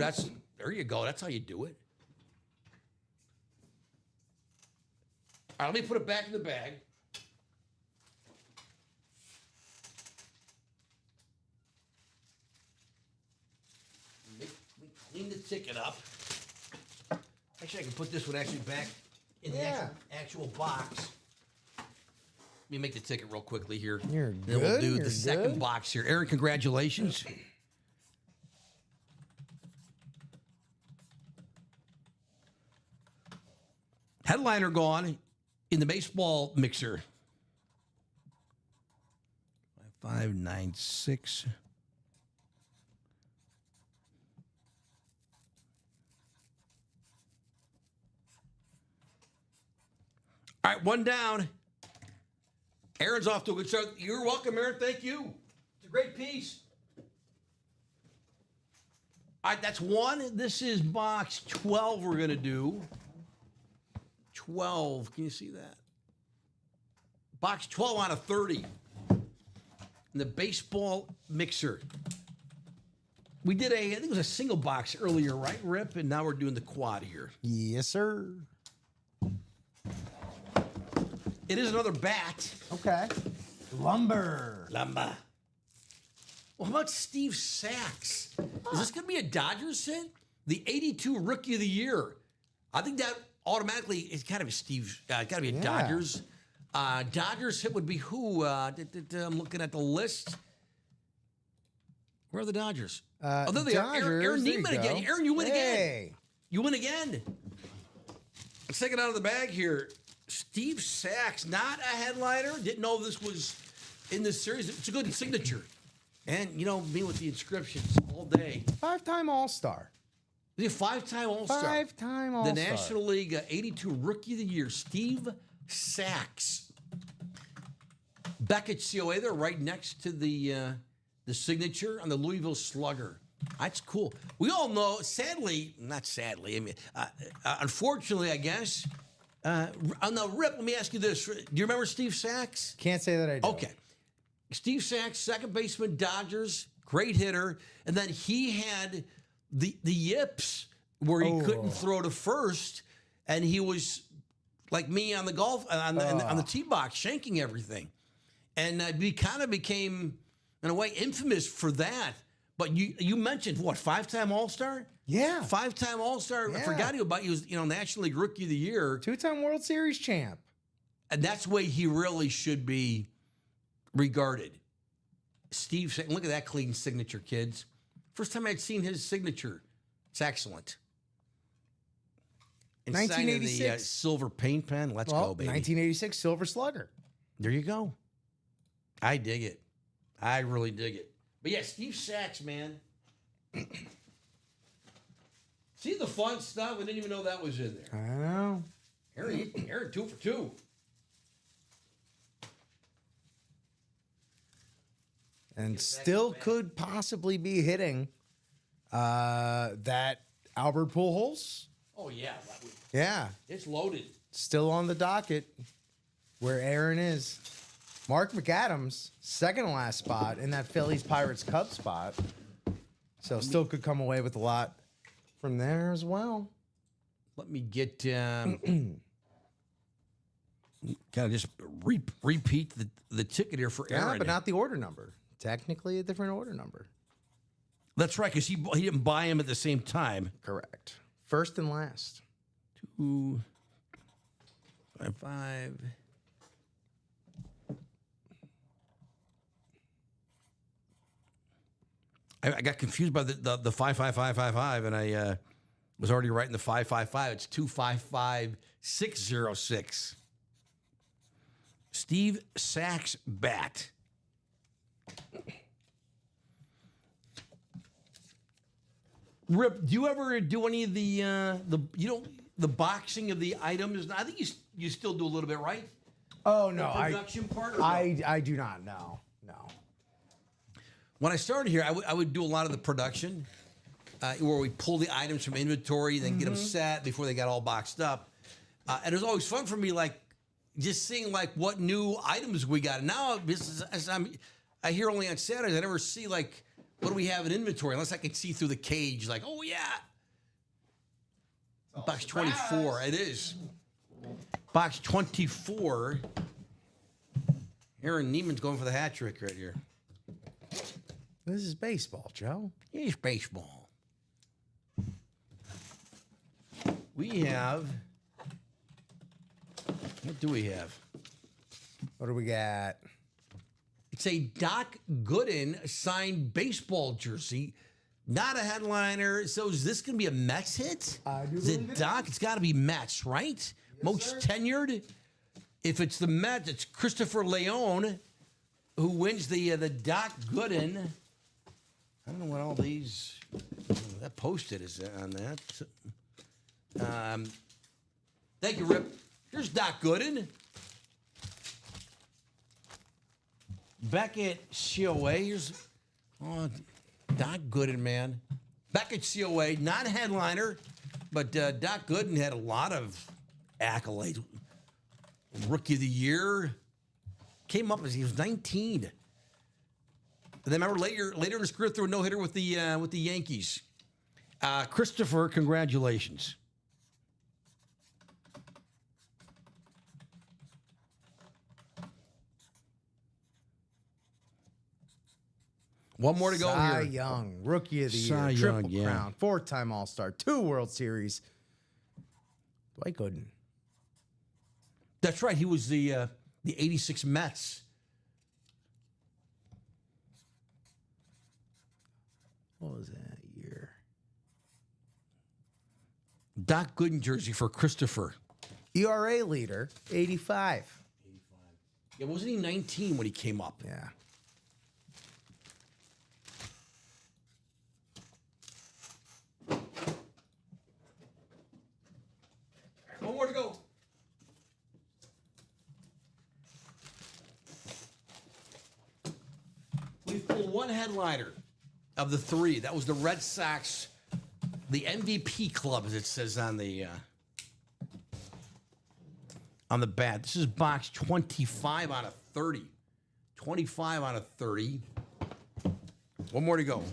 There you go. That's how you do it. All right, let me put it back in the bag. Let me clean the ticket up. Actually, I can put this one actually back in the actual box. Let me make the ticket real quickly here. You're Then we'll good, do you're the second good. box here. Aaron, congratulations. Headliner gone in the baseball mixer. 596. All right, one down. Aaron's off to a good start. You're welcome, Aaron. Thank you. It's a great piece. All right, that's one. This is box 12 we're going to do. 12. Can you see that? Box 12 out of 30. And the baseball mixer. We did I think it was a single box earlier, right, Rip? And now we're doing the quad here. Yes, sir. It is another bat. Okay. Lumber. Lamba. Well, how about Steve Sachs? Is this going to be a Dodgers hit? The 82 Rookie of the Year. I think that automatically is kind of a Steve. Got to be a Dodgers. Dodgers hit would be who? I'm looking at the list. Where are the Dodgers? Oh, there they are. Aaron there you Neiman again. go. Aaron, you win again. Hey. You win again. Let's take it out of the bag here. Steve Sachs, not a headliner. Didn't know this was in this series. It's a good signature. And, you know, me with the inscriptions all day. 5-time All-Star. He's a 5-time All-Star. 5-time All-Star. The National League 82 Rookie of the Year, Steve Sachs. Beckett COA there right next to the signature on the Louisville Slugger. That's cool. We all know, sadly, not sadly, I mean, unfortunately, I guess. On the Rip, let me ask you this. Do you remember Steve Sachs? Can't say that I do. Okay. Steve Sachs, second baseman, Dodgers, great hitter. And then he had the yips where he couldn't throw to first. And he was like me on the golf, on the tee box, shanking everything. And he kind of became, in a way, infamous for that. But you mentioned, what, 5-time All-Star? Yeah. 5-time All-Star. I Yeah. forgot about he was, National League Rookie of the Year. 2-time World Series champ. And that's the way he really should be regarded. Steve, look at that clean signature, kids. First time I'd seen his signature. It's excellent. And signed in 1986. the silver paint pen. Let's go, baby. 1986 Silver Slugger. There you go. I dig it. I really dig it. But yeah, Steve Sachs, man. See the fun stuff? I didn't even know that was in there. I know. Aaron 2 for 2. And still could possibly be hitting that Albert Pujols. Oh, yeah. Yeah. It's loaded. Still on the docket where Aaron is. Mark McAdams, second to last spot in that Phillies Pirates Cubs spot. So still could come away with a lot from there as well. Let me get kind of just repeat the ticket here for Aaron. Yeah, but not the order number. Technically a different order number. That's right, because he didn't buy him at the same time. Correct. First and last. 2, 5, 5. I got confused by the 55555, and I was already writing the 555. It's 255606. Steve Sachs bat. Rip, do you ever do any of the boxing of the items? I think you still do a little bit, right? Oh no, The production part. Or no? I do not know. No. When I started here, I would do a lot of the production, where we pull the items from inventory, then get them set before they got all boxed up. And it was always fun for me, like just seeing like what new items we got. And now, I hear only on Saturdays. I never see like what do we have in inventory unless I can see through the cage. Like, oh yeah, box 24. It is box 24. Aaron Neiman's going for the hat trick right here. This is baseball, Joe. It's baseball. We have. What do we have? What do we got? It's a Doc Gooden signed baseball jersey. Not a headliner. So is this going to be a Mets hit? I do Is it believe it Doc? It's got to be Mets, right? Most sir. tenured. If it's the Mets, it's Christopher Leone who wins the Doc Gooden. I don't know what all these. That post-it is on that. Thank you, Rip. Here's Doc Gooden. Back at COA, here's Doc Gooden, man. Back at COA, not a headliner, but Doc Gooden had a lot of accolades. Rookie of the Year. Came up as he was 19. And then remember later in his career threw a no-hitter with the Yankees. Christopher, congratulations. One more to go Cy here. Young, Rookie of the Cy Year, Young, Triple yeah. Crown, 4-time All-Star, 2 World Series. Dwight Gooden. That's right. He was the 86 Mets. What was that year? Doc Gooden jersey for Christopher. ERA leader, 85. Yeah, wasn't he 19 when he came up? Yeah. One more to go. We've pulled one headliner of the 3. That was the Red Sox, the MVP club, as it says on the bat. This is box 25 out of 30. 25 out of 30. One more to go.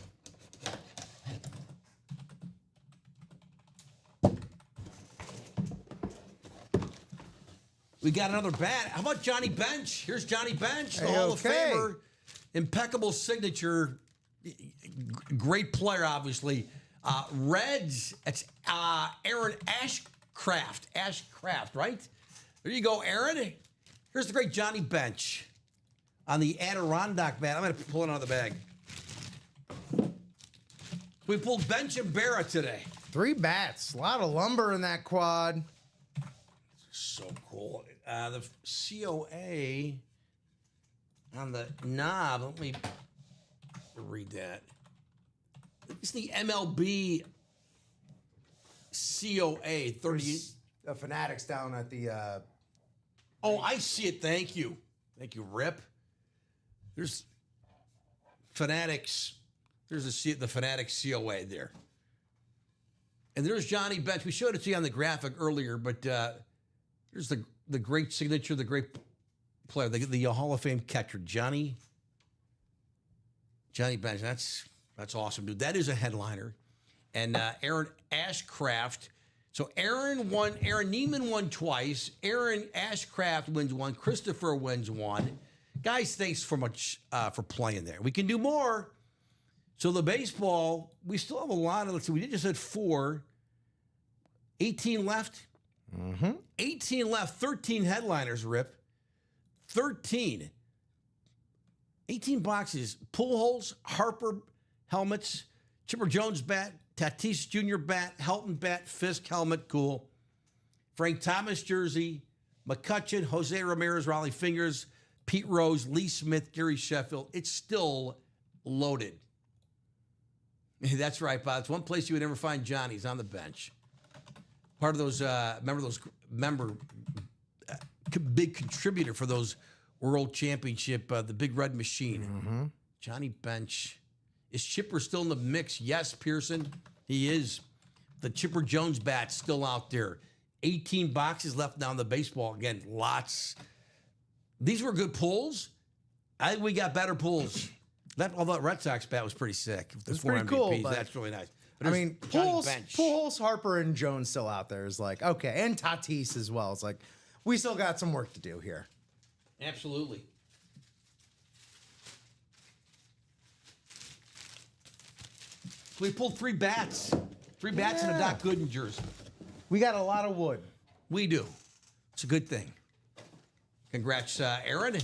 We got another bat. How about Johnny Bench? Here's Johnny Bench, the Hey, Hall of okay. Famer. Impeccable signature. Great player, obviously. Reds, it's Aaron Ashcraft. Ashcraft, right? There you go, Aaron. Here's the great Johnny Bench on the Adirondack bat. I'm going to pull it out of the bag. We pulled Bench and Barra today. 3 bats. A lot of lumber in that quad. So cool. The COA on the knob. Let me read that. It's the MLB COA 30. The Fanatics down at the... Oh, I see it. Thank you. Thank you, Rip. There's Fanatics. There's the Fanatics COA there. And there's Johnny Bench. We showed it to you on the graphic earlier, but there's the great signature, the great player, the Hall of Fame catcher, Johnny Bench. That's awesome, dude. That is a headliner. And Aaron Ashcraft. So Aaron Neiman won twice. Aaron Ashcraft wins 1. Christopher wins 1. Guys, thanks for playing there. We can do more. So the baseball, we still have a lot of, let's see, we just had 4. 18 left. 18 left. 13 headliners, Rip. 13. 18 boxes. Pujols, Harper helmets, Chipper Jones bat, Tatis Jr. bat, Helton bat, Fisk helmet, cool. Frank Thomas jersey, McCutcheon, Jose Ramirez, Raleigh Fingers, Pete Rose, Lee Smith, Gary Sheffield. It's still loaded. That's right, Bob. It's one place you would never find Johnny's on the bench. Part of those, big contributor for those World Championship, the Big Red Machine. Johnny Bench. Is Chipper still in the mix? Yes, Pearson. He is. The Chipper Jones bat's still out there. 18 boxes left now in the baseball. Again, lots. These were good pulls. I think we got better pulls. Although that Red Sox bat was pretty sick. It's pretty cool. But That's really nice. But I mean, Johnny Bench. Pujols, Harper, and Jones still out there is like, okay. And Tatis as well. It's like, we still got some work to do here. Absolutely. We pulled 3 bats. 3 bats and a Doc Gooden jersey. We got a lot of wood. We do. It's a good thing. Congrats, Aaron.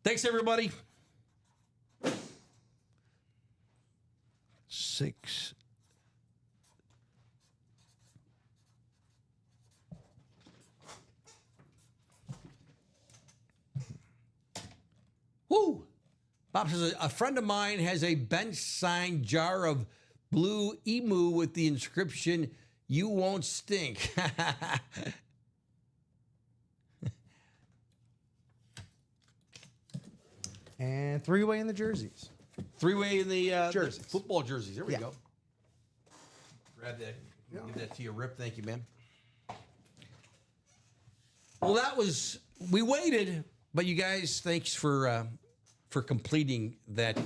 Thanks, everybody. 6. Bob says, a friend of mine has a bench signed jar of Blue Emu with the inscription, "You won't stink." And 3-way in the jerseys. 3-way in the Jerseys. football jerseys. There we Yeah. go. Grab that. Give that to you, Rip. Thank you, man. Well, that was, we waited, but you guys, thanks for completing that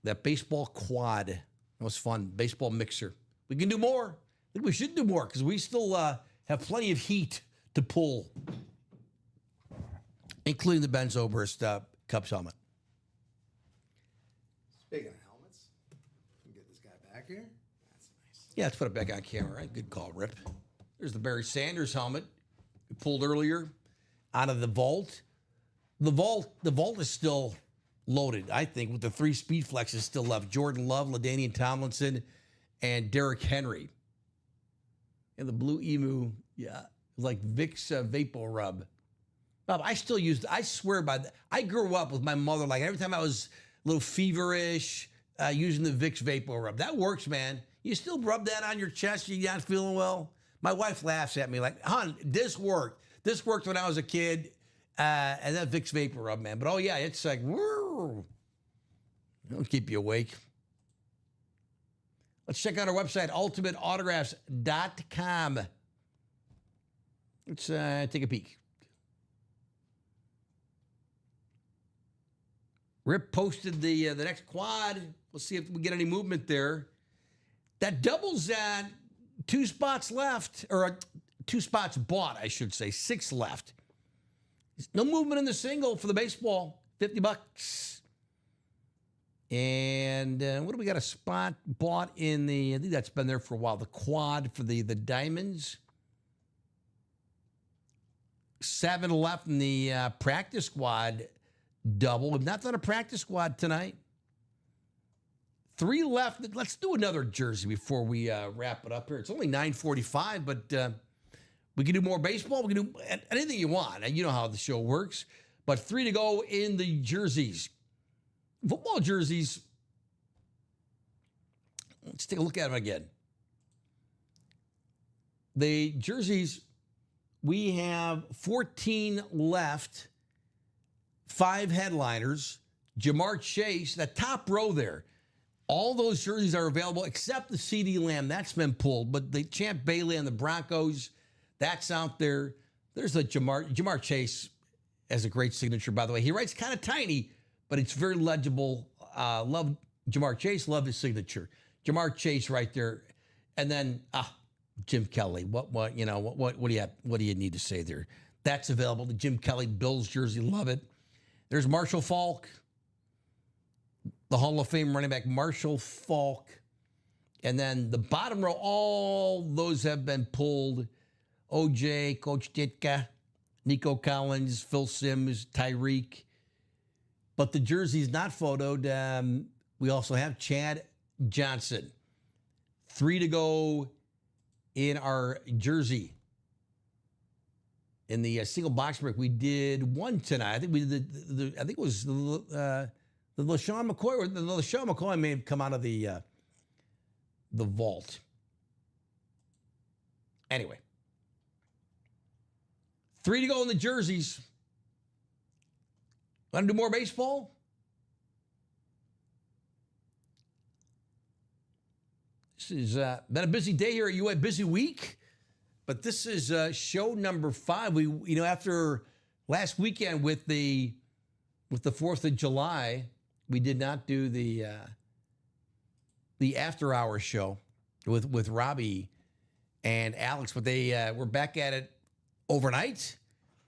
that baseball quad. That was fun. Baseball mixer. We can do more. I think we should do more because we still have plenty of heat to pull, including the Ben Zobrist Cubs helmet. Speaking of helmets, can we get this guy back here? That's nice. Yeah, let's put it back on camera. Right? Good call, Rip. There's the Barry Sanders helmet we pulled earlier out of the vault. The vault is still loaded, I think, with the 3 speed flexes still left. Jordan Love, LaDainian Tomlinson, and Derrick Henry. And the Blue Emu, yeah, like Vicks Vapor Rub. Bob, I still use, I swear by that. I grew up with my mother, like every time I was a little feverish, using the Vicks Vapor Rub. That works, man. You still rub that on your chest, you're not feeling well? My wife laughs at me like, hon, this worked. This worked when I was a kid. And that Vicks Vapor Rub, man. But oh yeah, it's like, woo. It'll keep you awake. Let's check out our website, ultimateautographs.com. Let's take a peek. Rip posted the next quad. We'll see if we get any movement there. That doubles at 2 spots left, or 2 spots bought, I should say. 6 left. No movement in the single for the baseball. $50. And what do we got? A spot bought in the, I think that's been there for a while. The quad for the diamonds. 7 left in the practice squad double. We've not done a practice squad tonight. 3 left. Let's do another jersey before we wrap it up here. It's only 9:45, but we can do more baseball. We can do anything you want. You know how the show works. But 3 to go in the jerseys. Football jerseys. Let's take a look at them again. The jerseys, we have 14 left. 5 headliners. Jamar Chase, that top row there. All those jerseys are available except the CD Lamb. That's been pulled. But the Champ Bailey and the Broncos, that's out there. There's the Jamar Chase has a great signature, by the way. He writes kind of tiny, but it's very legible. Love Jamar Chase. Love his signature. Jamar Chase right there. And then Jim Kelly. What do you need to say there? That's available. The Jim Kelly Bills jersey. Love it. There's Marshall Faulk. The Hall of Fame running back Marshall Faulk. And then the bottom row, all those have been pulled. OJ, Coach Ditka, Nico Collins, Phil Simms, Tyreek. But the jersey's not photoed. We also have Chad Johnson. 3 to go in our jersey. In the single box break, we did 1 tonight. I think we did I think it was the LaShawn McCoy, or the LaShawn McCoy may have come out of the vault. Anyway. 3 to go in the jerseys. Want to do more baseball? This has been a busy day here at UA, busy week. But this is show number 5. We, after last weekend with the 4th of July, we did not do the after hours show with Robbie and Alex, but they were back at it overnight.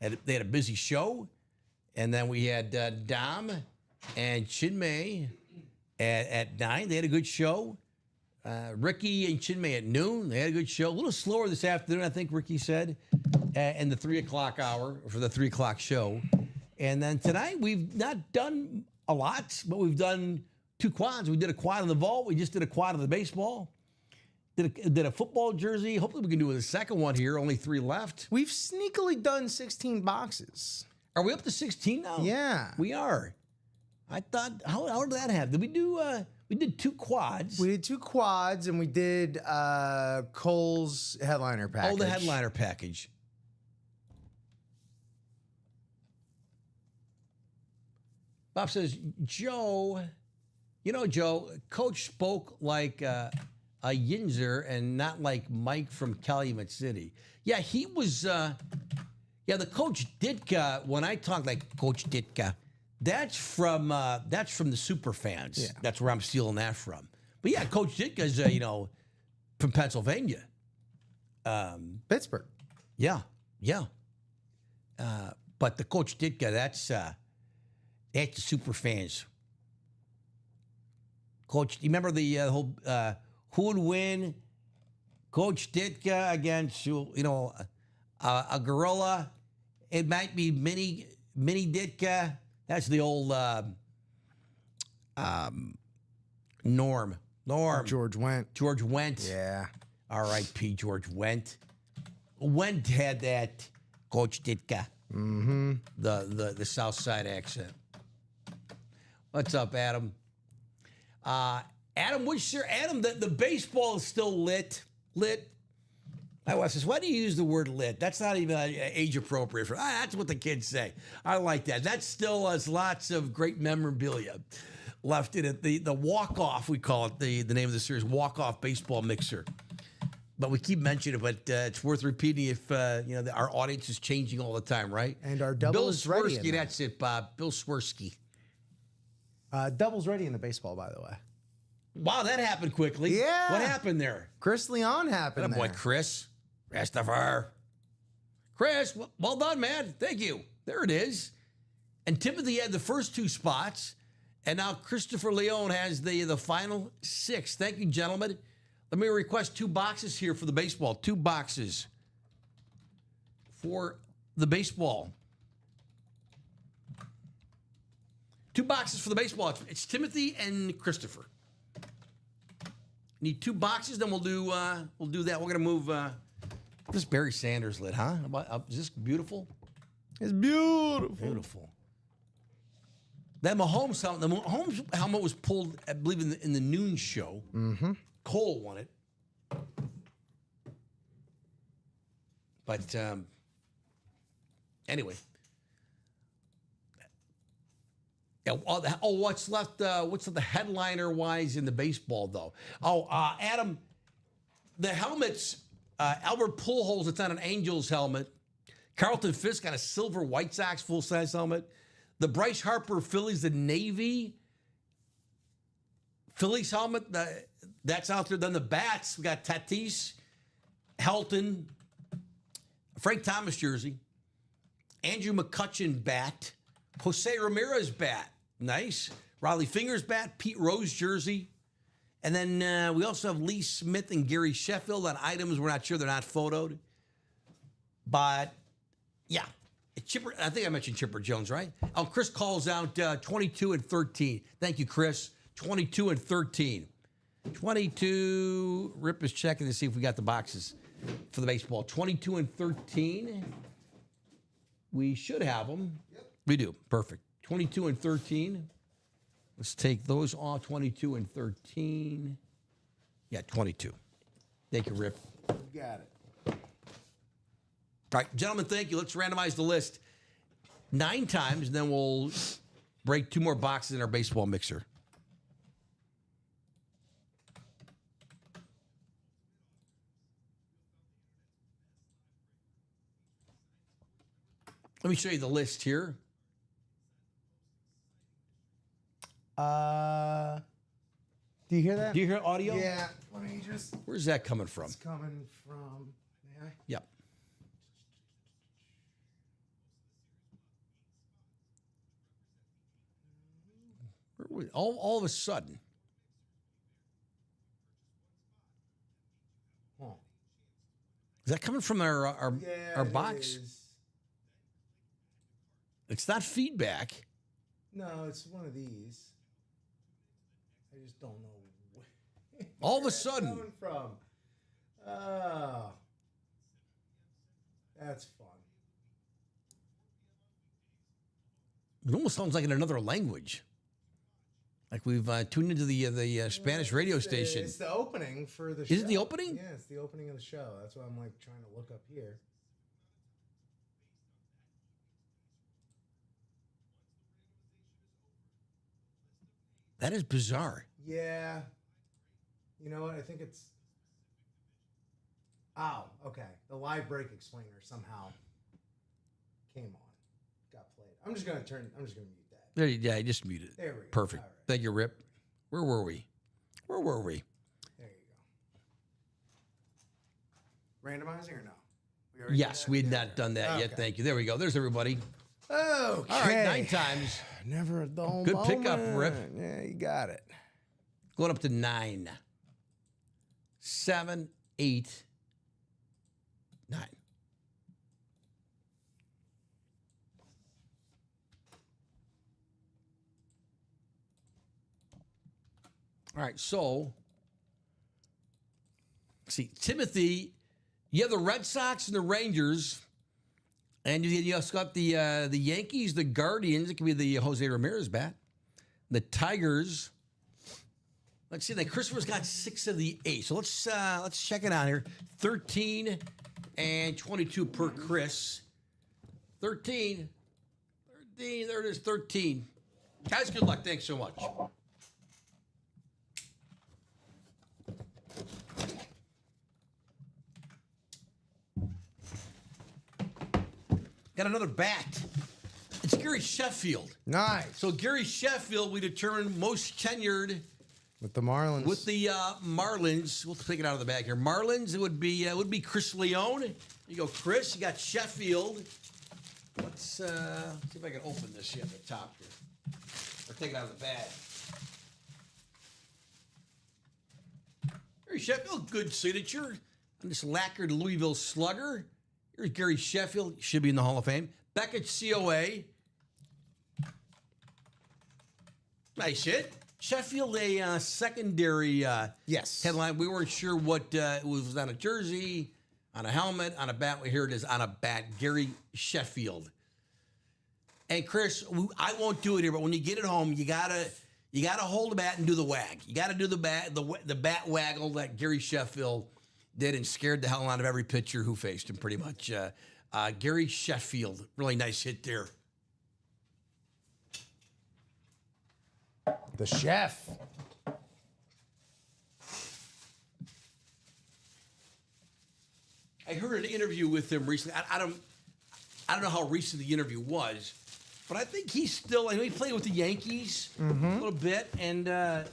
They had a busy show, and then we had Dom and Chinmay at 9. They had a good show. Ricky and Chinmay at noon. They had a good show. A little slower this afternoon, I think Ricky said, in the 3 o'clock hour for the 3 o'clock show. And then tonight, we've not done a lot, but we've done 2 quads. We did a quad of the vault. We just did a quad of the baseball. Did a football jersey. Hopefully we can do a second one here. Only 3 left. We've sneakily done 16 boxes. Are we up to 16 now? Yeah. We are. I thought, how did that happen? Did we do? We did 2 quads. We did 2 quads, and we did Cole's headliner package. Oh, the headliner package. Bob says, Joe, Joe, Coach spoke like a Yinzer and not like Mike from Calumet City. Yeah, he was, the Coach Ditka, when I talk like Coach Ditka, that's from the super fans. Yeah. That's where I'm stealing that from. But yeah, Coach Ditka's, from Pennsylvania. Pittsburgh. Yeah. But the Coach Ditka, that's the super fans. Coach, do you remember the whole who would win? Coach Ditka against a gorilla. It might be mini Ditka. That's the old Norm. George Wendt. George Wendt. Yeah. R.I.P. George Wendt. Wendt had that Coach Ditka. Mm-hmm. The South Side accent. What's up, Adam? Adam, the baseball is still lit. My wife says, why do you use the word lit? That's not even age appropriate for. That's what the kids say. I like that. That still has lots of great memorabilia left in it. The walk-off, we call it, the name of the series, walk-off baseball mixer. But we keep mentioning it, but it's worth repeating if, our audience is changing all the time, right? And our double is ready. Bill Swirsky, that's it, Bob. Bill Swirsky. Double's ready in the baseball, by the way. Wow, that happened quickly. Yeah. What happened there? Chris Leon happened That boy, Chris. Rastafari. Chris, well done, man. Thank you. There it is. And Timothy had the first 2 spots, and now Christopher Leon has the final 6. Thank you, gentlemen. Let me request 2 boxes here for the baseball. 2 boxes for the baseball. 2 boxes for the baseball. It's Timothy and Christopher. Need 2 boxes, then we'll do that. We're gonna move. This Barry Sanders lit, huh? Is this beautiful? It's beautiful. Beautiful. That Mahomes helmet. The Mahomes helmet was pulled, I believe, in the noon show. Mm-hmm. Cole won it. But anyway. Yeah, what's left? What's the headliner wise in the baseball though? Adam, the helmets. Albert Pujols, it's on an Angels helmet. Carlton Fisk got a silver White Sox full size helmet. The Bryce Harper Phillies, the Navy Phillies helmet, that's out there. Then the bats, we got Tatis, Helton, Frank Thomas jersey, Andrew McCutchen bat, Jose Ramirez bat, nice. Riley Fingers bat, Pete Rose jersey. And then we also have Lee Smith and Gary Sheffield on items. We're not sure, they're not photoed. But yeah, Chipper, I think I mentioned Chipper Jones, right? Oh, Chris calls out 22 and 13. Thank you, Chris. 22 and 13. 22, Rip is checking to see if we got the boxes for the baseball. 22 and 13. We should have them. Yep. We do. Perfect. 22 and 13. Let's take those off. 22 and 13. Yeah, 22. Thank you, Rip. You got it. All right, gentlemen, thank you. Let's randomize the list 9 times, and then we'll break 2 more boxes in our baseball mixer. Let me show you the list here. Do you hear that? Do you hear audio? Yeah. Let me just. Where's that coming from? It's coming from. May I? Yep. All of a sudden. Huh. Is that coming from our box? Is. It's not feedback. No, it's one of these. I just don't know where All of a it's sudden. coming from. Oh, that's fun. It almost sounds like in another language. Like we've tuned into the Spanish radio station. It's the opening for the show. Is it the opening? Yeah, it's the opening of the show. That's why I'm like trying to look up here. That is bizarre. Yeah. You know what? I think it's. Oh, okay. The live break explainer somehow came on, got played. I'm just gonna mute that. There, yeah, I just muted it. There we go. Perfect. All right. Thank you, Rip. Where were we? There you go. Randomizing or no? already Yes, did that? we had Yeah, not done that yet. Okay. Thank you. There we go. There's everybody. Okay. All right, 9 times. Never a dull Good pickup, moment. Rip. Yeah, you got it. Going up to 9. 7, 8, 9. All right, so see, Timothy, you have the Red Sox and the Rangers, and you also got the Yankees, the Guardians. It could be the Jose Ramirez bat, the Tigers. Let's see. Christopher's got 6 of the 8. So let's check it out here. 13 and 22 per Chris. 13. There it is. 13. Guys, good luck. Thanks so much. Got another bat. It's Gary Sheffield. Nice. So Gary Sheffield, we determined most tenured With the Marlins. with the Marlins. We'll take it out of the bag here. Marlins, it would be Chris Leone. You go, Chris. You got Sheffield. Let's see if I can open this here at the top here, or take it out of the bag. Gary Sheffield, good signature on this lacquered Louisville Slugger. Here's Gary Sheffield, should be in the Hall of Fame. Beckett COA. Nice hit. Sheffield, a secondary Yes. headline. We weren't sure what it was on a jersey, on a helmet, on a bat. Here it is, on a bat. Gary Sheffield. And Chris, I won't do it here, but when you get it home, you gotta hold the bat and do the wag. You gotta do the bat waggle that Gary Sheffield did and scared the hell out of every pitcher who faced him, pretty much. Gary Sheffield, really nice hit there. The chef. I heard an interview with him recently. I don't know how recent the interview was, but I think he's still. I know he played with the Yankees a little bit, and I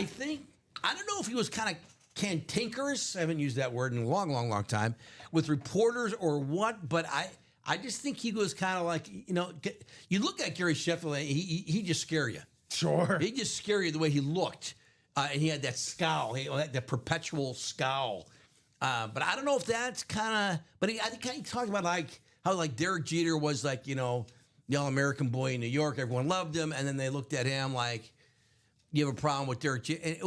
think I don't know if he was kind of cantankerous. I haven't used that word in a long time with reporters or what, but I just think he was kind of like, you look at Gary Sheffield, he just scare you. Sure. He just scare you the way he looked, and he had that scowl, that perpetual scowl. But I don't know if that's kind of. But I think he talked about how Derek Jeter was the All-American boy in New York. Everyone loved him, and then they looked at him like, you have a problem with Derek Jeter. And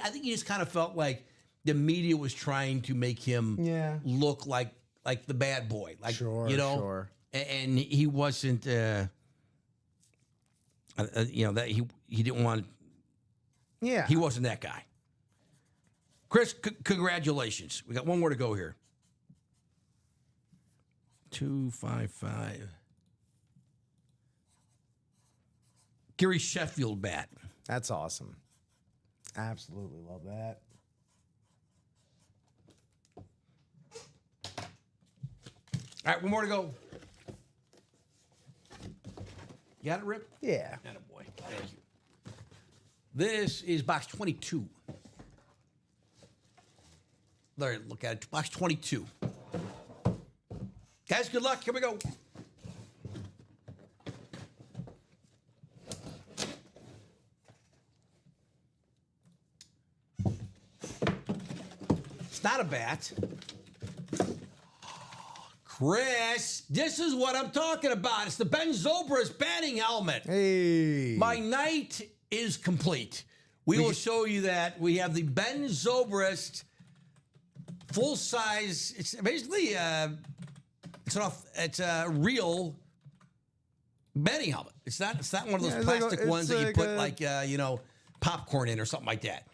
I think he just kind of felt like the media was trying to make him look like the bad boy, Sure. And he wasn't. That he didn't want. Yeah. He wasn't that guy. Chris, congratulations. We got one more to go here. 255. Gary Sheffield bat. That's awesome. Absolutely love that. All right, one more to go. You got it, Rip? Yeah. Attaboy. Thank you. This is box 22. Larry, look at it. Box 22. Guys, good luck. Here we go. It's not a bat. Chris, this is what I'm talking about. It's the Ben Zobrist batting helmet. Hey. My night is complete. We will show you that. We have the Ben Zobrist full size. It's basically it's a real Betting helmet. It's not one of those Yeah, it's like plastic a- ones it's that you like put a- popcorn in or something like that.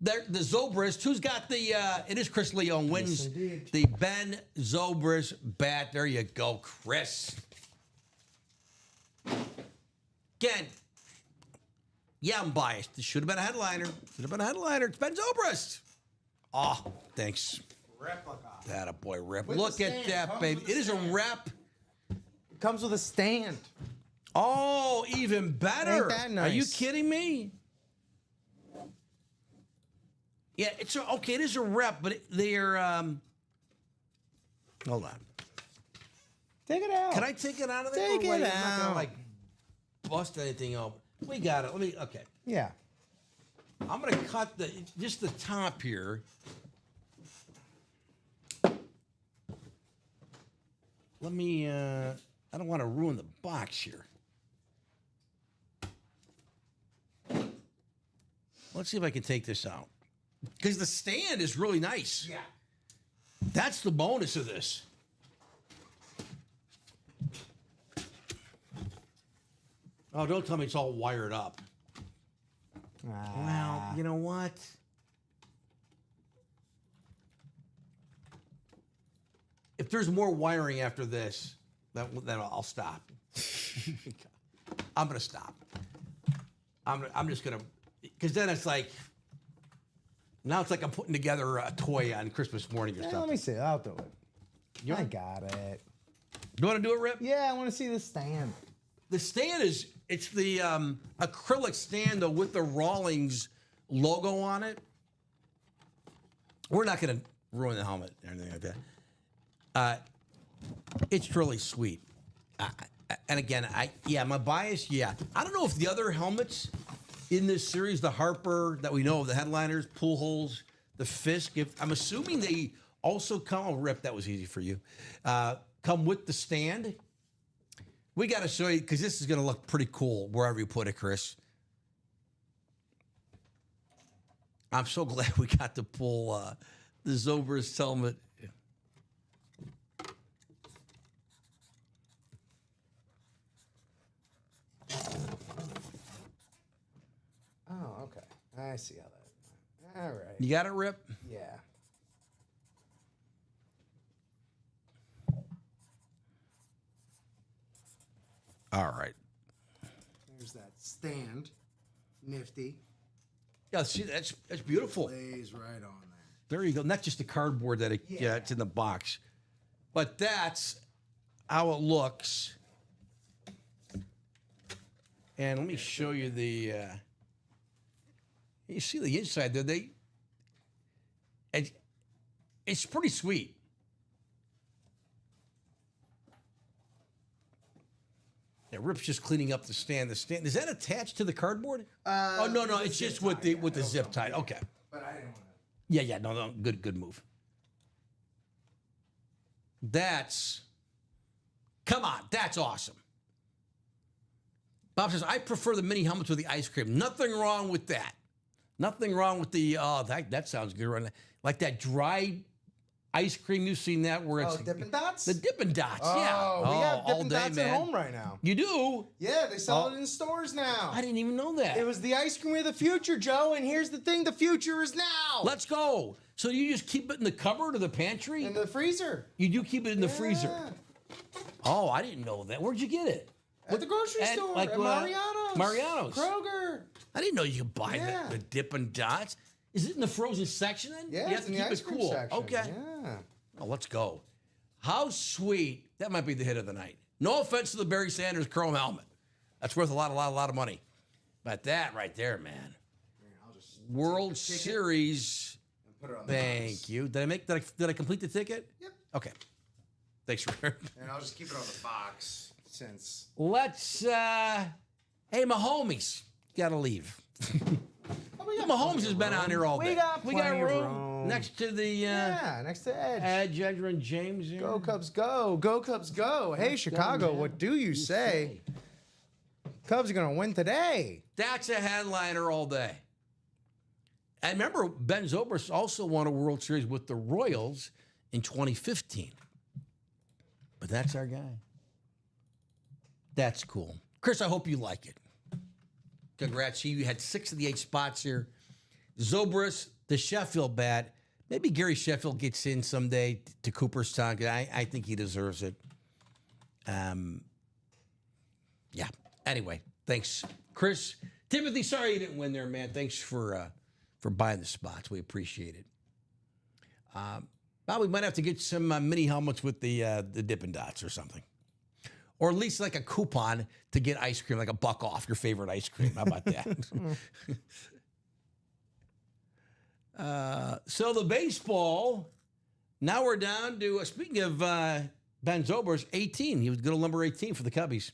The Zobrist, who's got the? It is Chris Leone wins indeed. the Ben Zobrist bat. There you go, Chris. Again, yeah, I'm biased. This should have been a headliner. It's Ben Zobrist. Oh, thanks. Replica. That a boy rep. With Look the at stand. that, Comes baby. with It the is a stand. rep. It comes with a stand. Oh, even better. Ain't that Are you nice? kidding me? Yeah, okay. It is a rep, but they're. Hold on. Take it out. Can I take it out of there? Take Or wait, it I'm not gonna out. like bust anything open. We got it. Okay. Yeah. I'm gonna cut just the top here. Let me. I don't want to ruin the box here. Let's see if I can take this out. Because the stand is really nice. Yeah. That's the bonus of this. Oh, don't tell me it's all wired up. Well, you know what? If there's more wiring after this, then I'll stop. I'm gonna stop. I'm just gonna, because then it's like, now it's like I'm putting together a toy on Christmas morning or Let something. me see. I'll do it. I got it. You want to do it, Rip? Yeah, I want to see the stand. The stand it's the acrylic stand though with the Rawlings logo on it. We're not gonna ruin the helmet or anything like that. It's really sweet. And again, my bias, I don't know if the other helmets in this series, the Harper that we know of, the headliners, Pujols, the Fisk, I'm assuming they also come, Rip, that was easy for you, come with the stand. We got to show you, because this is going to look pretty cool wherever you put it, Chris. I'm so glad we got to pull the Zobrist helmet. Oh, okay. I see how that. All right. You got it, Rip? Yeah. All right. There's that stand. Nifty. Yeah, see, that's beautiful. Lays right on there. There you go. Not just the cardboard that it's in the box, but that's how it looks. And let me show you the. You see the inside there? It's pretty sweet. Yeah, Rip's just cleaning up the stand. The stand is that attached to the cardboard? Oh no, it's just with the zip tie. Okay. But I didn't want to. Yeah, no, good move. Come on, that's awesome. Bob says, I prefer the mini helmets with the ice cream. Nothing wrong with that. Nothing wrong with the, that sounds good. Right? Like that dried ice cream, you've seen that where it's. Dippin' Dots? The Dippin' Dots, Oh, yeah. we have all Dippin' day, Dots man. at home right now. You do? Yeah, they sell it in stores now. I didn't even know that. It was the ice cream of the future, Joe, and here's the thing, the future is now. Let's go. So you just keep it in the cupboard or the pantry? In the freezer. You do keep it in the freezer. Yeah. Oh, I didn't know that. Where'd you get it? At the grocery At, store. like, At Mariano's. Mariano's. Kroger. I didn't know you could buy Yeah. the Dippin' Dots. Is it in the frozen section then? Yeah, you it's have in to the keep ice it cream cool. section. Okay. Yeah. Oh, let's go. How sweet. That might be the hit of the night. No offense to the Barry Sanders chrome helmet. That's worth a lot of money. But that right there, man. World Series. Put it on the Thank box. you. Did I complete the ticket? Yep. Okay. Thanks, Rick. And I'll just keep it on the box since. Let's hey, Mahomes. Gotta leave. Mahomes has been on here all day. We got plenty of room. next to the Yeah, next to Edge. Edger and James here. Go Cubs, go! Go Cubs, go! Hey Chicago, man. what do you say? Cubs are gonna win today. That's a headliner all day. And remember, Ben Zobrist also won a World Series with the Royals in 2015. But that's our guy. That's cool. Chris, I hope you like it. Congrats. You had 6 of the 8 spots here. Zobrist, the Sheffield bat. Maybe Gary Sheffield gets in someday to Cooperstown. I think he deserves it. Yeah. Anyway, thanks, Chris. Timothy, sorry you didn't win there, man. Thanks for buying the spots. We appreciate it. Well, we might have to get some mini helmets with the Dippin' Dots or something. Or at least like a coupon to get ice cream, like $1 off your favorite ice cream. How about that? So the baseball, now we're down to, speaking of Ben Zobrist, 18. He was good old number 18 for the Cubbies.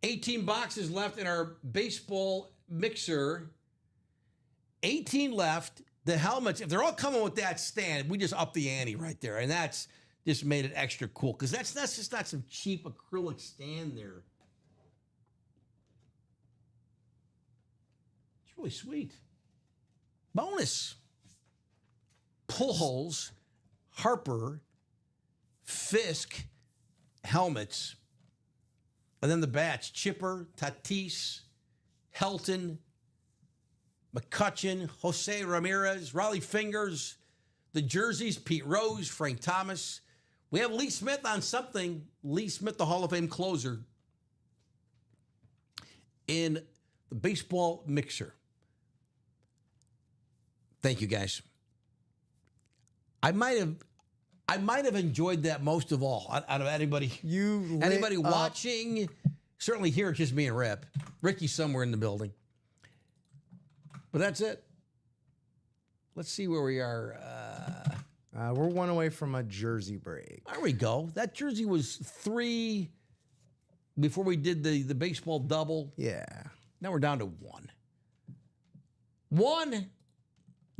18 boxes left in our baseball mixer. 18 left. The helmets, if they're all coming with that stand, we just up the ante right there. And that's just made it extra cool because that's just not some cheap acrylic stand there. It's really sweet. Bonus. Pujols, Harper, Fisk, helmets. And then the bats, Chipper, Tatis, Helton, McCutchen, Jose Ramirez, Raleigh Fingers, the jerseys, Pete Rose, Frank Thomas. We have Lee Smith on something. Lee Smith, the Hall of Fame closer, in the baseball mixer. Thank you, guys. I might have enjoyed that most of all out of anybody. Anybody watching? Certainly here, it's just me and Rip. Ricky's somewhere in the building. But that's it. Let's see where we are. We're one away from a jersey break. There we go. That jersey was 3 before we did the baseball double. Yeah. Now we're down to 1. 1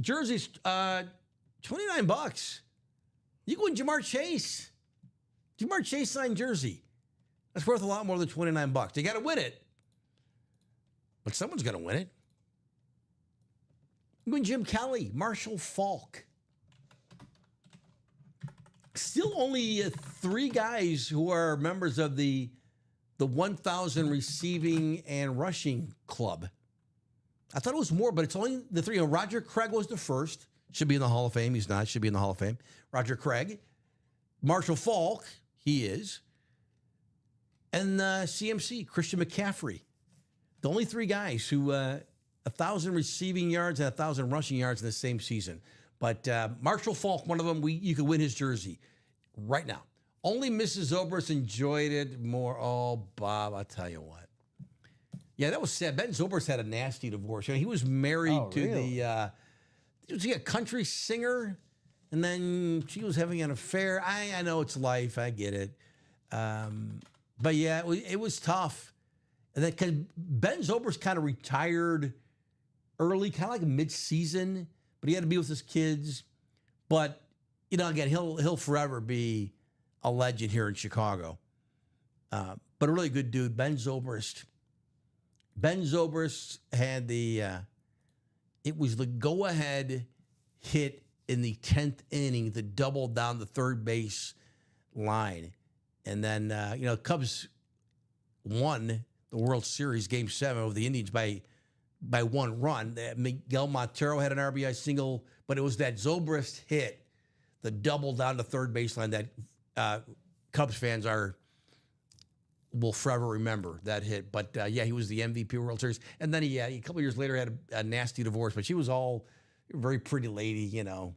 jerseys, $29. You go in Jamar Chase. Jamar Chase signed jersey. That's worth a lot more than $29. You got to win it. But someone's going to win it. You go in Jim Kelly, Marshall Falk. Still only 3 guys who are members of the 1,000 receiving and rushing club. I thought it was more, but it's only the 3. Roger Craig was the first. Should be in the Hall of Fame. He's not. Should be in the Hall of Fame. Roger Craig. Marshall Falk. He is. And CMC, Christian McCaffrey. The only 3 guys who 1,000 receiving yards and 1,000 rushing yards in the same season. But Marshall Falk, one of them, you could win his jersey right now. Only Mrs. Zobrist enjoyed it more. Oh, Bob, I'll tell you what. Yeah, that was sad. Ben Zobrist had a nasty divorce. You know, he was married to the... was he a country singer? And then she was having an affair. I know it's life. I get it. But yeah, it was tough. And then because Ben Zobrist kind of retired early, kind of like mid-season, but he had to be with his kids. But, you know, again, he'll forever be a legend here in Chicago. But a really good dude, Ben Zobrist. Ben Zobrist had it was the go-ahead hit in the 10th inning, the double down the third base line. And then, Cubs won the World Series Game 7 over the Indians by 1 run. Miguel Montero had an RBI single, but it was that Zobrist hit, the double down the third baseline that Cubs fans will forever remember that hit. But he was the MVP of World Series. And then he a couple years later had a nasty divorce, but she was all very pretty lady, you know.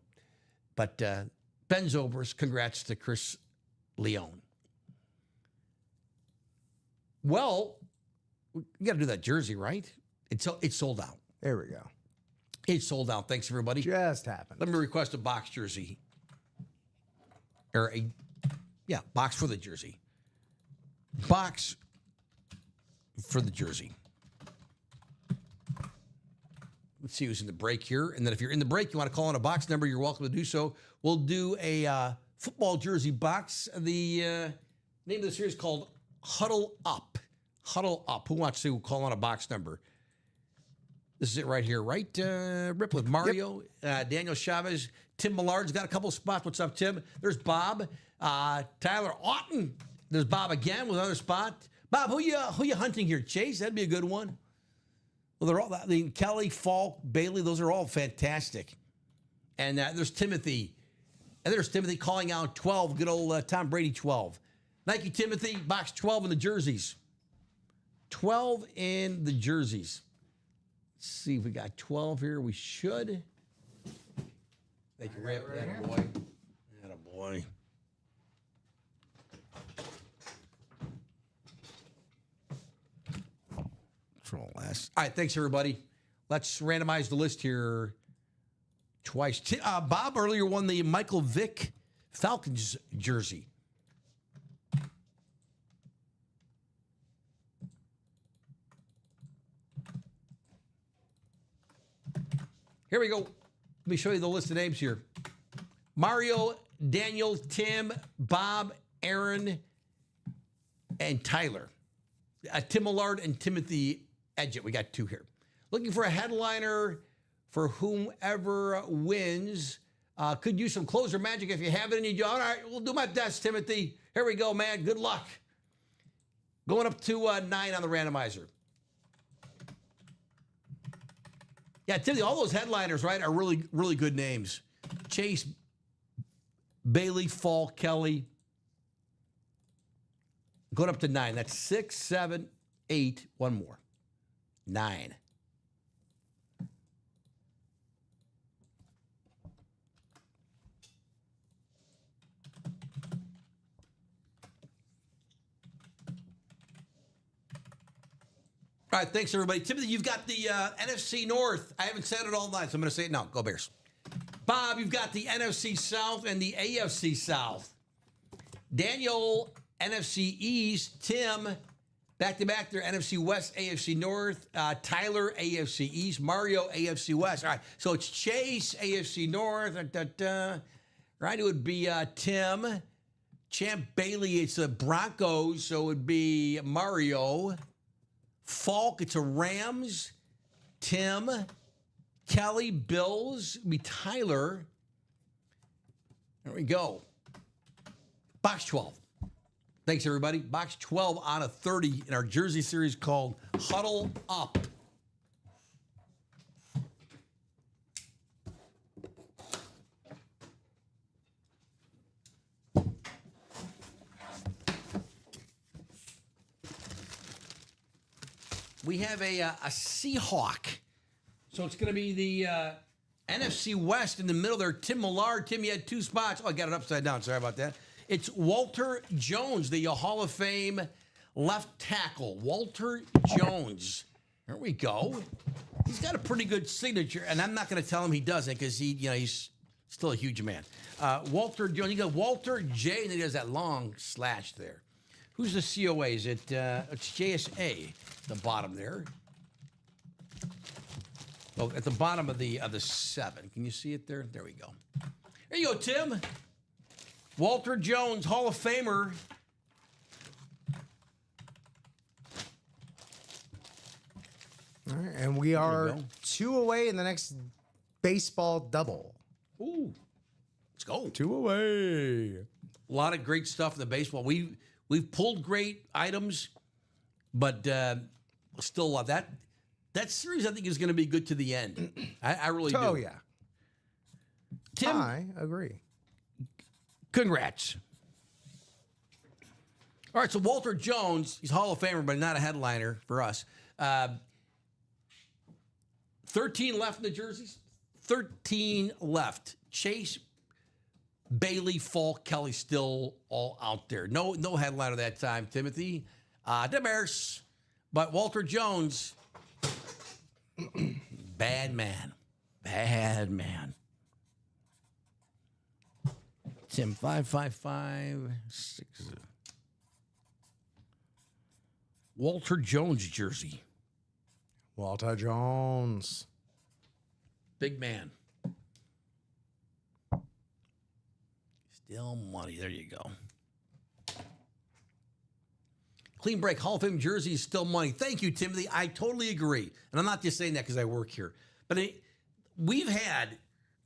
But Ben Zobrist, congrats to Chris Leone. Well, we got to do that jersey, right? It's sold out. There we go. It's sold out. Thanks, everybody. Just happened. Let me request a box jersey. Or box for the jersey. Box for the jersey. Let's see who's in the break here. And then if you're in the break, you want to call on a box number, you're welcome to do so. We'll do a football jersey box. The name of the series is called Huddle Up. Huddle Up. Who wants to call on a box number? This is it right here, right? Rip with Mario, Daniel Chavez, Tim Millard's got a couple spots. What's up, Tim? There's Bob. Tyler Otten. There's Bob again with another spot. Bob, who you hunting here? Chase, that'd be a good one. Well, they're all, I mean, Kelly, Falk, Bailey, those are all fantastic. And there's Timothy. And there's Timothy calling out 12, good old Tom Brady 12. Thank you, Timothy. Box 12 in the jerseys. 12 in the jerseys. Let's see if we got 12 here. We should. Thank you, Rip. That boy. That boy. Control last. All right, thanks, everybody. Let's randomize the list here twice. Bob earlier won the Michael Vick Falcons jersey. Here we go. Let me show you the list of names here. Mario, Daniel, Tim, Bob, Aaron, and Tyler. Tim Millard and Timothy Edgett. We got 2 here. Looking for a headliner for whomever wins. Could use some closer magic if you have it in you. All right, we'll do my best, Timothy. Here we go, man. Good luck. Going up to 9 on the randomizer. Yeah, Timothy, all those headliners, right, are really, really good names. Chase, Bailey, Falk, Kelly. Going up to 9. That's 6, 7, 8. One more. 9. All right, thanks, everybody. Timothy, you've got the NFC North. I haven't said it all night, so I'm going to say it now. Go Bears. Bob, you've got the NFC South and the AFC South. Daniel, NFC East. Tim, back-to-back, they're NFC West, AFC North. Tyler, AFC East. Mario, AFC West. All right, so it's Chase, AFC North. Right, it would be Tim. Champ Bailey, it's the Broncos, so it would be Mario. Falk, it's a Rams. Tim. Kelly, Bills. It'd be Tyler. There we go. Box 12. Thanks, everybody. Box 12 out of 30 in our jersey series called Huddle Up. We have a Seahawk. So it's going to be the NFC West in the middle there. Tim Millard. Tim, you had 2 spots. Oh, I got it upside down. Sorry about that. It's Walter Jones, the Hall of Fame left tackle. Walter Jones. There we go. He's got a pretty good signature, and I'm not going to tell him he doesn't because he's still a huge man. Walter Jones. You got Walter J, and then he has that long slash there. Who's the COA? Is it? It's JSA. The bottom there. Oh, at the bottom of the 7. Can you see it there? There we go. There you go, Tim. Walter Jones, Hall of Famer. All right, and we are 2 away in the next baseball double. Ooh, let's go. 2 away. A lot of great stuff in the baseball. We've pulled great items, but still that series I think is going to be good to the end. I really do. Oh yeah, Tim, I agree. Congrats. All right, so Walter Jones, he's Hall of Famer, but not a headliner for us. 13 left in the jerseys. 13 left. Chase, Bailey, Falk, Kelly still all out there. No headliner that time, Timothy. The Bears. But Walter Jones, bad man. Bad man. Tim, 555-6. Walter Jones jersey. Walter Jones. Big man. Still money. There you go. Clean break. Hall of Fame jersey is still money. Thank you, Timothy. I totally agree. And I'm not just saying that because I work here. But we've had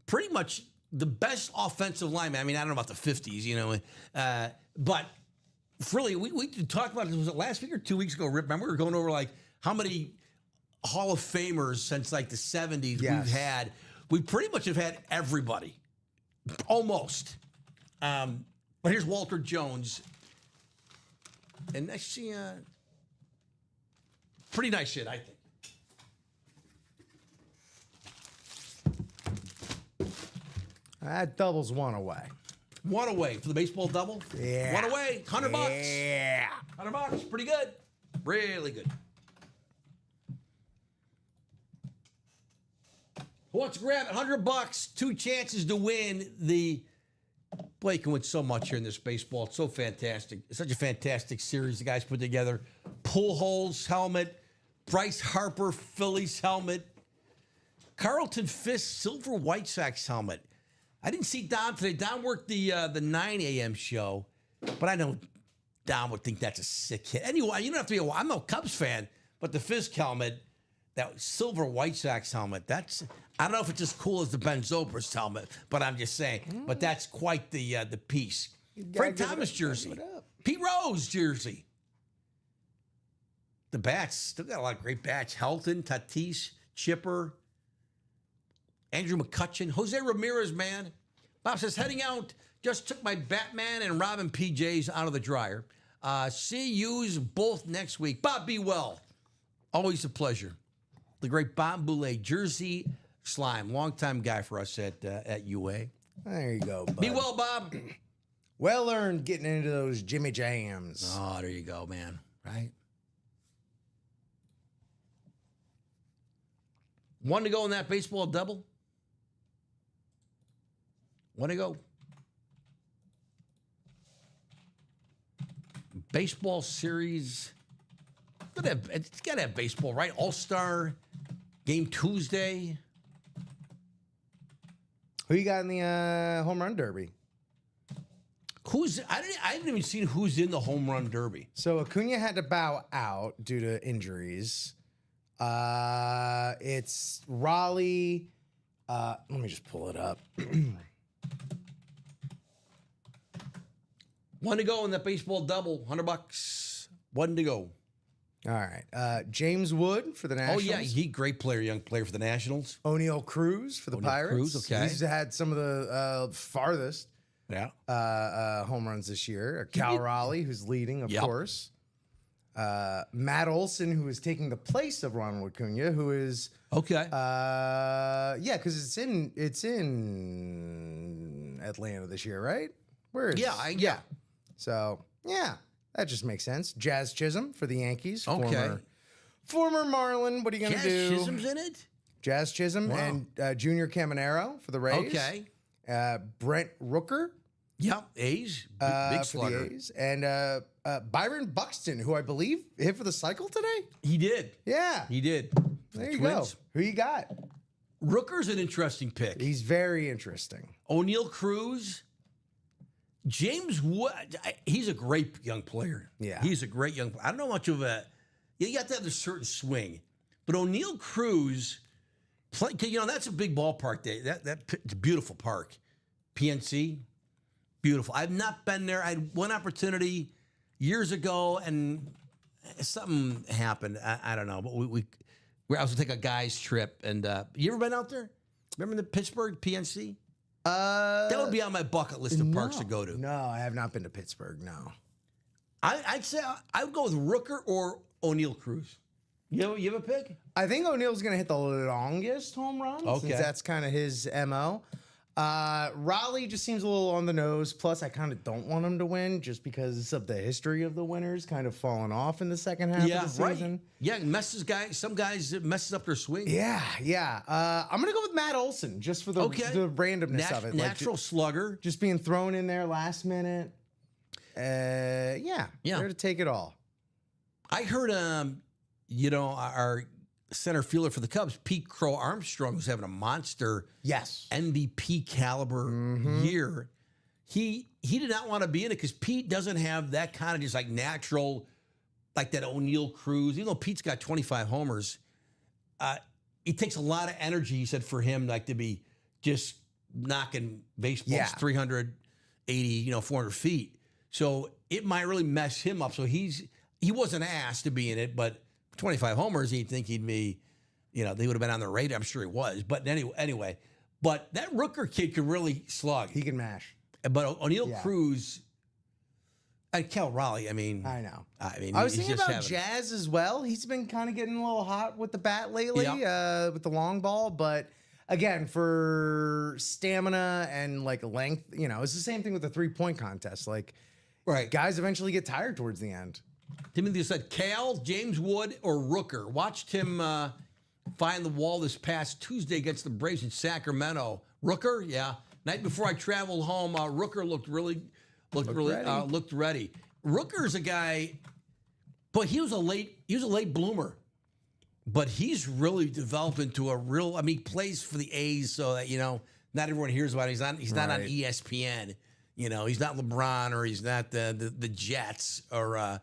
pretty much the best offensive lineman. I mean, I don't know about the 50s, but really, we talked about it. Was it last week or 2 weeks ago? Remember, we were going over like how many Hall of Famers since like the 70s we've had. We pretty much have had everybody, almost. But here's Walter Jones, and actually, pretty nice shit, I think. That doubles one away. One away for the baseball double. Yeah. One away, $100. Yeah. $100, pretty good, really good. Who wants to grab it? $100, 2 chances to win the. Boy, you can win so much here in this baseball. It's so fantastic. It's such a fantastic series the guys put together. Pujols helmet, Bryce Harper Phillies helmet, Carlton Fisk Silver White Sox helmet. I didn't see Don today. Don worked the 9 a.m. show, but I know Don would think that's a sick hit. Anyway, you don't have to be I'm no Cubs fan, but the Fisk helmet, that Silver White Sox helmet, I don't know if it's as cool as the Ben Zobrist helmet, but I'm just saying. But that's quite the piece. Frank Thomas jersey. Pete Rose jersey. The bats, still got a lot of great bats. Helton, Tatis, Chipper, Andrew McCutcheon, Jose Ramirez, man. Bob says, heading out, just took my Batman and Robin PJs out of the dryer. See yous both next week. Bob, be well. Always a pleasure. The great Bob Boulay, Jersey Slime, longtime guy for us at UA. There you go, bud. Be well, Bob. Well earned getting into those Jimmy Jams. Oh, there you go, man. Right? One to go in that baseball double. One to go. Baseball series. It's got to have baseball, right? All-Star game Tuesday. Who you got in the home run derby? I haven't even seen who's in the home run derby. So Acuna had to bow out due to injuries. It's Raleigh. Let me just pull it up. One to go in that baseball double, $100. One to go. All right. James Wood for the Nationals. Oh, yeah. Great player, young player for the Nationals. O'Neal Cruz for the Pirates. Cruz, okay. He's had some of the farthest Yeah. home runs this year. Cal Raleigh, who's leading, of course. Matt Olson, who is taking the place of Ronald Acuna, who is Okay. because it's in Atlanta this year, right? Where is Yeah. So that just makes sense. Jazz Chisholm for the Yankees. Okay. Former Marlin. What are you gonna Jazz do? Chisholm's in it? Jazz Chisholm and Junior Caminero for the Rays. Okay. Brent Rooker Yep. A's. Big for slugger. the A's. And Byron Buxton, who I believe hit for the cycle today. He did. Yeah. He did. There you Twins. go. Who you got? Rooker's an interesting pick. He's very interesting. O'Neal Cruz. James Wood. He's a great young player. Yeah. He's a great young player. I don't know much of a. You have to have a certain swing. But O'Neal Cruz, that's a big ballpark day. It's a beautiful park. PNC, beautiful. I've not been there. I had one opportunity years ago, and something happened. I don't know, but I was to take a guy's trip, and you ever been out there? Remember the Pittsburgh PNC? That would be on my bucket list of parks to go to. No, I have not been to Pittsburgh. No. I'd say I would go with Rooker or O'Neal Cruz. You have a pick? I think O'Neal's going to hit the longest home run. Okay. Since that's kind of his MO. Raleigh just seems a little on the nose. Plus, I kind of don't want him to win just because of the history of the winners kind of falling off in the second half of the season. Right. Yeah, some guys it messes up their swing. Yeah. I'm going to go with Matt Olson just for the randomness of it. Natural slugger. Just being thrown in there last minute. There to take it all. I heard, our center fielder for the Cubs, Pete Crow Armstrong, who's having a monster MVP caliber year. He did not want to be in it because Pete doesn't have that kind of just like natural, like that O'Neal Cruz. Even though Pete's got 25 homers, it takes a lot of energy, he said, for him like to be just knocking baseballs 380, 400 feet. So it might really mess him up. So he wasn't asked to be in it, but 25 homers, he'd think he'd be, they would have been on the radar. I'm sure he was. But anyway, but that Rooker kid could really slug. He can mash. But O'Neill Cruz and Cal Raleigh, I know. I was thinking about Jazz as well. He's been kind of getting a little hot with the bat lately, with the long ball. But again, for stamina and like length, it's the same thing with the 3-point contest. Like, guys eventually get tired towards the end. Timothy said Cal, James Wood, or Rooker. Watched him find the wall this past Tuesday against the Braves in Sacramento. Rooker, yeah. Night before I traveled home, Rooker looked ready. Rooker's a guy, but he was a late bloomer. But he's really developed into a real. He plays for the A's, so that not everyone hears about him. He's not on ESPN. He's not LeBron, or he's not the Jets, or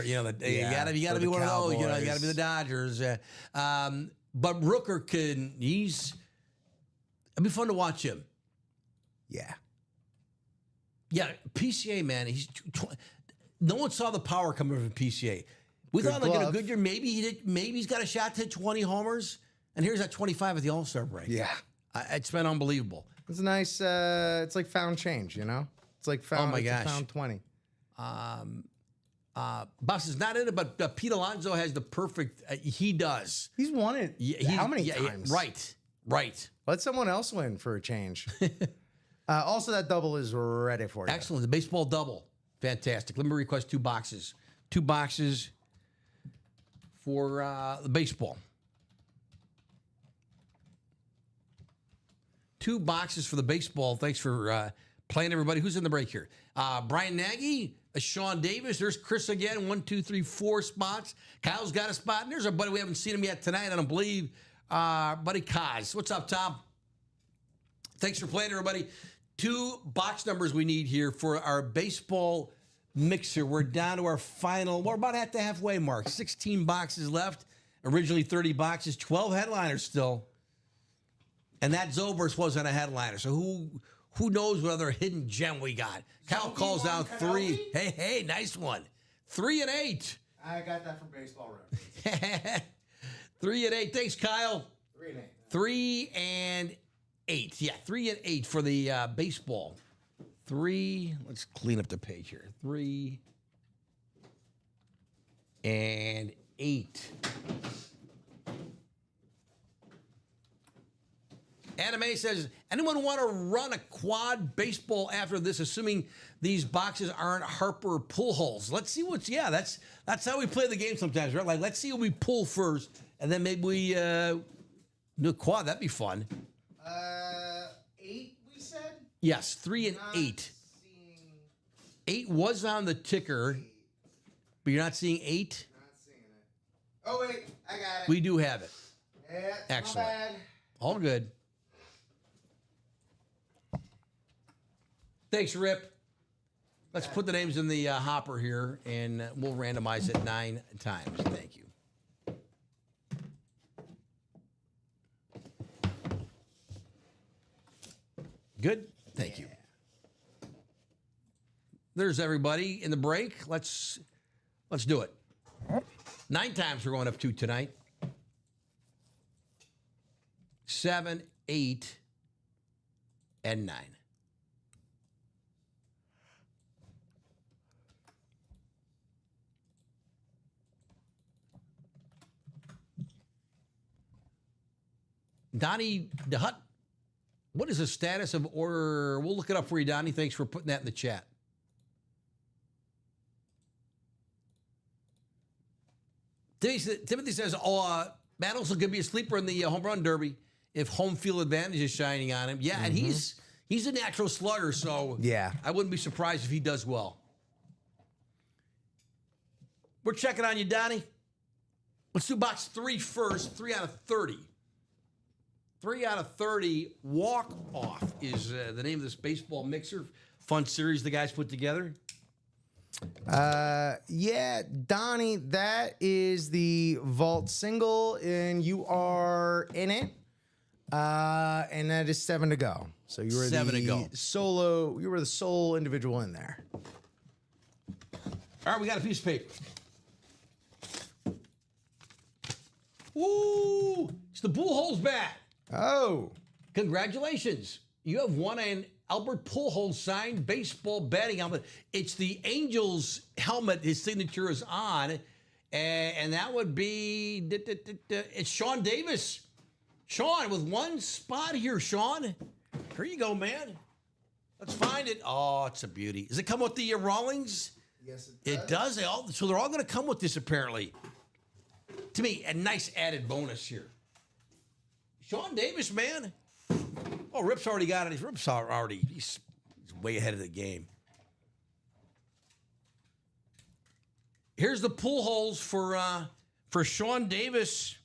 you gotta be one Cowboys. of those. You gotta be the Dodgers. But Rooker it'd be fun to watch him. Yeah, PCA, man. No one saw the power coming from PCA. We thought in a good year, maybe he's got a shot to hit 20 homers, and here's that 25 at the All-Star break. Yeah. It's been unbelievable. It's nice. It's like found change, It's like found. Oh my gosh. Found 20. Boss is not in it, but Pete Alonso has the perfect. He does. He's won it. How many times? Right. Let someone else win for a change. Also, that double is ready for you. Excellent. The baseball double. Fantastic. Let me request 2 boxes. 2 boxes for the baseball. 2 boxes for the baseball. Thanks for playing, everybody. Who's in the break here? Brian Nagy, Sean Davis. There's Chris again. 1, 2, 3, 4 spots. Kyle's got a spot. And there's our buddy. We haven't seen him yet tonight, I don't believe. Buddy Kaz. What's up, Tom? Thanks for playing, everybody. 2 box numbers we need here for our baseball mixer. We're down to our final. We're about at the halfway mark. 16 boxes left. Originally 30 boxes. 12 headliners still. And that Zobrist wasn't a headliner. So who knows what other hidden gem we got? Cal calls out 3. Hey, nice one. 3 and 8. I got that from Baseball Reference. 3 and 8. Thanks, Kyle. 3 and 8. 3 and 8. Yeah, 3 and 8 for the baseball. 3. Let's clean up the page here. 3 and 8. Anime says, anyone want to run a quad baseball after this, assuming these boxes aren't Harper pull holes? Let's see that's how we play the game sometimes, right? Like, let's see what we pull first, and then maybe we do a quad. That'd be fun. 8, we said? Yes, 3 and 8. 8 was on the ticker, but you're not seeing 8? Not seeing it. Oh, wait, I got it. We do have it. Yeah, excellent. My bad. All good. Thanks, Rip. Let's put the names in the hopper here, and we'll randomize it 9 times. Thank you. Good. Thank you. There's everybody in the break. Let's do it. 9 times we're going up to tonight. 7, 8, and 9. Donnie DeHut, what is the status of order? We'll look it up for you, Donnie. Thanks for putting that in the chat. Timothy says, Matt Olson could be a sleeper in the home run derby if home field advantage is shining on him. Yeah, and he's a natural slugger, so I wouldn't be surprised if he does well. We're checking on you, Donnie. Let's do box 3 first. 3 out of 30. 3 out of 30 walk-off is the name of this baseball mixer. Fun series the guys put together. Yeah, Donnie, that is the vault single, and you are in it. And that is 7 to go. So you were 7 to go. Solo. You were the sole individual in there. All right, we got a piece of paper. Ooh, it's the Pujols bat. Oh. Congratulations. You have won an Albert Pujols signed baseball batting helmet. It's the Angels helmet his signature is on. And that would be, it's Sean Davis. Sean, with one spot here, Sean. Here you go, man. Let's find it. Oh, it's a beauty. Does it come with the Rawlings? Yes, it does. It does. So they're all going to come with this, apparently. To me, a nice added bonus here. Sean Davis, man. Oh, Rip's already got it. Rip's already, he's way ahead of the game. Here's the Pujols for Sean Davis.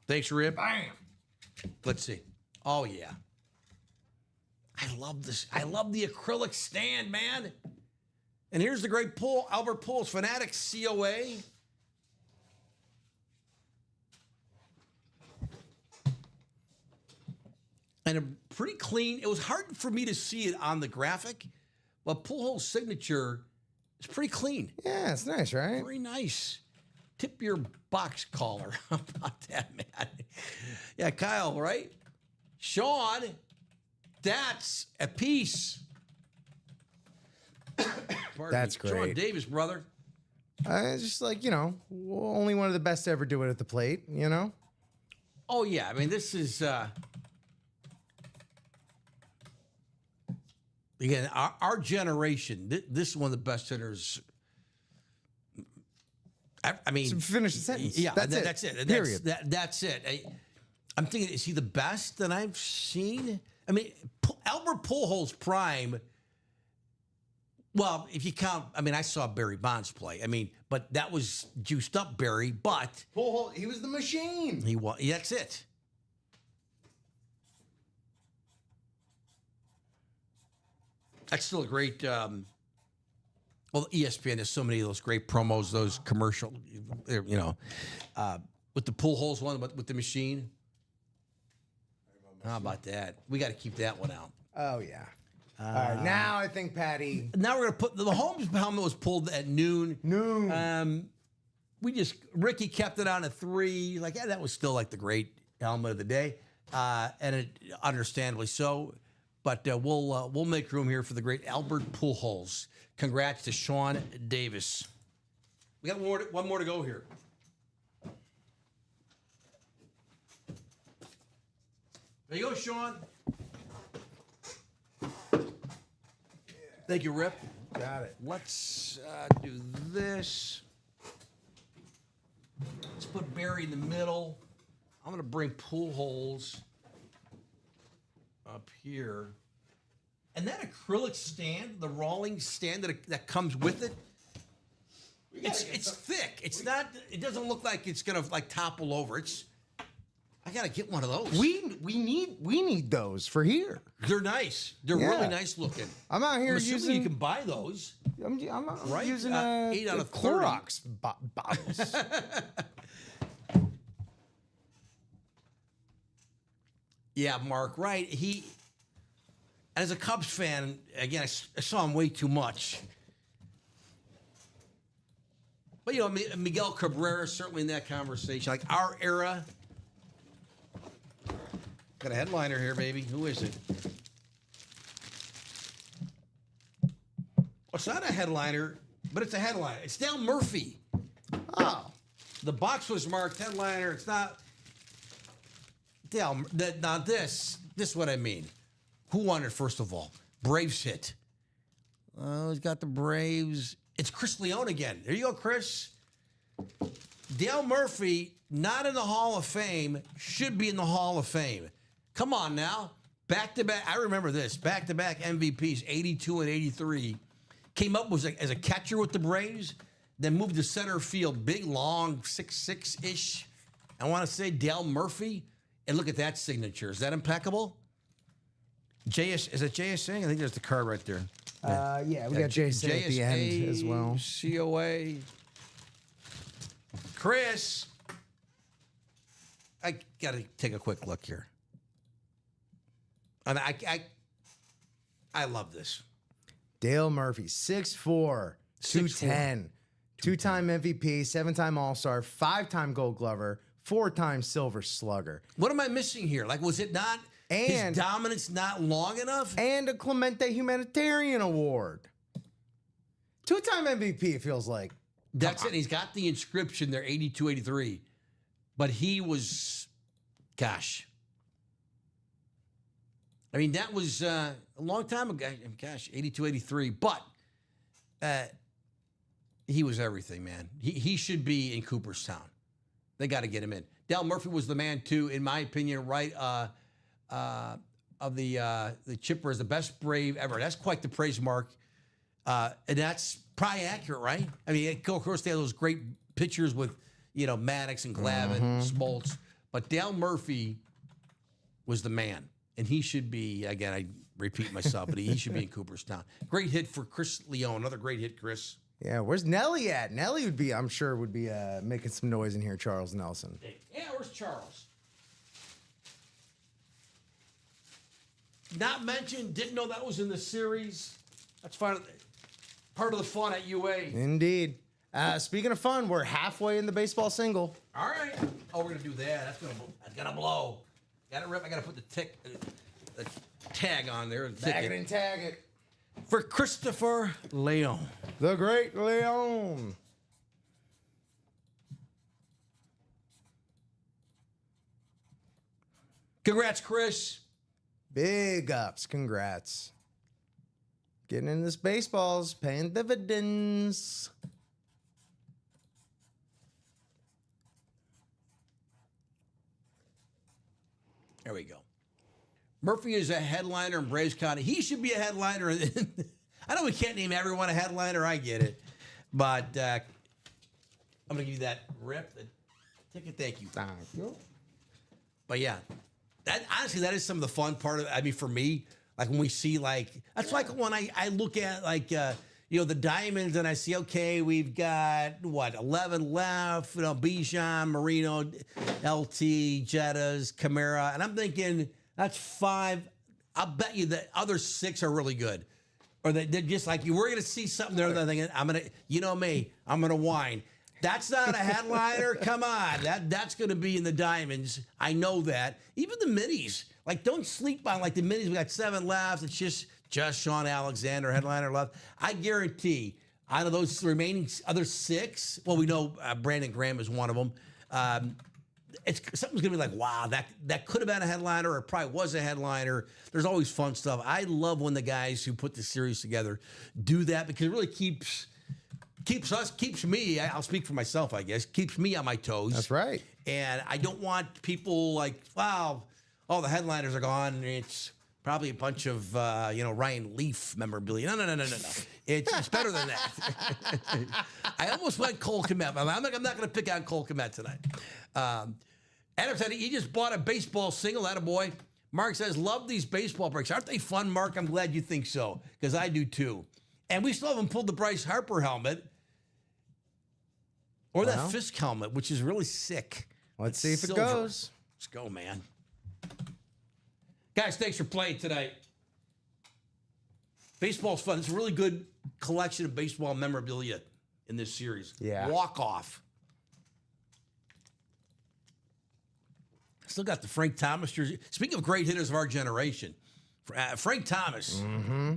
Thanks, Rip. Bam. Let's see. Oh, yeah. I love this. I love the acrylic stand, man. And here's the great Albert Pujols Fanatics COA. And a pretty clean. It was hard for me to see it on the graphic, but Pujols' signature is pretty clean. Yeah, it's nice, right? Very nice. Tip your box caller. How about that, man? Yeah, Kyle, right? Sean, that's a piece. That's great. Sean Davis, brother. It's just like, only one of the best to ever do it at the plate, Oh, yeah. I mean, this is... Again, our generation, this is one of the best hitters. I mean, finish the sentence. Yeah, that's it. Period. That's it. I'm thinking, is he the best that I've seen? I mean, Albert Pujols prime. Well, if you count, I mean, I saw Barry Bonds play. I mean, but that was juiced up Barry. But Pujols, he was the machine. he was. That's it. That's still a great. Well, ESPN has so many of those great promos, those commercial, with the Pujols one, with the machine. How about that? We got to keep that one out. Oh, yeah. All right, now I think Patty. Now we're gonna put the Holmes helmet was pulled at noon. Ricky kept it on at 3. Like, yeah, that was still like the great helmet of the day, and it understandably so. But we'll make room here for the great Albert Pujols. Congrats to Sean Davis. We got one more to go here. There you go, Sean. Thank you, Rip. Got it. Let's do this. Let's put Barry in the middle. I'm going to bring Pujols up here. And that acrylic stand, the Rawlings stand that comes with it, it's thick. It's not. It doesn't look like it's going to like topple over. I got to get one of those. We need those for here. They're nice. They're really nice looking. I'm out here I'm assuming using. you can buy those. I'm Right? using 8 out of 30. Clorox bottles. Yeah, Mark, right. As a Cubs fan, again, I saw him way too much. But, Miguel Cabrera, certainly in that conversation. Like, our era. Got a headliner here, baby. Who is it? Well, it's not a headliner, but it's a headliner. It's Dale Murphy. Oh. The box was marked headliner. It's not. Dale, now this is what I mean. Who won it, first of all? Braves hit. He's got the Braves. It's Chris Leone again. There you go, Chris. Dale Murphy, not in the Hall of Fame, should be in the Hall of Fame. Come on now. Back-to-back. I remember this. Back-to-back MVPs, 82 and 83. Came up as a catcher with the Braves, then moved to center field. Big, long, 6'6"-ish. I want to say Dale Murphy. And look at that signature. Is that impeccable? Is it JSA? I think there's the card right there. Yeah, we got JSA at the end as well. COA. Chris, I got to take a quick look here. And I love this. Dale Murphy, 6'4", 210, 2-time MVP, 7-time All-Star, 5-time Gold Glover, 4-time Silver Slugger, What am I missing here? Like, was it not his dominance not long enough? and a Clemente Humanitarian Award. 2-time MVP, it feels like. That's it. He's got the inscription there, 82, 83. But he was, gosh. I mean, that was a long time ago. Gosh, 82, 83. But he was everything, man. He should be in Cooperstown. They got to get him in. Dale Murphy was the man, too, in my opinion, right, of the Chipper is the best Brave ever. That's quite the praise mark. And that's probably accurate, right? I mean, of course, they had those great pictures with, Maddox and Glavine, Smoltz. But Dale Murphy was the man. And he should be, again, I repeat myself, but he should be in Cooperstown. Great hit for Chris Leone. Another great hit, Chris. Yeah, where's Nelly at? Nelly would be, I'm sure, making some noise in here, Charles Nelson. Yeah, where's Charles? Not mentioned, didn't know that was in the series. That's part of the fun at UA. Indeed. Speaking of fun, we're halfway in the baseball single. All right. Oh, we're gonna do that. That's gonna blow. Gotta rip. I gotta put the tag on there. Tag it and tag it. For Christopher Leone. The great Leon. Congrats, Chris. Big ups. Congrats. Getting in this baseball's paying dividends. There we go. Murphy is a headliner in Braves County. He should be a headliner. I know we can't name everyone a headliner. I get it. But I'm going to give you that rip. Ticket, thank you. Thank you. But yeah, honestly, that is some of the fun part of it. I mean, for me, like when we see that's like when I look at the Diamonds and I see, okay, we've got 11 left, Bijan, Marino, LT, Jettas, Camara. And I'm thinking that's 5. I'll bet you the other 6 are really good. Or they're just like, we're going to see something there. They're thinking, I'm going to whine. That's not a headliner. Come on. That's going to be in the Diamonds. I know that. Even the minis. Like, don't sleep on, the minis. We got 7 left. It's just Sean Alexander, headliner left. I guarantee, out of those remaining other 6, well, we know Brandon Graham is one of them. Something's going to be like, wow, that could have been a headliner or it probably was a headliner. There's always fun stuff. I love when the guys who put the series together do that because it really keeps me, I'll speak for myself, I guess, keeps me on my toes. That's right. And I don't want people like, wow, all the headliners are gone. And it's probably a bunch of, Ryan Leaf memorabilia. No. It's better than that. I almost went Cole Kmet. I'm not going to pick on Cole Kmet tonight. Adam said he just bought a baseball single. Attaboy. Mark says, love these baseball breaks. Aren't they fun, Mark? I'm glad you think so, because I do too. And we still haven't pulled the Bryce Harper helmet or that Fisk helmet, which is really sick. Let's see if it goes. Let's go, man. Guys, thanks for playing tonight. Baseball's fun. It's a really good collection of baseball memorabilia in this series. Yeah. Walk off. Still got the Frank Thomas jersey. Speaking of great hitters of our generation, Frank Thomas. Mm-hmm.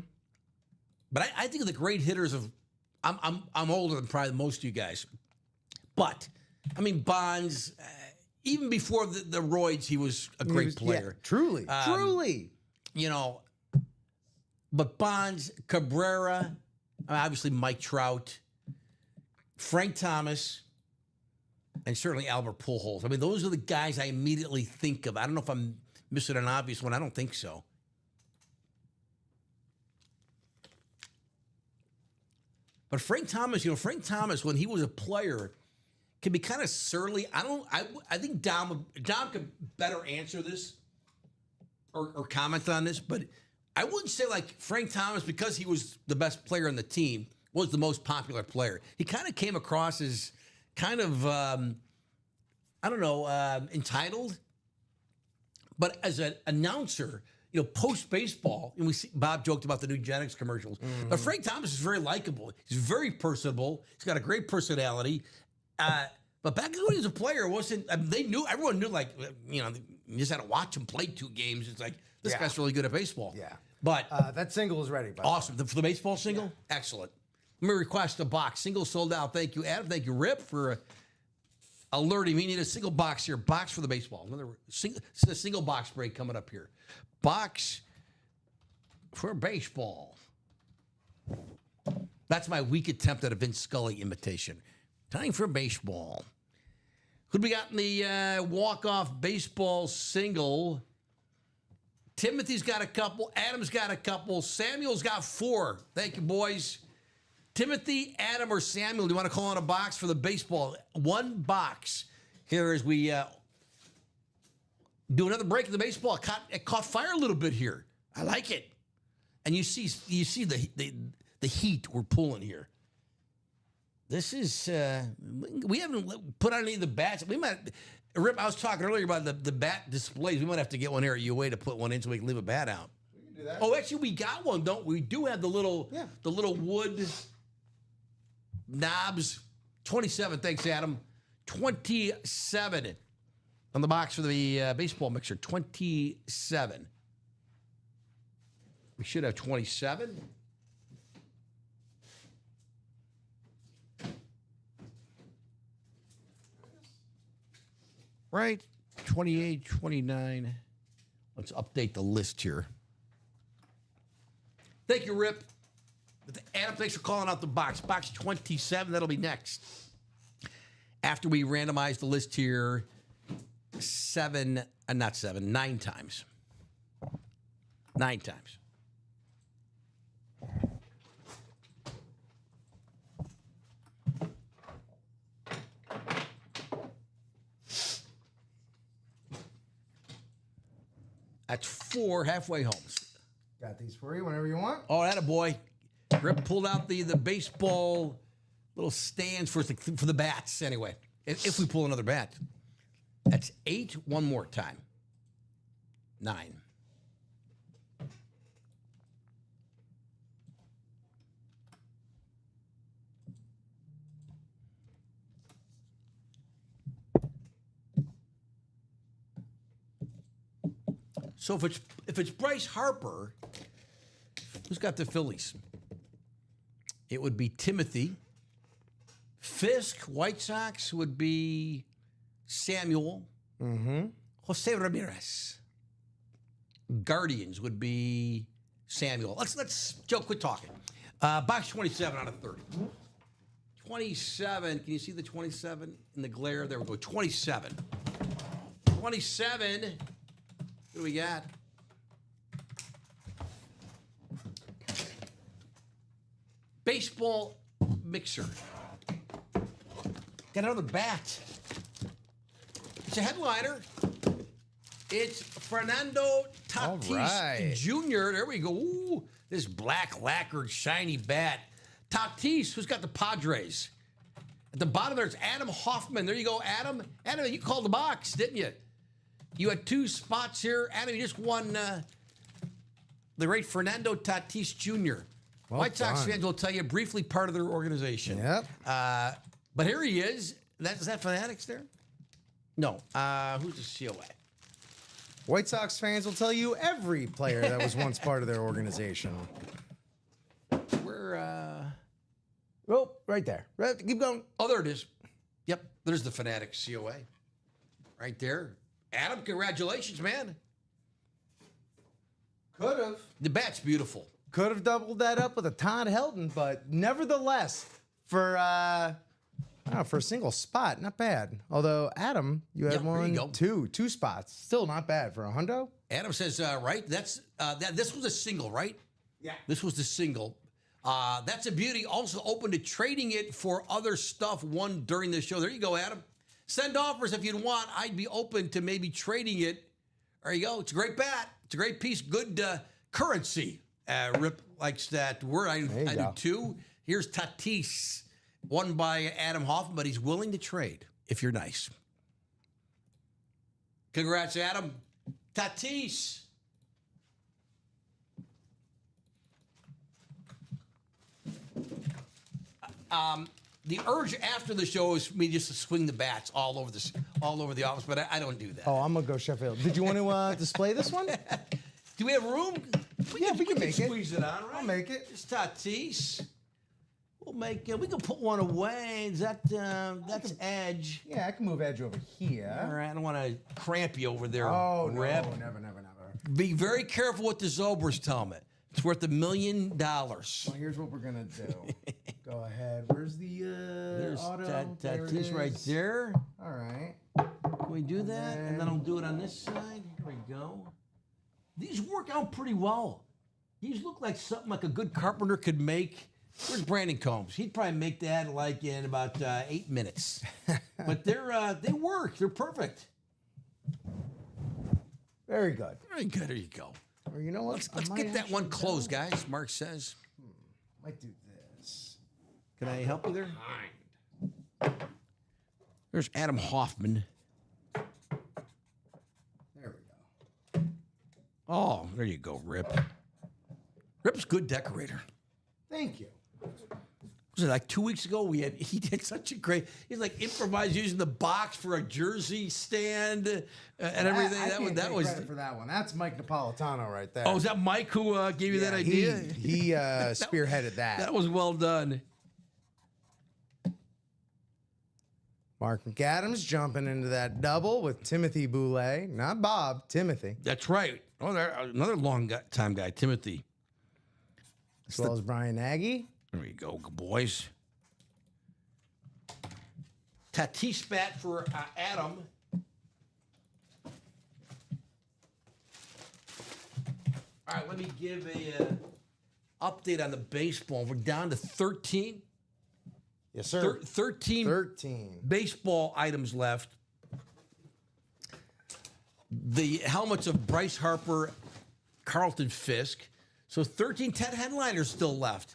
But I think of the great hitters of. I'm older than probably most of you guys, but I mean Bonds. Even before the roids, he was a great player. Yeah, truly. But Bonds, Cabrera, obviously Mike Trout, Frank Thomas, and certainly Albert Pujols. I mean, those are the guys I immediately think of. I don't know if I'm missing an obvious one. I don't think so. But Frank Thomas, when he was a player, can be kind of surly. I think Dom could better answer this or comment on this, but I wouldn't say like Frank Thomas, because he was the best player on the team, was the most popular player. He kind of came across as kind of, entitled. But as an announcer, post baseball, and we see Bob joked about the new Genetics commercials. But Frank Thomas is very likable. He's very personable. He's got a great personality. But back when he was a player, everyone knew, like, you just had to watch him play 2 games. It's like, this guy's really good at baseball. Yeah. But That single is ready. awesome. For the baseball single? Yeah. Excellent. Let me request a box. Single sold out. Thank you, Adam. Thank you, Rip, for alerting me. We need a single box here. Box for the baseball. This is a single box break coming up here. Box for baseball. That's my weak attempt at a Vince Scully imitation. Time for baseball. Who do we got in the walk-off baseball single? Timothy's got a couple. Adam's got a couple. Samuel's got 4. Thank you, boys. Timothy, Adam, or Samuel, do you want to call on a box for the baseball? 1 box. Here as we do another break of the baseball. It caught fire a little bit here. I like it. And you see the heat we're pulling here. This is, we haven't put on any of the bats. We might, Rip, I was talking earlier about the bat displays. We might have to get one here at UA to put one in so we can leave a bat out. We can do that. Oh, actually, we got one, don't we? We do have the little wood knobs. 27, thanks, Adam. 27 on the box for the baseball mixer. 27. We should have 27. Right? 28, 29. Let's update the list here. Thank you, Rip. Adam, thanks for calling out the box. Box 27, that'll be next. After we randomize the list here, 9 times. 9 times. That's 4 halfway homes. Got these for you whenever you want. Oh, that a boy. Rip pulled out the baseball little stands for the bats anyway. If we pull another bat. That's 8 one more time. 9. So if it's Bryce Harper, who's got the Phillies? It would be Timothy. Fisk, White Sox, would be Samuel. Jose Ramirez. Guardians would be Samuel. Let's Joe, quit talking. Box 27 out of 30. 27. Can you see the 27 in the glare? There we go. 27. 27. What do we got? Baseball mixer. Got another bat. It's a headliner. It's Fernando Tatis Jr. There we go. Ooh, this black lacquered shiny bat. Tatis, who's got the Padres? At the bottom there's Adam Hoffman. There you go, Adam. Adam, you called the box, didn't you? You had 2 spots here. Adam, you just won the great Fernando Tatis Jr. Well White Sox done. fans will tell you briefly part of their organization. Yep. But here he is. Is that Fanatics there? No. Who's the COA? White Sox fans will tell you every player that was once part of their organization. Where? Oh, right there. Right, keep going. Oh, there it is. Yep. There's the Fanatics COA. Right there. Adam, congratulations, man. Could have. The bat's beautiful. Could have doubled that up with a Todd Helton, but nevertheless, for a single spot, not bad. Although Adam, you had Yeah, there you go. two spots, still not bad for a hundo. Adam says, right? This was a single, right? Yeah. This was the single. That's a beauty. Also open to trading it for other stuff won during the show. There you go, Adam. Send offers if you'd want. I'd be open to maybe trading it. There you go. It's a great bat. It's a great piece. Good currency. Rip likes that word. I do too. Here's Tatis, won by Adam Hoffman, but he's willing to trade if you're nice. Congrats, Adam. Tatis. The urge after the show is for me just to swing the bats all over the office, but I don't do that. Oh, I'm gonna go Sheffield. Did you want to display this one? Do we have room? We can make it. Squeeze it on, right? I'll make it. It's Tatis. We'll make it. We can put one away. Is that that's Edge? Yeah, I can move Edge over here. All right, I don't want to cramp you over there, Oh, no, Reb. never. Be very careful with the Zobrist helmet. It's worth $1 million. Well, here's what we're gonna do. Go ahead. Where's the There's auto? that There it is right is. there. All right. Can we do that? And then I'll do it on this side. Here we go. These work out pretty well. These look like something like a good carpenter could make. Where's Brandon Combs? He'd probably make that like in about 8 minutes. But they work. They're perfect. Very good. Very good. There you go. Or you know what? Let's I get might that one actually closed, guys. Mark says. Might do this. Can I help you there? There's Adam Hoffman. There we go. Oh, there you go, Rip. Rip's a good decorator. Thank you. Was it like 2 weeks ago? He did such a great. He's like improvised using the box for a jersey stand and everything. I can't that take was. credit for that one. That's Mike Napolitano right there. Oh, is that Mike who gave you that idea? He spearheaded that. That was well done. Mark McAdams jumping into that double with Timothy Boulay. Not Bob, Timothy. That's right. Oh, another time guy, Timothy. As well as Brian Nagy. There you go, boys. Tatis bat for Adam. All right, let me give a update on the baseball. We're down to 13. Yes, sir. 13 baseball items left. The helmets of Bryce Harper, Carlton Fisk. So 10 headliners still left.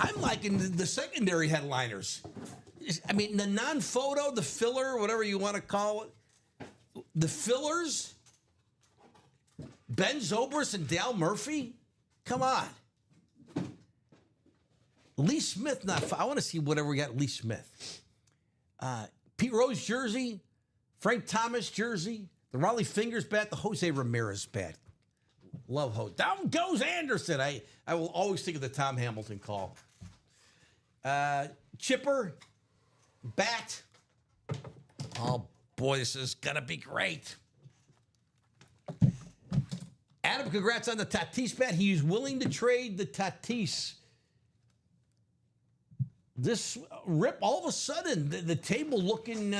I'm liking the secondary headliners. I mean, the non-photo, the filler, whatever you want to call it. The fillers, Ben Zobrist and Dale Murphy? Come on. Lee Smith, I want to see whatever we got Lee Smith. Pete Rose jersey, Frank Thomas jersey, the Raleigh Fingers bat, the Jose Ramirez bat. Love Jose. Down goes Anderson. I will always think of the Tom Hamilton call. Chipper, bat. Oh, boy, this is going to be great. Adam, congrats on the Tatis bat. He's willing to trade the Tatis. This Rip, all of a sudden, the table looking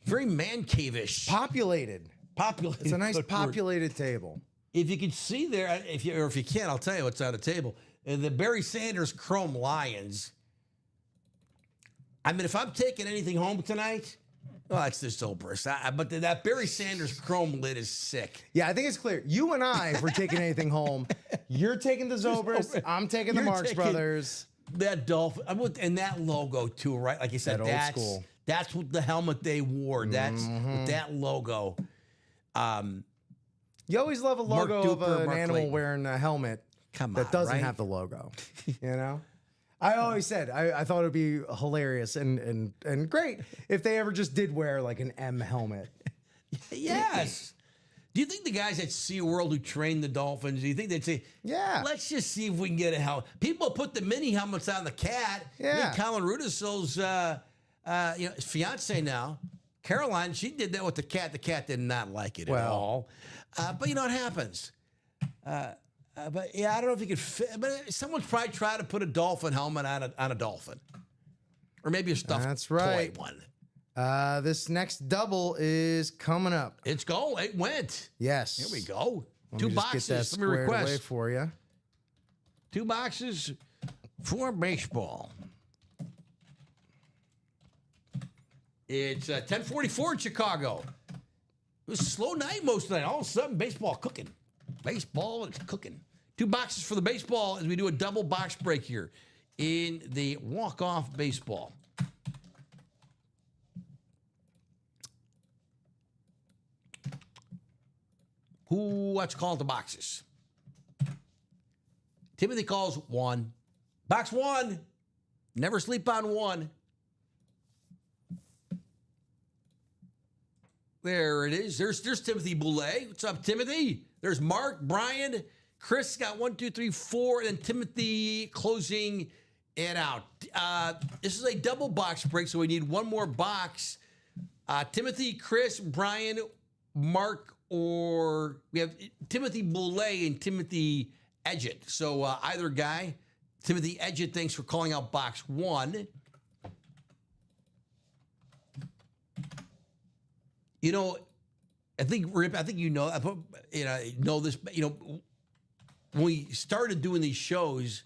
very man cave-ish. Populated. Populated. It's a nice Good word. populated table. If you can see there, if you can't, I'll tell you what's on the table. The Barry Sanders Chrome Lions. I mean, if I'm taking anything home tonight, well, it's this Zobrist. But that Barry Sanders Chrome lid is sick. Yeah, I think it's clear. You and I, if we're taking anything home, you're taking the Zobrist, I'm taking the You're Marx taking Brothers. That Dolphin, and that logo too, right? Like you said, That old school. That's what the helmet they wore. That's with that logo. You always love a Mark logo of Duper, an Mark animal Clayton. wearing a helmet Come that on, doesn't right? have the logo. You know? I always said I thought it would be hilarious and great if they ever just did wear like an M helmet. Yes. Do you think the guys at SeaWorld who train the dolphins, do you think they'd say, Yeah. let's just see if we can get a helmet? People put the mini helmets on the cat. Yeah. I think Colin Rudisell's fiance now, Caroline, she did that with the cat. The cat did not like it at Well. all. But you know what happens? But yeah, I don't know if you could fit. But someone's probably tried to put a dolphin helmet on a dolphin, or maybe a stuffed That's right. toy one. This next double is coming up. It's going. It went. Yes. Here we go. Let Two me just boxes. get that Let me squared away request. for you. 2 boxes for baseball. It's 10:44 in Chicago. It was a slow night most of the night. All of a sudden, baseball cooking. Baseball is cooking. 2 boxes for the baseball as we do a double box break here in the walk-off baseball. Let's call the boxes. Timothy calls 1. Box 1. Never sleep on one. There it is. There's Timothy Boulay. What's up, Timothy? There's Mark, Brian, Chris got 1, 2, 3, 4, and then Timothy closing it out. This is a double box break, so we need one more box. Timothy, Chris, Brian, Mark, or we have Timothy Boulay and Timothy Edgett. So either guy. Timothy Edgett, thanks for calling out box 1. You know, I think Rip, you know this. You know, when we started doing these shows,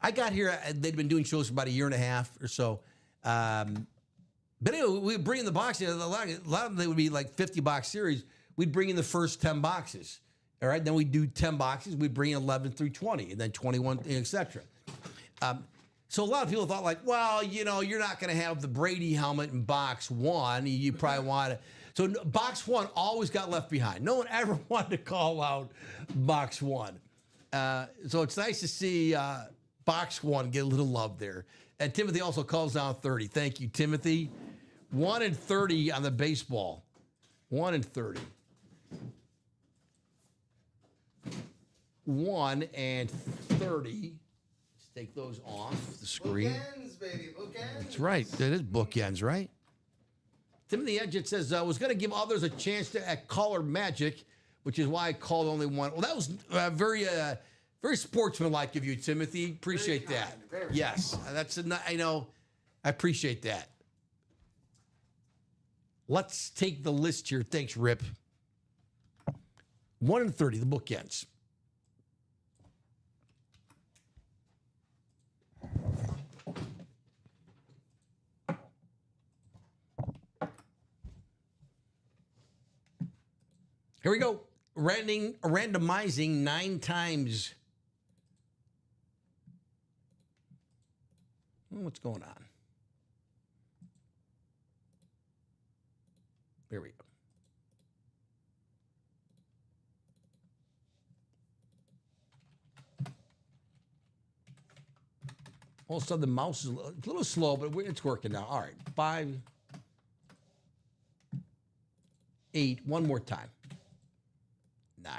I got here. They'd been doing shows for about a year and a half or so. But anyway, we'd bring in the boxes. A lot of them they would be like 50-box series. We'd bring in the first 10 boxes. All right, then we'd do 10 boxes. We'd bring in 11 through 20, and then 21, etc. So a lot of people thought like, well, you know, you're not going to have the Brady helmet in box 1. You probably want to. So box 1 always got left behind. No one ever wanted to call out box 1. So it's nice to see box 1 get a little love there. And Timothy also calls down 30. Thank you, Timothy. 1 and 30 on the baseball. 1 and 30. 1 and 30. Let's take those off the screen. Bookends, baby, bookends. That's right. That is bookends, right? Timothy Edgett says, I was going to give others a chance to at Caller Magic, which is why I called only one. Well, that was very sportsmanlike of you, Timothy. Appreciate that. Yes, I know. I appreciate that. Let's take the list here. Thanks, Rip. 1 and 30, the bookends. Here we go. Randomizing 9 times. What's going on? There we go. All of a sudden, the mouse is a little slow, but it's working now. All right. 5, 8. One more time. 9.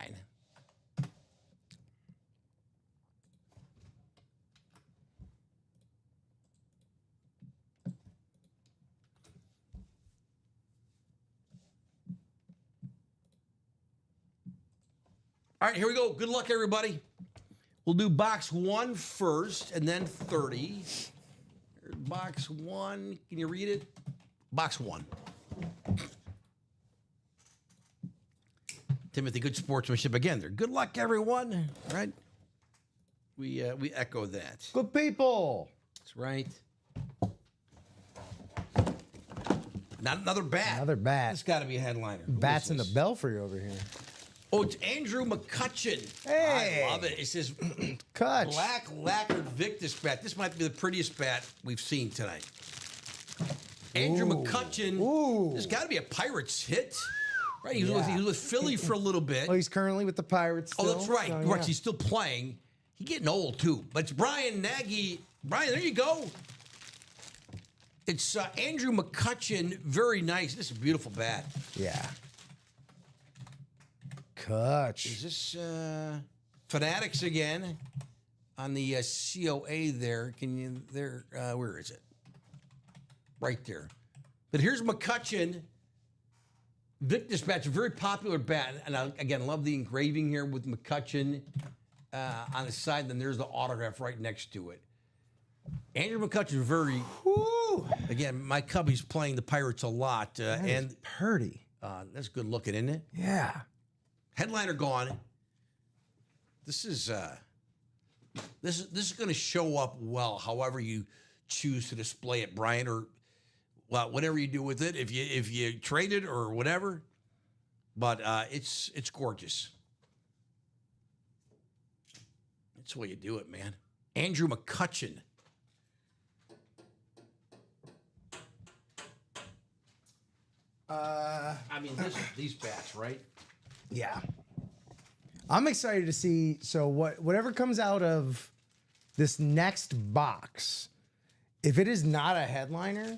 All right, here we go. Good luck, everybody. We'll do box 1 first, and then 30. Here's box 1. Can you read it? Box 1. Timothy, good sportsmanship again there. Good luck, everyone. Right? We echo that. Good people. That's right. Not another bat. Another bat. It's got to be a headliner. Who Bats is in the this? belfry over here. Oh, it's Andrew McCutcheon. Hey. I love it. It says Kutch. black lacquered Victus bat. This might be the prettiest bat we've seen tonight. Andrew McCutcheon. Ooh. There's got to be a Pirates hit. Right, he was with Philly for a little bit. Well, he's currently with the Pirates still. Oh, that's right. So, Right, yeah. he's still playing. He's getting old, too. But it's Brian Nagy. Brian, there you go. It's Andrew McCutcheon. Very nice. This is a beautiful bat. Yeah. Kutch. Is this Fanatics again on the COA there? Can you, there, where is it? Right there. But here's McCutcheon. Victus bat's a very popular bat. And I, again, love the engraving here with McCutcheon on the side. Then there's the autograph right next to it. Andrew McCutcheon is very, again, my cubby's playing the Pirates a lot. And Purdy. that's good looking, isn't it? Yeah. Headliner gone. This is going to show up well, however you choose to display it, Brian, or well, whatever you do with it. If you trade it or whatever, but it's gorgeous. That's the way you do it, man. Andrew McCutcheon. I mean, these bats, right? Yeah. I'm excited to see. So whatever comes out of this next box If it is not a headliner,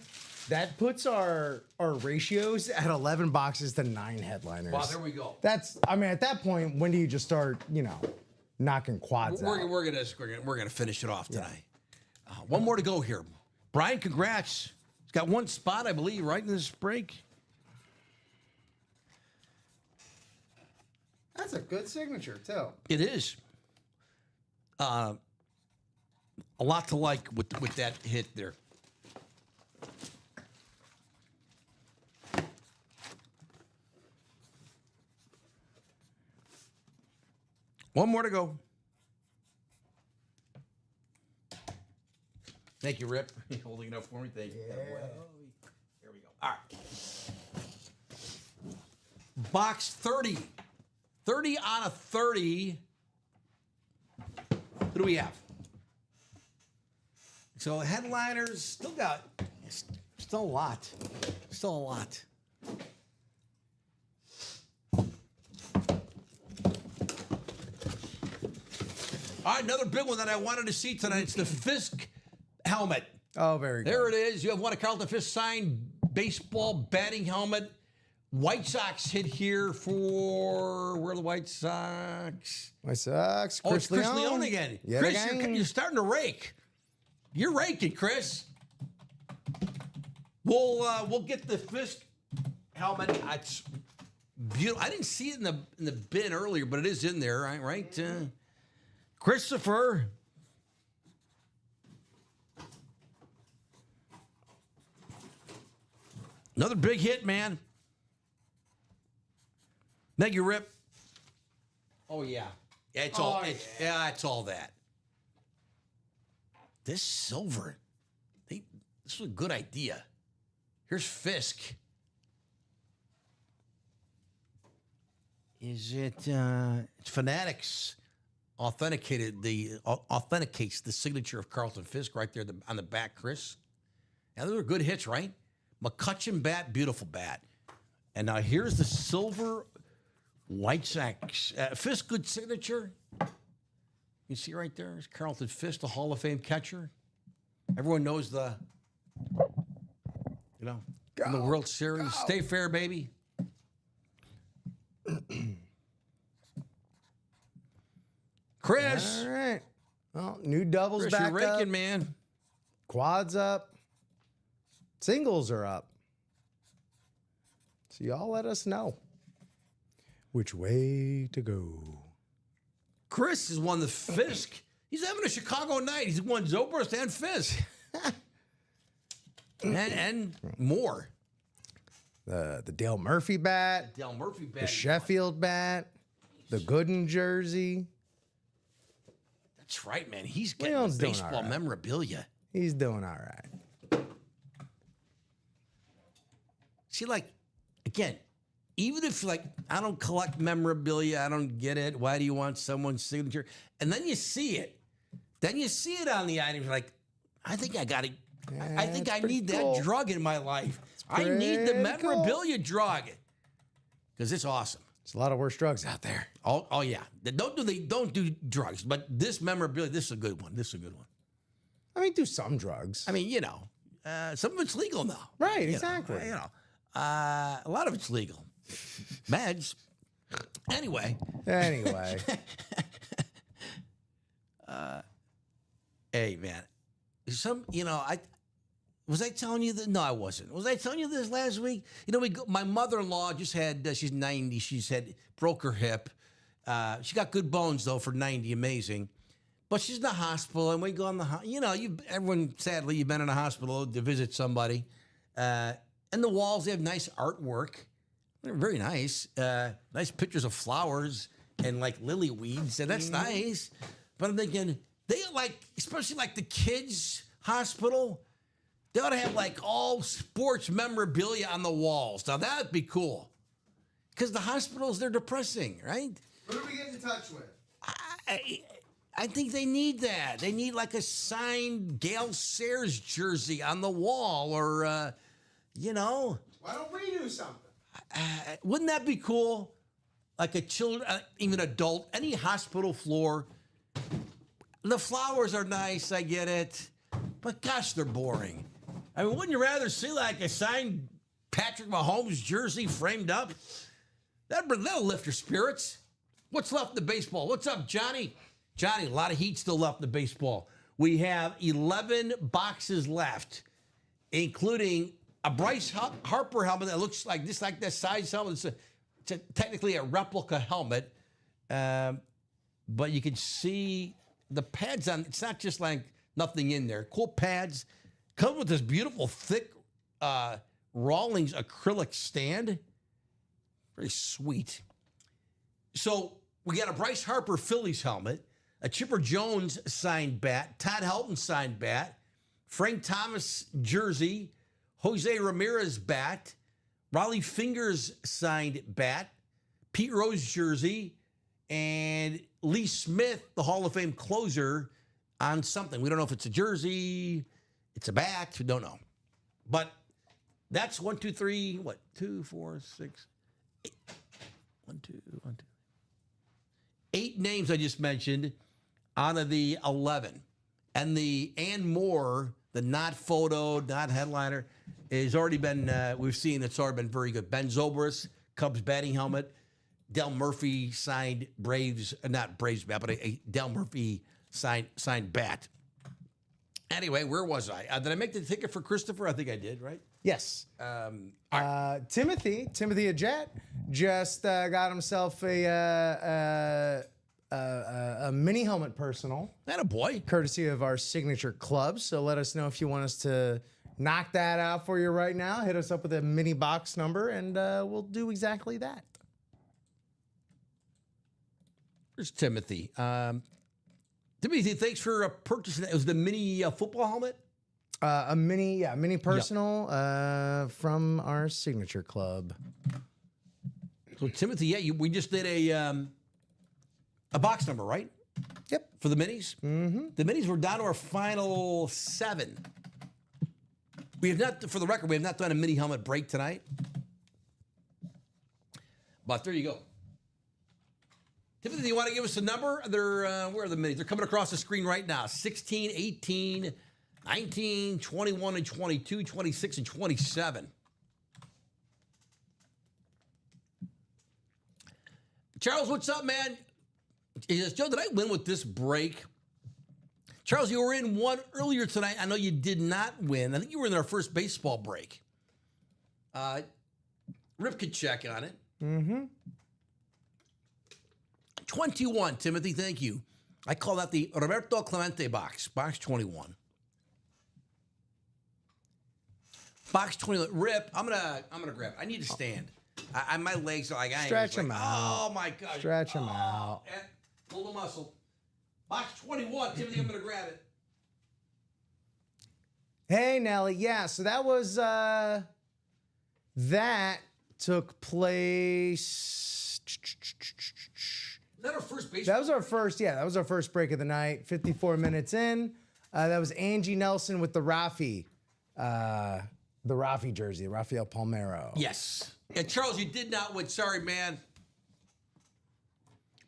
that puts our ratios at 11 boxes to 9 headliners. Wow, there we go. That's, I mean, at that point, when do you just start, knocking quads out? We're gonna finish it off tonight. One more to go here. Brian, congrats. He's got one spot, I believe, right in this break. That's a good signature, too. It is. A lot to like with that hit there. One more to go. Thank you, Rip. Holding it up for me. Thank you. Here we go. All right. Box 30. 30 out of 30. Who do we have? So headliners still a lot. Still a lot. All right, another big one that I wanted to see tonight. It's the Fisk helmet. Oh, very good. There it is. You have one of Carlton Fisk signed baseball batting helmet. White Sox hit here for where are the White Sox? White Sox. Oh, it's Chris Leone again. Yet Chris, again. you're starting to rake. You're raking, Chris. We'll get the Fisk helmet. It's beautiful. I didn't see it in the bin earlier, but it is in there, right? Christopher. Another big hit, man. Thank you, Rip. Oh yeah, it's all that. This silver, this was a good idea. Here's Fisk. Is it? It's Fanatics authenticates the signature of Carlton Fisk right there on the back, Chris. Now those are good hits, right? McCutcheon bat, beautiful bat. And now here's the silver White Sox. Fisk, good signature. You see right there? It's Carlton Fisk, the Hall of Fame catcher. Everyone knows in the World Series. Stay fair, baby. Chris. All right. Well, new doubles Chris, back you're raking, up. man. Quads up. Singles are up. So y'all let us know which way to go. Chris has won the Fisk. He's having a Chicago night. He's won Zobrist and Fisk. and more. The Dale Murphy bat. Dale Murphy bat. The Sheffield bat. The Gooden jersey. That's right, man. He's getting Leon's doing baseball all right. memorabilia. He's doing all right. See, again, even if I don't collect memorabilia, I don't get it. Why do you want someone's signature? And then you see it. Then you see it on the item. You're like, I think I got it. I think I need that drug in my life. I need the memorabilia drug because it's awesome. There's a lot of worse drugs out there. Oh yeah. Don't do drugs, but this memorabilia, this is a good one. I mean, do some drugs. I mean, some of it's legal now. Right, exactly. A lot of it's legal. Meds. Anyway. Hey, man. Was I telling you that? No, I wasn't. Was I telling you this last week? My mother-in-law just had, she's 90. She's broke her hip. She got good bones, though, for 90. Amazing. But she's in the hospital, and we go in the hospital. Everyone, sadly, you've been in a hospital to visit somebody. And the walls, they have nice artwork. They're very nice. Nice pictures of flowers and lily weeds. And that's nice. But I'm thinking, they especially the kids' hospital, they ought to have all sports memorabilia on the walls. Now that'd be cool. Because the hospitals, they're depressing, right? Who do we get in touch with? I think they need that. They need a signed Gale Sayers jersey on the wall or, Why don't we do something? wouldn't that be cool? Like a children, even adult, any hospital floor. The flowers are nice, I get it. But gosh, they're boring. I mean, wouldn't you rather see like a signed Patrick Mahomes jersey framed up? That'll lift your spirits. What's left in the baseball? What's up, Johnny? Johnny, a lot of heat still left in the baseball. We have 11 boxes left, including a Bryce Harper helmet that looks like this size helmet. It's technically a replica helmet, but you can see the pads on. It's not just like nothing in there. Cool pads. Come with this beautiful thick Rawlings acrylic stand. Very sweet. So we got a Bryce Harper Phillies helmet, a Chipper Jones signed bat, Todd Helton signed bat, Frank Thomas jersey, Jose Ramirez bat, Raleigh Fingers signed bat, Pete Rose jersey, and Lee Smith, the Hall of Fame closer, on something. We don't know if it's a jersey, it's a bat, we don't know. But that's 1, 2, 3, 2, 4, 6, 8. 1, 2, 1, 2. 8 names I just mentioned out of the 11. And the and more, the not photo, not headliner, has already been, we've seen it's already been very good. Ben Zobrist, Cubs batting helmet. Del Murphy signed Braves, not Braves bat, but a Del Murphy signed bat. Anyway, where was I? Did I make the ticket for Christopher? I think I did, right? Yes. Timothy Ajette just got himself a mini helmet personal, That a boy. courtesy of our signature club. So let us know if you want us to knock that out for you right now. Hit us up with a mini box number, and we'll do exactly that. There's Timothy. Timothy, thanks for purchasing that. It was the mini football helmet? A mini personal from our signature club. So Timothy, we just did a box number, right? Yep. For the minis? Mm-hmm. The minis were down to our final 7. We have not, for the record, we have not done a mini helmet break tonight. But there you go. Timothy, do you want to give us a number? Where are the minis? They're coming across the screen right now. 16, 18, 19, 21, and 22, 26, and 27. Charles, what's up, man? He says, Joe, did I win with this break? Charles, you were in one earlier tonight. I know you did not win. I think you were in our first baseball break. Rip could check on it. Mm-hmm. 21, Timothy, thank you. I call that the Roberto Clemente box 21. Box 21. Rip, I'm gonna grab it. I need to stand. My legs are like, Stretch them out. Oh my gosh. Stretch them out. Pull the muscle. Box 21, Timothy, I'm gonna grab it. Hey, Nelly. Yeah, so that was that took place. Is that our first baseball? That was our first break of the night. 54 minutes in. That was Angie Nelson with the Rafi jersey, Rafael Palmeiro. Yes. And Charles, you did not win. Sorry, man.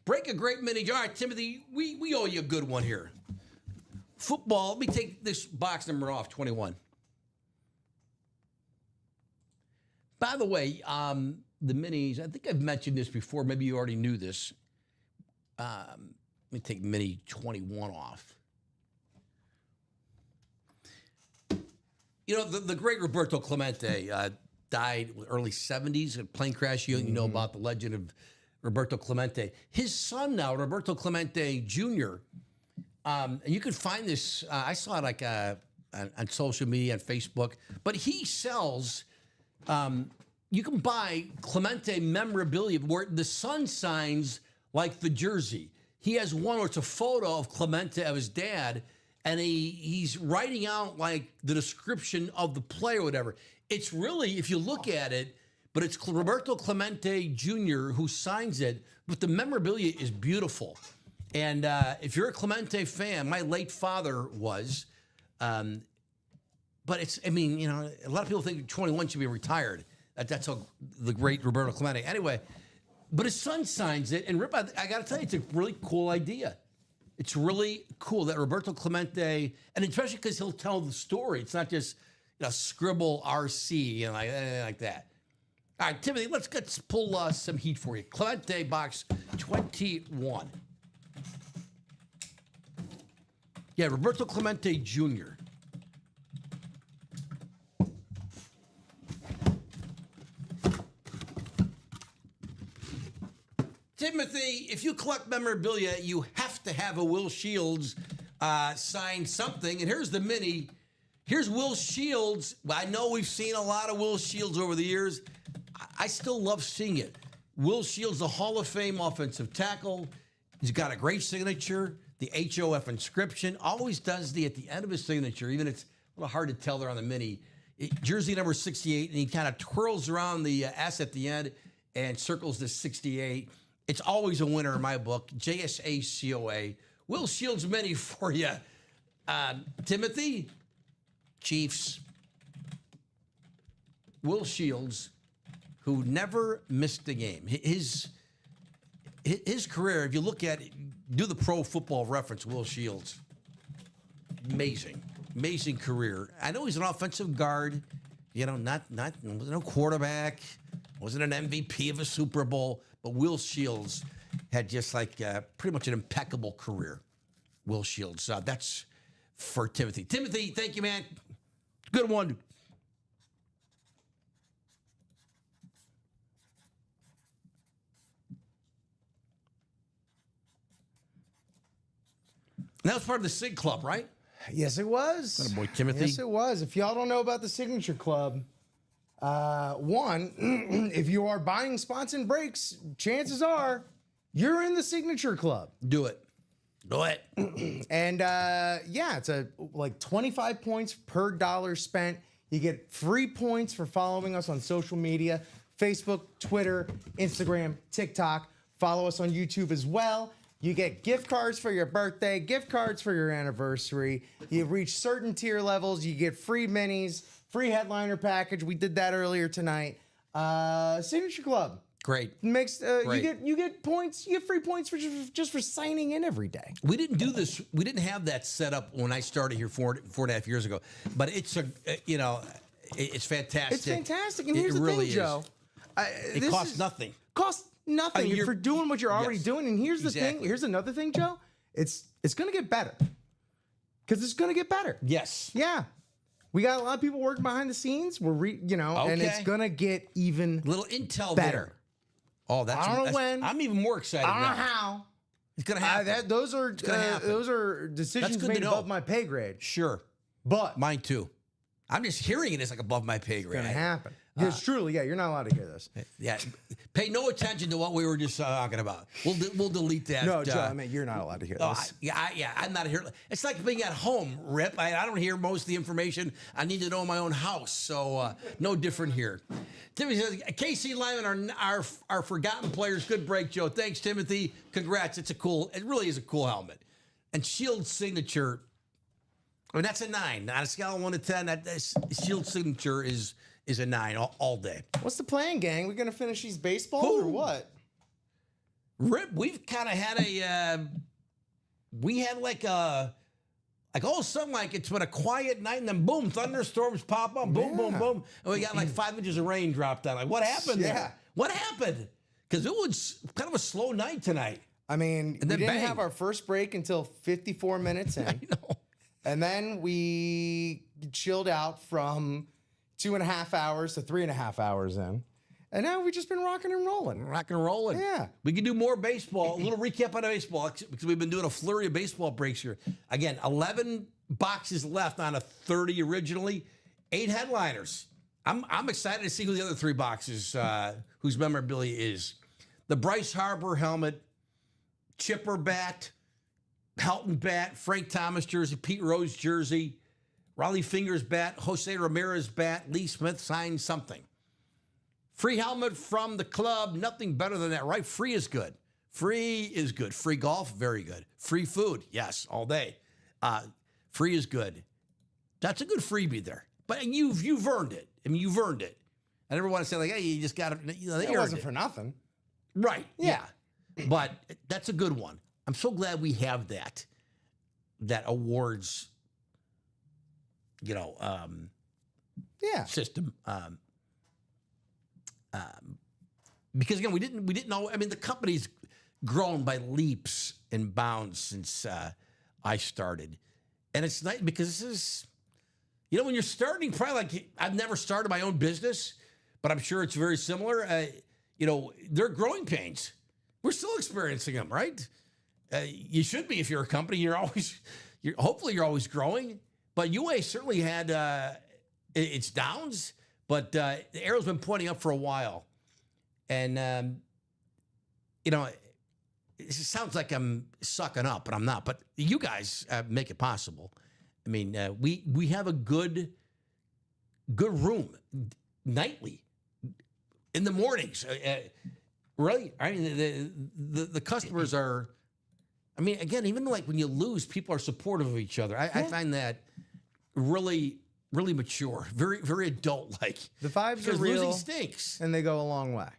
Break a great mini. All right, Timothy, we owe you a good one here. Football, let me take this box number off, 21. By the way, the minis, I think I've mentioned this before. Maybe you already knew this. Let me take mini 21 off. You know, the great Roberto Clemente died in the early 70s, a plane crash. You know about the legend of Roberto Clemente. His son now, Roberto Clemente Jr., and you can find this, I saw it like on social media, on Facebook, but he sells, you can buy Clemente memorabilia where the son signs like the jersey. He has one where it's a photo of Clemente, of his dad, and he's writing out like the description of the player or whatever. It's really, if you look at it, but it's Roberto Clemente Jr. who signs it, but the memorabilia is beautiful. And if you're a Clemente fan, my late father was, but it's, I mean, you know, a lot of people think 21 should be retired. That's how the great Roberto Clemente. Anyway, but his son signs it, and Rip, I got to tell you, it's a really cool idea. It's really cool that Roberto Clemente, and especially because he'll tell the story. It's not just scribble RC and like that. All right, Timothy, let's pull some heat for you. Clemente box 21. Yeah, Roberto Clemente Jr. Timothy, if you collect memorabilia, you have to have a Will Shields sign something. And here's the mini. Here's Will Shields. I know we've seen a lot of Will Shields over the years. I still love seeing it. Will Shields, the Hall of Fame offensive tackle. He's got a great signature. The HOF inscription. Always does at the end of his signature, even it's a little hard to tell there on the mini. Jersey number 68, and he kind of twirls around the S at the end and circles the 68. It's always a winner in my book. JSACOA. Will Shields mini for you. Timothy, Chiefs. Will Shields, who never missed a game. His career, if you look at it, do the Pro Football Reference, Will Shields. Amazing career. I know he's an offensive guard, wasn't no quarterback, wasn't an MVP of a Super Bowl, but Will Shields had just pretty much an impeccable career. Will Shields. That's for Timothy. Timothy, thank you, man. Good one. That was part of the SIG Club, right? Yes, it was. Atta boy, Timothy. Yes, it was. If y'all don't know about the Signature Club, one, if you are buying spots and breaks, chances are you're in the Signature Club. Do it. Do it. And it's like 25 points per dollar spent. You get free points for following us on social media, Facebook, Twitter, Instagram, TikTok. Follow us on YouTube as well. You get gift cards for your birthday, gift cards for your anniversary. You reach certain tier levels. You get free minis, free headliner package. We did that earlier tonight. Signature Club. Great. Makes Great. you get points. You get free points for just for signing in every day. We didn't do this. We didn't have that set up when I started here four and a half years ago. But it's it's fantastic. It's fantastic. And here's it the really thing, Joe. It costs nothing. Costs nothing you're for doing what you're already yes, doing. And here's the thing. exactly. Here's another thing, Joe. It's going to get better. Because it's going to get better. Yes. Yeah. We got a lot of people working behind the scenes. and it's Okay. going to get even Little intel better. there. Oh, that's. I don't know when. I'm even more excited I don't know now. how. It's gonna happen. Those are gonna happen. those are decisions good to made know. above my pay grade. Sure. But Mine too. I'm just hearing it as above my pay grade. it's going to happen. Yes, truly. Yeah, you're not allowed to hear this. Yeah. Pay no attention to what we were just talking about. We'll delete that. No, Joe, I mean, you're not allowed to hear Oh, this. I'm not here. It's like being at home, Rip. I don't hear most of the information I need to know in my own house, so no different here. Timothy says, KC Lyman are forgotten players. Good break, Joe. Thanks, Timothy. Congrats. It really is a cool helmet. And Shield signature, I mean, that's a 9. On a scale of 1 to 10, that Shield signature is a 9 all day. What's the plan, gang? We going to finish these baseballs or what? Rip, we've kind of had we had all of a sudden, it's been a quiet night, and then boom, thunderstorms pop up, boom, boom, Yeah. boom, and we got 5 inches of rain dropped down. What happened Yeah. there? What happened? Because it was kind of a slow night tonight. I mean, we then didn't bang. have our first break until 54 minutes in. I know. And then we chilled out from 2.5 hours to 3.5 hours in. And now we've just been rocking and rolling. Rock and rolling. Yeah. We can do more baseball. A little recap on baseball because we've been doing a flurry of baseball breaks here. Again, 11 boxes left on a 30 originally, 8 headliners. I'm excited to see who the other 3 boxes, whose memorabilia is. The Bryce Harper helmet, Chipper bat, Helton bat, Frank Thomas jersey, Pete Rose jersey, Raleigh Fingers bat, Jose Ramirez bat, Lee Smith signed something. Free helmet from the club, nothing better than that, right? Free is good. Free is good. Free golf, very good. Free food, yes, all day. Free is good. That's a good freebie there. But you've earned it. I mean, you've earned it. I never want to say hey, you just got to. They It earned wasn't it. for nothing. Right. Yeah. But that's a good one. I'm so glad we have that awards, Yeah. system. Because again, we didn't know. I mean, the company's grown by leaps and bounds since I started, and it's nice because this is, when you're starting, probably like I've never started my own business, but I'm sure it's very similar. There are growing pains. We're still experiencing them, right? You should be if you're a company. Hopefully you're always growing. But UA certainly had its downs, but the arrow's been pointing up for a while. And, it sounds like I'm sucking up, but I'm not. But you guys make it possible. I mean, we have a good room nightly in the mornings. Really, I mean, the customers are. I mean, again, even like when you lose, people are supportive of each other. I find that really, really mature, very, very adult-like. The vibes are because real, losing stinks. and they go a long way.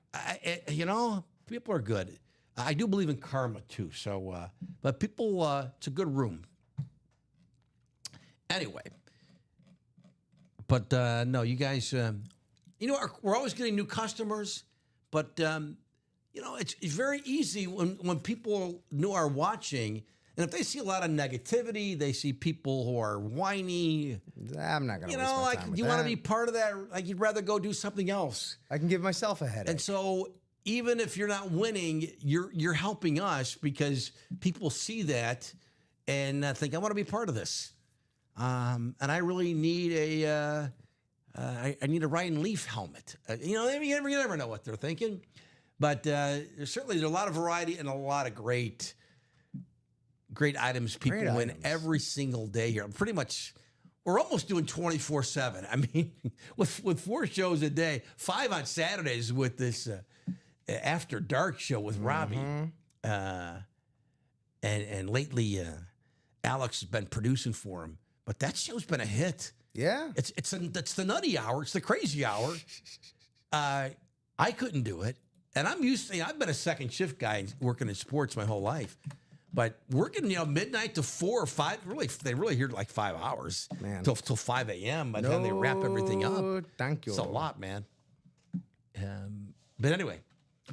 People are good. I do believe in karma too. So, but people, it's a good room. Anyway, but no, you guys, we're always getting new customers, but it's very easy when people are watching, and if they see a lot of negativity, they see people who are whiny. I'm not gonna. Like you want to be part of that. Like you'd rather go do something else. I can give myself a headache. And so even if you're not winning, you're helping us because people see that and think I want to be part of this. And I really need I need a Ryan Leaf helmet. You never know what they're thinking. But there's a lot of variety and a lot of great items people win every single day here. Pretty much, we're almost doing 24/7. I mean, with 4 shows a day, 5 on Saturdays with this After Dark show with Robbie. And lately, Alex has been producing for him. But that show's been a hit. Yeah. It's the nutty hour. It's the crazy hour. I couldn't do it. And I'm used to, I've been a second shift guy working in sports my whole life. But working, midnight to 4 or 5, they really hear like 5 hours. Man. Till 5 a.m. By the time they wrap everything up. Thank you. It's a lot, man. But anyway,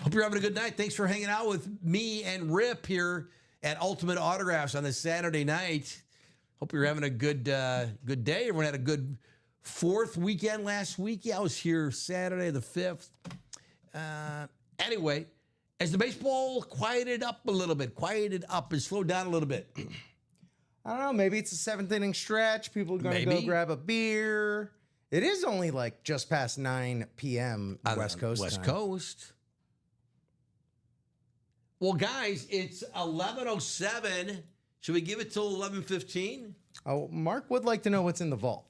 hope you're having a good night. Thanks for hanging out with me and Rip here at Ultimate Autographs on this Saturday night. Hope you're having a good day. Everyone had a good 4th weekend last week. Yeah, I was here Saturday the 5th. Anyway, as the baseball quieted up and slowed down a little bit. I don't know. Maybe it's a 7th inning stretch. People are going to go grab a beer. It is only like just past 9 p.m. West Coast time. Well, guys, it's 11:07. Should we give it till 11:15? Oh, Mark would like to know what's in the vault.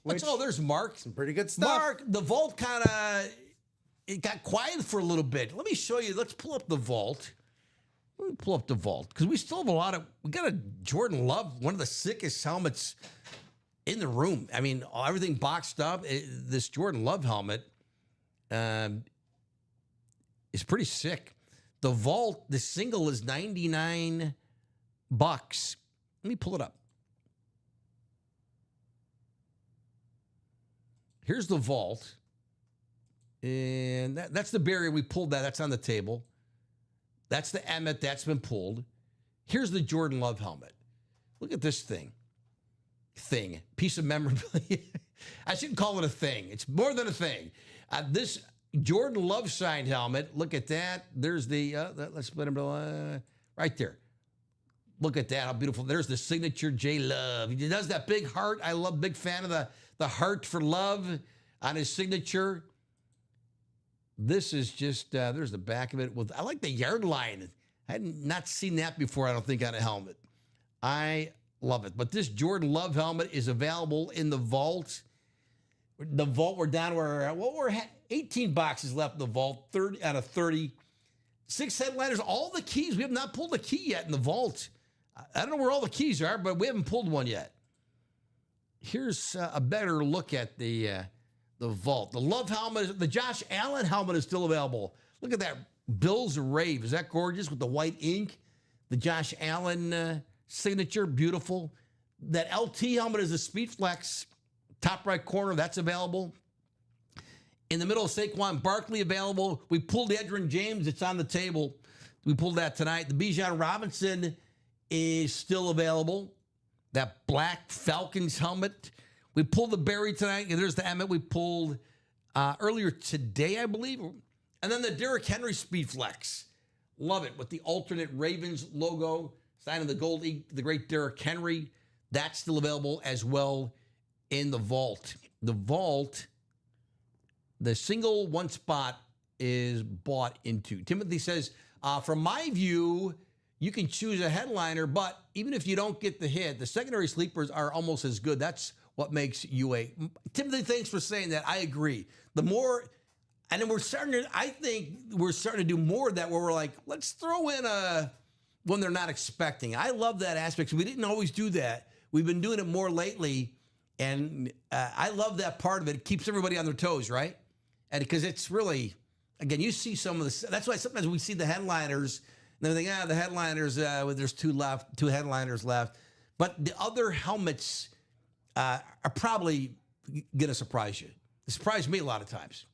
There's Mark. Some pretty good stuff. Mark, the vault it got quiet for a little bit. Let me show you. Let's pull up the vault. Let me pull up the vault because we still have we got a Jordan Love, one of the sickest helmets in the room. I mean, everything boxed up. This Jordan Love helmet is pretty sick. The vault, the single is $99. Let me pull it up. Here's the vault. And that's the barrier. We pulled that. That's on the table. That's the Emmett. That's been pulled. Here's the Jordan Love helmet. Look at this thing. Piece of memorabilia. I shouldn't call it a thing. It's more than a thing. This Jordan Love signed helmet. Look at that. There's the, let's split them right there. Look at that. How beautiful. There's the signature J Love. He does that big heart. Big fan of the heart for love on his signature. This is just, there's the back of it. I like the yard line. I had not seen that before, I don't think, on a helmet. I love it. But this Jordan Love helmet is available in the vault. The vault, we're down where, we're 18 boxes left in the vault, 30 out of 30. 6 headliners, all the keys. We have not pulled a key yet in the vault. I don't know where all the keys are, but we haven't pulled one yet. Here's a better look at the vault. The Love helmet, the Josh Allen helmet is still available. Look at that Bills Rave. Is that gorgeous with the white ink? The Josh Allen signature, beautiful. That LT helmet is a SpeedFlex, top right corner, that's available. In the middle, Saquon Barkley available. We pulled Edgerrin James, it's on the table. We pulled that tonight. The Bijan Robinson is still available. That black Falcons helmet. We pulled the Barry tonight. And there's the Emmett we pulled earlier today, I believe. And then the Derrick Henry SpeedFlex. Love it, with the alternate Ravens logo, signing the gold, the great Derrick Henry. That's still available as well in the vault. The vault, the single one spot is bought into. Timothy says, from my view, you can choose a headliner, but even if you don't get the hit, the secondary sleepers are almost as good. That's what makes UA. Timothy, thanks for saying that. I agree. The more, and then I think we're starting to do more of that where we're like, let's throw in when they're not expecting. I love that aspect. We didn't always do that. We've been doing it more lately, and I love that part of it. It keeps everybody on their toes, right? And because it's really, again, you see some of the, that's why sometimes we see the headliners, and they think, the headliners, there's two headliners left. But the other helmets are probably going to surprise you. It surprised me a lot of times.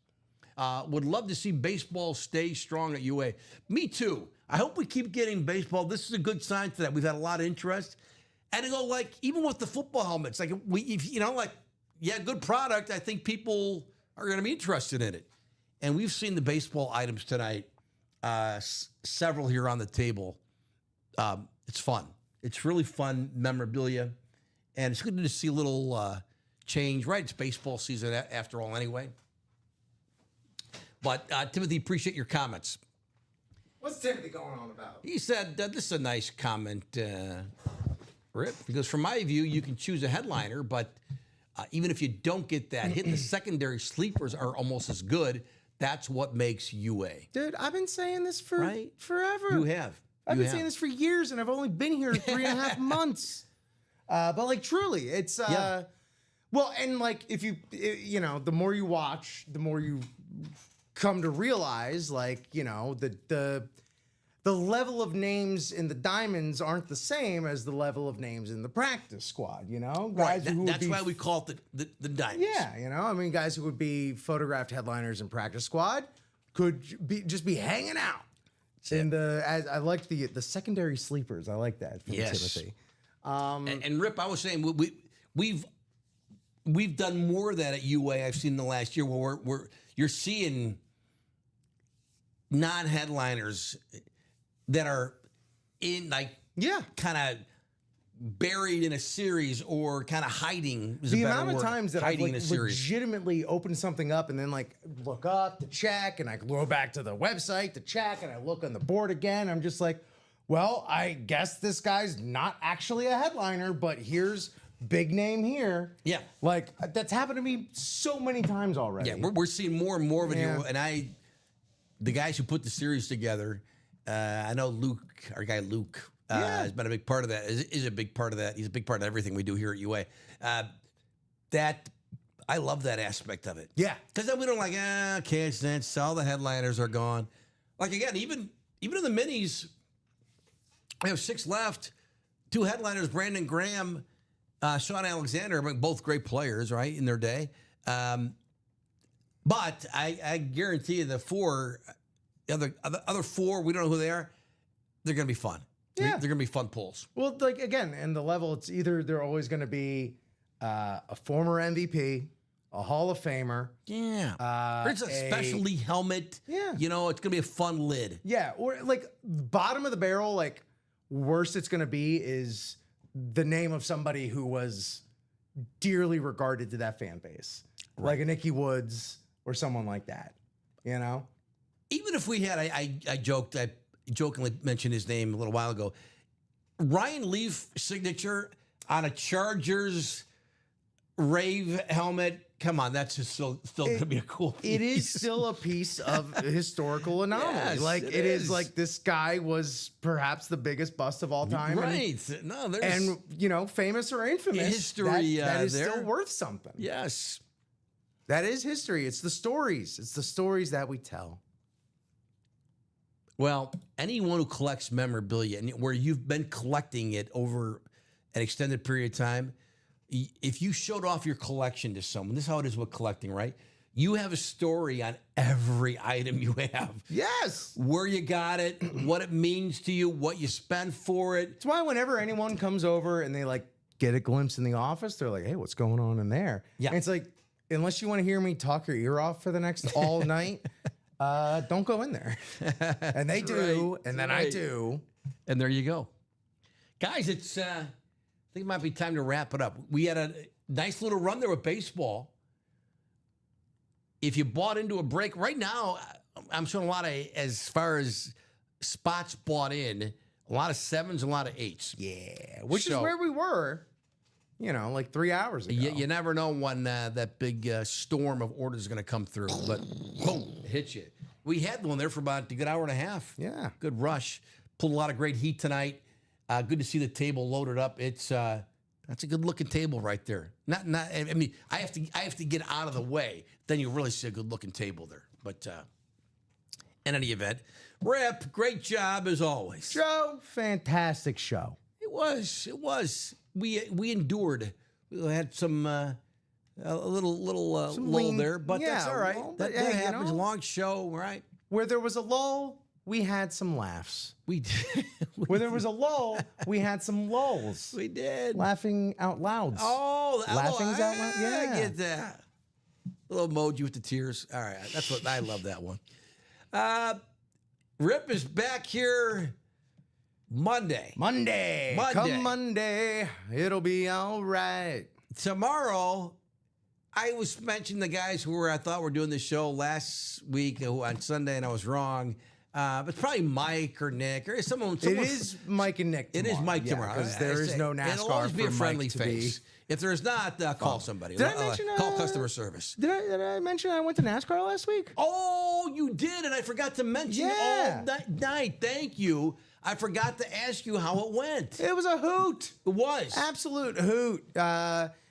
Would love to see baseball stay strong at UA. Me too. I hope we keep getting baseball. This is a good sign to that. We've had a lot of interest. And to go, like, even with the football helmets, like, good product. I think people are going to be interested in it. And we've seen the baseball items tonight, several here on the table. It's fun. It's really fun memorabilia. And it's good to see a little change, right? It's baseball season after all anyway. But, Timothy, appreciate your comments. What's Timothy going on about? He said, this is a nice comment, Rip, because from my view, you can choose a headliner, but even if you don't get that hit, the secondary sleepers are almost as good. That's what makes UA. Dude, I've been saying this for forever. You have. I've been saying this for years, and I've only been here 3.5 months. But, like, truly, it's... Well, and, like, if you the more you watch, the more you come to realize, like, the level of names in the Diamonds aren't the same as the level of names in the practice squad, Right. That's why we call it the Diamonds. Yeah, guys who would be photographed headliners in practice squad could just be hanging out. I like the secondary sleepers. I like that from Timothy. And Rip, I was saying we've done more of that at UA. I've seen in the last year where you're seeing non-headliners that are in kind of buried in a series or kind of hiding. The amount of times that I've legitimately opened something up and then look up to check and I go back to the website to check and I look on the board again. I'm just like, well, I guess this guy's not actually a headliner, but here's big name here. Yeah. That's happened to me so many times already. Yeah, we're seeing more and more of it here. And the guys who put the series together, I know Luke, our guy Luke, has been a big part of that, is a big part of that. He's a big part of everything we do here at UA. I love that aspect of it. Yeah. Because then we don't can't sense, all the headliners are gone. Like, again, even in the minis, we have 6 left. 2 headliners, Brandon Graham, Sean Alexander, both great players, right, in their day. But I guarantee you the 4, the other 4, we don't know who they are, they're going to be fun. Yeah. They're going to be fun pulls. Well, again, and the level, it's either they're always going to be a former MVP, a Hall of Famer. Yeah. Or it's a specialty helmet. Yeah. It's going to be a fun lid. Yeah. Or bottom of the barrel, worst it's going to be is the name of somebody who was dearly regarded to that fan base. Right. Like a Nicky Woods or someone like that, Even if we had, I jokingly mentioned his name a little while ago, Ryan Leaf signature on a Chargers Rave helmet. Come on, that's just still going to be a cool piece. It is still a piece of historical anomaly. Yes, it is this guy was perhaps the biggest bust of all time. Right. And famous or infamous. History that is still worth something. Yes. That is history. It's the stories. It's the stories that we tell. Well, anyone who collects memorabilia and where you've been collecting it over an extended period of time, if you showed off your collection to someone, this is how it is with collecting, right? You have a story on every item you have. Yes. Where you got it, what it means to you, what you spent for it. That's why whenever anyone comes over and they like get a glimpse in the office, they're like, hey, what's going on in there? Yeah. And it's like, unless you want to hear me talk your ear off for the next all night, don't go in there. And they do, right. and then Right. I do. And there you go. Guys, it's I think it might be time to wrap it up. We had a nice little run there with baseball. If you bought into a break right now, I'm showing a lot of, as far as spots bought in, a lot of 7s, a lot of 8s. Yeah. Which is So- where we were, like 3 hours ago. You never know when that big storm of orders is going to come through, but boom, it hits you. We had one there for about a good hour and a half. Yeah. Good rush. Pulled a lot of great heat tonight. Good to see the table loaded up. It's that's a good looking table right there. Not. I mean, I have to get out of the way. Then you really see a good looking table there. But in any event, Rip, great job as always. Joe, fantastic show. It was. We endured. We had some a little lull lean- there, but that's yeah, all right. well, that but, hey, you happens. know. Long show, right? Where there was a lull, we had some laughs. We did. Where there was a lull, we had some lulls. We did. Laughing out loud. Oh, Laughing's out loud? I Yeah. get that. Little emoji with the tears. All right, that's what I love that one. Rip is back here Monday. Monday. Come Monday, it'll be all right. Tomorrow, I was mentioning the guys who I thought were doing the show last week on Sunday, and I was wrong. But it's probably Mike or Nick or someone. It is Mike and Nick It tomorrow. is Mike tomorrow because there is no NASCAR It'll always be a for friendly Mike to face. be. If there's not, call somebody. Did I mention, call customer service. Did I mention I went to NASCAR last week? Oh, you did, and I forgot to mention Yeah. all that night. Thank you. I forgot to ask you how it went. It was a hoot. It was. Absolute hoot.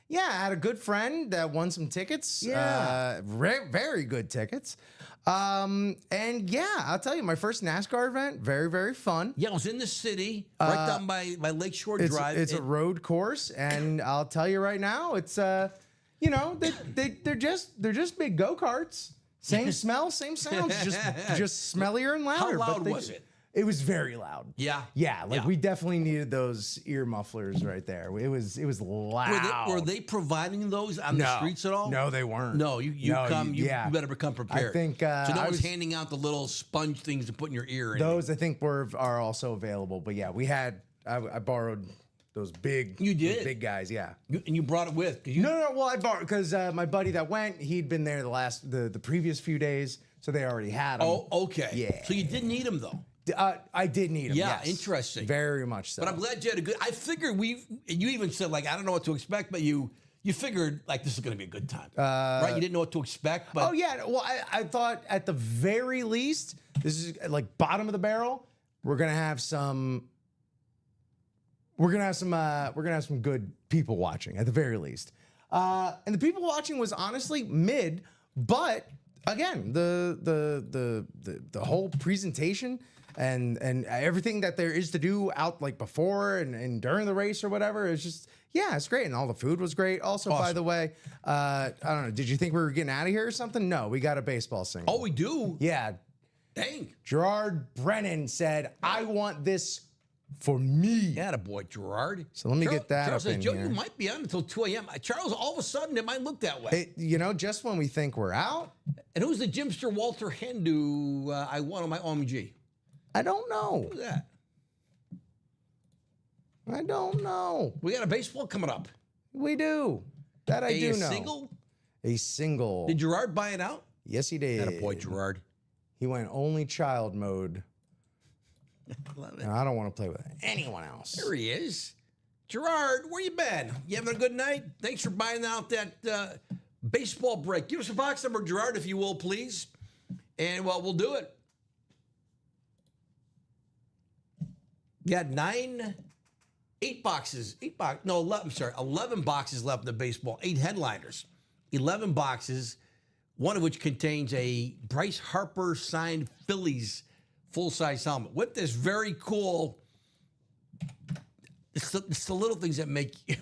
Yeah, I had a good friend that won some tickets. Yeah. Very good tickets. And yeah, I'll tell you, my first NASCAR event, very, very fun. Yeah, it was in the city, right down by Lakeshore Drive. It's a road course, and I'll tell you right now, it's they're just big go-karts. Same smell, same sounds, just smellier and louder. How but loud was it? It was very loud. Yeah. Yeah, Yeah. we definitely needed those ear mufflers right there. It was loud. Were they providing those on the streets at all? No, they weren't. No, you better become prepared. I think so no I one's was, handing out the little sponge things to put in your ear. those I think are also available. But yeah, I borrowed those big. You did? those big guys. Yeah. And you brought it with. No. Well, I borrowed because my buddy that went, he'd been there the previous few days, so they already had them. Oh, okay. Yeah. So you didn't need them though. I did need them. Yeah, yes. interesting. Very much so. But I'm glad you had a good. I figured you even said like I don't know what to expect, but you figured like this is going to be a good time, right? You didn't know what to expect, but Oh yeah. Well, I thought at the very least, this is like bottom of the barrel. We're gonna have some good people watching at the very least. And the people watching was honestly mid, but again, the whole presentation and everything that there is to do out like before and during the race or whatever is just it's great, and all the food was great. Also, by the way, I don't know, did you think we were getting out of here or something? No, we got a baseball single. oh, we do. Yeah, Dang. Gerard Brennan said, "I want this for me." Yeah, boy, Gerard. So let me get that Charles up says, in Joe, here. you might be on until 2 a.m. Charles, all of a sudden, it might look that way. Just when we think we're out, And who's the Jimster Walter Hendu I won on my OMG? I don't know. Who's that? I don't know. We got a baseball coming up. We do. That I do know. Single? A single. Did Gerard buy it out? Yes, he did. Attaboy, Gerard. He went only child mode. Love it. And I don't want to play with anyone else. There he is. Gerard, where you been? You having a good night? Thanks for buying out that baseball break. Give us a box number, Gerard, if you will, please. And, well, we'll do it. Got 11 boxes left in the baseball. 8 headliners. 11 boxes, one of which contains a Bryce Harper signed Phillies full-size helmet with this very cool. It's the little things that make you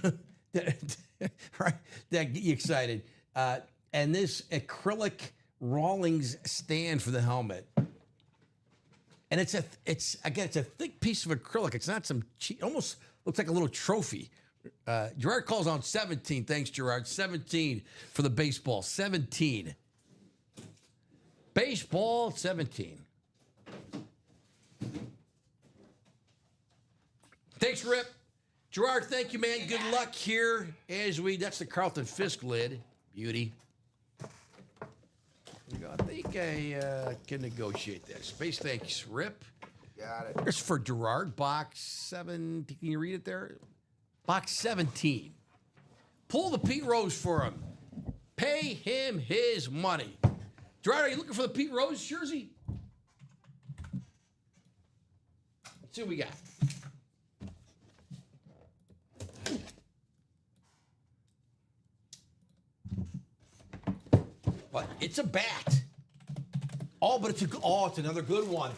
right, that get you excited. And this acrylic Rawlings stand for the helmet. And it's a thick piece of acrylic. It's not some cheap, almost looks like a little trophy. Gerard calls on 17. Thanks, Gerard. 17 for the baseball. 17. Baseball 17. Thanks, Rip. Gerard, thank you, man. Good luck here as that's the Carlton Fisk lid. Beauty. I think I can negotiate that. Space, thanks, Rip. Got it. Here's for Gerard, box 7. Can you read it there? Box 17. Pull the Pete Rose for him. Pay him his money. Gerard, are you looking for the Pete Rose jersey? Let's see what we got. But it's a bat. Oh, but it's another good one.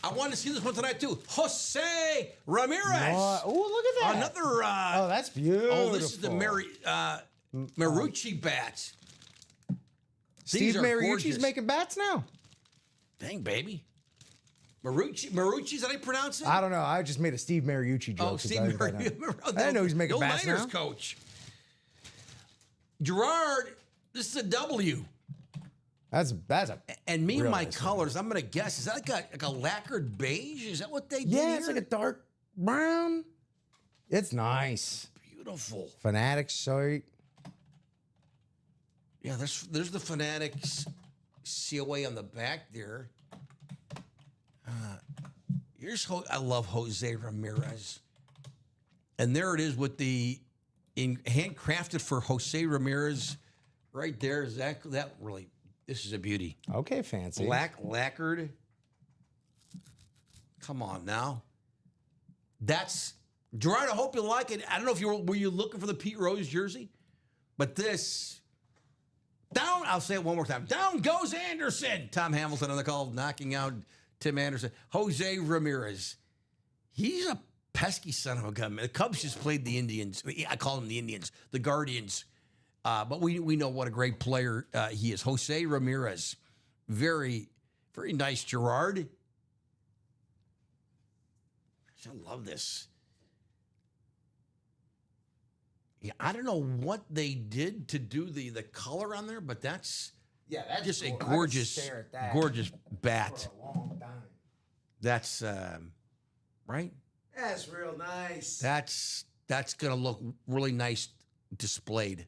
I wanted to see this one tonight too. Jose Ramirez. Oh, look at that. Another. Oh, that's beautiful. Oh, this is the Marucci bats. Steve These are Mariucci's gorgeous. making bats now. Dang, baby. Marucci's, how do you pronounce it? I don't know. I just made a Steve Mariucci joke. Oh, 'cause Steve I didn't Mariucci. I didn't know he's making Bill bats Niners now. coach. Gerard, this is a W. That's a And me and Real my nice colors, I'm going to guess, is that like a lacquered beige? Is that what they did yeah. It's here? like a dark brown. It's nice. Beautiful. Fanatics shirt. Yeah, there's the Fanatics COA on the back there. I love Jose Ramirez. And there it is with the handcrafted for Jose Ramirez right there. Is that really, this is a beauty. Okay, fancy. Black lacquered. Come on now. That's Gerard. I hope you like it. I don't know if were you looking for the Pete Rose jersey, but this down. I'll say it one more time. Down goes Anderson. Tom Hamilton on the call, knocking out Tim Anderson. Jose Ramirez. He's a pesky son of a gun. The Cubs just played the Indians. I call them the Indians, the Guardians. But we know what a great player he is. Jose Ramirez. Very, very nice, Gerard. I love this. Yeah, I don't know what they did to do the color on there, but that's just a gorgeous bat. For a long time. That's right. That's real nice. That's gonna look really nice displayed.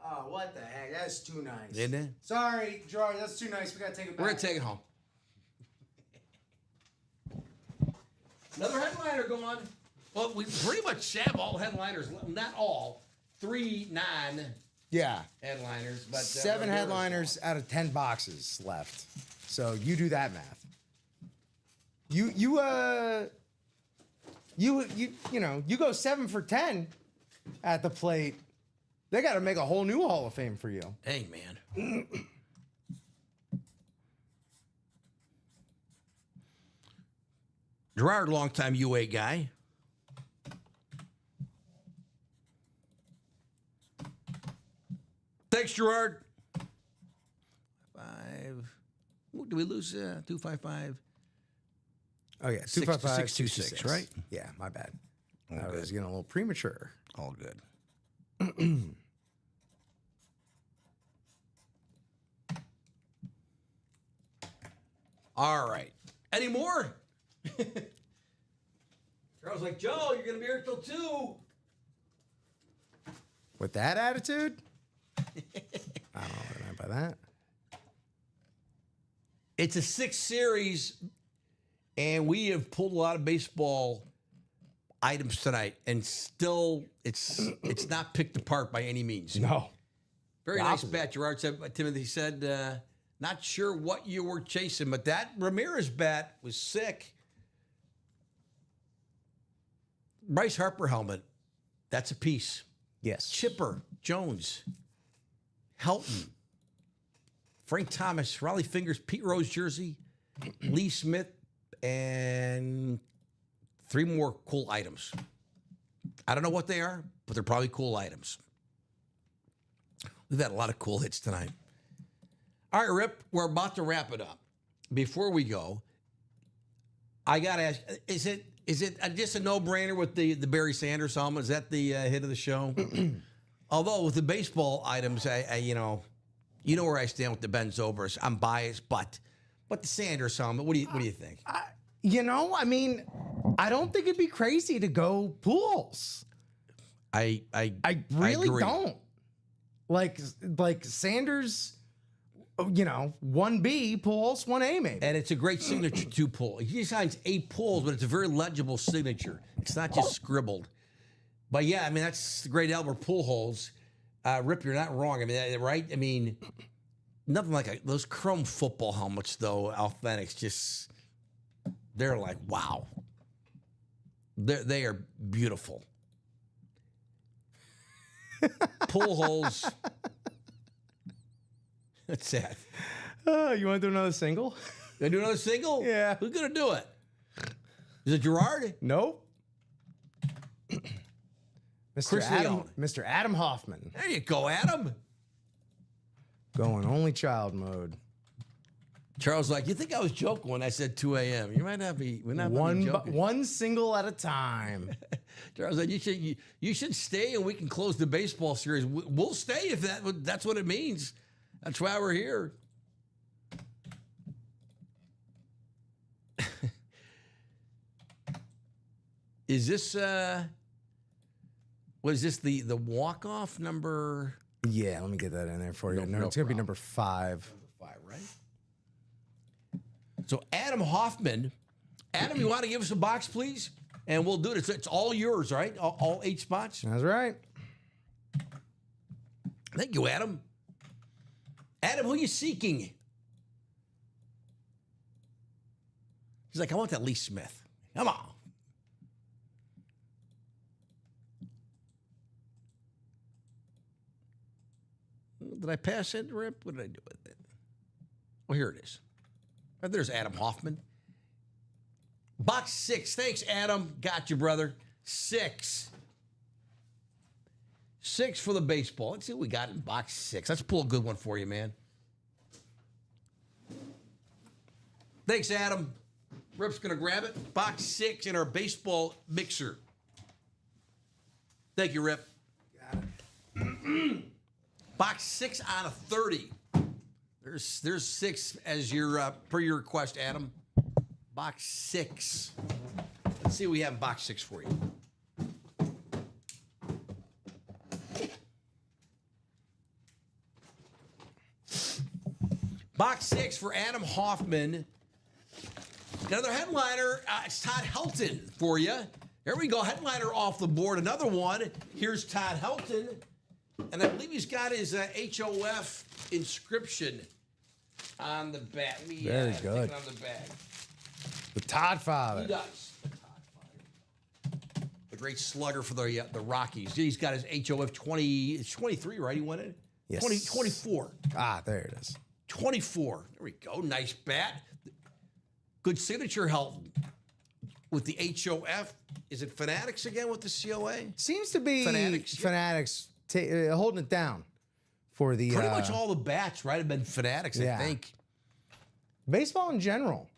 Oh, what the heck? That's too nice. Isn't it? Sorry, Gerard, that's too nice. We gotta take it back. We're gonna take it home. Another headliner going. Well, we pretty much have all headliners. Not all. 3 9 Yeah. headliners, but 7 headliners out of 10 boxes left. So you do that math. You go 7 for 10 at the plate. They got to make a whole new Hall of Fame for you. Hey, man. Gerard, longtime UA guy. Thanks, Gerard. 5. Ooh, did we lose 255? Oh yeah, 255 626, right? Yeah, my bad. I was getting a little premature. All good. All right. Any more? Charles like, Joe, you're going to be here till 2. With that attitude? I don't know what I meant by that. It's a 6 series, and we have pulled a lot of baseball items tonight, and still it's not picked apart by any means. No. Very nice bat, Gerard said. Timothy said, not sure what you were chasing, but that Ramirez bat was sick. Bryce Harper helmet, that's a piece. Yes. Chipper, Jones, Helton, Frank Thomas, Raleigh Fingers, Pete Rose jersey, Lee Smith, and 3 more cool items. I don't know what they are, but they're probably cool items. We've had a lot of cool hits tonight. All right, Rip, we're about to wrap it up. Before we go, I got to ask, is it just a no-brainer with the Barry Sanders helmet? Is that the hit of the show? Although with the baseball items, I you know where I stand with the Ben Zobrist. I'm biased, but the Sanders helmet, what do you think? I mean, I don't think it'd be crazy to go Pujols. I really agree. don't. Like Sanders, 1B, Pujols 1A maybe. And it's a great signature to pull. He signs 8 pulls, but it's a very legible signature. It's not just scribbled. But yeah, I mean, that's the great Albert Pujols. Rip, you're not wrong. I mean, right? I mean, nothing like those chrome football helmets, though, Authentics, just, they're like, wow. They are beautiful. Pujols. That's sad. You want to do another single? Gonna do another single? Yeah. Who's gonna do it? Is it Gerard? Nope. Chris Leone. Mr. Adam Hoffman. There you go, Adam. Going only child mode. Charles, like, you think I was joking when I said 2 a.m.? You might not be. We're not joking. One single at a time. Charles, like, you should stay, and we can close the baseball series. We'll stay if that's what it means. That's why we're here. Is this was this the walk-off number? Yeah, let me get that in there for you. No It's gonna be problem. number 5. Number 5, right? So Adam Hoffman. Adam, you want to give us a box, please? And we'll do it. It's all yours, right? All 8 spots? That's right. Thank you, Adam. Adam, who are you seeking? He's like, I want that Lee Smith. Come on. Did I pass it, Rip? What did I do with it? Oh, here it is. Oh, there's Adam Hoffman. Box 6. Thanks, Adam. Got you, brother. 6. 6 for the baseball. Let's see what we got in box 6. Let's pull a good one for you, man. Thanks, Adam. Rip's going to grab it. Box 6 in our baseball mixer. Thank you, Rip. Got it. Box 6 out of 30. There's 6 as your per your request, Adam. Box 6. Let's see what we have in box 6 for you. Box 6 for Adam Hoffman. Another headliner. It's Todd Helton for you. There we go. Headliner off the board. Another one. Here's Todd Helton. And I believe he's got his HOF inscription on the back. Very good. Take it on the bag. The Todd He Father. does. The great slugger for the Rockies. He's got his HOF 20. It's 23, right? He won it? Yes. 24. Ah, there it is. 24. There we go. Nice bat. Good signature, Helton. With the HOF. Is it Fanatics again with the COA? Seems to be Fanatics, yeah. Fanatics holding it down for the Pretty much all the bats, right, have been Fanatics, Yeah. I think. baseball in general.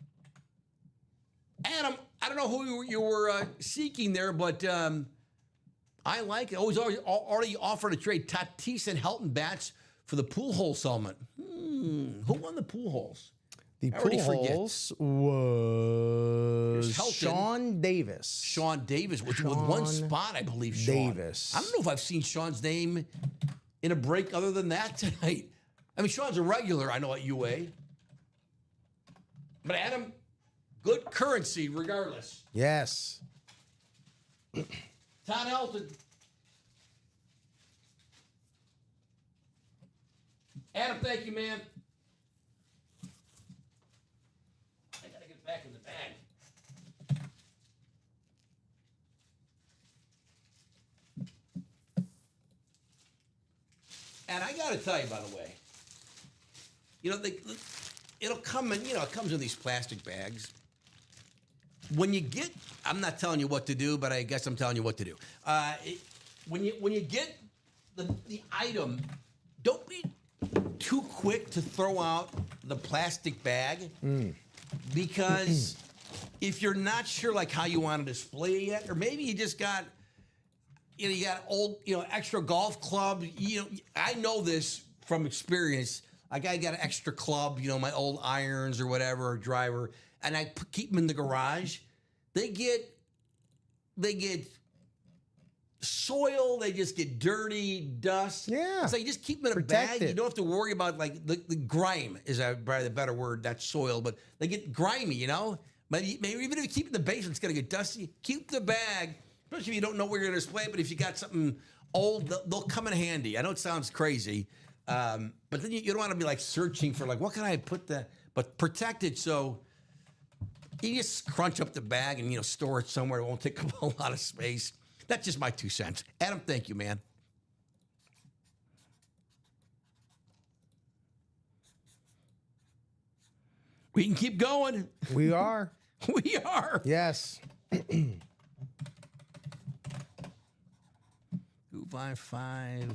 Adam, I don't know who you were seeking there, but I like it. Already offered to trade Tatis and Helton bats for the Pujols helmet. Who won the Pujols? The I already forget. Pujols was Here's Helton. Sean Davis. Sean Davis, with one Sean spot, I believe. Sean. Davis. I don't know if I've seen Sean's name in a break other than that tonight. I mean, Sean's a regular, I know, at UA. But Adam, good currency regardless. Yes. Todd Helton. Adam, thank you, man. I gotta get back in the bag. And I gotta tell you, by the way, it'll come in, it comes in these plastic bags. When you get, I'm not telling you what to do, but I guess I'm telling you what to do. When you get the item, don't be too quick to throw out the plastic bag because if you're not sure like how you want to display it yet, or maybe you just got you got old extra golf club. I know this from experience. Like I got an extra club, my old irons or whatever, or driver, and I keep them in the garage. They get soil, they just get dirty, dust. Yeah. So you just keep them in a bag. You don't have to worry about like the grime is probably the better word, not soil, but they get grimy, Maybe even if you keep it in the basement, it's gonna get dusty. Keep the bag, especially if you don't know where you're gonna display it, but if you got something old, they'll come in handy. I know it sounds crazy, but then you don't want to be like searching for like, what can I put but protect it so you just crunch up the bag and store it somewhere. It won't take up a lot of space. That's just my 2 cents. Adam, thank you, man. We can keep going. We are. We are. Yes. 255.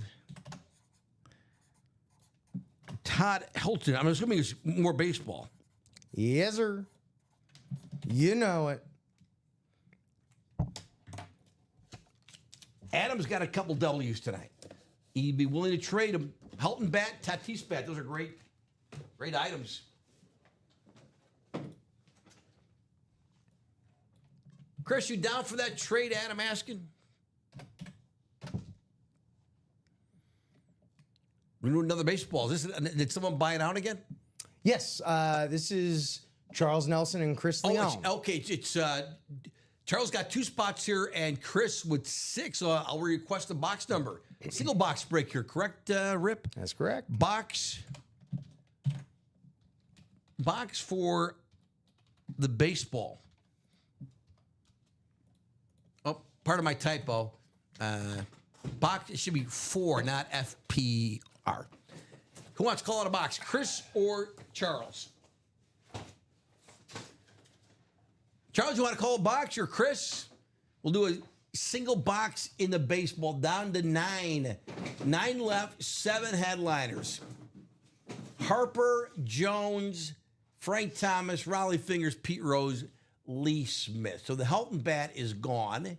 Todd Hilton. I'm assuming it's more baseball. Yes, sir. You know it. Adam's got a couple W's tonight. He'd be willing to trade them. Helton bat, Tatis bat. Those are great items. Chris, you down for that trade, Adam asking? We need another baseball. Did someone buy it out again? Yes. This is Charles Nelson and Chris Leon. It's Charles got 2 spots here, and Chris with 6. So I'll request a box number. Single box break here, correct, Rip? That's correct. Box for the baseball. Oh, part of my typo. Box, it should be 4, not FPR. Who wants to call it a box, Chris or Charles? Charles, you want to call a box or Chris? We'll do a single box in the baseball down to 9. 9 left, 7 headliners. Harper, Jones, Frank Thomas, Raleigh Fingers, Pete Rose, Lee Smith. So the Helton bat is gone.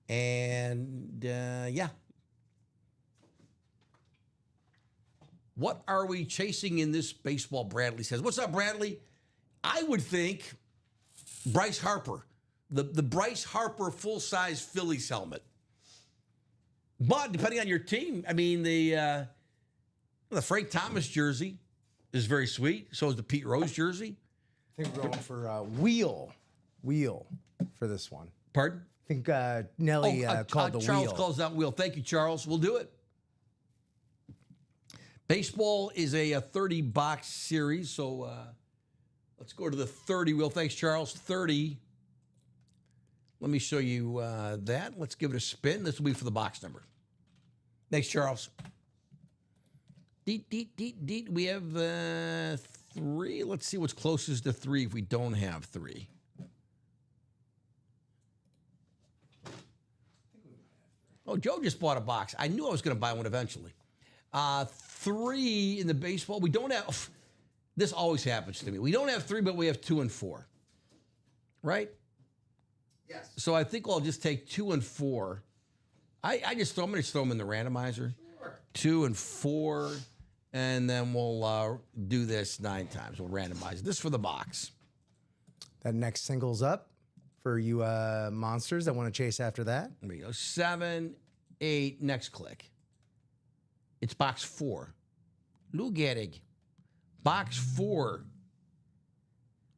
And, yeah. What are we chasing in this baseball, Bradley says. What's up, Bradley? I would think Bryce Harper, the Bryce Harper full-size Phillies helmet. But depending on your team, I mean, the Frank Thomas jersey is very sweet. So is the Pete Rose jersey. I think we're going for wheel for this one. Pardon? I think Nelly called the Charles wheel. calls that wheel. Thank you, Charles. We'll do it. Baseball is a 30-box series, so let's go to the 30 wheel. Thanks, Charles. 30. Let me show you that. Let's give it a spin. This will be for the box number. Thanks, Charles. Deet. We have 3. Let's see what's closest to 3 if we don't have 3. Oh, Joe just bought a box. I knew I was going to buy one eventually. 3 in the baseball. We don't have. This always happens to me. We don't have 3, but we have 2 and 4. Right? Yes. So I think I'll just take 2 and 4. I'm going to just throw them in the randomizer. Sure. 2 and 4. And then we'll do this 9 times. We'll randomize it. This is for the box. That next single's up for you monsters that want to chase after that. There we go. 7, 8. Next click. It's box 4. Lou Gehrig. Box 4.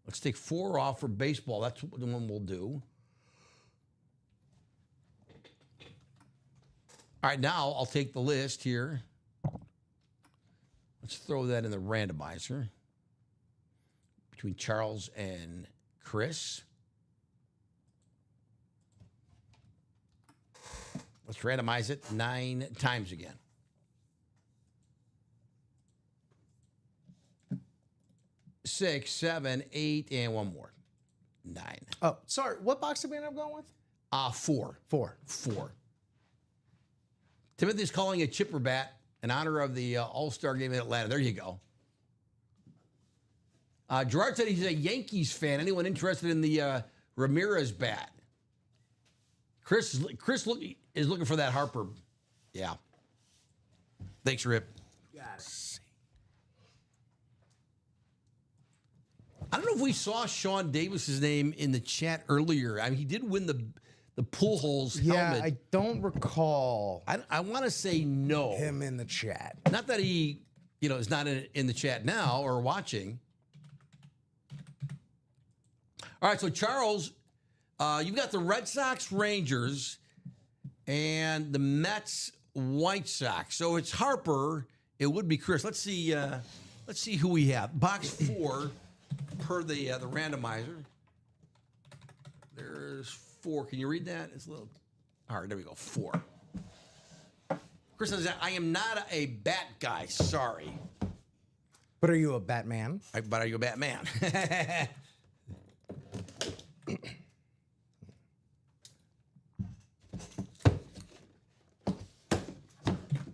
Let's take 4 off for baseball. That's the one we'll do. All right, now I'll take the list here. Let's throw that in the randomizer between Charles and Chris. Let's randomize it 9 times again. 6, 7, 8, and one more. 9. Oh, sorry. What box did we end up going with? 4. 4. 4. Timothy's calling a chipper bat in honor of the All-Star game in Atlanta. There you go. Gerard said he's a Yankees fan. Anyone interested in the Ramirez bat? Chris is looking for that Harper. Yeah. Thanks, Rip. Got it. I don't know if we saw Sean Davis's name in the chat earlier. I mean, he did win the Pujols Yeah, helmet. I don't recall I want to say no. him in the chat. Not that he, is not in the chat now or watching. All right, so Charles, you've got the Red Sox, Rangers, and the Mets, White Sox. So it's Harper. It would be Chris. Let's see who we have. Box 4 per the randomizer. There's 4. Can you read that? It's a little hard. There we go. 4. Chris says, I am not a bat guy. Sorry. But are you a Batman? But are you a Batman?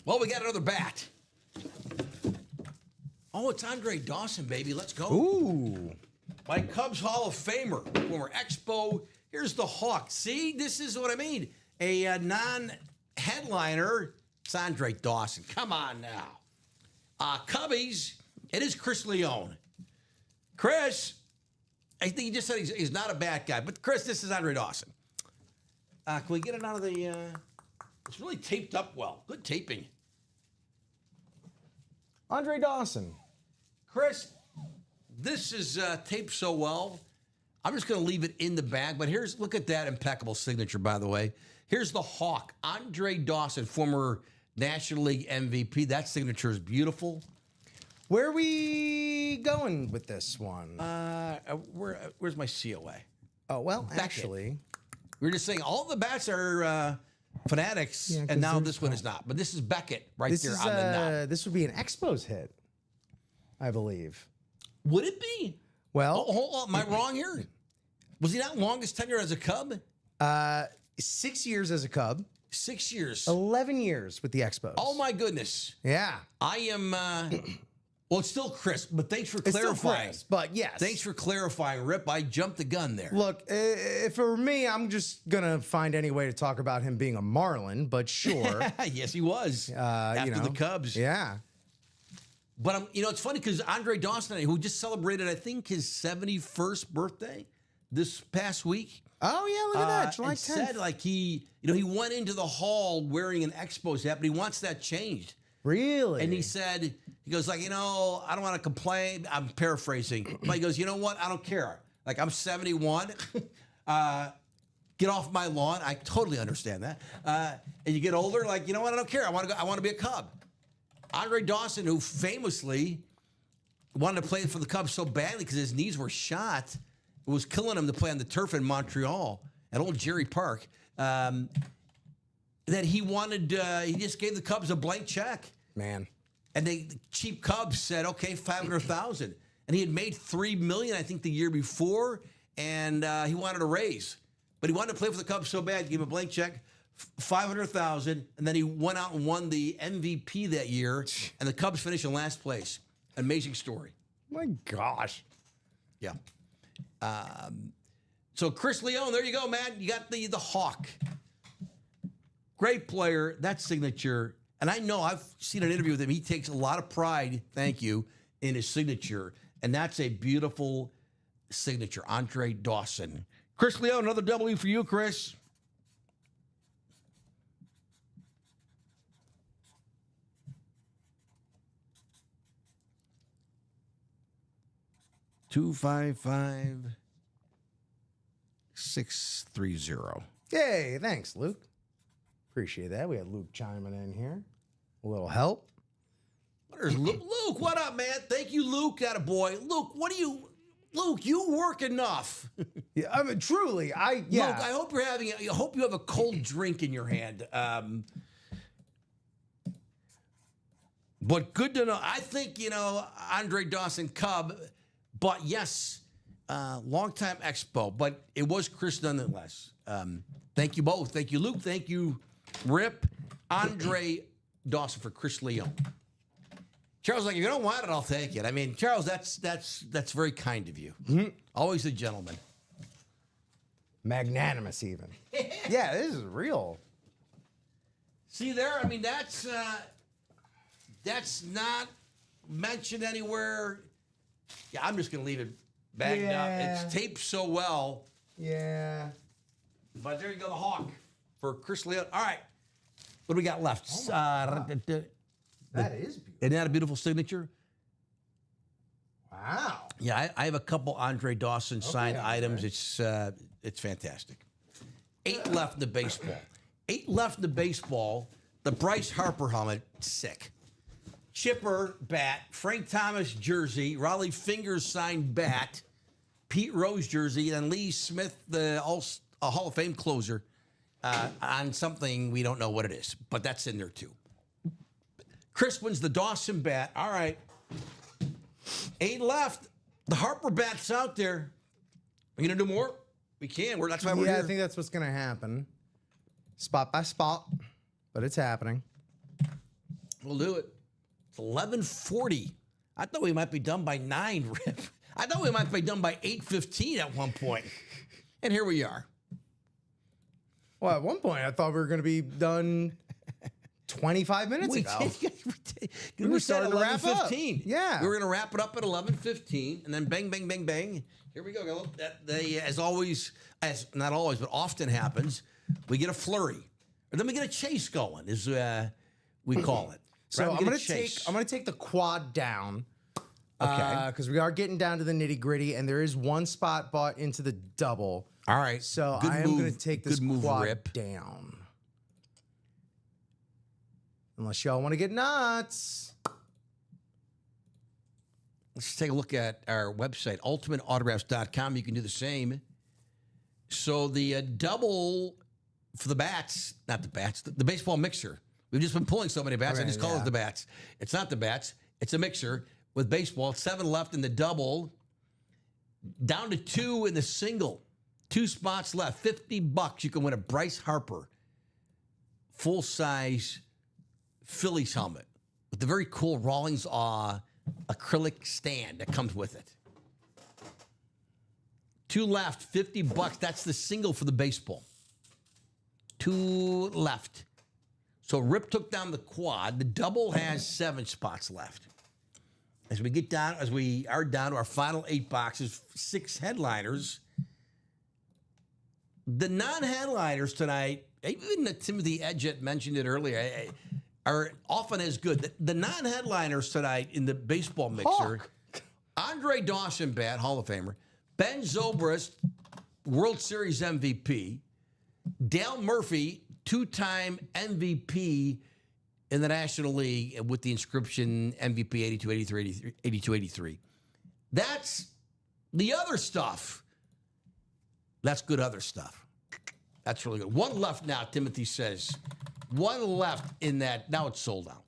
Well, we got another bat. Oh, it's Andre Dawson, baby. Let's go. Ooh. My Cubs Hall of Famer, former Expo. Here's the Hawk. See, this is what I mean. A non-headliner. It's Andre Dawson. Come on now. Cubbies, it is Chris Leone. Chris, I think he just said he's not a bad guy. But, Chris, this is Andre Dawson. Can we get it out of the... It's really taped up well. Good taping. Andre Dawson. Chris, this is taped so well. I'm just going to leave it in the bag. But look at that impeccable signature, by the way. Here's the Hawk, Andre Dawson, former National League MVP. That signature is beautiful. Where are we going with this one? Where's my COA? Oh, well, Beckett. actually. We were just saying all the bats are Fanatics, Yeah, 'cause and now there's this one is not. But this is Beckett right This there is on the knob. this would be an Expos hit, I believe. Would it be? Well, Oh, hold on. Am I wrong here? Was he not longest tenure as a Cub? 6 years as a Cub, 6 years. 11 years with the Expos. Oh, my goodness. Yeah. I am, well, it's still Chris, but thanks for It's still clarifying. Chris, but yes. Thanks for clarifying, Rip. I jumped the gun there. Look, if it were me, I'm just gonna find any way to talk about him being a Marlin. But sure, Yes, he was. After the Cubs. Yeah. But, it's funny because Andre Dawson, who just celebrated, I think, his 71st birthday this past week. Oh yeah, look at that, July and 10th. said like he went into the hall wearing an Expos hat, but he wants that changed. Really? And he said, he goes like, I don't want to complain. I'm paraphrasing. But he goes, you know what? I don't care. Like, I'm 71. Get off my lawn. I totally understand that. And you get older, like, you know what? I don't care. I want to be a Cub. Andre Dawson, who famously wanted to play for the Cubs so badly because his knees were shot, it was killing him to play on the turf in Montreal at old Jerry Park. That he wanted, he just gave the Cubs a blank check. Man. And the cheap Cubs said, okay, $500,000. And he had made $3 million, I think, the year before, and he wanted a raise. But he wanted to play for the Cubs so bad, gave him a blank check, $500,000, and then he went out and won the MVP that year, and the Cubs finished in last place. Amazing story. My gosh. Yeah. So Chris Leone, there you go, man. You got the Hawk. Great player. That signature. And I know I've seen an interview with him. He takes a lot of pride, thank you, in his signature. And that's a beautiful signature. Andre Dawson. Chris Leone, another W for you, Chris. $255-630. Yay, thanks, Luke. Appreciate that. We had Luke chiming in here. A little help. There's Luke. Luke, what up, man? Thank you, Luke. Attaboy. Luke, Luke, you work enough. Yeah, I mean, truly, Luke, I hope I hope you have a cold drink in your hand. But good to know. I think, Andre Dawson, Cub, But yes, longtime Expo, but it was Chris nonetheless. Thank you both. Thank you, Luke. Thank you, Rip. Andre Dawson for Chris Leone. Charles, like, if you don't want it, I'll take it. I mean, Charles, that's very kind of you. Always a gentleman. Magnanimous, even. Yeah, this is real. See there? I mean, that's not mentioned anywhere. Yeah, I'm just gonna leave it bagged up. It's taped so well. Yeah. But there you go, the Hawk for Chris Leone. All right, what do we got left? That is beautiful. Isn't that a beautiful signature? Wow. Yeah, I have a couple Andre Dawson signed Andre. items. It's fantastic. 8 left in the baseball. 8 left in the baseball. The Bryce Harper helmet, sick. Chipper bat, Frank Thomas jersey, Raleigh Fingers signed bat, Pete Rose jersey, and Lee Smith, a Hall of Fame closer, on something we don't know what it is, but that's in there too. Chris wins the Dawson bat. All right. 8 left. The Harper bat's out there. We gonna do more? We can. That's why we're Yeah, here. I think that's what's going to happen. Spot by spot, but it's happening. We'll do it. It's 11:40. I thought we might be done by 9, Rip. I thought we might be done by 8:15 at one point. And here we are. Well, at one point, I thought we were going to be done 25 minutes ago. We were said starting to wrap up. 11:15. Yeah. We were going to wrap it up at 11:15, and then bang, bang, bang, bang. Here we go. As always, as not always, but often happens, we get a flurry. Or then we get a chase going, as we call it. So Right? I'm gonna take the quad down. Okay. Because we are getting down to the nitty gritty, and there is one spot bought into the double. All right. So Good I am move. going to take this Good move, quad Rip. down. Unless y'all want to get nuts. Let's take a look at our website, ultimateautographs.com. You can do the same. So the double for the bats, not the bats, the baseball mixer. We've just been pulling so many bats. I Okay, just call yeah. it the bats. It's not the bats. It's a mixer with baseball. 7 left in the double. Down to 2 in the single. 2 spots left. $50. You can win a Bryce Harper full-size Phillies helmet with the very cool Rawlings acrylic stand that comes with it. 2 left, $50. That's the single for the baseball. 2 left. So Rip took down the quad. The double has 7 spots left. As we are down to our final 8 boxes, 6 headliners. The non-headliners tonight, even Timothy Edgett mentioned it earlier, are often as good. The non-headliners tonight in the baseball mixer, Andre Dawson bat, Hall of Famer, Ben Zobrist, World Series MVP, Dale Murphy, 2-time MVP in the National League with the inscription MVP 82, 83, 82, 83. That's the other stuff. That's good other stuff. That's really good. 1 left now, Timothy says. 1 left in that. Now it's sold out.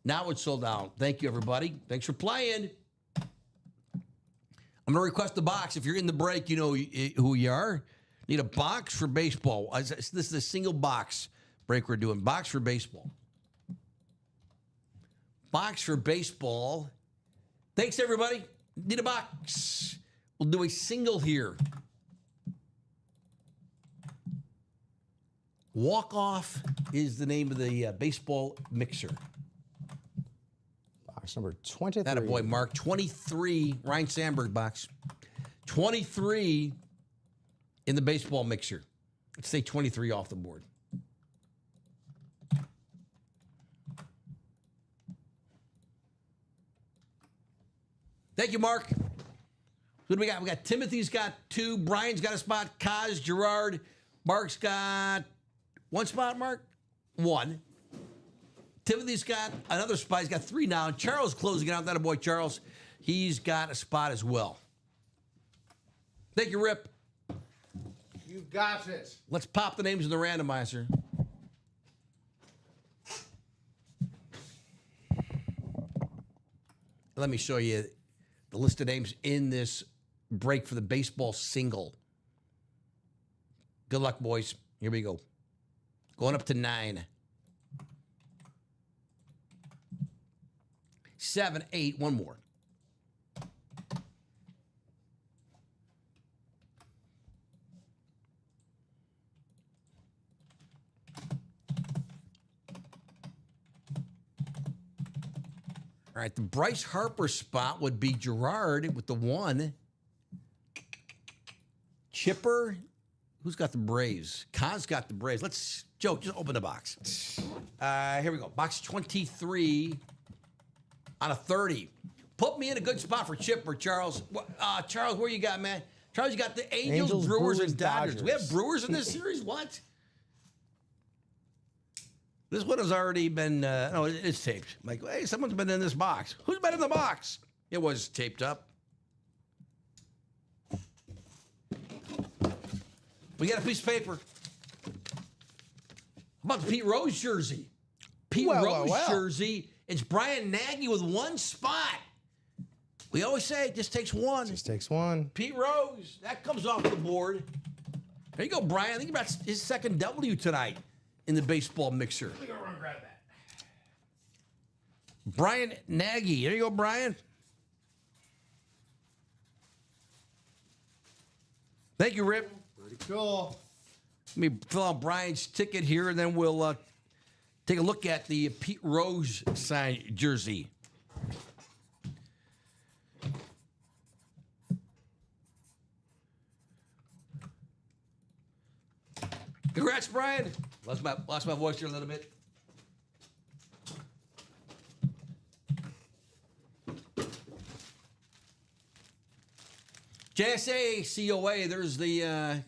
Now it's sold out. Thank you, everybody. Thanks for playing. I'm going to request a box. If you're in the break, you know who you are. Need a box for baseball. This is a single box break we're doing. Box for baseball. Box for baseball. Thanks, everybody. Need a box. We'll do a single here. Walk Off is the name of the baseball mixer. Box number 23. That a boy, Mark. 23, Ryan Sandberg box. 23 in the baseball mixer. Let's say 23 off the board. Thank you, Mark. What do we got? We got Timothy's got 2. Brian's got a spot. Kaz, Gerard. Mark's got 1 spot, Mark? 1. Timothy's got another spot. He's got 3 now. Charles closing it out. That a boy, Charles. He's got a spot as well. Thank you, Rip. You got it. Let's pop the names in the randomizer. Let me show you the list of names in this break for the baseball single. Good luck, boys. Here we go. Going up to 9. 7, 8, one more. All right, the Bryce Harper spot would be Gerard with the 1. Chipper, who's got the Braves? Kaz got the Braves. Let's, Joe, just open the box. Here we go. Box 23 on a 30. Put me in a good spot for Chipper, Charles. Charles, where you got, man? Charles, you got the Angels, Brewers, and Dodgers. We have Brewers in this series? What? This one has already been, no, it's taped. I'm like, hey, someone's been in this box. Who's been in the box? It was taped up. We got a piece of paper. How about the Pete Rose jersey? Pete Rose jersey. It's Brian Nagy with 1 spot. We always say it just takes 1. Just takes 1. Pete Rose, that comes off the board. There you go, Brian. I think about his second W tonight in the baseball mixer. Let me go run and grab that. Brian Nagy. There you go, Brian. Thank you, Rip. Pretty cool. Let me fill out Brian's ticket here, and then we'll take a look at the Pete Rose signed jersey. Congrats, Brian. Lost my voice here a little bit. JSA COA, there's the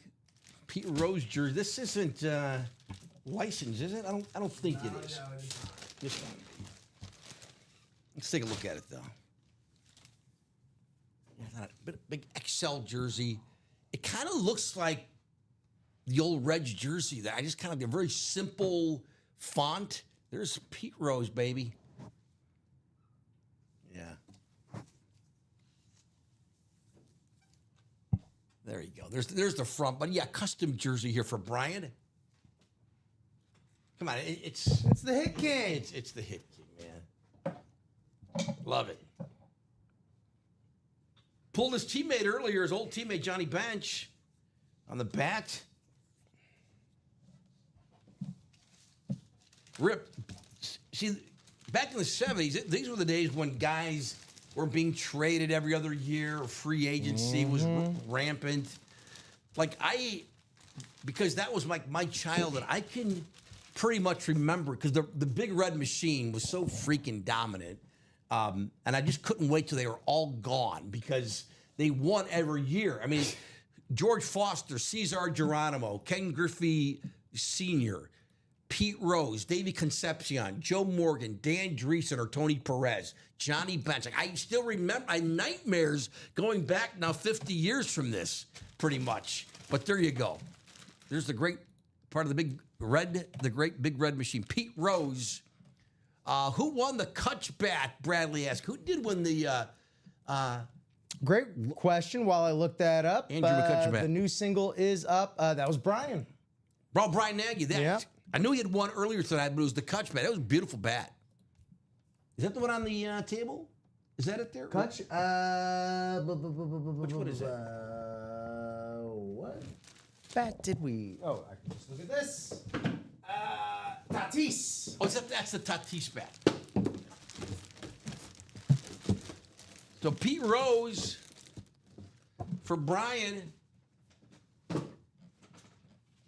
Pete Rose jersey. This isn't licensed, is it? I don't think it is. Just, let's take a look at it, though. Yeah, big XL jersey. It kind of looks like the old Reds jersey. That I just kind of a very simple font. There's Pete Rose, baby. Yeah. There you go. There's the front, but yeah, custom jersey here for Brian. Come on, it's the Hit King. It's the Hit King, man. Love it. Pulled his teammate earlier, his old teammate Johnny Bench, on the bat. Rip. See, back in the 70s, these were the days when guys were being traded every other year. Free agency was rampant. Because that was my childhood, I can pretty much remember, because the Big Red Machine was so freaking dominant. And I just couldn't wait till they were all gone because they won every year. I mean, George Foster, Cesar Geronimo, Ken Griffey Sr., Pete Rose, Davey Concepcion, Joe Morgan, Dan Dreesen, or Tony Perez, Johnny Bench. I still remember my nightmares going back now 50 years from this, pretty much. But there you go. There's the great part of the great Big Red Machine. Pete Rose. Who won the Kutch bat? Bradley asked. Who did win the... Great question. While I look that up, Andrew McCutcheon. the new single is up. That was Brian. Bro, Brian Nagy. Yeah. I knew he had one earlier tonight, but it was the Kutch bat. That was a beautiful bat. Is that the one on the table? Is that it there? Kutch. Which one is it? What bat did we? Oh, I can just look at this. Tatis. Oh, that's the Tatis bat. So Pete Rose for Brian.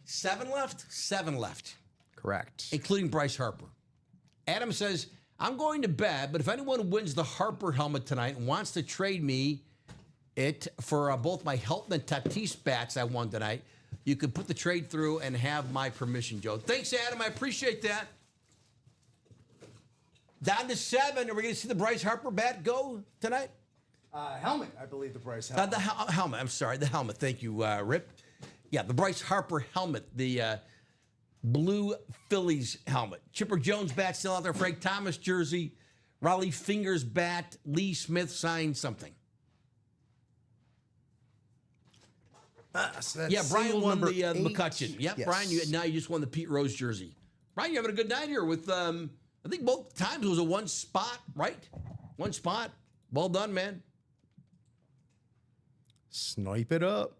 7 left? 7 left. Correct. Including Bryce Harper. Adam says, I'm going to bed, but if anyone wins the Harper helmet tonight and wants to trade me it for both my Helton and Tatis bats I won tonight, you can put the trade through and have my permission, Joe. Thanks, Adam. I appreciate that. Down to 7. Are we going to see the Bryce Harper bat go tonight? Helmet, I believe the Bryce helmet. The helmet. I'm sorry, the helmet. Thank you, Rip. Yeah, the Bryce Harper helmet, the blue Phillies helmet. Chipper Jones bat still out there. Frank Thomas jersey. Raleigh Fingers bat. Lee Smith signed something. So that's Yeah, Brian single won number the 8. McCutcheon. Yep, Yes. Brian, now you just won the Pete Rose jersey. Brian, you having a good night here with, I think both times it was a one spot, right? One spot. Well done, man. Snipe it up.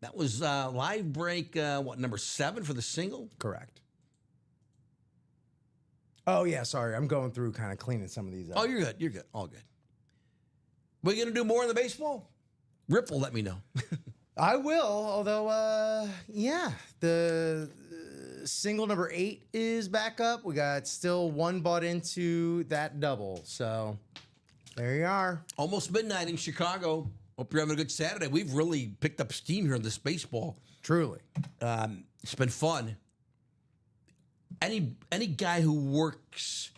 That was live break, number 7 for the single? Correct. Oh, yeah, sorry. I'm going through kind of cleaning some of these up. Oh, you're good. You're good. All good. We going to do more in the baseball? Rip will let me know. I will, although, yeah, the single number 8 is back up. We got still one bought into that double. So there you are. Almost midnight in Chicago. Hope you're having a good Saturday. We've really picked up steam here in this baseball. Truly. It's been fun. Any guy who works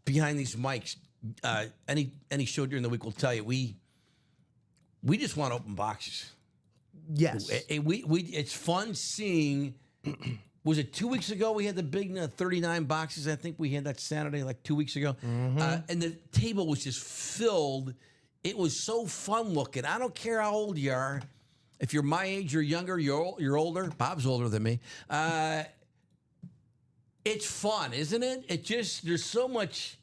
behind these mics, any show during the week will tell you we just want open boxes. Yes. It's fun seeing. Was it 2 weeks ago we had the big 39 boxes? I think we had that Saturday, like 2 weeks ago, and the table was just filled. It was so fun looking. I don't care how old you are. If you're my age, you're younger, you're older. Bob's older than me. It's fun, isn't it? There's so much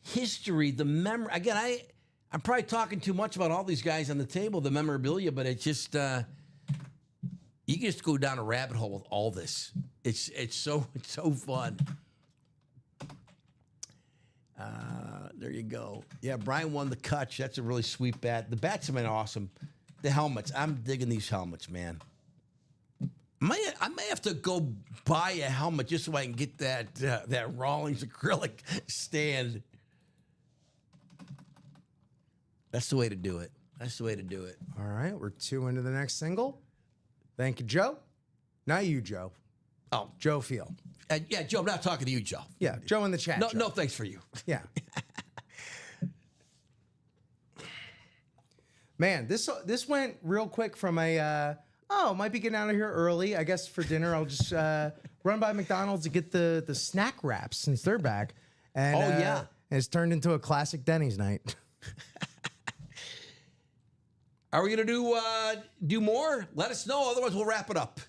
history, the memory. Again, I'm probably talking too much about all these guys on the table, the memorabilia, but it's just you can just go down a rabbit hole with all this. It's so fun. There you go. Yeah, Brian won the Kutch. That's a really sweet bat. The bats have been awesome. The helmets. I'm digging these helmets, man. I may have to go buy a helmet just so I can get that Rawlings acrylic stand. That's the way to do it. That's the way to do it. All right. We're 2 into the next single. Thank you, Joe. Not you, Joe. Oh, Joe Field. yeah, Joe. I'm not talking to you, Joe. Yeah, Joe in the chat. No, Joe. no, thanks for you. Yeah. Man, this went real quick from a might be getting out of here early. I guess for dinner I'll just run by McDonald's to get the snack wraps since they're back. And yeah. It's turned into a classic Denny's night. Are we gonna do more? Let us know. Otherwise, we'll wrap it up.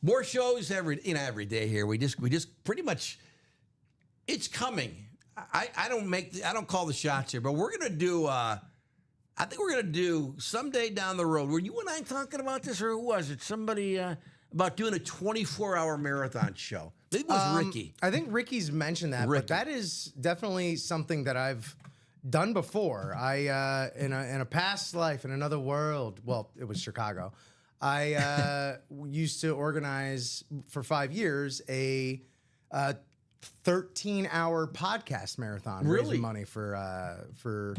More shows every day here. We just pretty much. It's coming. I don't call the shots here, but we're gonna do. I think we're gonna do someday down the road. Were you and I talking about this, or who was it? Somebody about doing a 24-hour marathon show. Maybe it was Ricky. I think Ricky's mentioned that, Ricky. but that is definitely something that I've done before. I in a past life in another world. Well, it was Chicago. I used to organize for 5 years a 13-hour podcast marathon, Really? raising money for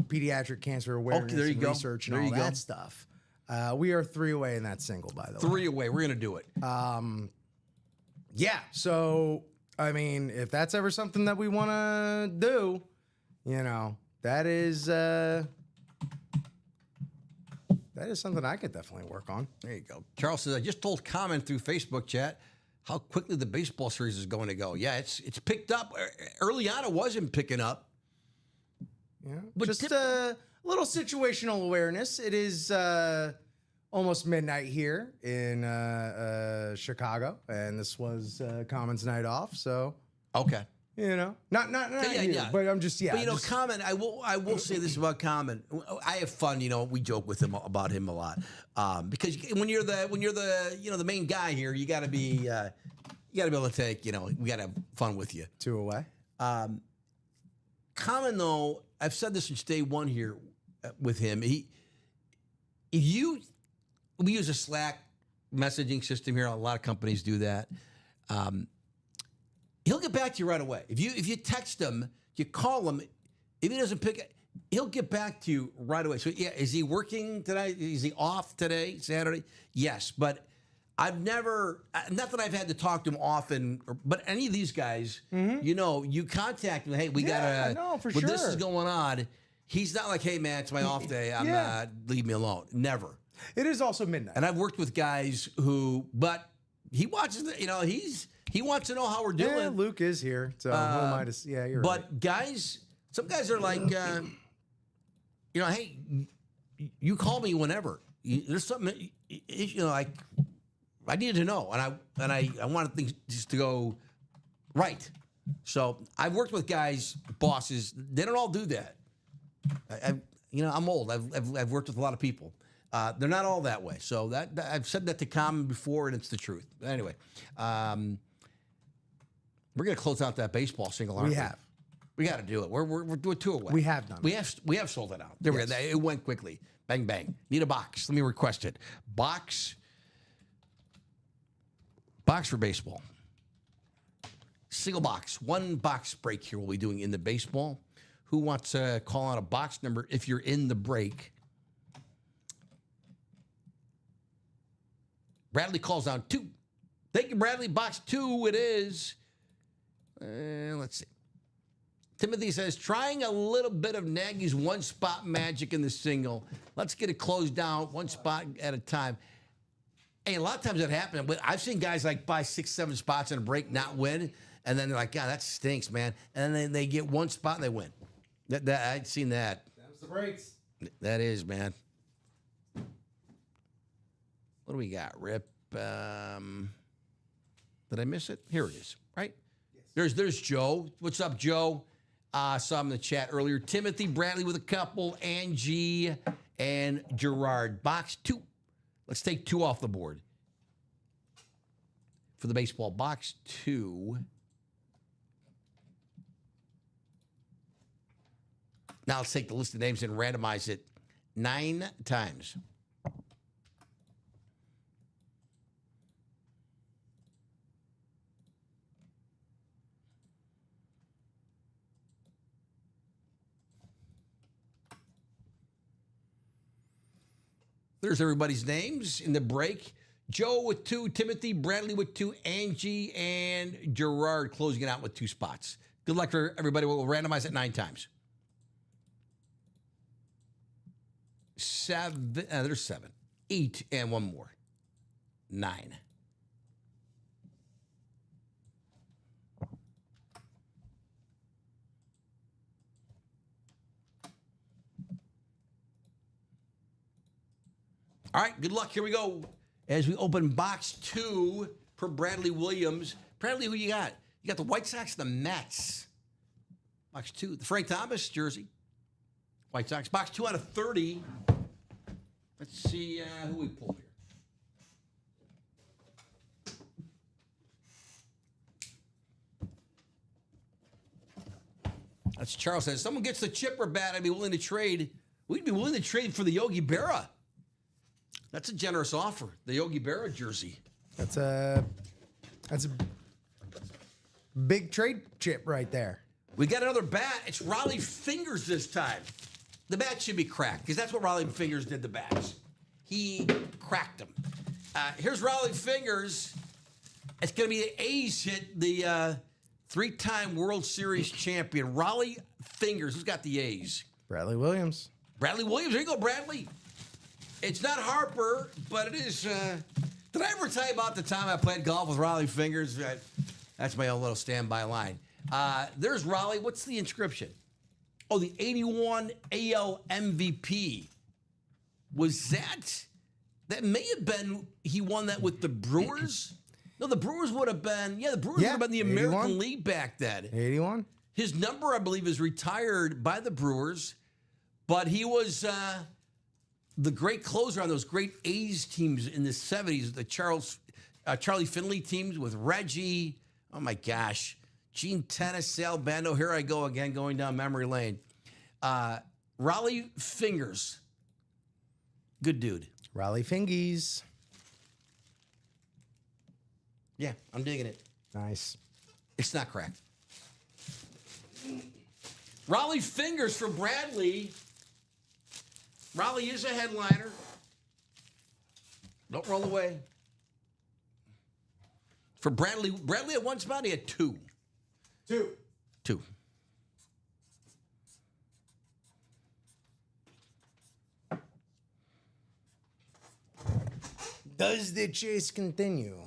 pediatric cancer awareness there you and go. research and There all you go. that stuff. We are 3 away in that single, by the way. 3 away. We're gonna do it. Yeah. So, I mean, if that's ever something that we want to do, that is something I could definitely work on. There you go. Charles says, I just told comment through Facebook chat how quickly the baseball series is going to go. Yeah, it's picked up. Early on, it wasn't picking up. Yeah. But Just a little situational awareness. It is almost midnight here in Chicago, and this was Common's night off. So, Okay. not here, yeah. but I'm just But Common, I will say this about Common. I have fun. We joke with him about him a lot because when you're the main guy here, you got to be able to take we got to have fun with you. 2 away. Common though, I've said this since day one here with him. We use a Slack messaging system here. A lot of companies do that. He'll get back to you right away. If you text him, you call him. If he doesn't pick it, he'll get back to you right away. So yeah, is he working today? Is he off today, Saturday? Yes, but I've never, not that I've had to talk to him often, but any of these guys, you contact him. Hey, we Yeah, gotta. no, for when this sure. is going on, he's not like, hey man, it's my off day. I'm Yeah. leave me alone. Never. It is also midnight. And I've worked with guys but he watches. He wants to know how we're doing. Yeah, Luke is here, so who am I to? Yeah, you're right. But guys, some guys are like, hey, you call me whenever. There's something like I needed to know, and I wanted things just to go right. So I've worked with guys, bosses. They don't all do that. I'm old. I've worked with a lot of people. They're not all that way. So that I've said that to Common before, and it's the truth. Anyway, we're gonna close out that baseball single. Aren't we? We have. We got to do it. We're doing 2 away. We have done. We have sold it out. There we go. It went quickly. Bang bang. Need a box. Let me request it. Box for baseball. Single box. 1 box break here we'll be doing in the baseball. Who wants to call out a box number if you're in the break? Bradley calls out 2. Thank you, Bradley. Box 2 it is. Let's see. Timothy says, trying a little bit of Nagy's one-spot magic in the single. Let's get it closed down 1 spot at a time. Hey, a lot of times that happens. But I've seen guys like buy 6, 7 spots in a break, not win, and then they're like, God, that stinks, man. And then they get 1 spot and they win. I'd seen that. That's the breaks. That is, man. What do we got, Rip? Did I miss it? Here it is, right? Yes. There's Joe. What's up, Joe? Saw him in the chat earlier. Timothy, Bradley with a couple, Angie, and Gerard. Box 2. Let's take 2 off the board. For the baseball, box 2. Now let's take the list of names and randomize it 9 times. There's everybody's names in the break. Joe with 2, Timothy, Bradley with 2, Angie, and Gerard closing it out with 2 spots. Good luck for everybody. We'll randomize it 9 times. 7. There's 7. 8 and 1 more. 9. All right, good luck. Here we go. As we open box 2 for Bradley Williams. Bradley, who you got? You got the White Sox, the Mets. Box 2, the Frank Thomas jersey. White Sox. Box 2 out of 30. Let's see who we pull here. That's Charles says, someone gets the chipper bat, I'd be willing to trade. We'd be willing to trade for the Yogi Berra. That's a generous offer. The Yogi Berra jersey. That's a big trade chip right there. We got another bat. It's Raleigh Fingers this time. The bat should be cracked because that's what Raleigh Fingers did to bats. He cracked them. Here's Raleigh Fingers. It's going to be the A's hit, the 3-time World Series champion. Raleigh Fingers. Who's got the A's? Bradley Williams. Bradley Williams. There you go, Bradley. It's not Harper, but it is. Did I ever tell you about the time I played golf with Raleigh Fingers? That's my own little standby line. There's Raleigh. What's the inscription? Oh, the 81 AL MVP. Was that? That may have been, he won that with the Brewers? No, the Brewers would have been, the Brewers would have been the American 81. League back then. 81? His number, I believe, is retired by the Brewers, but he was the great closer on those great A's teams in the 70s, the Charlie Finley teams with Reggie. Oh, my gosh. Gene Tennis, Sal Bando. Here I go again, going down memory lane. Raleigh Fingers. Good dude. Raleigh Fingies. Yeah, I'm digging it. Nice. It's not cracked. Raleigh Fingers for Bradley. Raleigh is a headliner. Don't roll away. For Bradley at one spot, he had 2. 2. Does the chase continue?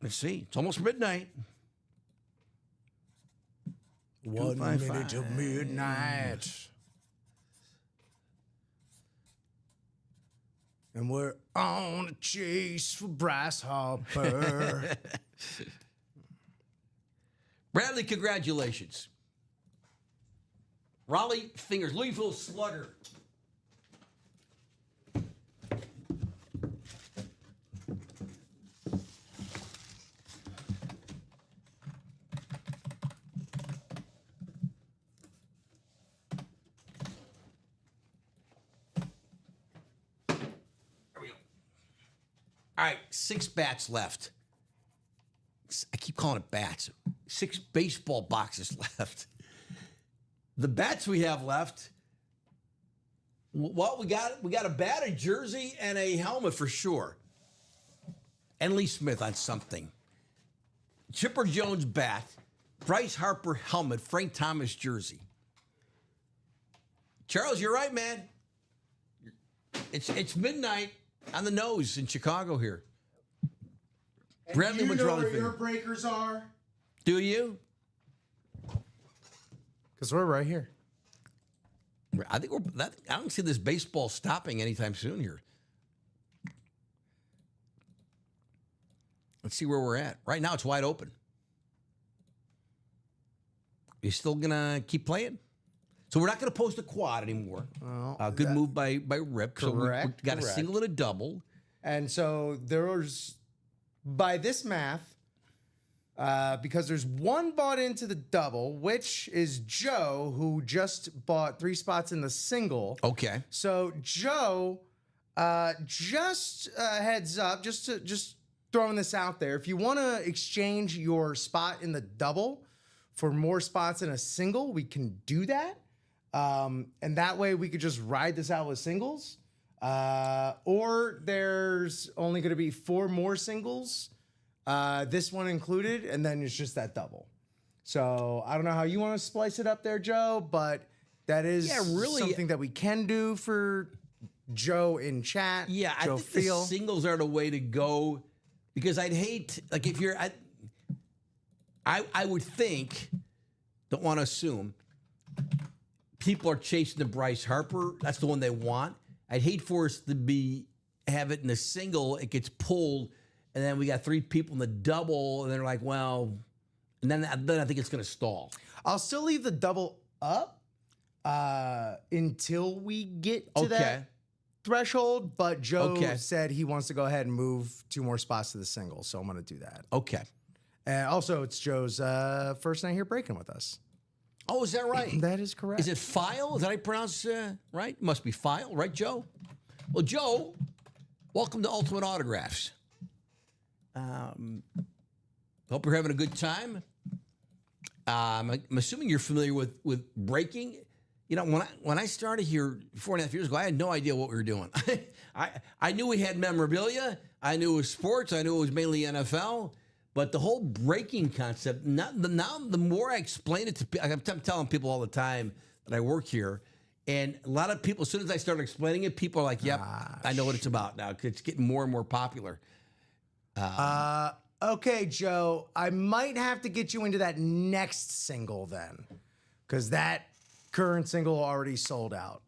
Let's see. It's almost midnight. 1 minute to midnight. And we're on a chase for Bryce Harper. Bradley, congratulations. Raleigh Fingers, Louisville Slugger. All right, 6 bats left. I keep calling it bats. 6 baseball boxes left. The bats we have left, well, we got a bat, a jersey, and a helmet for sure. And Lee Smith on something. Chipper Jones bat, Bryce Harper helmet, Frank Thomas jersey. Charles, you're right, man. It's midnight on the nose in Chicago here. Bradley you know Raleigh where your Fingers. breakers are? Do you? Because we're right here. I think I don't see this baseball stopping anytime soon here. Let's see where we're at. Right now, it's wide open. You still gonna keep playing? So we're not gonna post a quad anymore. Well, Good move by Rip. So we Correct, got a correct. single and a double. And so there's, by this math, because there's one bought into the double, which is Joe, who just bought 3 spots in the single. Okay. So Joe, just heads up, just throwing this out there. If you want to exchange your spot in the double for more spots in a single, we can do that. And that way we could just ride this out with singles. Or there's only going to be 4 more singles, this one included, and then it's just that double. So I don't know how you want to splice it up there, Joe, but that is really, something that we can do for Joe in chat. Yeah, I Joe think Feel. the singles are the way to go because I'd hate, like, if you're, I would think, don't want to assume, people are chasing the Bryce Harper. That's the one they want. I'd hate for us to have it in a single. It gets pulled, and then we got 3 people in the double, and they're like, well, and then I think it's going to stall. I'll still leave the double up until we get to that threshold, but Joe said he wants to go ahead and move 2 more spots to the single, so I'm going to do that. Okay. And also, it's Joe's first night here breaking with us. Oh, is that right? That is correct. Is it File? Is that how you pronounce right? Must be File, right, Joe? Well, Joe, welcome to Ultimate Autographs. Hope you're having a good time. I'm assuming you're familiar with breaking. You know, when I started here 4.5 years ago, I had no idea what we were doing. I knew we had memorabilia. I knew it was sports. I knew it was mainly NFL. But the whole breaking concept, now the more I explain it to people, I'm telling people all the time that I work here, and a lot of people, as soon as I start explaining it, people are like, yep, I know what it's about now. It's getting more and more popular. Okay, Joe, I might have to get you into that next single then, because that current single already sold out.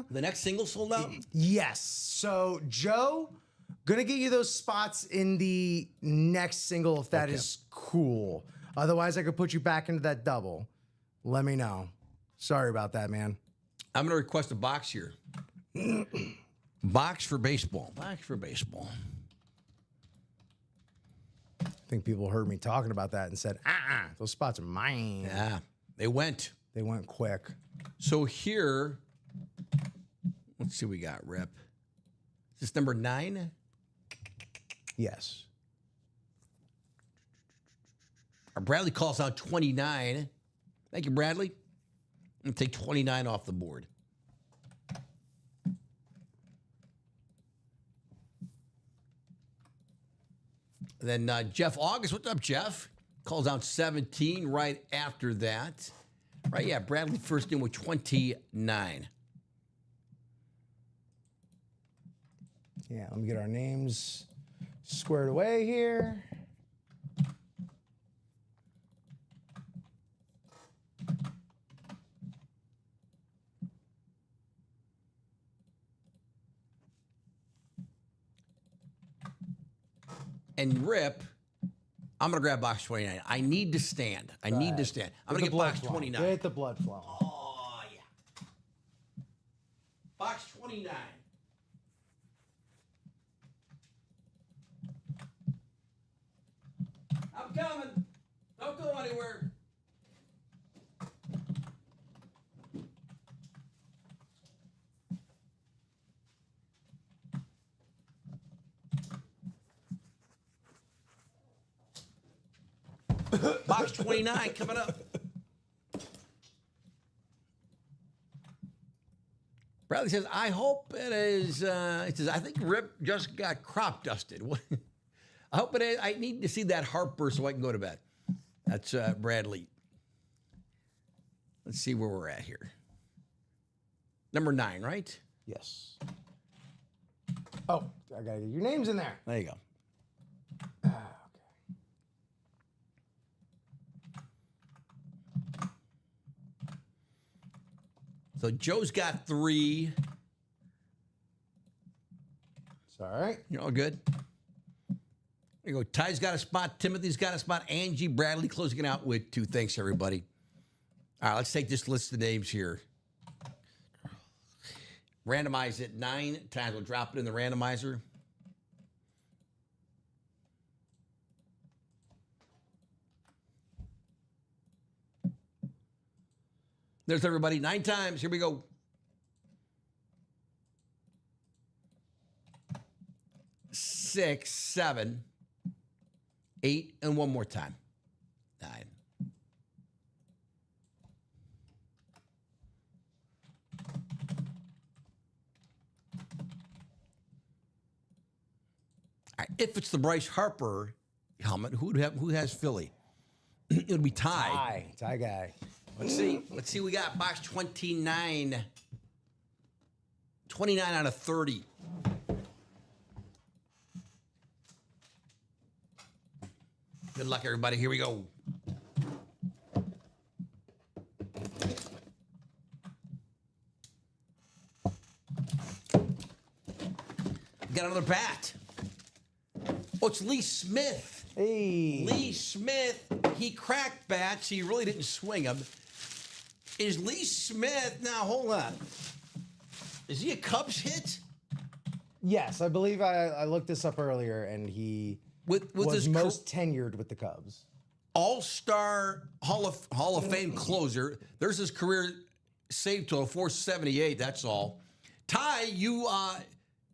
The next single sold out? Yes. So, Joe, gonna get you those spots in the next single if that is cool. Otherwise, I could put you back into that double. Let me know. Sorry about that, man. I'm going to request a box here. Box for baseball. Box for baseball. I think people heard me talking about that and said, those spots are mine. Yeah, they went. They went quick. So here, let's see what we got, Rip. Is this number 9? Yes. Our Bradley calls out 29. Thank you, Bradley. I'm going to take 29 off the board. Then Jeff August, what's up, Jeff? Calls out 17 right after that. Right, yeah, Bradley first in with 29. Yeah, let me get our names squared away here. And Rip, I'm going to grab box 29. I need to stand. I need to stand. I'm going to get box 29. Get the blood flow. Oh, yeah. Box 29. I'm coming. Don't go anywhere. Box 29 coming up. Bradley says, I hope it is, it says, I think Rip just got crop dusted. What? I hope it is. I need to see that Harper so I can go to bed. That's Bradley. Let's see where we're at here. Number 9, right? Yes. Oh, I gotta get your names in there. There you go. So Joe's got 3. It's all right. You're all good. There you go. Ty's got a spot. Timothy's got a spot. Angie, Bradley closing it out with 2. Thanks, everybody. All right, let's take this list of names here. Randomize it 9 times. We'll drop it in the randomizer. There's everybody. 9 times. Here we go. 6, 7, 8, and one more time. 9. All right, if it's the Bryce Harper helmet, who has Philly? It would be Ty. Ty guy. Let's see. Let's see. We got box 29. 29 out of 30. Good luck, everybody. Here we go. Got another bat. Oh, it's Lee Smith. Hey. Lee Smith, he cracked bats. He really didn't swing them. Is Lee Smith, now hold on. Is he a Cubs hit? Yes, I believe I looked this up earlier, and he With was his most tenured with the Cubs. All-Star Hall of Fame closer. There's his career save total, 478, that's all. Ty, you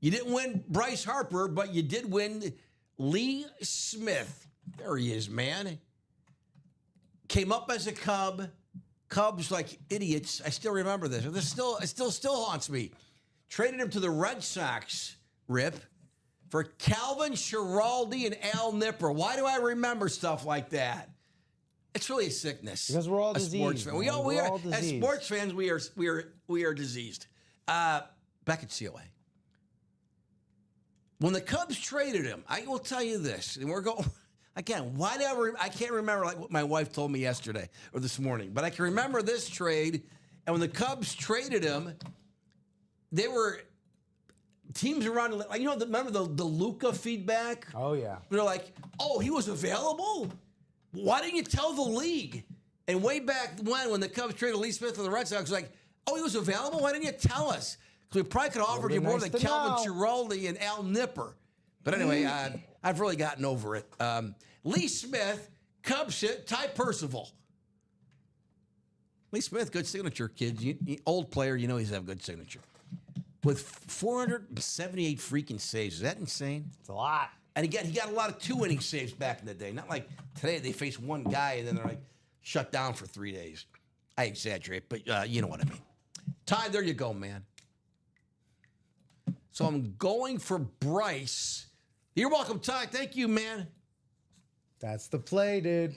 didn't win Bryce Harper, but you did win Lee Smith. There he is, man. Came up as a Cub. Cubs like idiots. I still remember this. It still haunts me. Traded him to the Red Sox, Rip, for Calvin Schiraldi and Al Nipper. Why do I remember stuff like that? It's really a sickness. Because we're all a sports diseased. fan. Man. We are all as diseased. sports fans. We are diseased. Back at COA. When the Cubs traded him, I will tell you this, and we're going again. I can't remember like what my wife told me yesterday or this morning, but I can remember this trade. And when the Cubs traded him, they were teams around. Like, remember the Luka feedback? Oh yeah. They're like, oh, he was available. Why didn't you tell the league? And way back when the Cubs traded Lee Smith to the Red Sox, like, oh, he was available. Why didn't you tell us? Because we probably could have offered you more nice than to Calvin know. Schiraldi and Al Nipper. But anyway, I've really gotten over it. Lee Smith, Cubs hit, Ty Percival. Lee Smith, good signature, kids. Old player, he's have good signature. With 478 freaking saves. Is that insane? It's a lot. And again, he got a lot of 2-inning saves back in the day. Not like today, they face one guy and then they're like shut down for 3 days. I exaggerate, but you know what I mean. Ty, there you go, man. So I'm going for Bryce. You're welcome, Ty. Thank you, man. That's the play, dude.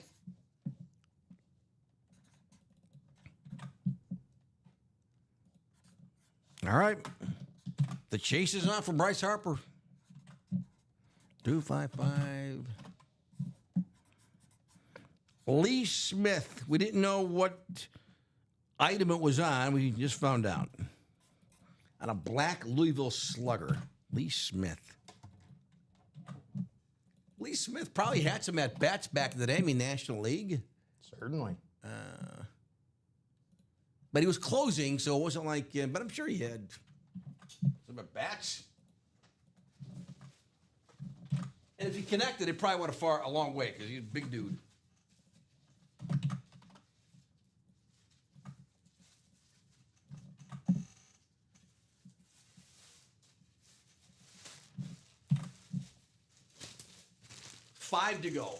All right. The chase is on for Bryce Harper. 255. Lee Smith. We didn't know what item it was on. We just found out. On a black Louisville Slugger. Lee Smith. Lee Smith probably had some at-bats back in the day, I mean, National League. Certainly. But he was closing, so it wasn't like, but I'm sure he had some at-bats. And if he connected, it probably went a long way because he's a big dude. Five to go.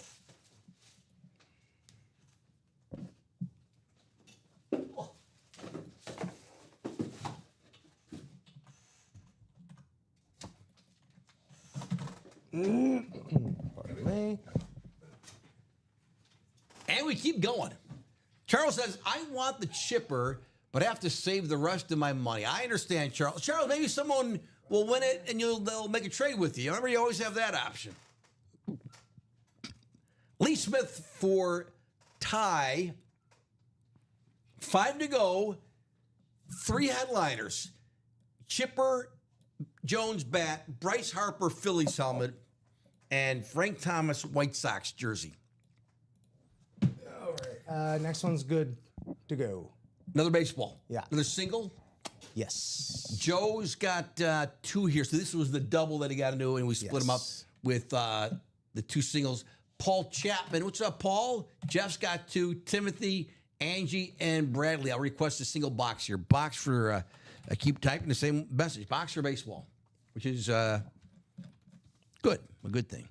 Pardon me. And we keep going. Charles says, I want the chipper, but have to save the rest of my money. I understand, Charles. Charles, maybe someone will win it and they'll make a trade with you. Remember, you always have that option. Lee Smith for Ty. 5 to go. 3 headliners. Chipper Jones bat, Bryce Harper Phillies helmet, and Frank Thomas White Sox jersey. All right. Next one's good to go. Another baseball. Yeah. Another single. Yes. Joe's got 2 here. So this was the double that he got into, and we split them up Yes. with the 2 singles. Paul Chapman. What's up, Paul? Jeff's got 2. Timothy, Angie, and Bradley. I'll request a single box here. Box for, I keep typing the same message. Box for baseball, which is good. A good thing.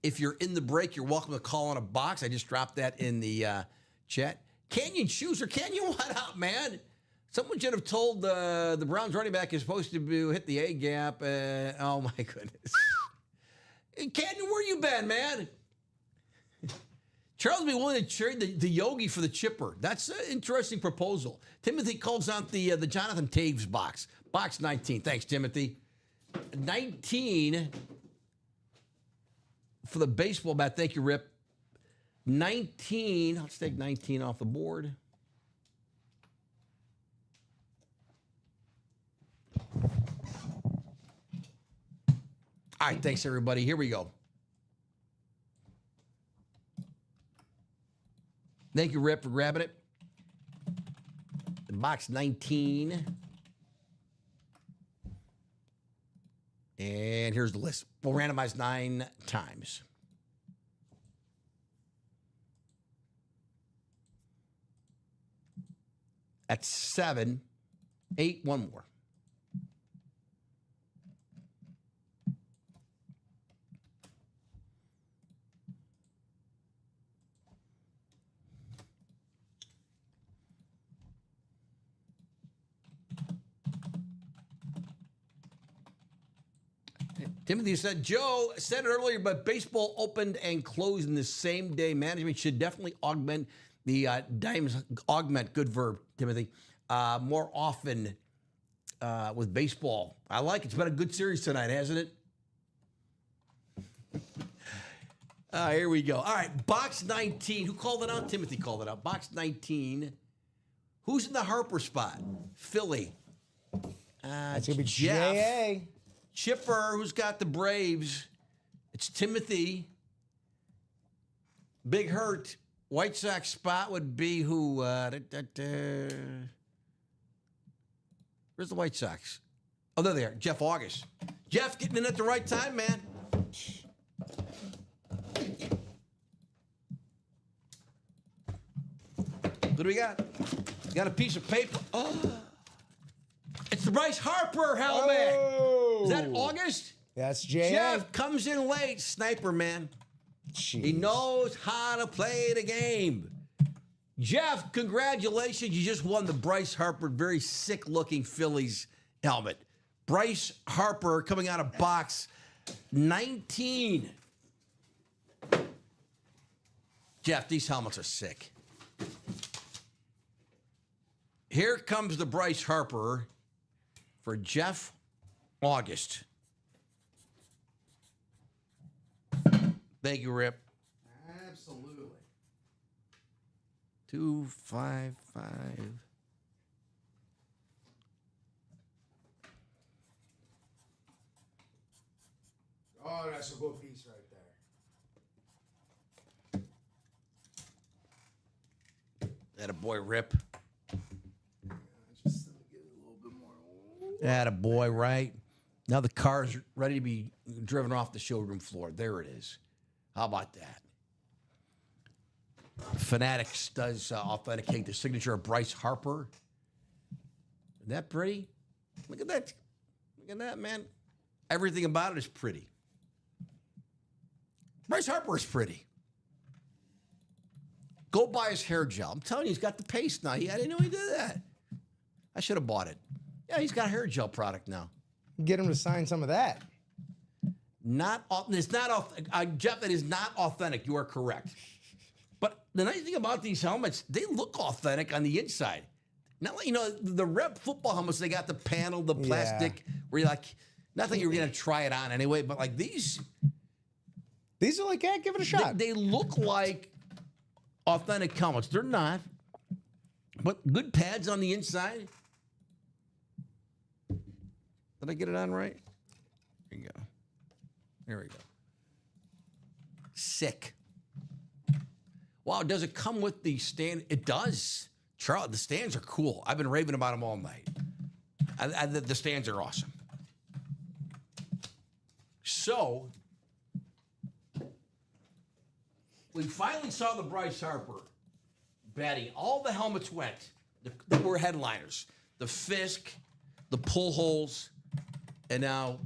If you're in the break, you're welcome to call on a box. I just dropped that in the chat. Canyon shoes or Canyon what up, man? Someone should have told the Browns running back is supposed to hit the A gap. Oh, my goodness. Canyon, where you been, man? Charles would be willing to trade the Yogi for the chipper. That's an interesting proposal. Timothy calls out the Jonathan Taves box. Box 19. Thanks, Timothy. 19 for the baseball bat. Thank you, Rip. 19. Let's take 19 off the board. All right, thanks, everybody. Here we go. Thank you, Rip, for grabbing it. Box 19. And here's the list. We'll randomize 9 times. That's 7, 8, one more. Timothy said, Joe said it earlier, but baseball opened and closed in the same day. Management should definitely augment the dimes. Augment, good verb, Timothy. More often with baseball. I like it. It's been a good series tonight, hasn't it? Here we go. All right, box 19. Who called it out? Timothy called it out. Box 19. Who's in the Harper spot? Philly. That's going to be Jeff. J.A. Chipper, who's got the Braves. It's Timothy. Big Hurt. White Sox spot would be who? Where's the White Sox? Oh, there they are. Jeff August. Jeff getting in at the right time, man. What do we got? Got a piece of paper. Oh. It's the Bryce Harper helmet. Oh. Is that August? That's J.A. Jeff comes in late. Sniper, man. Jeez. He knows how to play the game. Jeff, congratulations. You just won the Bryce Harper, very sick-looking Phillies helmet. Bryce Harper coming out of box 19. Jeff, these helmets are sick. Here comes the Bryce Harper for Jeff August. Thank you, Rip. Absolutely. 255. Oh, That's a good piece right there. That a boy, Rip. Just get a little bit more. That a boy, right? Now the car's ready to be driven off the showroom floor. There it is. How about that? Fanatics does authenticate the signature of Bryce Harper. Isn't that pretty? Look at that. Look at that, man. Everything about it is pretty. Bryce Harper is pretty. Go buy his hair gel. I'm telling you, he's got the paste now. I didn't know he did that. I should have bought it. Yeah, he's got a hair gel product now. Get him to sign some of that. It's not Jeff, it is not authentic. You are correct. But the nice thing about these helmets, they look authentic on the inside. Not like, the Rep football helmets, they got the panel, the plastic, where you're like, not that you're going to try it on anyway, but like these are like, yeah, give it a shot. They look like authentic helmets. They're not. But good pads on the inside. Did I get it on right? There you go. There we go. Sick. Wow, does it come with the stand? It does. Charles, the stands are cool. I've been raving about them all night. The stands are awesome. So, we finally saw the Bryce Harper batting. All the helmets went. That were headliners. The Fisk, the Pujols, and now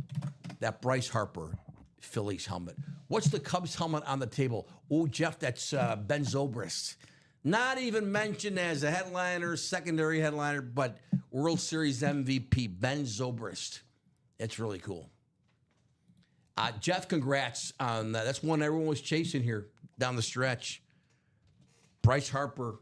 that Bryce Harper Phillies helmet. What's the Cubs helmet on the table? Oh, Jeff, that's Ben Zobrist. Not even mentioned as a headliner, secondary headliner, but World Series MVP, Ben Zobrist. It's really cool. Jeff, congrats on that. That's one everyone was chasing here down the stretch. Bryce Harper.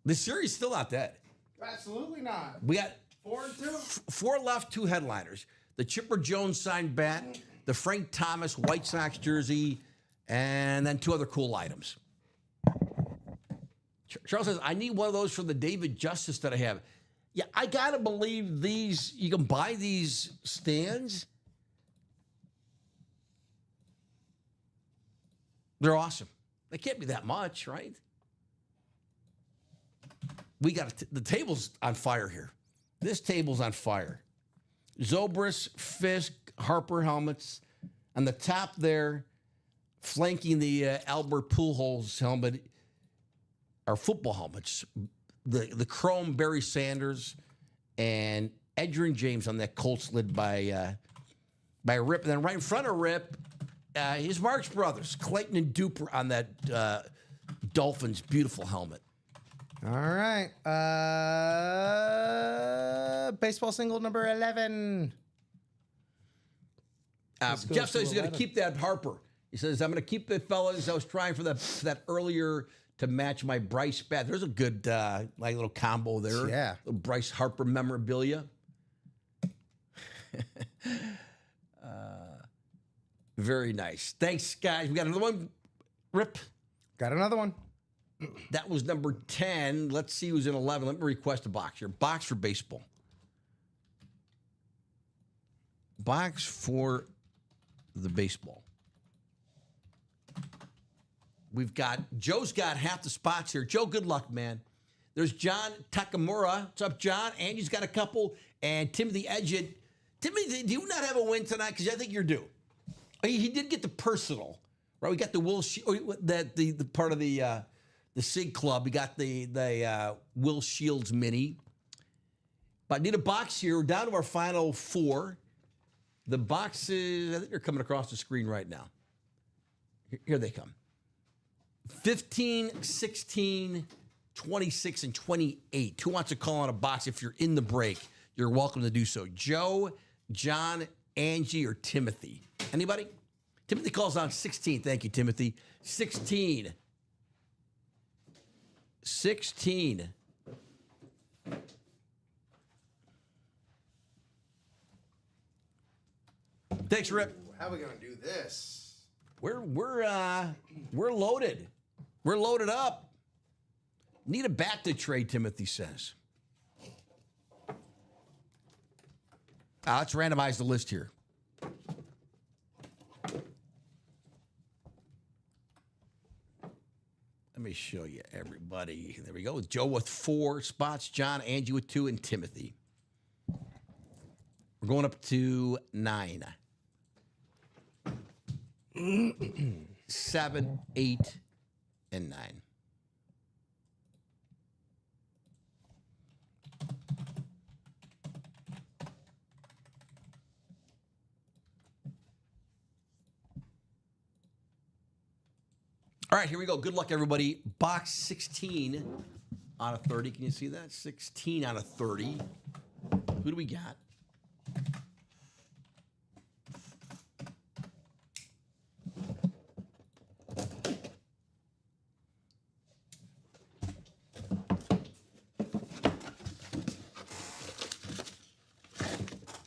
The series still not dead. Absolutely not. We got 4-2. 4 left, 2 headliners. The Chipper Jones signed bat, the Frank Thomas White Sox jersey, and then 2 other cool items. Charles says, I need one of those for the David Justice that I have. Yeah, I got to believe these, you can buy these stands. They're awesome. They can't be that much, right? We got the table's on fire here. This table's on fire. Zobrist, Fisk, Harper helmets. On the top there, flanking the Albert Pujols helmet, are football helmets. The chrome Barry Sanders and Edgerrin James on that Colts lid by Rip. And then right in front of Rip, his Marx Brothers, Clayton and Duper on that Dolphins beautiful helmet. All right. Baseball single number 11. Jeff says he's going to keep that Harper. He says, I'm going to keep that, fellas. I was trying for that earlier to match my Bryce bat. There's a good like little combo there. Yeah. Little Bryce Harper memorabilia. Very nice. Thanks, guys. We got another one. Rip. Got another one. That was number 10. Let's see who's in 11. Let me request a box here. Box for baseball. Box for the baseball. Joe's got half the spots here. Joe, good luck, man. There's John Takamura. What's up, John? Angie's got a couple. And Timothy Edgett. Timothy, do you not have a win tonight? Because I think you're due. He did get the personal, right? We got the Will the part of the SIG Club. We got the Will Shields mini. But I need a box here. We're down to our final 4. The boxes, I think they're coming across the screen right now. Here they come. 15, 16, 26, and 28. Who wants to call on a box? If you're in the break, you're welcome to do so. Joe, John, Angie, or Timothy. Anybody? Timothy calls on 16. Thank you, Timothy. 16. 16. Thanks, Rip. How are we gonna do this? We're loaded. We're loaded up. Need a bat to trade, Timothy says. Let's randomize the list here. Let me show you everybody. There we go. Joe with 4 spots, John, Angie with 2, and Timothy. We're going up to 9. 7, 8, and 9. All right, here we go. Good luck, everybody. Box 16 out of 30. Can you see that? 16 out of 30. Who do we got?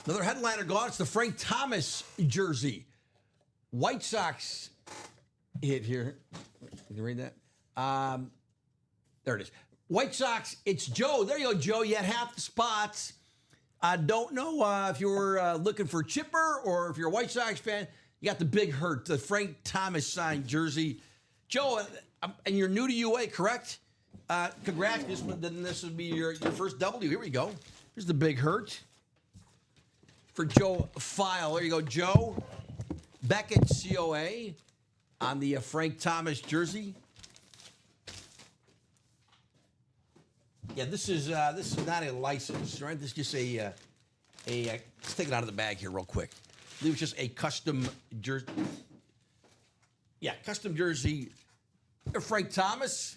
Another headliner gone. It's the Frank Thomas jersey. White Sox hit here. Can you read that? There it is. White Sox, it's Joe. There you go, Joe. You had half the spots. I don't know if you were looking for Chipper or if you're a White Sox fan. You got the big hurt, the Frank Thomas signed jersey. Joe, and you're new to UA, correct? Congrats. This would be your first W. Here we go. Here's the big hurt for Joe File. There you go, Joe. Beckett COA on the Frank Thomas jersey. Yeah, this is not a license, right? This is just let's take it out of the bag here real quick. It was just a custom jersey. Yeah, custom jersey. Frank Thomas.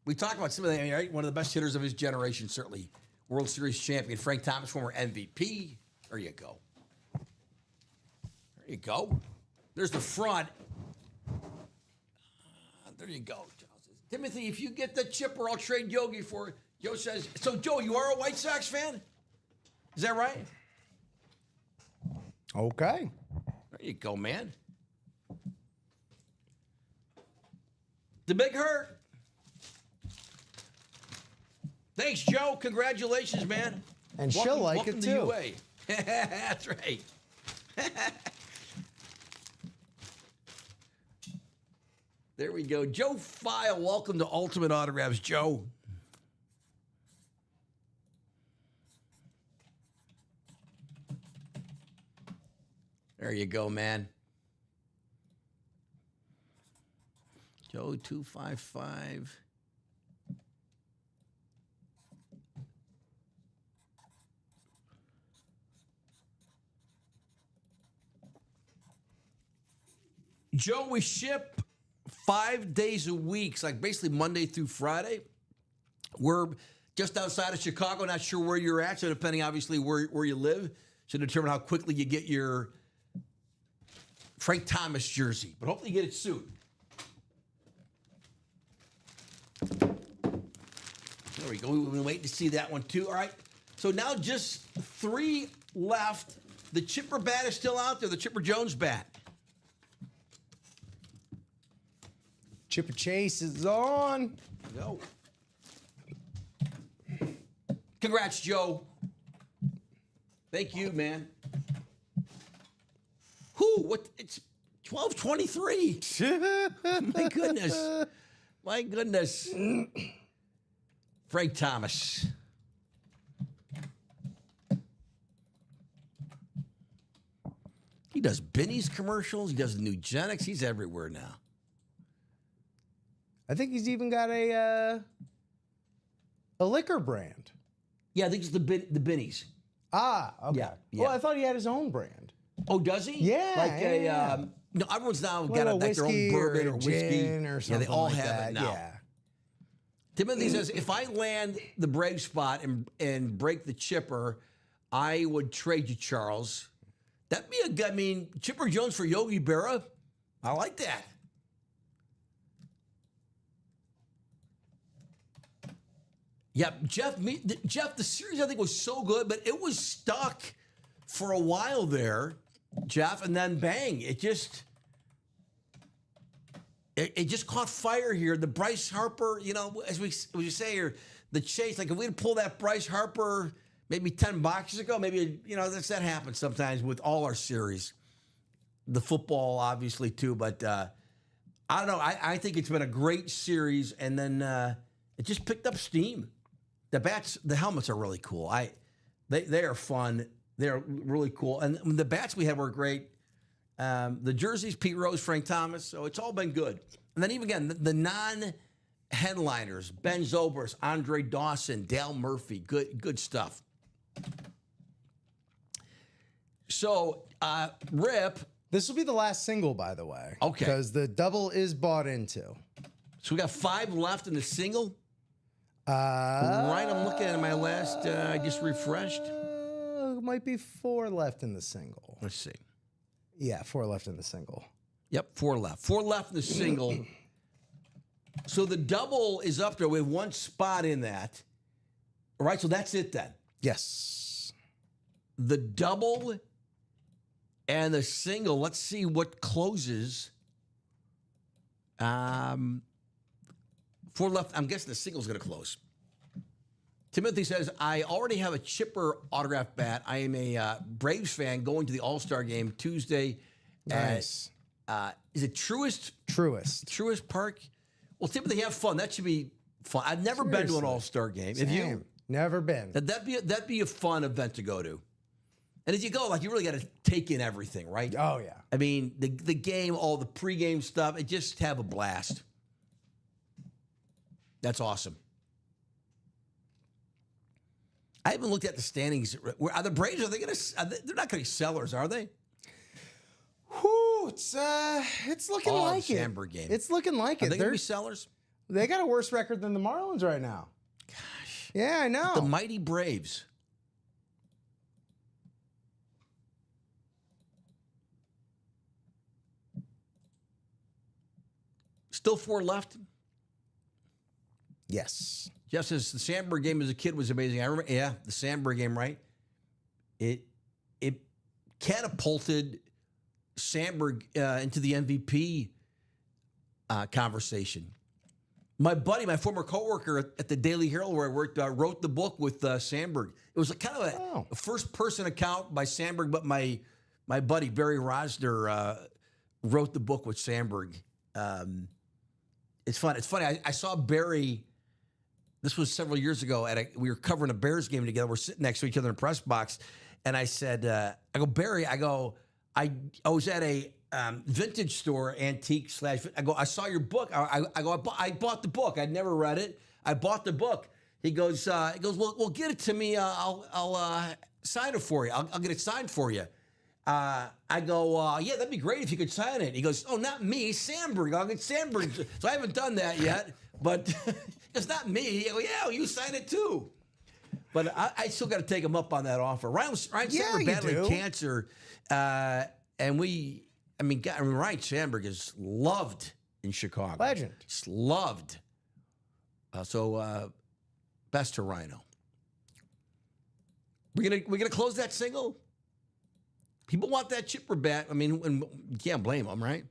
We talked about some of them, right? One of the best hitters of his generation, certainly. World Series champion. Frank Thomas, former MVP. There you go. There you go. There's the front. There you go. Timothy, if you get the chipper, I'll trade Yogi for it. Joe says, so Joe, you are a White Sox fan? Is that right? Okay. There you go, man. The big hurt. Thanks, Joe. Congratulations, man. And she'll like it too. UA. That's right. There we go. Joe File, welcome to Ultimate Autographs, Joe. There you go, man. Joe 255. Joe, we ship 5 days a week. It's like basically Monday through Friday. We're just outside of Chicago. Not sure where you're at. So depending, obviously, where you live, should determine how quickly you get your Frank Thomas jersey. But hopefully you get it soon. There we go. We've been waiting to see that one too. All right. So now just 3 left. The Chipper bat is still out there. The Chipper Jones bat. Chipper Chase is on. Go. Congrats, Joe. Thank you, man. Who? What? It's 12:23. My goodness. My goodness. Frank Thomas. He does Benny's commercials. He does the Nugenics. He's everywhere now. I think he's even got a liquor brand. Yeah, I think it's the Benny's. Ah, okay. Yeah, yeah. Well, I thought he had his own brand. Oh, does he? Yeah, Like yeah. no, everyone's now got Little like their own whiskey bourbon or or whiskey. gin or Yeah, something they all like have that. it now. Yeah. Timothy says, if I land the brave spot and break the chipper, I would trade you, Charles. That'd be a good, I mean, Chipper Jones for Yogi Berra. I like that. Yeah, Jeff, the series I think was so good, but it was stuck for a while there, Jeff, and then bang, it just caught fire here. The Bryce Harper, you know, as we say here, the chase, like if we had pulled that Bryce Harper maybe 10 boxes ago. Maybe, that happens sometimes with all our series. The football, obviously, too. But I don't know. I think it's been a great series. And then it just picked up steam. The helmets are really cool. They are fun. They're really cool. And the bats we had were great. The jerseys, Pete Rose, Frank Thomas. So it's all been good. And then even again, the non-headliners, Ben Zobrist, Andre Dawson, Dale Murphy, good stuff. So, Rip. This will be the last single, by the way. Okay. Because the double is bought into. So we got 5 left in the single. Right, I'm looking at my last. I just refreshed. Might be 4 left in the single. Let's see. Yeah, 4 left in the single. Yep, 4 left. 4 left in the single. So the double is up there with 1 spot in that. All right, so that's it then. Yes. The double and the single. Let's see what closes. 4 left. I'm guessing the single's going to close. Timothy says, I already have a Chipper autograph bat. I am a Braves fan going to the All-Star game Tuesday. Nice. Is it Truist? Truist Park? Well, Timothy, have fun. That should be fun. I've never been to an All-Star game. Have you? Never been. That'd be a fun event to go to. And as you go, you really got to take in everything, right? Oh, yeah. I mean, the game, all the pregame stuff, and just have a blast. That's awesome. I haven't looked at the standings. Are the Braves? They're not going to be sellers, are they? Whew, it's looking like the it. Sandberg game. It's looking like Are it. they going to be sellers? They got a worse record than the Marlins right now. Gosh. Yeah, I know. The mighty Braves. Still 4 left. Yes. Jeff says the Sandberg game as a kid was amazing. I remember, the Sandberg game, right? It catapulted Sandberg into the MVP conversation. My buddy, my former coworker at the Daily Herald where I worked, wrote the book with Sandberg. It was kind of a first-person account by Sandberg, but my buddy Barry Rosner wrote the book with Sandberg. It's fun. It's funny. I saw Barry. This was several years ago. We were covering a Bears game together. We're sitting next to each other in the press box, and I said, "I go, Barry. I was at a vintage store, antique / I go, I saw your book. I bought the book. I'd never read it. I bought the book. He goes, well, get it to me. I'll sign it for you. I'll get it signed for you. I go, yeah, that'd be great if you could sign it. He goes, oh, not me, Sandberg. I'll get Sandberg. So I haven't done that yet, but it's not me. I go, yeah, you sign it too. But I still got to take him up on that offer. Ryan Sandberg battling cancer, and Ryan Sandberg is loved in Chicago. Legend. Just loved. So best to Rhino. We're gonna close that single. People want that Chipper bat. I mean, and you can't blame them, right?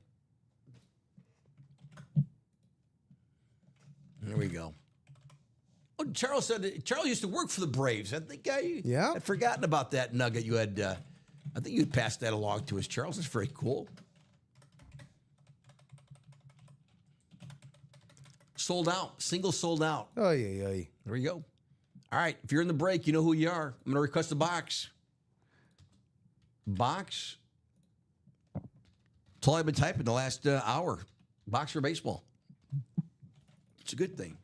There we go. Oh, Charles said Charles used to work for the Braves. I think I'd forgotten about that nugget you had. I think you'd passed that along to us, Charles. It's very cool. Sold out. Single sold out. Oh, yeah. There we go. All right. If you're in the break, you know who you are. I'm going to request a box. Box. That's all I've been typing the last hour. Box for baseball. It's a good thing.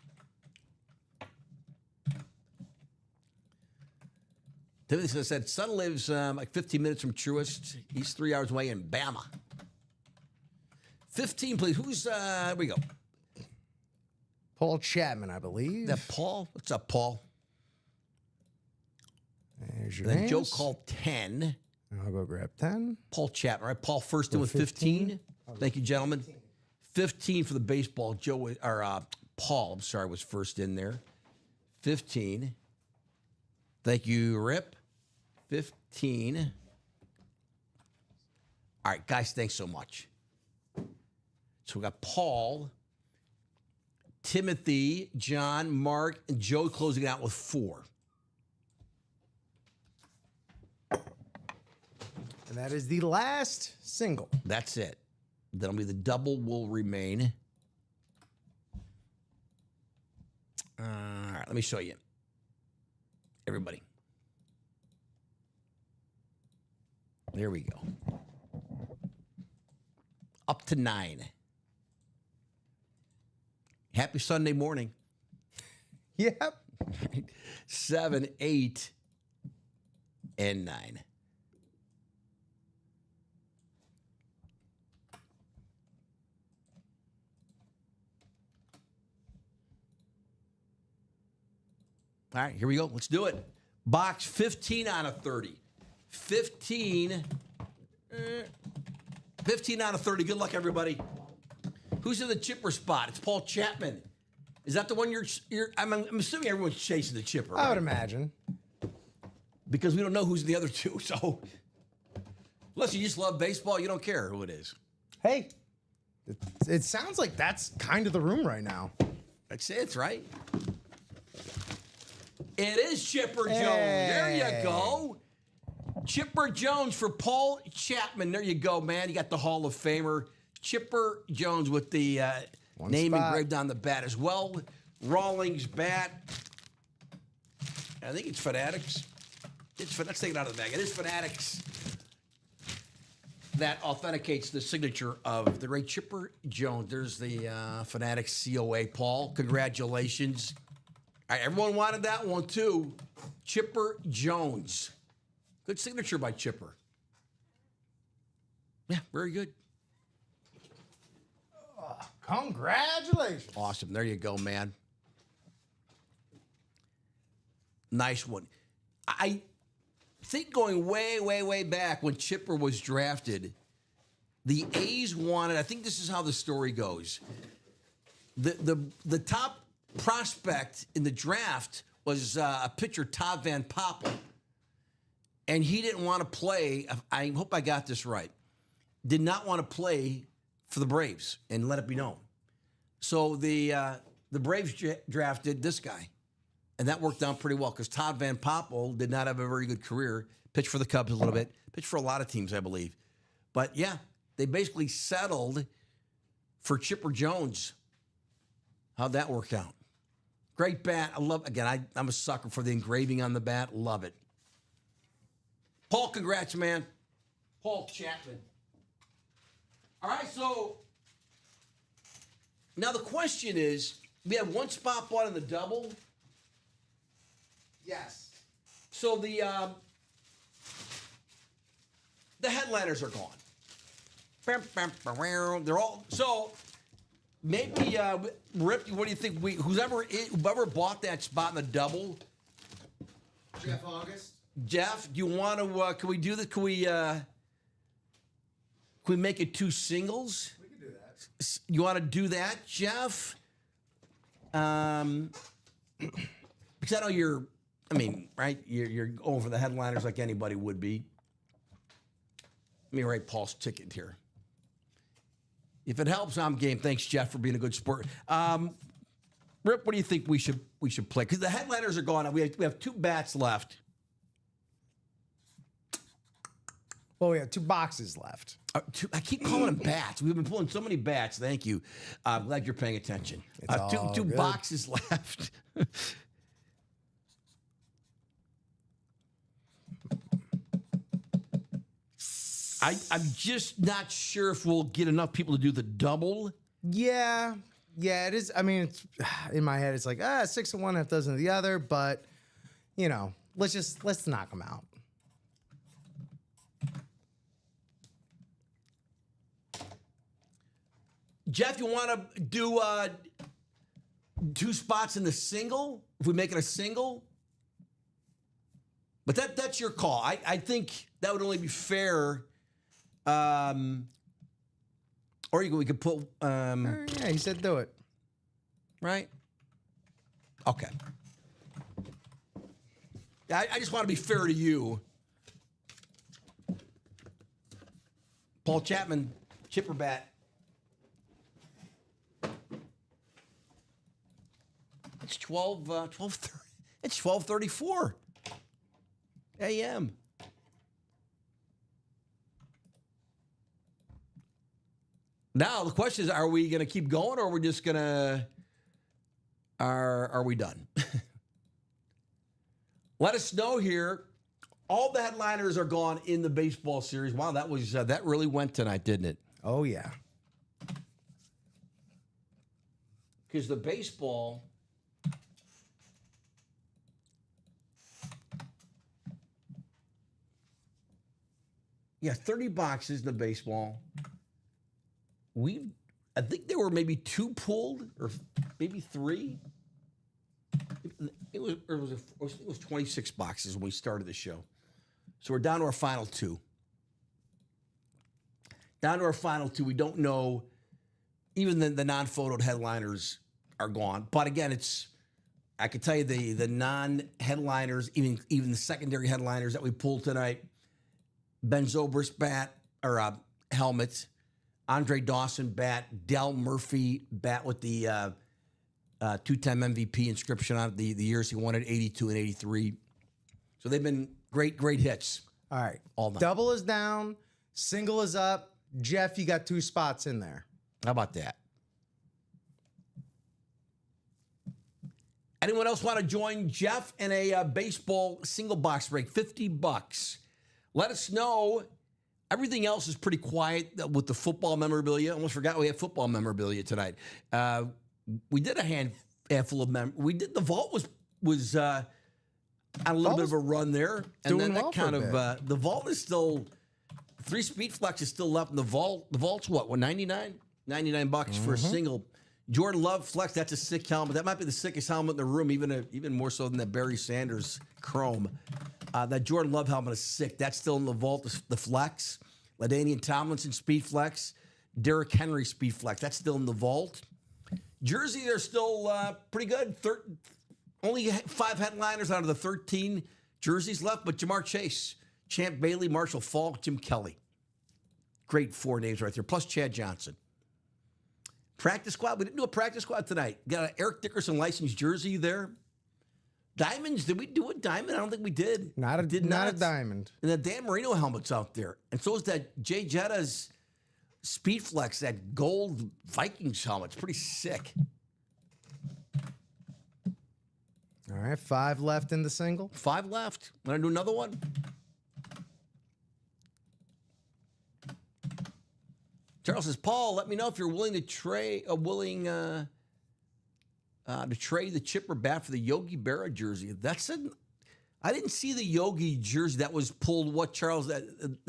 Timothy said, son lives like 15 minutes from Truist. He's 3 hours away in Bama. 15, please. Who's, here we go. Paul Chapman, I believe. That Paul? What's up, Paul? There's your Then names. Joe called 10. I'll go grab 10. Paul Chapman, right? Paul first in with 15. Thank you, gentlemen. 15 for the baseball. Paul, was first in there. 15. Thank you, Rip. 15. All right, guys, thanks so much. So we got Paul, Timothy, John, Mark, and Joe closing out with 4. And that is the last single. That's it. That'll be the double will remain. All right, let me show you. Everybody. There we go. Up to 9. Happy Sunday morning. Yep. 7, 8, and 9. All right, here we go. Let's do it. Box 15 out of 30. 15 out of 30. Good luck, everybody. Who's in the chipper spot? It's Paul Chapman. Is that the one you're I'm assuming everyone's chasing the chipper, I would right? imagine. Because we don't know who's in the other two. So, unless you just love baseball, you don't care who it is. Hey, it sounds like that's kind of the room right now. That's it, right? It is Chipper Jones. There you go. Chipper Jones for Paul Chapman. There you go, man. You got the Hall of Famer. Chipper Jones with the name spot. engraved on the bat as well. Rawlings bat. I think it's Fanatics. Let's take it out of the bag. It is Fanatics. That authenticates the signature of the great Chipper Jones. There's the Fanatics COA. Paul, congratulations. All right, everyone wanted that one too. Chipper Jones. Good signature by Chipper. Yeah, very good. Congratulations. Awesome. There you go, man. Nice one. I think going way, way, way back when Chipper was drafted, the A's wanted, I think this is how the story goes. The top prospect in the draft was a pitcher, Todd Van Poppel. And he didn't want to play, I hope I got this right, did not want to play for the Braves and let it be known. So the Braves drafted this guy. And that worked out pretty well because Todd Van Poppel did not have a very good career. Pitched for the Cubs a little bit. Pitched for a lot of teams, I believe. But, yeah, they basically settled for Chipper Jones. How'd that work out? Great bat. I love, again, I'm a sucker for the engraving on the bat. Love it. Paul, congrats, man. Paul Chapman. All right, so now the question is, we have one spot bought in the double. Yes. So the headliners are gone. They're all so. Maybe Rip. What do you think? Whoever bought that spot in the double. Jeff August. Jeff, do you want to? Can we do this? Can we make it 2 singles? We can do that. You want to do that, Jeff? Because I know you're. I mean, right? You're going for the headliners like anybody would be. Let me write Paul's ticket here. If it helps, I'm game. Thanks, Jeff, for being a good sport. Rip, what do you think we should play? Because the headliners are gone. We have 2 bats left. Well, we have 2 boxes left. I keep calling them bats. We've been pulling so many bats. Thank you. I'm glad you're paying attention. It's all two good. boxes left. I'm just not sure if we'll get enough people to do the double. Yeah, it is. I mean, it's in my head. It's like 6 of one, half dozen of the other. But let's knock them out. Jeff, you want to do 2 spots in the single? If we make it a single? But that's your call. I think that would only be fair. Or we could put... Yeah, he said do it. Right? Okay. I just want to be fair to you. Paul Chapman, chipper bat. It's 12:30. It's 12:34 a.m. Now the question is: are we going to keep going, or are we just going to? Are we done? Let us know here. All the headliners are gone in the baseball series. Wow, that really went tonight, didn't it? Oh, yeah. Because the baseball. Yeah, 30 boxes in the baseball. I think there were maybe 2 pulled, or maybe 3. It was 26 boxes when we started the show. So we're down to our final 2. Down to our final 2. We don't know. Even the non-photoed headliners are gone. But again, I can tell you the non-headliners, even the secondary headliners that we pulled tonight. Ben Zobrist bat or helmet, Andre Dawson bat, Del Murphy bat with the 2-time MVP inscription on it, the years he won it, 82 and 83. So they've been great hits. All right. All night. Double is down. Single is up. Jeff, you got 2 spots in there. How about that? Anyone else want to join Jeff in a baseball single box break? $50. Let us know. Everything else is pretty quiet with the football memorabilia. Almost forgot we had football memorabilia tonight. We did a handful of the vault was on a little bit of a run there, and then that kind of the vault is still 3 Speed Flex is still left in the vault. The vault's what 99 $99 for a single. Jordan Love Flex, that's a sick helmet. That might be the sickest helmet in the room, even more so than that Barry Sanders Chrome. That Jordan Love helmet is sick. That's still in the vault, the Flex. LaDainian Tomlinson Speed Flex. Derrick Henry Speed Flex, that's still in the vault. Jersey, they're still pretty good. Only 5 headliners out of the 13 jerseys left, but Jamar Chase, Champ Bailey, Marshall Faulk, Jim Kelly. Great 4 names right there, plus Chad Johnson. Practice squad. We didn't do a practice squad tonight. Got an Eric Dickerson licensed jersey there. Diamonds. Did we do a diamond? I don't think we did. Not a diamond. And the Dan Marino helmet's out there. And so is that Jay Jetta's Speed Flex, that gold Vikings helmet. It's pretty sick. All right, 5 left in the single. 5 left. Want to do another one? Charles says, Paul, let me know if you're willing to trade the chipper bat for the Yogi Berra jersey. I didn't see the Yogi jersey that was pulled. What, Charles? They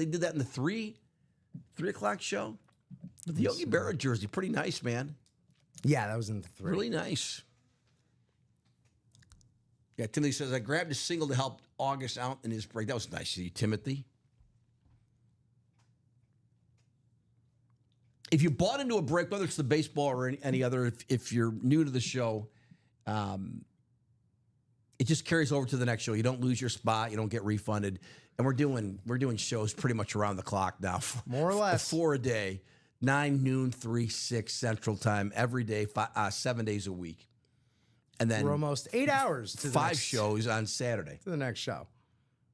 did that in the 3 o'clock show. But the Yogi Berra jersey, pretty nice, man. Yeah, that was in the 3. Really nice. Yeah, Timothy says, I grabbed a single to help August out in his break. That was nice of you, Timothy. If you bought into a break, whether it's the baseball or any other, if you're new to the show, it just carries over to the next show. You don't lose your spot. You don't get refunded. And we're doing shows pretty much around the clock now. More or less. 4 a day, 9, noon, 3, 6 Central Time, every day, 7 days a week. And then we're almost 8 hours to 5 shows on Saturday. To the next show.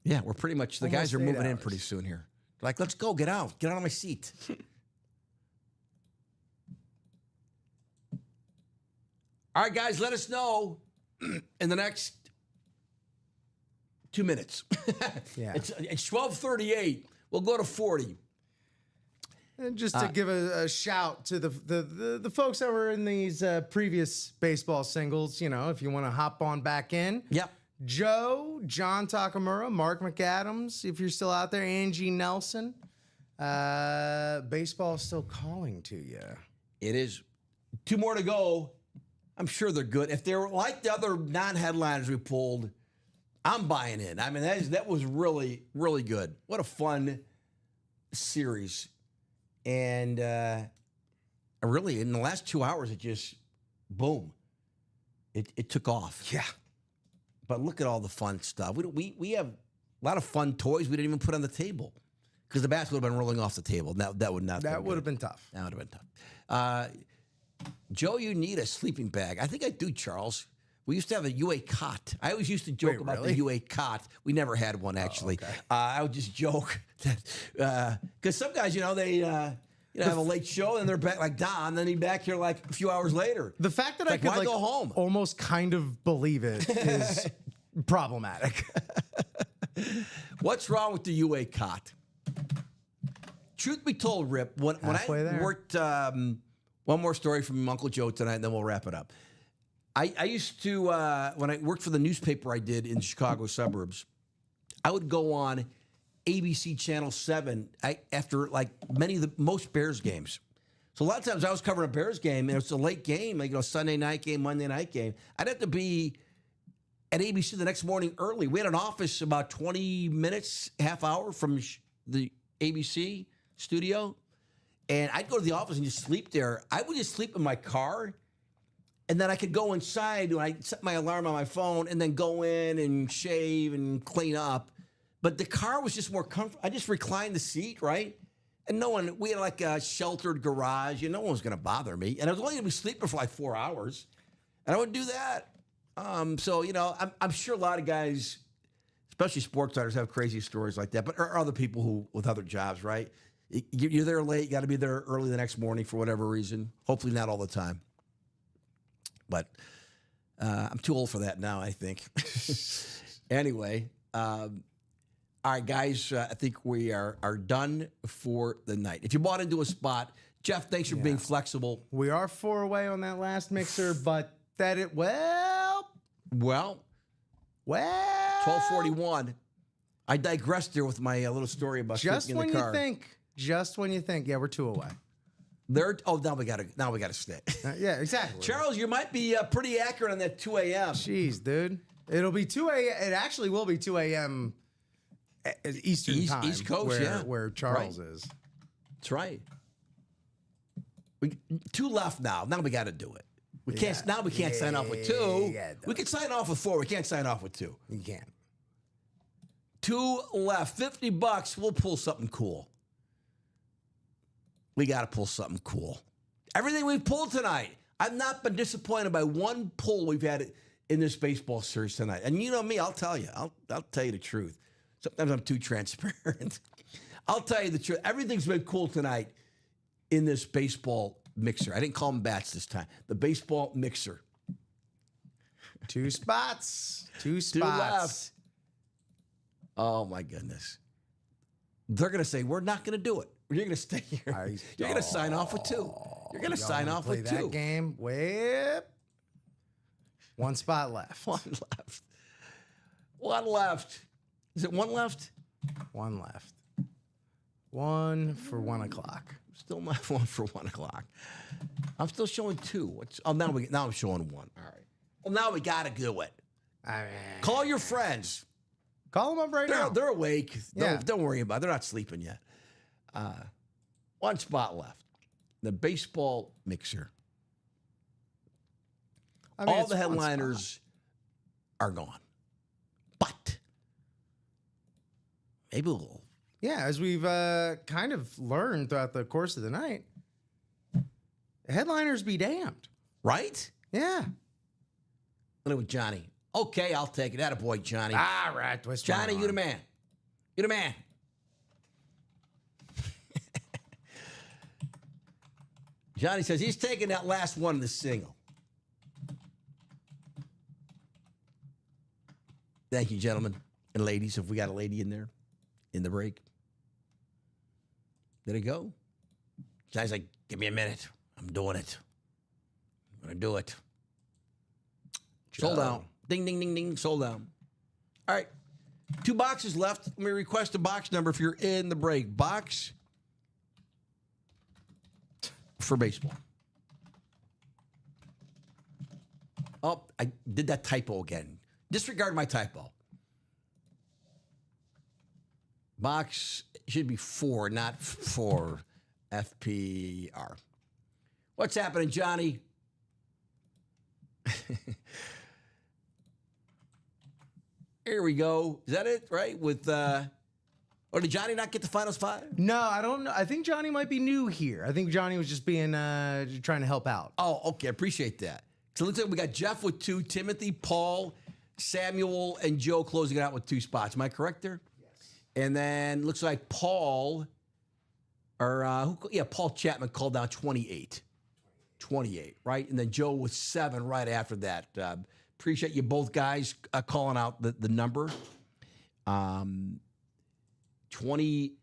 Yeah, we're pretty much, the guys are moving in pretty soon here. They're like, let's go, get out of my seat. All right, guys, let us know in the next 2 minutes. Yeah. It's 12:38. We'll go to 40. And just to give a shout to the folks that were in these previous baseball singles, if you want to hop on back in. Yep. Joe, John Takamura, Mark McAdams, if you're still out there, Angie Nelson. Baseball is still calling to you. It is. 2 more to go. I'm sure they're good. If they're like the other non-headliners we pulled, I'm buying in. I mean, that was really, really good. What a fun series. And really, in the last 2 hours, it just, boom, it took off. Yeah. But look at all the fun stuff. We have a lot of fun toys we didn't even put on the table because the bats would have been rolling off the table. That would not. That would have been tough. That would have been tough. Joe, you need a sleeping bag. I think I do, Charles. We used to have a UA cot. I always used to joke about the UA cot. We never had one, actually. Oh, okay. I would just joke that because some guys, they have a late show, and they're back like Don, then he's back here like a few hours later. The fact that It's I like, could why like go home? almost kind of believe it is problematic. What's wrong with the UA cot? Truth be told, Rip, when Halfway I there. worked, one more story from Uncle Joe tonight, and then we'll wrap it up. I used to, when I worked for the newspaper I did in the Chicago suburbs, I would go on ABC Channel 7 after like most Bears games. So a lot of times I was covering a Bears game, and it was a late game, like Sunday night game, Monday night game. I'd have to be at ABC the next morning early. We had an office about 20 minutes, half hour from the ABC studio, and I'd go to the office and just sleep there. I would just sleep in my car, and then I could go inside and I set my alarm on my phone, and then go in and shave and clean up. But the car was just more comfortable. I just reclined the seat, right? And we had like a sheltered garage, and no one was going to bother me. And I was only going to be sleeping for like 4 hours. And I would do that. So, I'm sure a lot of guys, especially sports writers, have crazy stories like that. But or other people who with other jobs, right? You're there late. You got to be there early the next morning for whatever reason. Hopefully not all the time. But I'm too old for that now, I think. Anyway, all right, guys, I think we are done for the night. If you bought into a spot, Jeff, thanks for being flexible. We are 4 away on that last mixer, but Well, 12:41. I digressed there with my little story about just sleeping when in the car. just when you think, yeah, we're 2 away. Now we gotta stay. Yeah, exactly. Charles, you might be pretty accurate on that 2 a.m. Jeez, dude. It'll be 2 a.m. It actually will be 2 a.m. Eastern time. East Coast, where Charles is. That's right. We 2 left now. Now we got to do it. We can't. Now we can't sign off with 2. Yeah, We can sign off with 4. We can't sign off with 2. You can't. 2 left. $50. We'll pull something cool. We got to pull something cool. Everything we've pulled tonight. I've not been disappointed by one pull we've had in this baseball series tonight. And you know me, I'll tell you. I'll tell you the truth. Sometimes I'm too transparent. I'll tell you the truth. Everything's been cool tonight in this baseball mixer. I didn't call them bats this time. The baseball mixer. 2 spots. 2 2 spots. left. Oh, my goodness. They're going to say, we're not going to do it. You're going to stay here. You're going to sign off with 2. You're going to sign off with 2. That game. Whip. 1 spot left. 1 left. 1 left. Is it 1 left? 1 left. 1 for 1 o'clock. Still not 1 for 1 o'clock. I'm still showing 2. Now I'm showing 1. All right. Well, now we got to do it. Call your friends. Call them up right now. They're awake. Yeah. Don't worry about it. They're not sleeping yet. 1 spot left. The baseball mixer. All the headliners are gone. But maybe we'll. Yeah, as we've kind of learned throughout the course of the night, headliners be damned. Right? Yeah. Look with Johnny. Okay, I'll take it. Attaboy, Johnny. All right, twist my Johnny, arm. you the man. You the man. Johnny says he's taking that last one in the single. Thank you, gentlemen and ladies. If we got a lady in there in the break. Did it go? Johnny's like, give me a minute. I'm doing it. I'm going to do it. Sold out. Ding, ding, ding, ding. Sold out. All right. 2 boxes left. Let me request a box number if you're in the break. Box for baseball. Oh, I did that typo again. Disregard my typo. Box should be 4, not 4. FPR. What's happening, Johnny? Here we go. Is that it, right? With or did Johnny not get the finals 5? No, I don't know. I think Johnny might be new here. I think Johnny was just being trying to help out. Oh, okay. I appreciate that. So it looks like we got Jeff with 2, Timothy, Paul, Samuel, and Joe closing it out with 2 spots. Am I correct there? Yes. And then looks like Paul, Paul Chapman called down 28. 28, right? And then Joe with 7 right after that. Appreciate you both guys calling out the number. 28.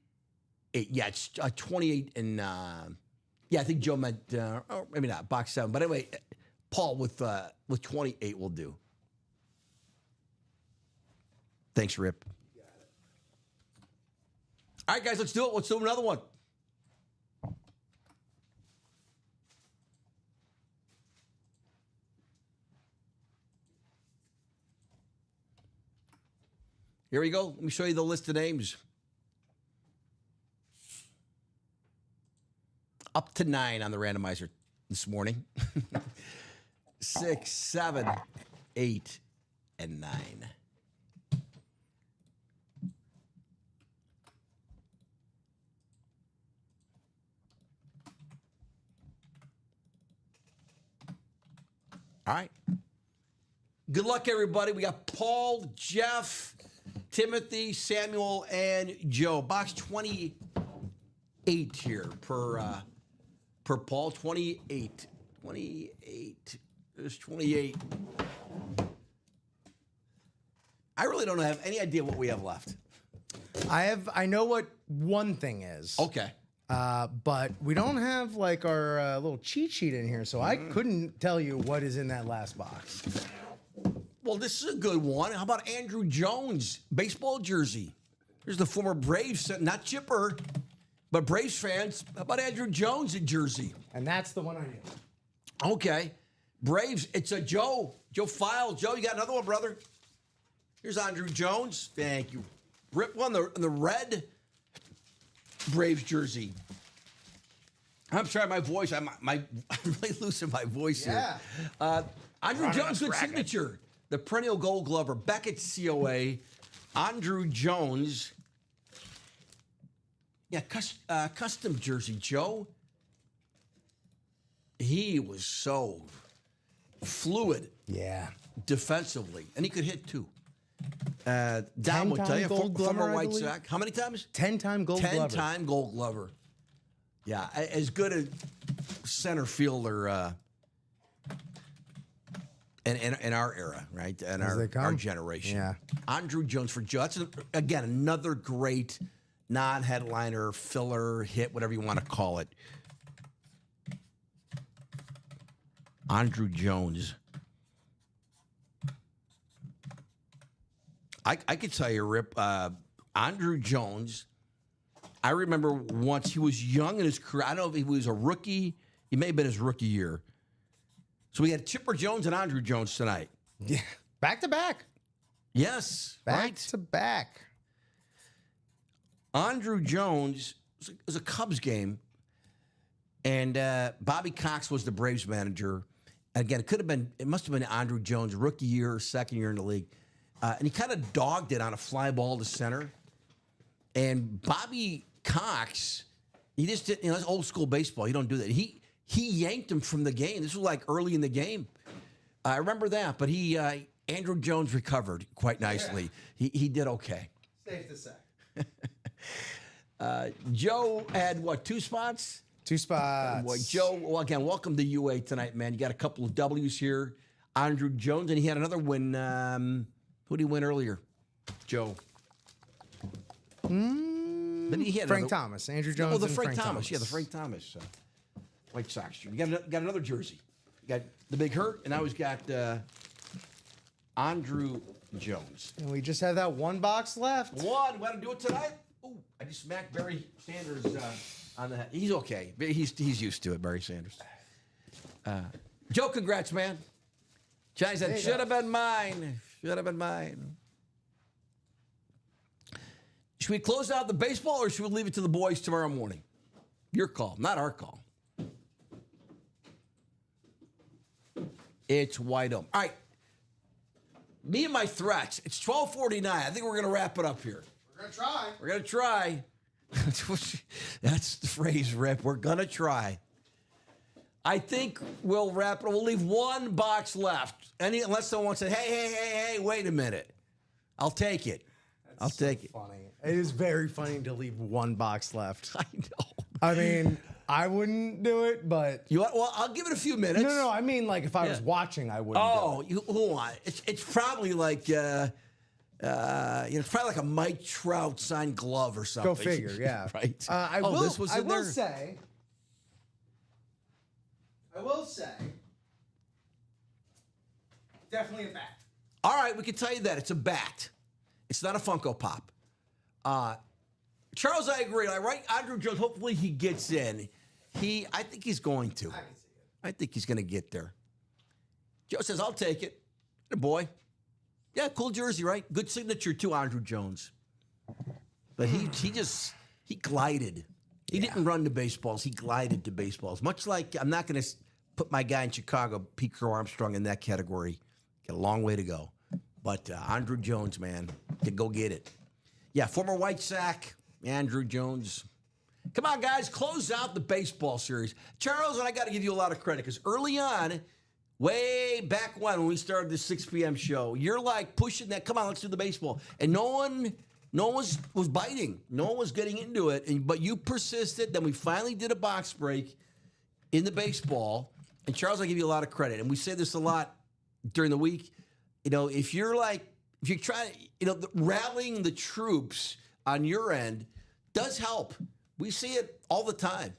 Yeah, it's 28 and I think Joe meant or maybe not box 7. But anyway, Paul with 28 will do. Thanks, Rip. All right, guys, let's do it. Let's do another one. Here we go. Let me show you the list of names. Up to 9 on the randomizer this morning. 6, 7, 8, and 9. All right. Good luck, everybody. We got Paul, Jeff, Timothy, Samuel, and Joe. Box 28 here per Paul. 28. 28. There's 28. I really don't have any idea what we have left. I know what one thing is. Okay. But we don't have like our little cheat sheet in here, so I couldn't tell you what is in that last box. Well, this is a good one. How about Andrew Jones, baseball jersey? Here's the former Braves, not Chipper, but Braves fans. How about Andrew Jones in jersey? And that's the one I knew. Okay. Braves, it's a Joe. Joe File. Joe, you got another one, brother? Here's Andrew Jones. Thank you. Rip one, the red Braves jersey. I'm sorry, my voice. I'm really losing my voice here. Andrew Jones, good signature. The perennial Gold Glover, Beckett COA, Andrew Jones. Yeah, custom jersey, Joe. He was so fluid. Yeah. Defensively, and he could hit too. Don will tell you, former White Sox. How many times? 10-time Gold Glover. 10-time Gold Glover. Yeah, as good a center fielder in our era, right? And our generation. Yeah. Andrew Jones for Joe. That's, again, another great non-headliner, filler, hit, whatever you want to call it. Andrew Jones. I could tell you, Rip, Andrew Jones, I remember once he was young in his career. I don't know if he was a rookie. He may have been his rookie year. So we had Chipper Jones and Andrew Jones tonight. Yeah. Back to back. Yes. Back to back. Andrew Jones, it was a Cubs game, and Bobby Cox was the Braves manager. Again, it must have been Andrew Jones, rookie year or second year in the league. And he kind of dogged it on a fly ball to center. And Bobby Cox, he just did, that's old school baseball. You don't do that. He yanked him from the game. This was like early in the game. I remember that. But Andrew Jones recovered quite nicely. Yeah. He did okay. Safe to say. Joe had, 2 spots? 2 spots. Joe, well, again, welcome to UA tonight, man. You got a couple of W's here. Andrew Jones, and he had another win. Who did he win earlier? Joe. But he had Frank Thomas. Andrew Jones and Frank Thomas. Yeah, the Frank Thomas. White Sox. You got another jersey. You got the Big Hurt, and now he's got Andrew Jones. And we just have that one box left. One. We got to do it tonight? Ooh, I just smacked Barry Sanders on the head. He's okay. He's used to it, Barry Sanders. Joe, congrats, man. Johnny said, should have been mine. Should have been mine. Should we close out the baseball or should we leave it to the boys tomorrow morning? Your call, not our call. It's wide open. All right. Me and my threats. It's 12:49. I think we're going to wrap it up here. We're going to try. We're going to try. That's the phrase, Rip. We're going to try. I think we'll wrap it. We'll leave one box left. Unless someone said, hey, wait a minute. I'll take it. I'll take it. Funny. It is very funny to leave one box left. I know. I mean, I wouldn't do it, but Well, I'll give it a few minutes. no. I mean, like if I was watching, I wouldn't. Oh, hold on. It's probably like it's probably like a Mike Trout signed glove or something. Go figure. Yeah. Right. I Oh, will. this was I in will there? say. I will say. Definitely a bat. All right, we can tell you that it's a bat. It's not a Funko Pop. Charles, I agree. Like, right, Andrew Jones. Hopefully, he gets in. I think he's going to. I think he's going to get there. Joe says, "I'll take it." Boy, yeah, cool jersey, right? Good signature too, Andrew Jones. But he glided. He didn't run to baseballs. He glided to baseballs. Much like I'm not going to put my guy in Chicago, Pete Crow Armstrong, in that category. Got a long way to go. But Andrew Jones, man, can go get it. Yeah, former White Sox, Andrew Jones. Come on, guys, close out the baseball series. Charles, and I got to give you a lot of credit because early on, way back when we started the 6 p.m. show, you're like pushing that, come on, let's do the baseball. And no one was biting. No one was getting into it. But you persisted. Then we finally did a box break in the baseball. And Charles, I give you a lot of credit. And we say this a lot during the week. If you're trying, rallying the troops on your end does help. We see it all the time.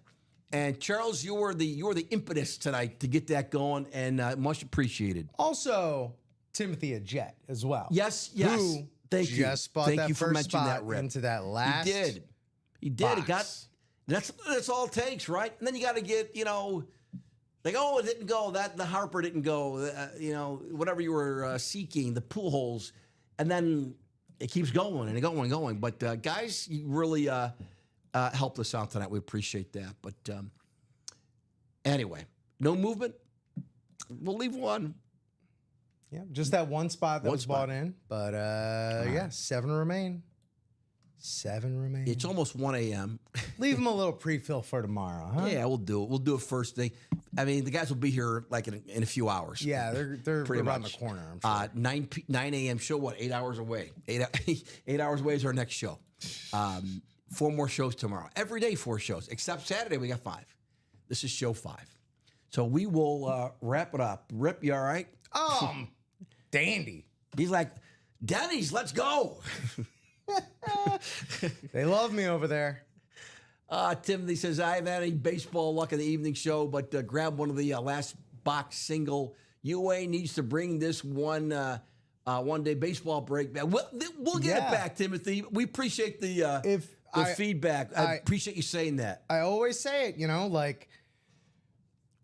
And Charles, you're the impetus tonight to get that going, and much appreciated. Also, Timothy a Jet as well. Yes. Who Thank you. just bought Thank that you for first mentioning spot that, Rip. into that last. He did. box. That's all it takes, right? And then you got to get, like, oh, it didn't go. The Harper didn't go. Whatever you were seeking, the pool holes, and then it keeps going and going and going. But guys, you really helped us out tonight. We appreciate that. But anyway, no movement. We'll leave one. Yeah, just that one spot that One was spot. bought in. But yeah, 7 remain. 7 remain. It's almost 1 a.m. Leave them a little pre-fill for tomorrow, huh? Yeah, we'll do it. We'll do it first thing. I mean, the guys will be here like in a few hours. Yeah, they're Pretty around much. the corner, I'm sure. 9 a.m. show, what, 8 hours away? 8 hours away is our next show. 4 more shows tomorrow. Every day, 4 shows, except Saturday, we got 5. This is show 5. So we will wrap it up. Rip, you all right? Dandy. He's like, Denny's, let's go. They love me over there. Timothy says, I haven't had any baseball luck in the evening show, but grab one of the last box single. UA needs to bring this one day baseball break back. We'll get it back, Timothy. We appreciate the feedback. I appreciate you saying that. I always say it, like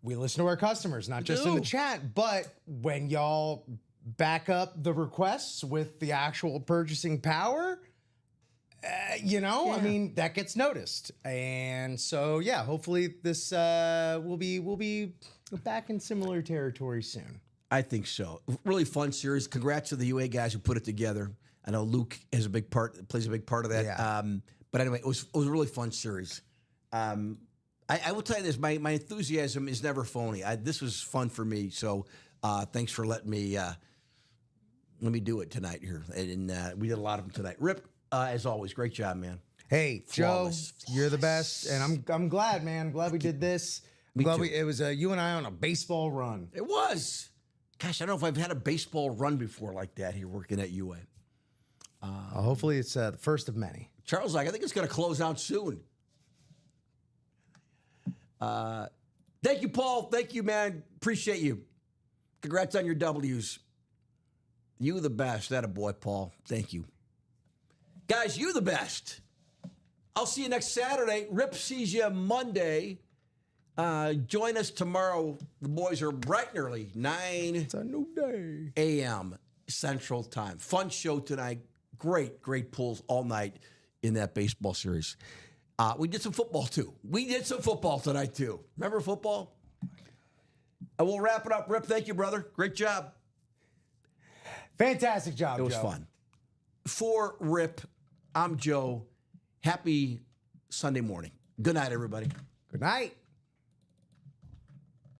we listen to our customers, not just in the chat, but when y'all back up the requests with the actual purchasing power, I mean, that gets noticed. And so, yeah, hopefully this we'll be back in similar territory soon. I think so. Really fun series. Congrats to the UA guys who put it together. I know Luke plays a big part of that. Yeah. But anyway, it was a really fun series. I will tell you this: my enthusiasm is never phony. This was fun for me. So thanks for letting me do it tonight here. And we did a lot of them tonight. Rip, as always, great job, man. Hey, Flawless. Joe, you're the best, and I'm glad, man. I'm glad we did this. I'm glad it was you and I on a baseball run. It was. Gosh, I don't know if I've had a baseball run before like that here working at UA. Hopefully, it's the first of many. Charles, I think it's going to close out soon. Thank you, Paul. Thank you, man. Appreciate you. Congrats on your W's. You the best. That a boy, Paul. Thank you. Guys, you the best. I'll see you next Saturday. Rip sees you Monday. Join us tomorrow. The boys are bright and early, 9 It's a new day. a.m. Central Time. Fun show tonight. Great pulls all night in that baseball series. We did some football, too. We did some football tonight, too. Remember football? And we'll wrap it up. Rip, thank you, brother. Great job. Fantastic job, It was Joe. fun. For Rip, I'm Joe. Happy Sunday morning. Good night, everybody. Good night.